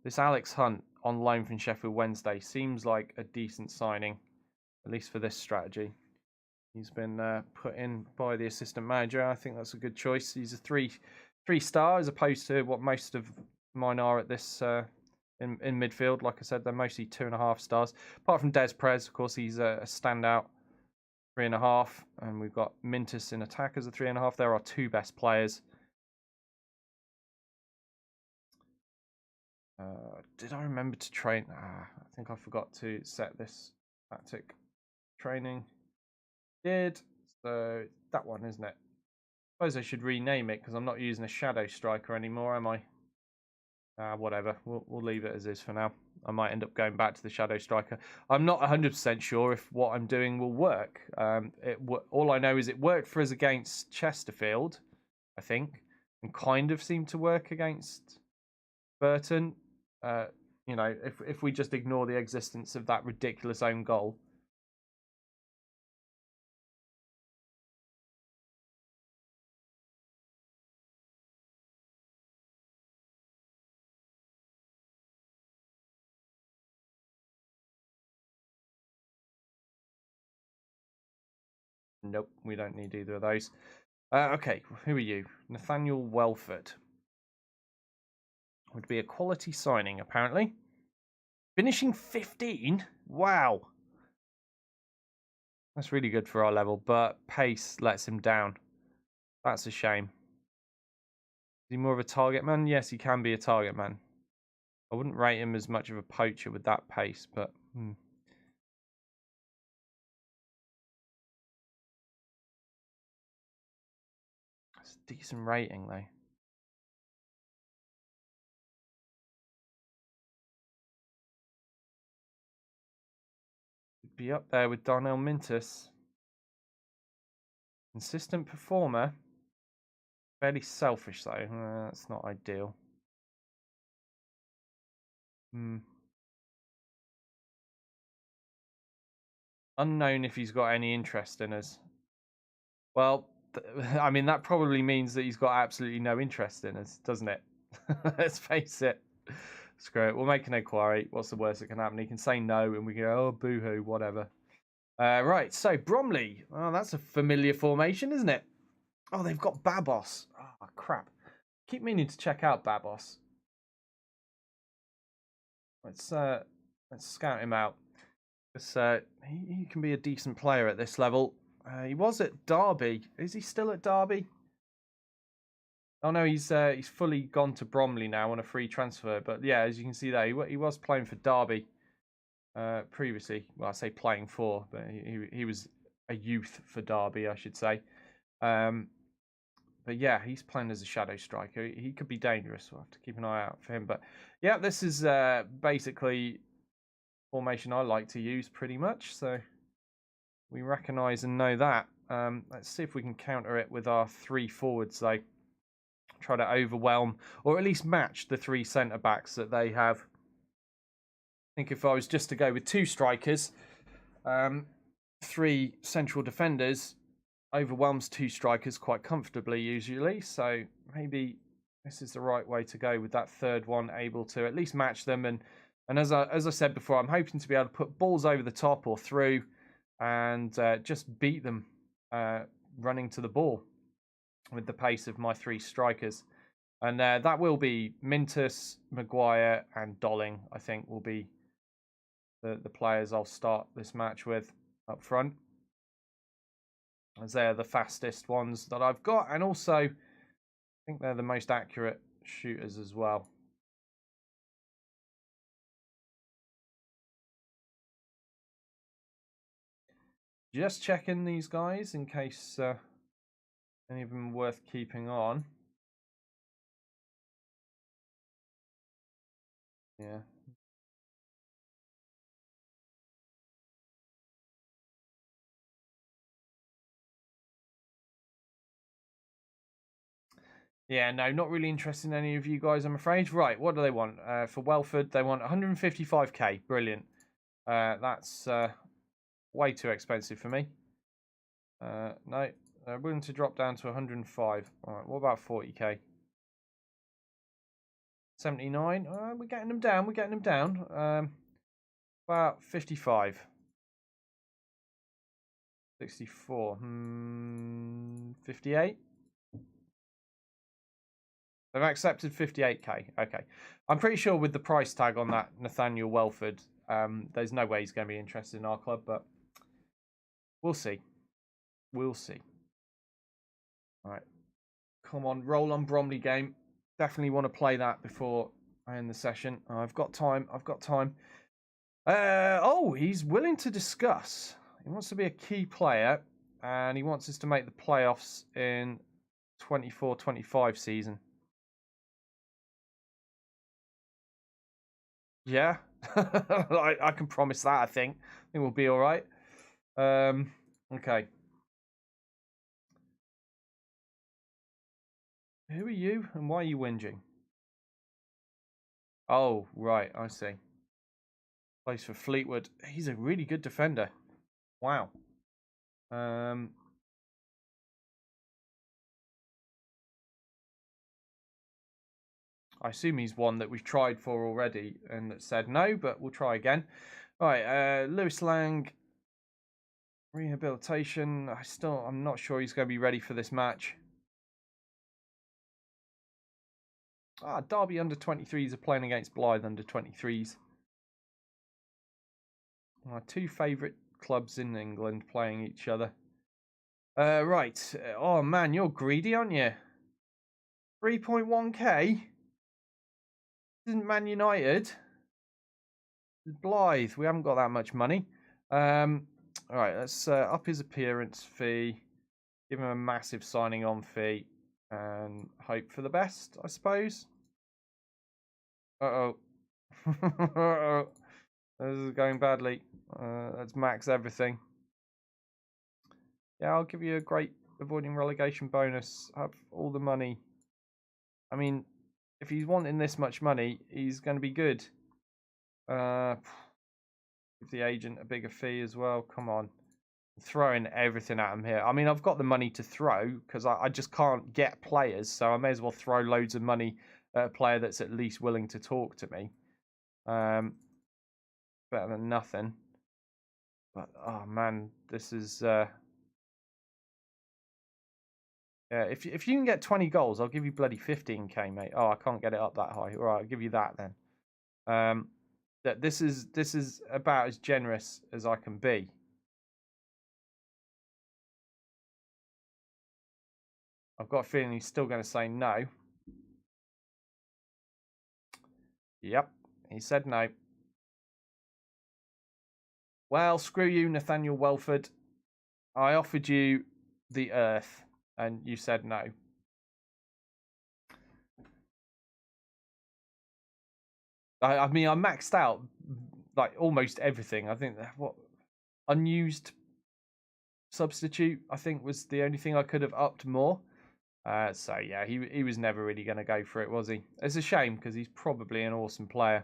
This Alex Hunt on loan from Sheffield Wednesday seems like a decent signing, at least for this strategy. He's been put in by the assistant manager. I think that's a good choice. He's a three star as opposed to what most of mine are at this in midfield. Like I said, they're mostly 2.5 stars. Apart from Des Prez, of course, he's a standout 3.5, and we've got Mintus in attack as a 3.5. They're our 2 best players. Did I remember to train? I think I forgot to set this tactic training. Did. So that one, isn't it? I suppose I should rename it because I'm not using a shadow striker anymore, am I? Whatever. We'll leave it as is for now. I might end up going back to the shadow striker. I'm not 100% sure if what I'm doing will work. All I know is it worked for us against Chesterfield, I think, and kind of seemed to work against Burton. You know, if we just ignore the existence of that ridiculous own goal. Nope, we don't need either of those. Okay, who are you? Nathaniel Welford. Would be a quality signing, apparently. Finishing 15? Wow. That's really good for our level, but pace lets him down. That's a shame. Is he more of a target man? Yes, he can be a target man. I wouldn't rate him as much of a poacher with that pace, but... That's a decent rating, though. He'd be up there with Darnell Mintus. Consistent performer. Fairly selfish, though. That's not ideal. Unknown if he's got any interest in us. Well, I mean, that probably means that he's got absolutely no interest in us, doesn't it? Let's face it. Screw it. We'll make an inquiry. What's the worst that can happen? He can say no, and we go, oh, boo-hoo, whatever. Right, so Bromley. Oh, that's a familiar formation, isn't it? Oh, they've got Babos. Oh, crap. Keep meaning to check out Babos. Let's scout him out. He can be a decent player at this level. He was at Derby. Is he still at Derby? Oh no, he's fully gone to Bromley now on a free transfer. But yeah, as you can see there, he was playing for Derby previously. Well, I say playing for, but he was a youth for Derby, I should say. But yeah, he's playing as a shadow striker. He could be dangerous. We'll have to keep an eye out for him. But yeah, this is basically formation I like to use pretty much. So we recognise and know that. Let's see if we can counter it with our 3 forwards, though. Try to overwhelm or at least match the 3 centre backs that they have. I think if I was just to go with 2 strikers, 3 central defenders overwhelms 2 strikers quite comfortably usually. So maybe this is the right way to go with that third one, able to at least match them. And as I said before, I'm hoping to be able to put balls over the top or through and just beat them running to the ball with the pace of my 3 strikers. And that will be Mintus, Maguire and Dolling, I think, will be the players I'll start this match with up front, as they're the fastest ones that I've got. And also, I think they're the most accurate shooters as well. Just checking these guys in case any of them are worth keeping on. Yeah. Yeah, no, not really interested in any of you guys, I'm afraid. Right, what do they want? For Welford, they want 155k. Brilliant. That's way too expensive for me. No, they're willing to drop down to 105. All right, what about 40k? 79. We're getting them down. We're getting them down. About 55. 64. 58. They've accepted 58k. Okay. I'm pretty sure with the price tag on that Nathaniel Welford, there's no way he's going to be interested in our club, but we'll see. We'll see. All right. Come on, roll on Bromley game. Definitely want to play that before I end the session. I've got time. I've got time. Oh, he's willing to discuss. He wants to be a key player, and he wants us to make the playoffs in 24-25 season. Yeah, I can promise that. I think we'll be all right. Okay. Who are you, and why are you whinging? Oh, right, I see. Plays for Fleetwood. He's a really good defender. Wow. I assume he's one that we've tried for already and that said no, but we'll try again. All right, Lewis Lang. Rehabilitation. I'm not sure he's going to be ready for this match. Derby under 23s are playing against Blyth under 23s. My 2 favourite clubs in England playing each other. Right. Oh man, you're greedy, aren't you? 3.1k. Isn't Man United? Blyth. We haven't got that much money. All right. Let's up his appearance fee. Give him a massive signing on fee. And hope for the best, I suppose. Uh-oh. Uh-oh. This is going badly. Let's max everything. Yeah, I'll give you a great avoiding relegation bonus. Have all the money. I mean, if he's wanting this much money, he's going to be good. Give the agent a bigger fee as well. Come on. Throwing everything at him here. I mean, I've got the money to throw because I just can't get players, so I may as well throw loads of money at a player that's at least willing to talk to me. Better than nothing. But oh man, this is yeah. If you can get 20 goals, I'll give you bloody 15k, mate. Oh, I can't get it up that high. All right, I'll give you that then. That this is about as generous as I can be. I've got a feeling he's still going to say no. Yep, he said no. Well, screw you, Nathaniel Welford. I offered you the earth, and you said no. I mean, I maxed out like almost everything. I think what unused substitute I think was the only thing I could have upped more. So yeah, he was never really going to go for it, was he? It's a shame because he's probably an awesome player.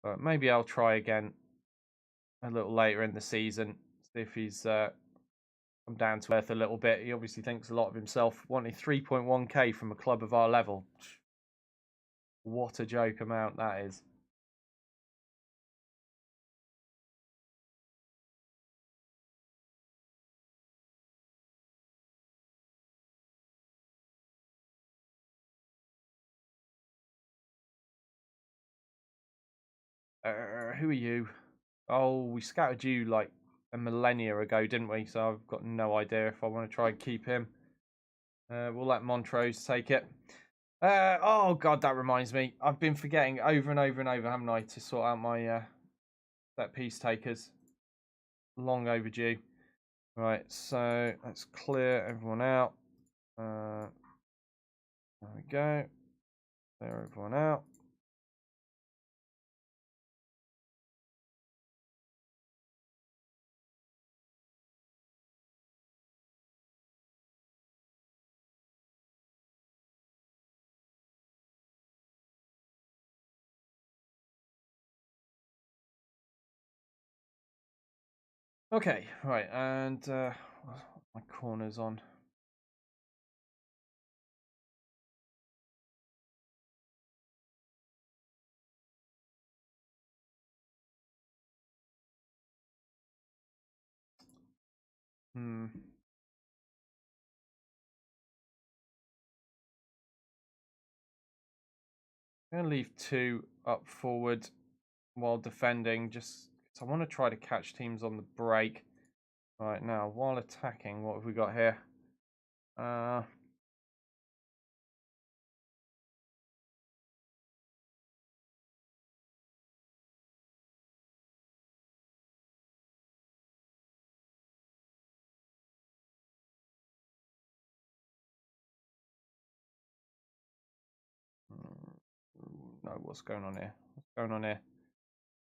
But maybe I'll try again a little later in the season, see if he's come down to earth a little bit. He obviously thinks a lot of himself, wanting 3.1k from a club of our level. What a joke amount that is. Who are you? Oh, we scouted you like a millennia ago, didn't we? So I've got no idea if I want to try and keep him. We'll let Montrose take it. Oh god, that reminds me. I've been forgetting over and over and over, haven't I, to sort out my set piece takers. Long overdue. Right, so let's clear everyone out. There we go. Clear everyone out. Okay, right, and my corner's on. I'm gonna leave 2 up forward while defending, just because I want to try to catch teams on the break. Right now, while attacking, what have we got here? No, what's going on here? What's going on here?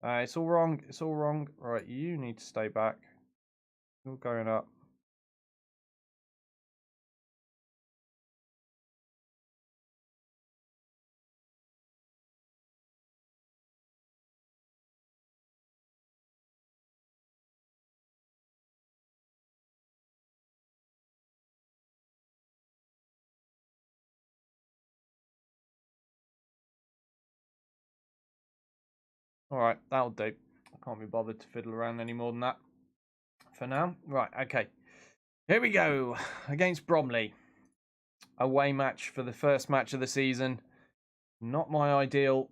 It's all wrong. It's all wrong. Right, you need to stay back. You're going up. Alright, that'll do. I can't be bothered to fiddle around any more than that for now. Right, okay. Here we go. Against Bromley. Away match for the first match of the season. Not my ideal.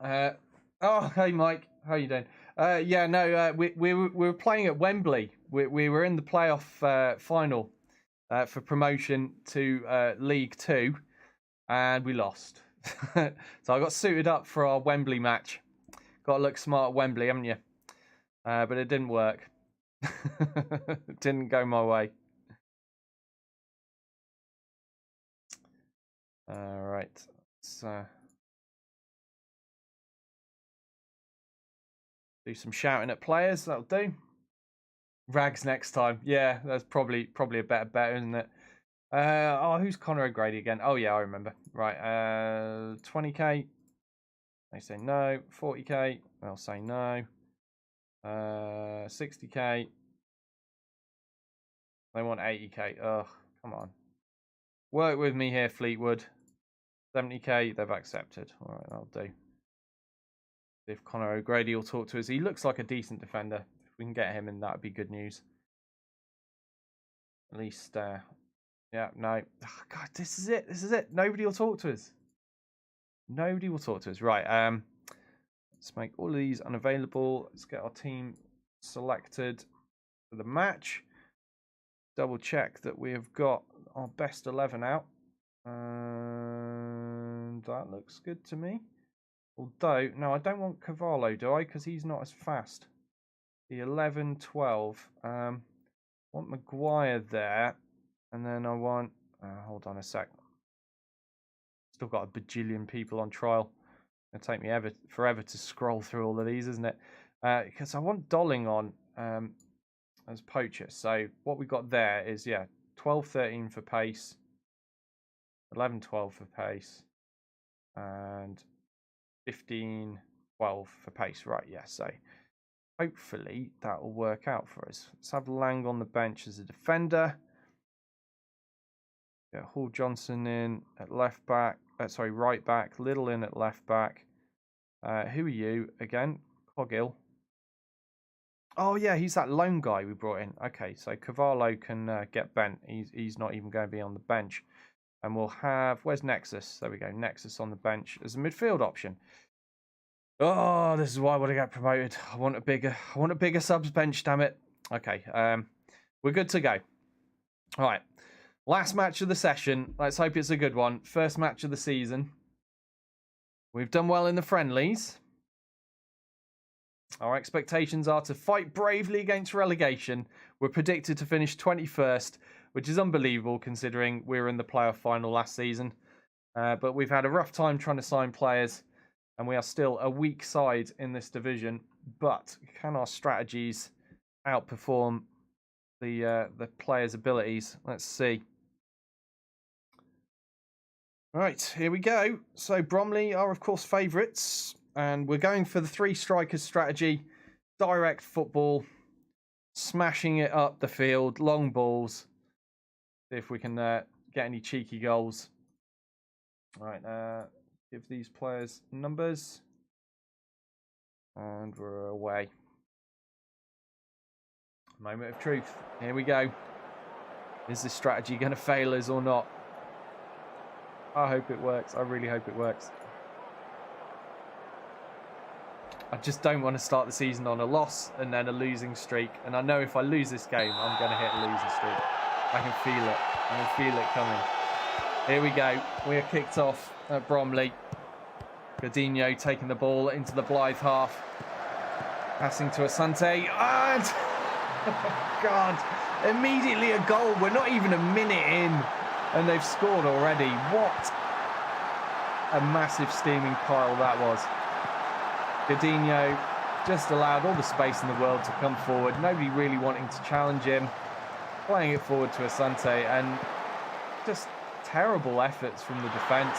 Oh, hey Mike. How you doing? Yeah, no, we were playing at Wembley. We were in the playoff final for promotion to League Two, and we lost. So I got suited up for our Wembley match. Got to look smart at Wembley, haven't you? But it didn't work. It didn't go my way. All right. So do some shouting at players. That'll do. Rags next time. Yeah, that's probably a better bet, isn't it? Who's Conor O'Grady again? Oh, yeah, I remember. Right, 20k. They say no. 40k. They'll say no. 60k. They want 80k. Ugh, come on. Work with me here, Fleetwood. 70k, they've accepted. All right, that'll do. If Conor O'Grady will talk to us. He looks like a decent defender. If we can get him in, that would be good news. At least, yeah, no. Oh, God, this is it. This is it. Nobody will talk to us. Nobody will talk to us. Right, let's make all of these unavailable. Let's get our team selected for the match. Double check that we have got our best 11 out. And that looks good to me. Although, no, I don't want Cavallo, do I? Because he's not as fast. The 11, 12. I want Maguire there. And then I want... hold on a sec. Still got a bajillion people on trial. It'll take me forever to scroll through all of these, isn't it? Because I want Dolling on as poacher. So what we got there is, yeah, 12, 13 for pace. 11, 12 for pace. And 15, 12 for pace. Right, yeah, so hopefully that will work out for us. Let's have Lang on the bench as a defender. Get Hall Johnson in at left back. Right back. Little in at left back. Who are you again? Coggill. Oh yeah, he's that lone guy we brought in. Okay, so Cavallo can get bent. He's not even going to be on the bench. And we'll have, where's Nexus? There we go, Nexus on the bench as a midfield option. Oh, this is why I want to get promoted. I want a bigger subs bench, damn it. Okay, we're good to go. All right, last match of the session. Let's hope it's a good one. First match of the season. We've done well in the friendlies. Our expectations are to fight bravely against relegation. We're predicted to finish 21st, which is unbelievable considering we were in the playoff final last season. But we've had a rough time trying to sign players, and we are still a weak side in this division. But can our strategies outperform the players' abilities? Let's see. Right, here we go. So Bromley are, of course, favourites. And we're going for the 3 strikers strategy. Direct football. Smashing it up the field. Long balls. See if we can get any cheeky goals. All right, give these players numbers. And we're away. Moment of truth. Here we go. Is this strategy going to fail us or not? I hope it works. I really hope it works. I just don't want to start the season on a loss and then a losing streak. And I know if I lose this game, I'm going to hit a losing streak. I can feel it. I can feel it coming. Here we go. We are kicked off at Bromley. Godinho taking the ball into the Blyth half. Passing to Asante. And... oh, God. Immediately a goal. We're not even a minute in. And they've scored already. What a massive steaming pile that was. Godinho just allowed all the space in the world to come forward. Nobody really wanting to challenge him. Playing it forward to Asante. And just terrible efforts from the defence.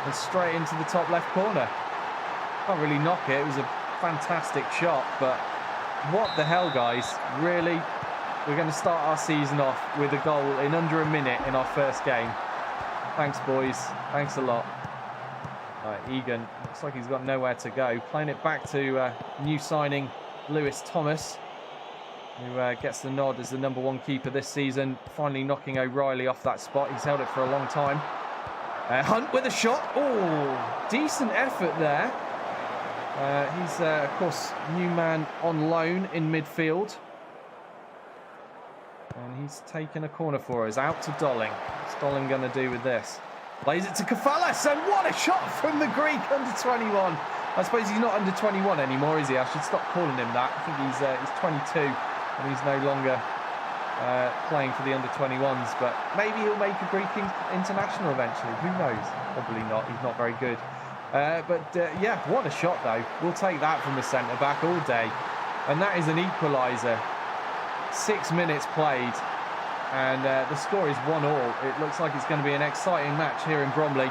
And straight into the top left corner. Can't really knock it. It was a fantastic shot. But what the hell, guys? Really? We're going to start our season off with a goal in under a minute in our first game. Thanks, boys. Thanks a lot. Right, Egan, looks like he's got nowhere to go. Playing it back to new signing Lewis Thomas, who gets the nod as the #1 keeper this season. Finally knocking O'Reilly off that spot. He's held it for a long time. Hunt with a shot. Oh, decent effort there. He's, of course, new man on loan in midfield. And he's taken a corner for us. Out to Dolling. What's Dolling going to do with this? Plays it to Kafalas, and what a shot from the Greek under 21. I suppose he's not under 21 anymore, is he? I should stop calling him that. I think he's 22, and he's no longer playing for the under 21s. But maybe he'll make a Greek international eventually. Who knows? Probably not. He's not very good. Yeah, what a shot though. We'll take that from a centre back all day, and that is an equaliser. 6 minutes played. And the score is 1-1. It looks like it's going to be an exciting match here in Bromley.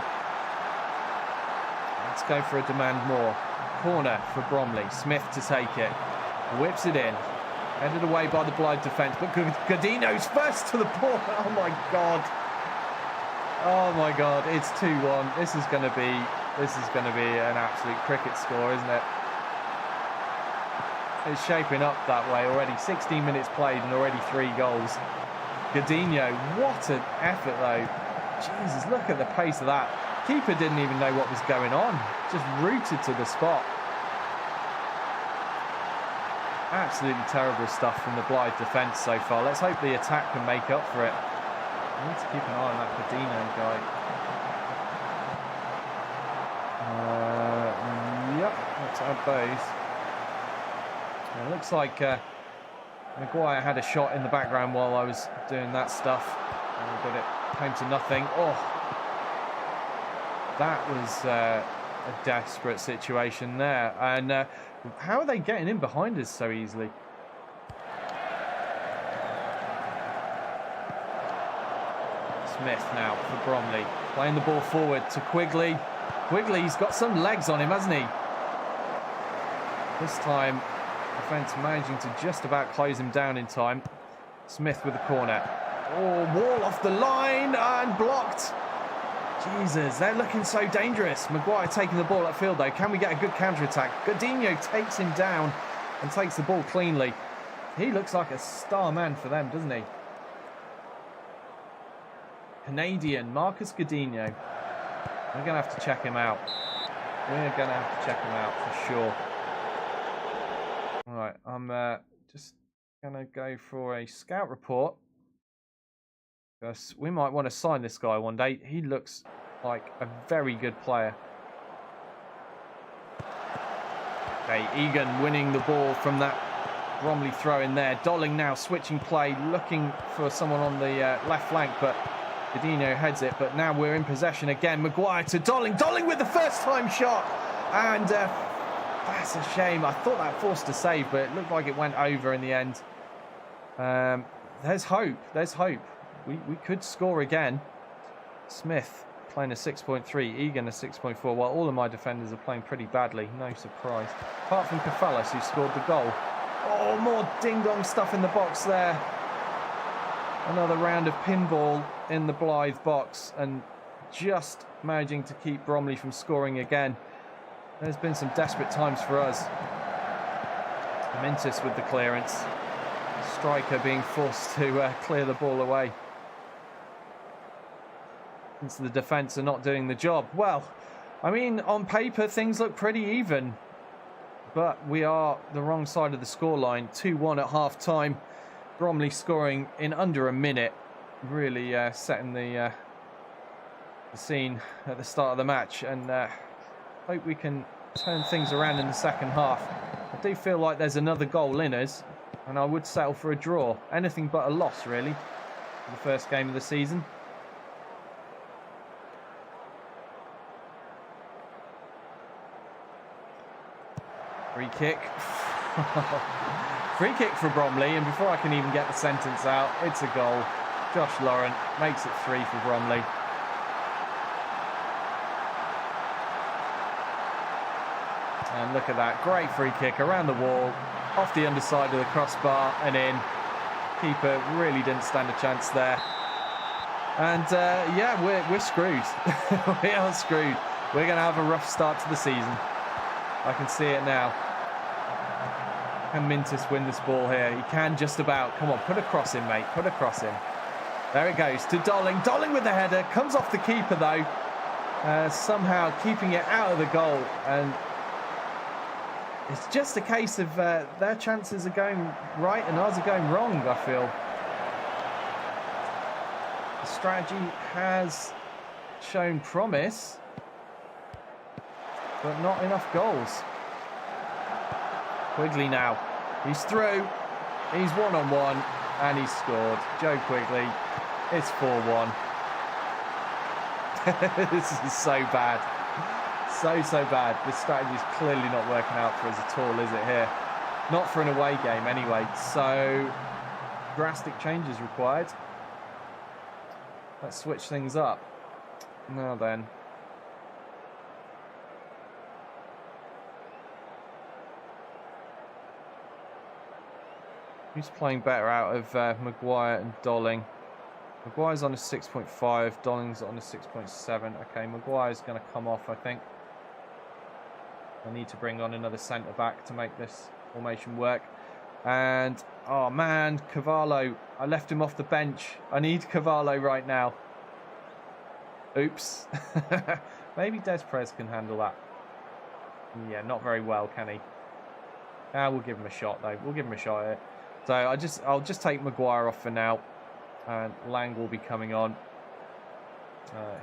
Let's go for a demand more. Corner for Bromley. Smith to take it. Whips it in. Headed away by the Blyth defence. But Godinho's first to the ball. Oh my God. Oh my God. It's 2-1. This is going to be an absolute cricket score, isn't it? It's shaping up that way already. 16 minutes played and already 3 goals. Godinho, what an effort though. Jesus, look at the pace of that. Keeper didn't even know what was going on. Just rooted to the spot. Absolutely terrible stuff from the Blyth defence so far. Let's hope the attack can make up for it. I need to keep an eye on that Godinho guy. Yep, let's add those. It looks like Maguire had a shot in the background while I was doing that stuff, but it came to nothing. Oh, that was a desperate situation there. And how are they getting in behind us so easily? Smith now for Bromley, playing the ball forward to Quigley. Quigley's got some legs on him, hasn't he? This time, defence managing to just about close him down in time. Smith with the corner. Oh, Wall off the line and blocked. Jesus, they're looking so dangerous. Maguire taking the ball upfield though. Can we get a good counter-attack? Godinho takes him down and takes the ball cleanly. He looks like a star man for them, doesn't he? Canadian, Marcus Godinho. We're going to have to check him out. We're going to have to check him out for sure. All right, I'm just going to go for a scout report. Because we might want to sign this guy one day. He looks like a very good player. Okay, Egan winning the ball from that Bromley throw in there. Dolling now switching play, looking for someone on the left flank, but Godinho heads it. But now we're in possession again. Maguire to Dolling. Dolling with the first time shot. And that's a shame. I thought that forced a save, but it looked like it went over in the end. There's hope. There's hope. We could score again. Smith playing a 6.3, Egan a 6.4, while all of my defenders are playing pretty badly. No surprise. Apart from Kafelis, who scored the goal. Oh, more ding-dong stuff in the box there. Another round of pinball in the Blyth box and just managing to keep Bromley from scoring again. There's been some desperate times for us. Mintis with the clearance. Striker being forced to clear the ball away. Since the defence are not doing the job. Well, I mean, on paper, things look pretty even. But we are the wrong side of the scoreline. 2-1 at half-time. Bromley scoring in under a minute. Really setting the scene at the start of the match. And hope we can turn things around in the second half. I do feel like there's another goal in us. And I would settle for a draw. Anything but a loss, really, for the first game of the season. Free kick. Free kick for Bromley, and before I can even get the sentence out, it's a goal. Josh Laurent makes it 3 for Bromley. And look at that, great free kick around the wall, off the underside of the crossbar and in. Keeper really didn't stand a chance there. And yeah, we're screwed. We are screwed. We're going to have a rough start to the season. I can see it now. Can Mintis win this ball here? He can just about. Come on, put a cross in, mate. Put a cross in. There it goes to Dolling. Dolling with the header. Comes off the keeper, though. Somehow keeping it out of the goal. And it's just a case of their chances are going right and ours are going wrong, I feel. The strategy has shown promise, but not enough goals. Quigley now. He's through. He's one-on-one, and he's scored. Joe Quigley. It's 4-1. This is so bad. So bad. This strategy is clearly not working out for us at all, is it here? Not for an away game, anyway. So, drastic changes required. Let's switch things up. Now then. Who's playing better out of Maguire and Dolling? Maguire's on a 6.5, Dolling's on a 6.7. Okay, Maguire's going to come off, I think. I need to bring on another centre-back to make this formation work. And, oh man, Cavallo. I left him off the bench. I need Cavallo right now. Oops. Maybe Des Perez can handle that. Yeah, not very well, can he? We'll give him a shot, though. We'll give him a shot here. So I'll just take Maguire off for now. And Lang will be coming on.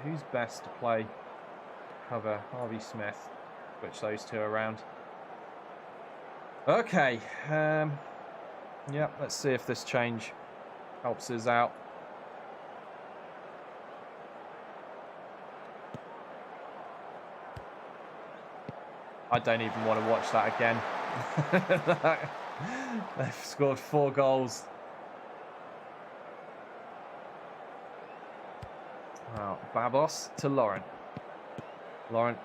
Who's best to play cover? Harvey Smith. Switch those two around. Okay. Yeah, let's see if this change helps us out. I don't even want to watch that again. They've scored 4 goals. Wow, Babos to Laurent. Laurent,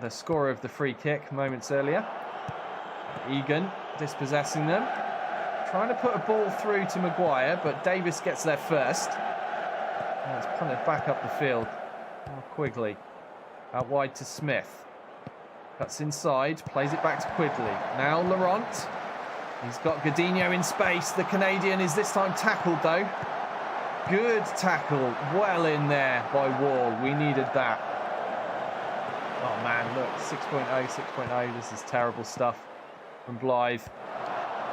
the scorer of the free kick moments earlier. Egan dispossessing them. Trying to put a ball through to Maguire, but Davis gets there first. Let's punt it back up the field. Quigley. Out wide to Smith. Cuts inside, plays it back to Quigley. Now Laurent. He's got Godinho in space. The Canadian is this time tackled though. Good tackle. Well in there by Wall. We needed that. Oh man, look. 6.0, 6.0. This is terrible stuff from Blyth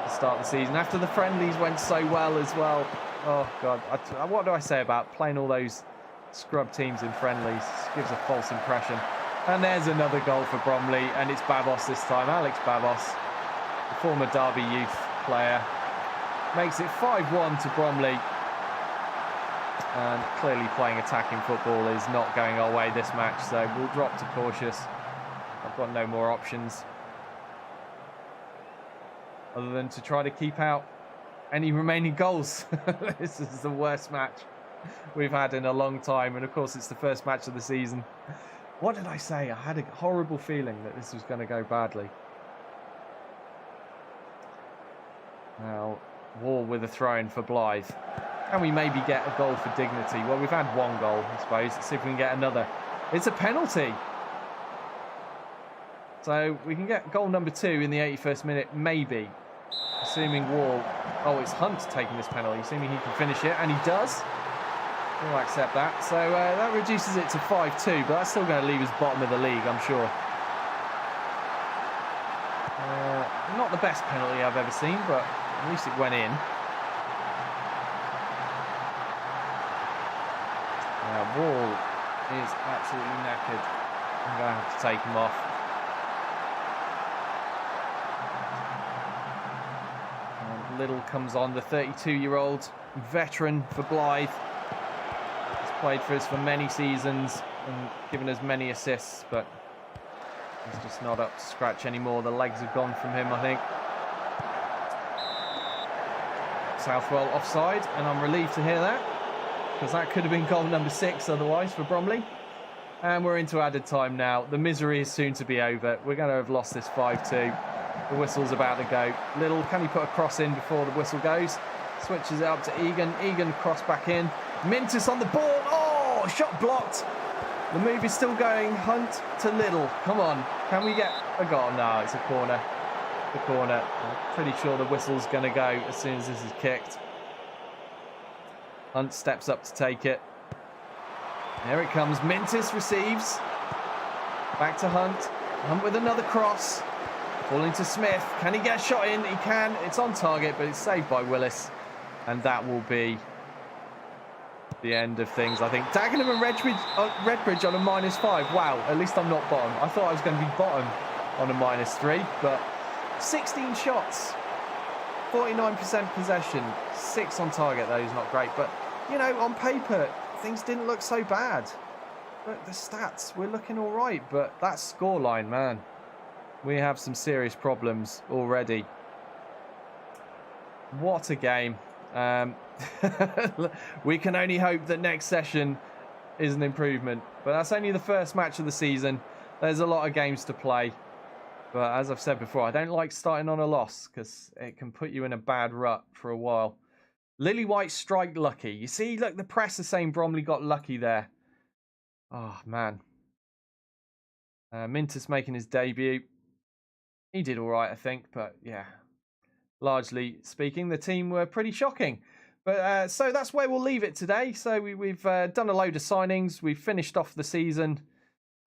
to start the season. After the friendlies went so well as well. Oh God. What do I say about playing all those scrub teams in friendlies? It gives a false impression. And there's another goal for Bromley, and it's Babos this time. Alex Babos, the former Derby youth player, makes it 5-1 to Bromley. And clearly playing attacking football is not going our way this match, so we'll drop to cautious. I've got no more options other than to try to keep out any remaining goals. This is the worst match we've had in a long time, and of course it's the first match of the season. What did I say? I had a horrible feeling that this was going to go badly. Now, Wall with a throw-in for Blyth. Can we maybe get a goal for dignity? Well, we've had 1 goal, I suppose. Let's see if we can get another. It's a penalty. So we can get goal number 2 in the 81st minute, maybe. Assuming Wall... Oh, it's Hunt taking this penalty. Assuming he can finish it, and he does. We'll accept that. So that reduces it to 5-2, but that's still going to leave us bottom of the league, I'm sure. Not the best penalty I've ever seen, but at least it went in. Wall is absolutely knackered. I'm going to have to take him off. And Little comes on, the 32-year-old veteran for Blyth. Played for us for many seasons and given us many assists, but he's just not up to scratch anymore. The legs have gone from him, I think. Southwell offside, and I'm relieved to hear that, because that could have been goal number 6 otherwise for Bromley. And we're into added time now. The misery is soon to be over. We're going to have lost this 5-2. The whistle's about to go. Little, can he put a cross in before the whistle goes? Switches it up to Egan. Egan cross back in. Mintus on the ball. Oh, shot blocked. The move is still going. Hunt to Little. Come on. Can we get a goal? No, it's a corner. The corner. I'm pretty sure the whistle's going to go as soon as this is kicked. Hunt steps up to take it. There it comes. Mintus receives. Back to Hunt. Hunt with another cross. Falling to Smith. Can he get a shot in? He can. It's on target, but it's saved by Willis. And that will be the end of things, I think. Dagenham and Redbridge on a -5. Wow, at least I'm not bottom. I thought I was going to be bottom on a -3, but 16 shots, 49% possession, 6 on target, though, is not great. But, you know, on paper, things didn't look so bad. Look, the stats, we're looking all right, but that scoreline, man, we have some serious problems already. What a game. We can only hope that next session is an improvement. But that's only the first match of the season. There's a lot of games to play. But as I've said before, I don't like starting on a loss because it can put you in a bad rut for a while. Lily White strike lucky. You see, look, the press is saying Bromley got lucky there. Oh, man. Mintus making his debut. He did all right, I think. But, yeah, largely speaking, the team were pretty shocking. But so that's where we'll leave it today. So we've done a load of signings. We've finished off the season.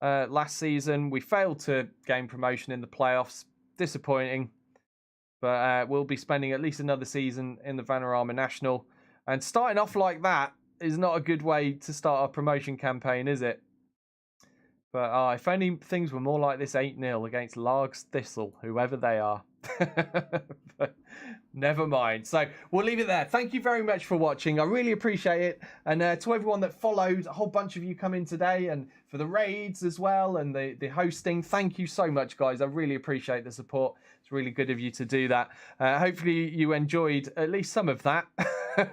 Last season, we failed to gain promotion in the playoffs. Disappointing. But we'll be spending at least another season in the Vanarama National. And starting off like that is not a good way to start a promotion campaign, is it? But if only things were more like this 8-0 against Largs Thistle, whoever they are. But never mind. So we'll leave it there. Thank you very much for watching. I really appreciate it. And to everyone that followed, a whole bunch of you come in today, and for the raids as well and the hosting, thank you so much, guys. I really appreciate the support. It's really good of you to do that. Hopefully you enjoyed at least some of that.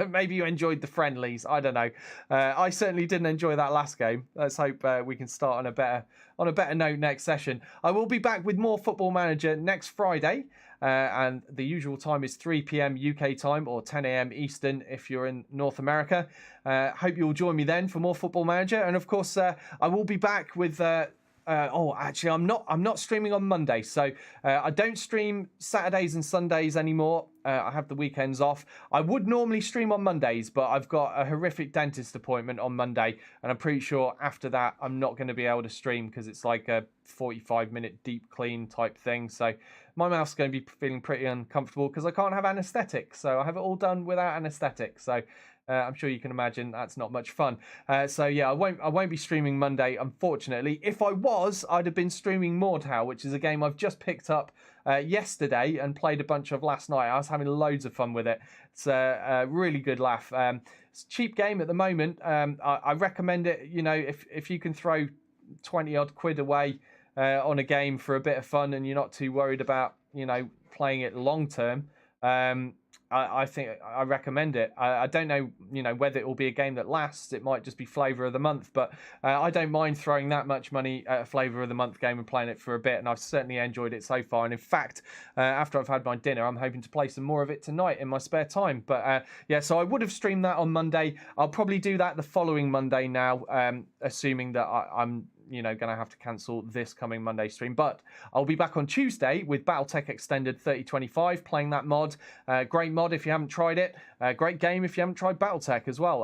Maybe you enjoyed the friendlies. I don't know. I certainly didn't enjoy that last game. Let's hope we can start on a better note next session. I will be back with more Football Manager next Friday. And the usual time is 3 p.m. UK time or 10 a.m. Eastern if you're in North America. Hope you'll join me then for more Football Manager. And of course, I will be back with... actually, I'm not streaming on Monday, so I don't stream Saturdays and Sundays anymore. I have the weekends off. I would normally stream on Mondays, but I've got a horrific dentist appointment on Monday, and I'm pretty sure after that I'm not going to be able to stream because it's like a 45-minute deep clean type thing. So my mouth's going to be feeling pretty uncomfortable because I can't have anaesthetic. So I have it all done without anaesthetic. So I'm sure you can imagine that's not much fun. So yeah, I won't be streaming Monday, unfortunately. If I was, I'd have been streaming Mordhau, which is a game I've just picked up yesterday and played a bunch of last night. I was having loads of fun with it. It's a really good laugh. It's a cheap game at the moment. I recommend it. You know, if you can throw 20 odd quid away on a game for a bit of fun and you're not too worried about, you know, playing it long term. I think I recommend it. I don't know, you know, whether it will be a game that lasts. It might just be flavour of the month, but I don't mind throwing that much money at a flavour of the month game and playing it for a bit. And I've certainly enjoyed it so far. And in fact, after I've had my dinner, I'm hoping to play some more of it tonight in my spare time. But yeah, so I would have streamed that on Monday. I'll probably do that the following Monday now, assuming that I'm you know, going to have to cancel this coming Monday stream. But I'll be back on Tuesday with Battletech Extended 3025, playing that mod. Great mod if you haven't tried it. Great game if you haven't tried Battletech as well.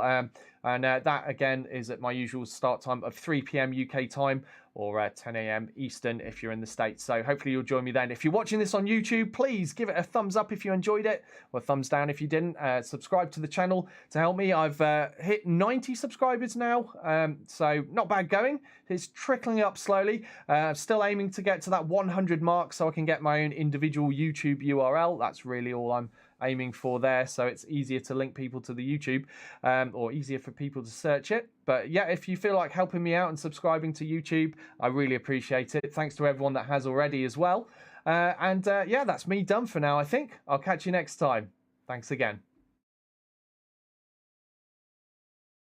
And that, again, is at my usual start time of 3 p.m. UK time or 10 a.m. Eastern if you're in the States. So hopefully you'll join me then. If you're watching this on YouTube, please give it a thumbs up if you enjoyed it, or a thumbs down if you didn't. Subscribe to the channel to help me. I've hit 90 subscribers now, so not bad going. It's trickling up slowly. Still aiming to get to that 100 mark so I can get my own individual YouTube URL. That's really all I'm aiming for there, so it's easier to link people to the YouTube, or easier for people to search it. But yeah, if you feel like helping me out and subscribing to YouTube, I really appreciate it. Thanks to everyone that has already as well. Yeah, that's me done for now, I think. I'll catch you next time. Thanks again.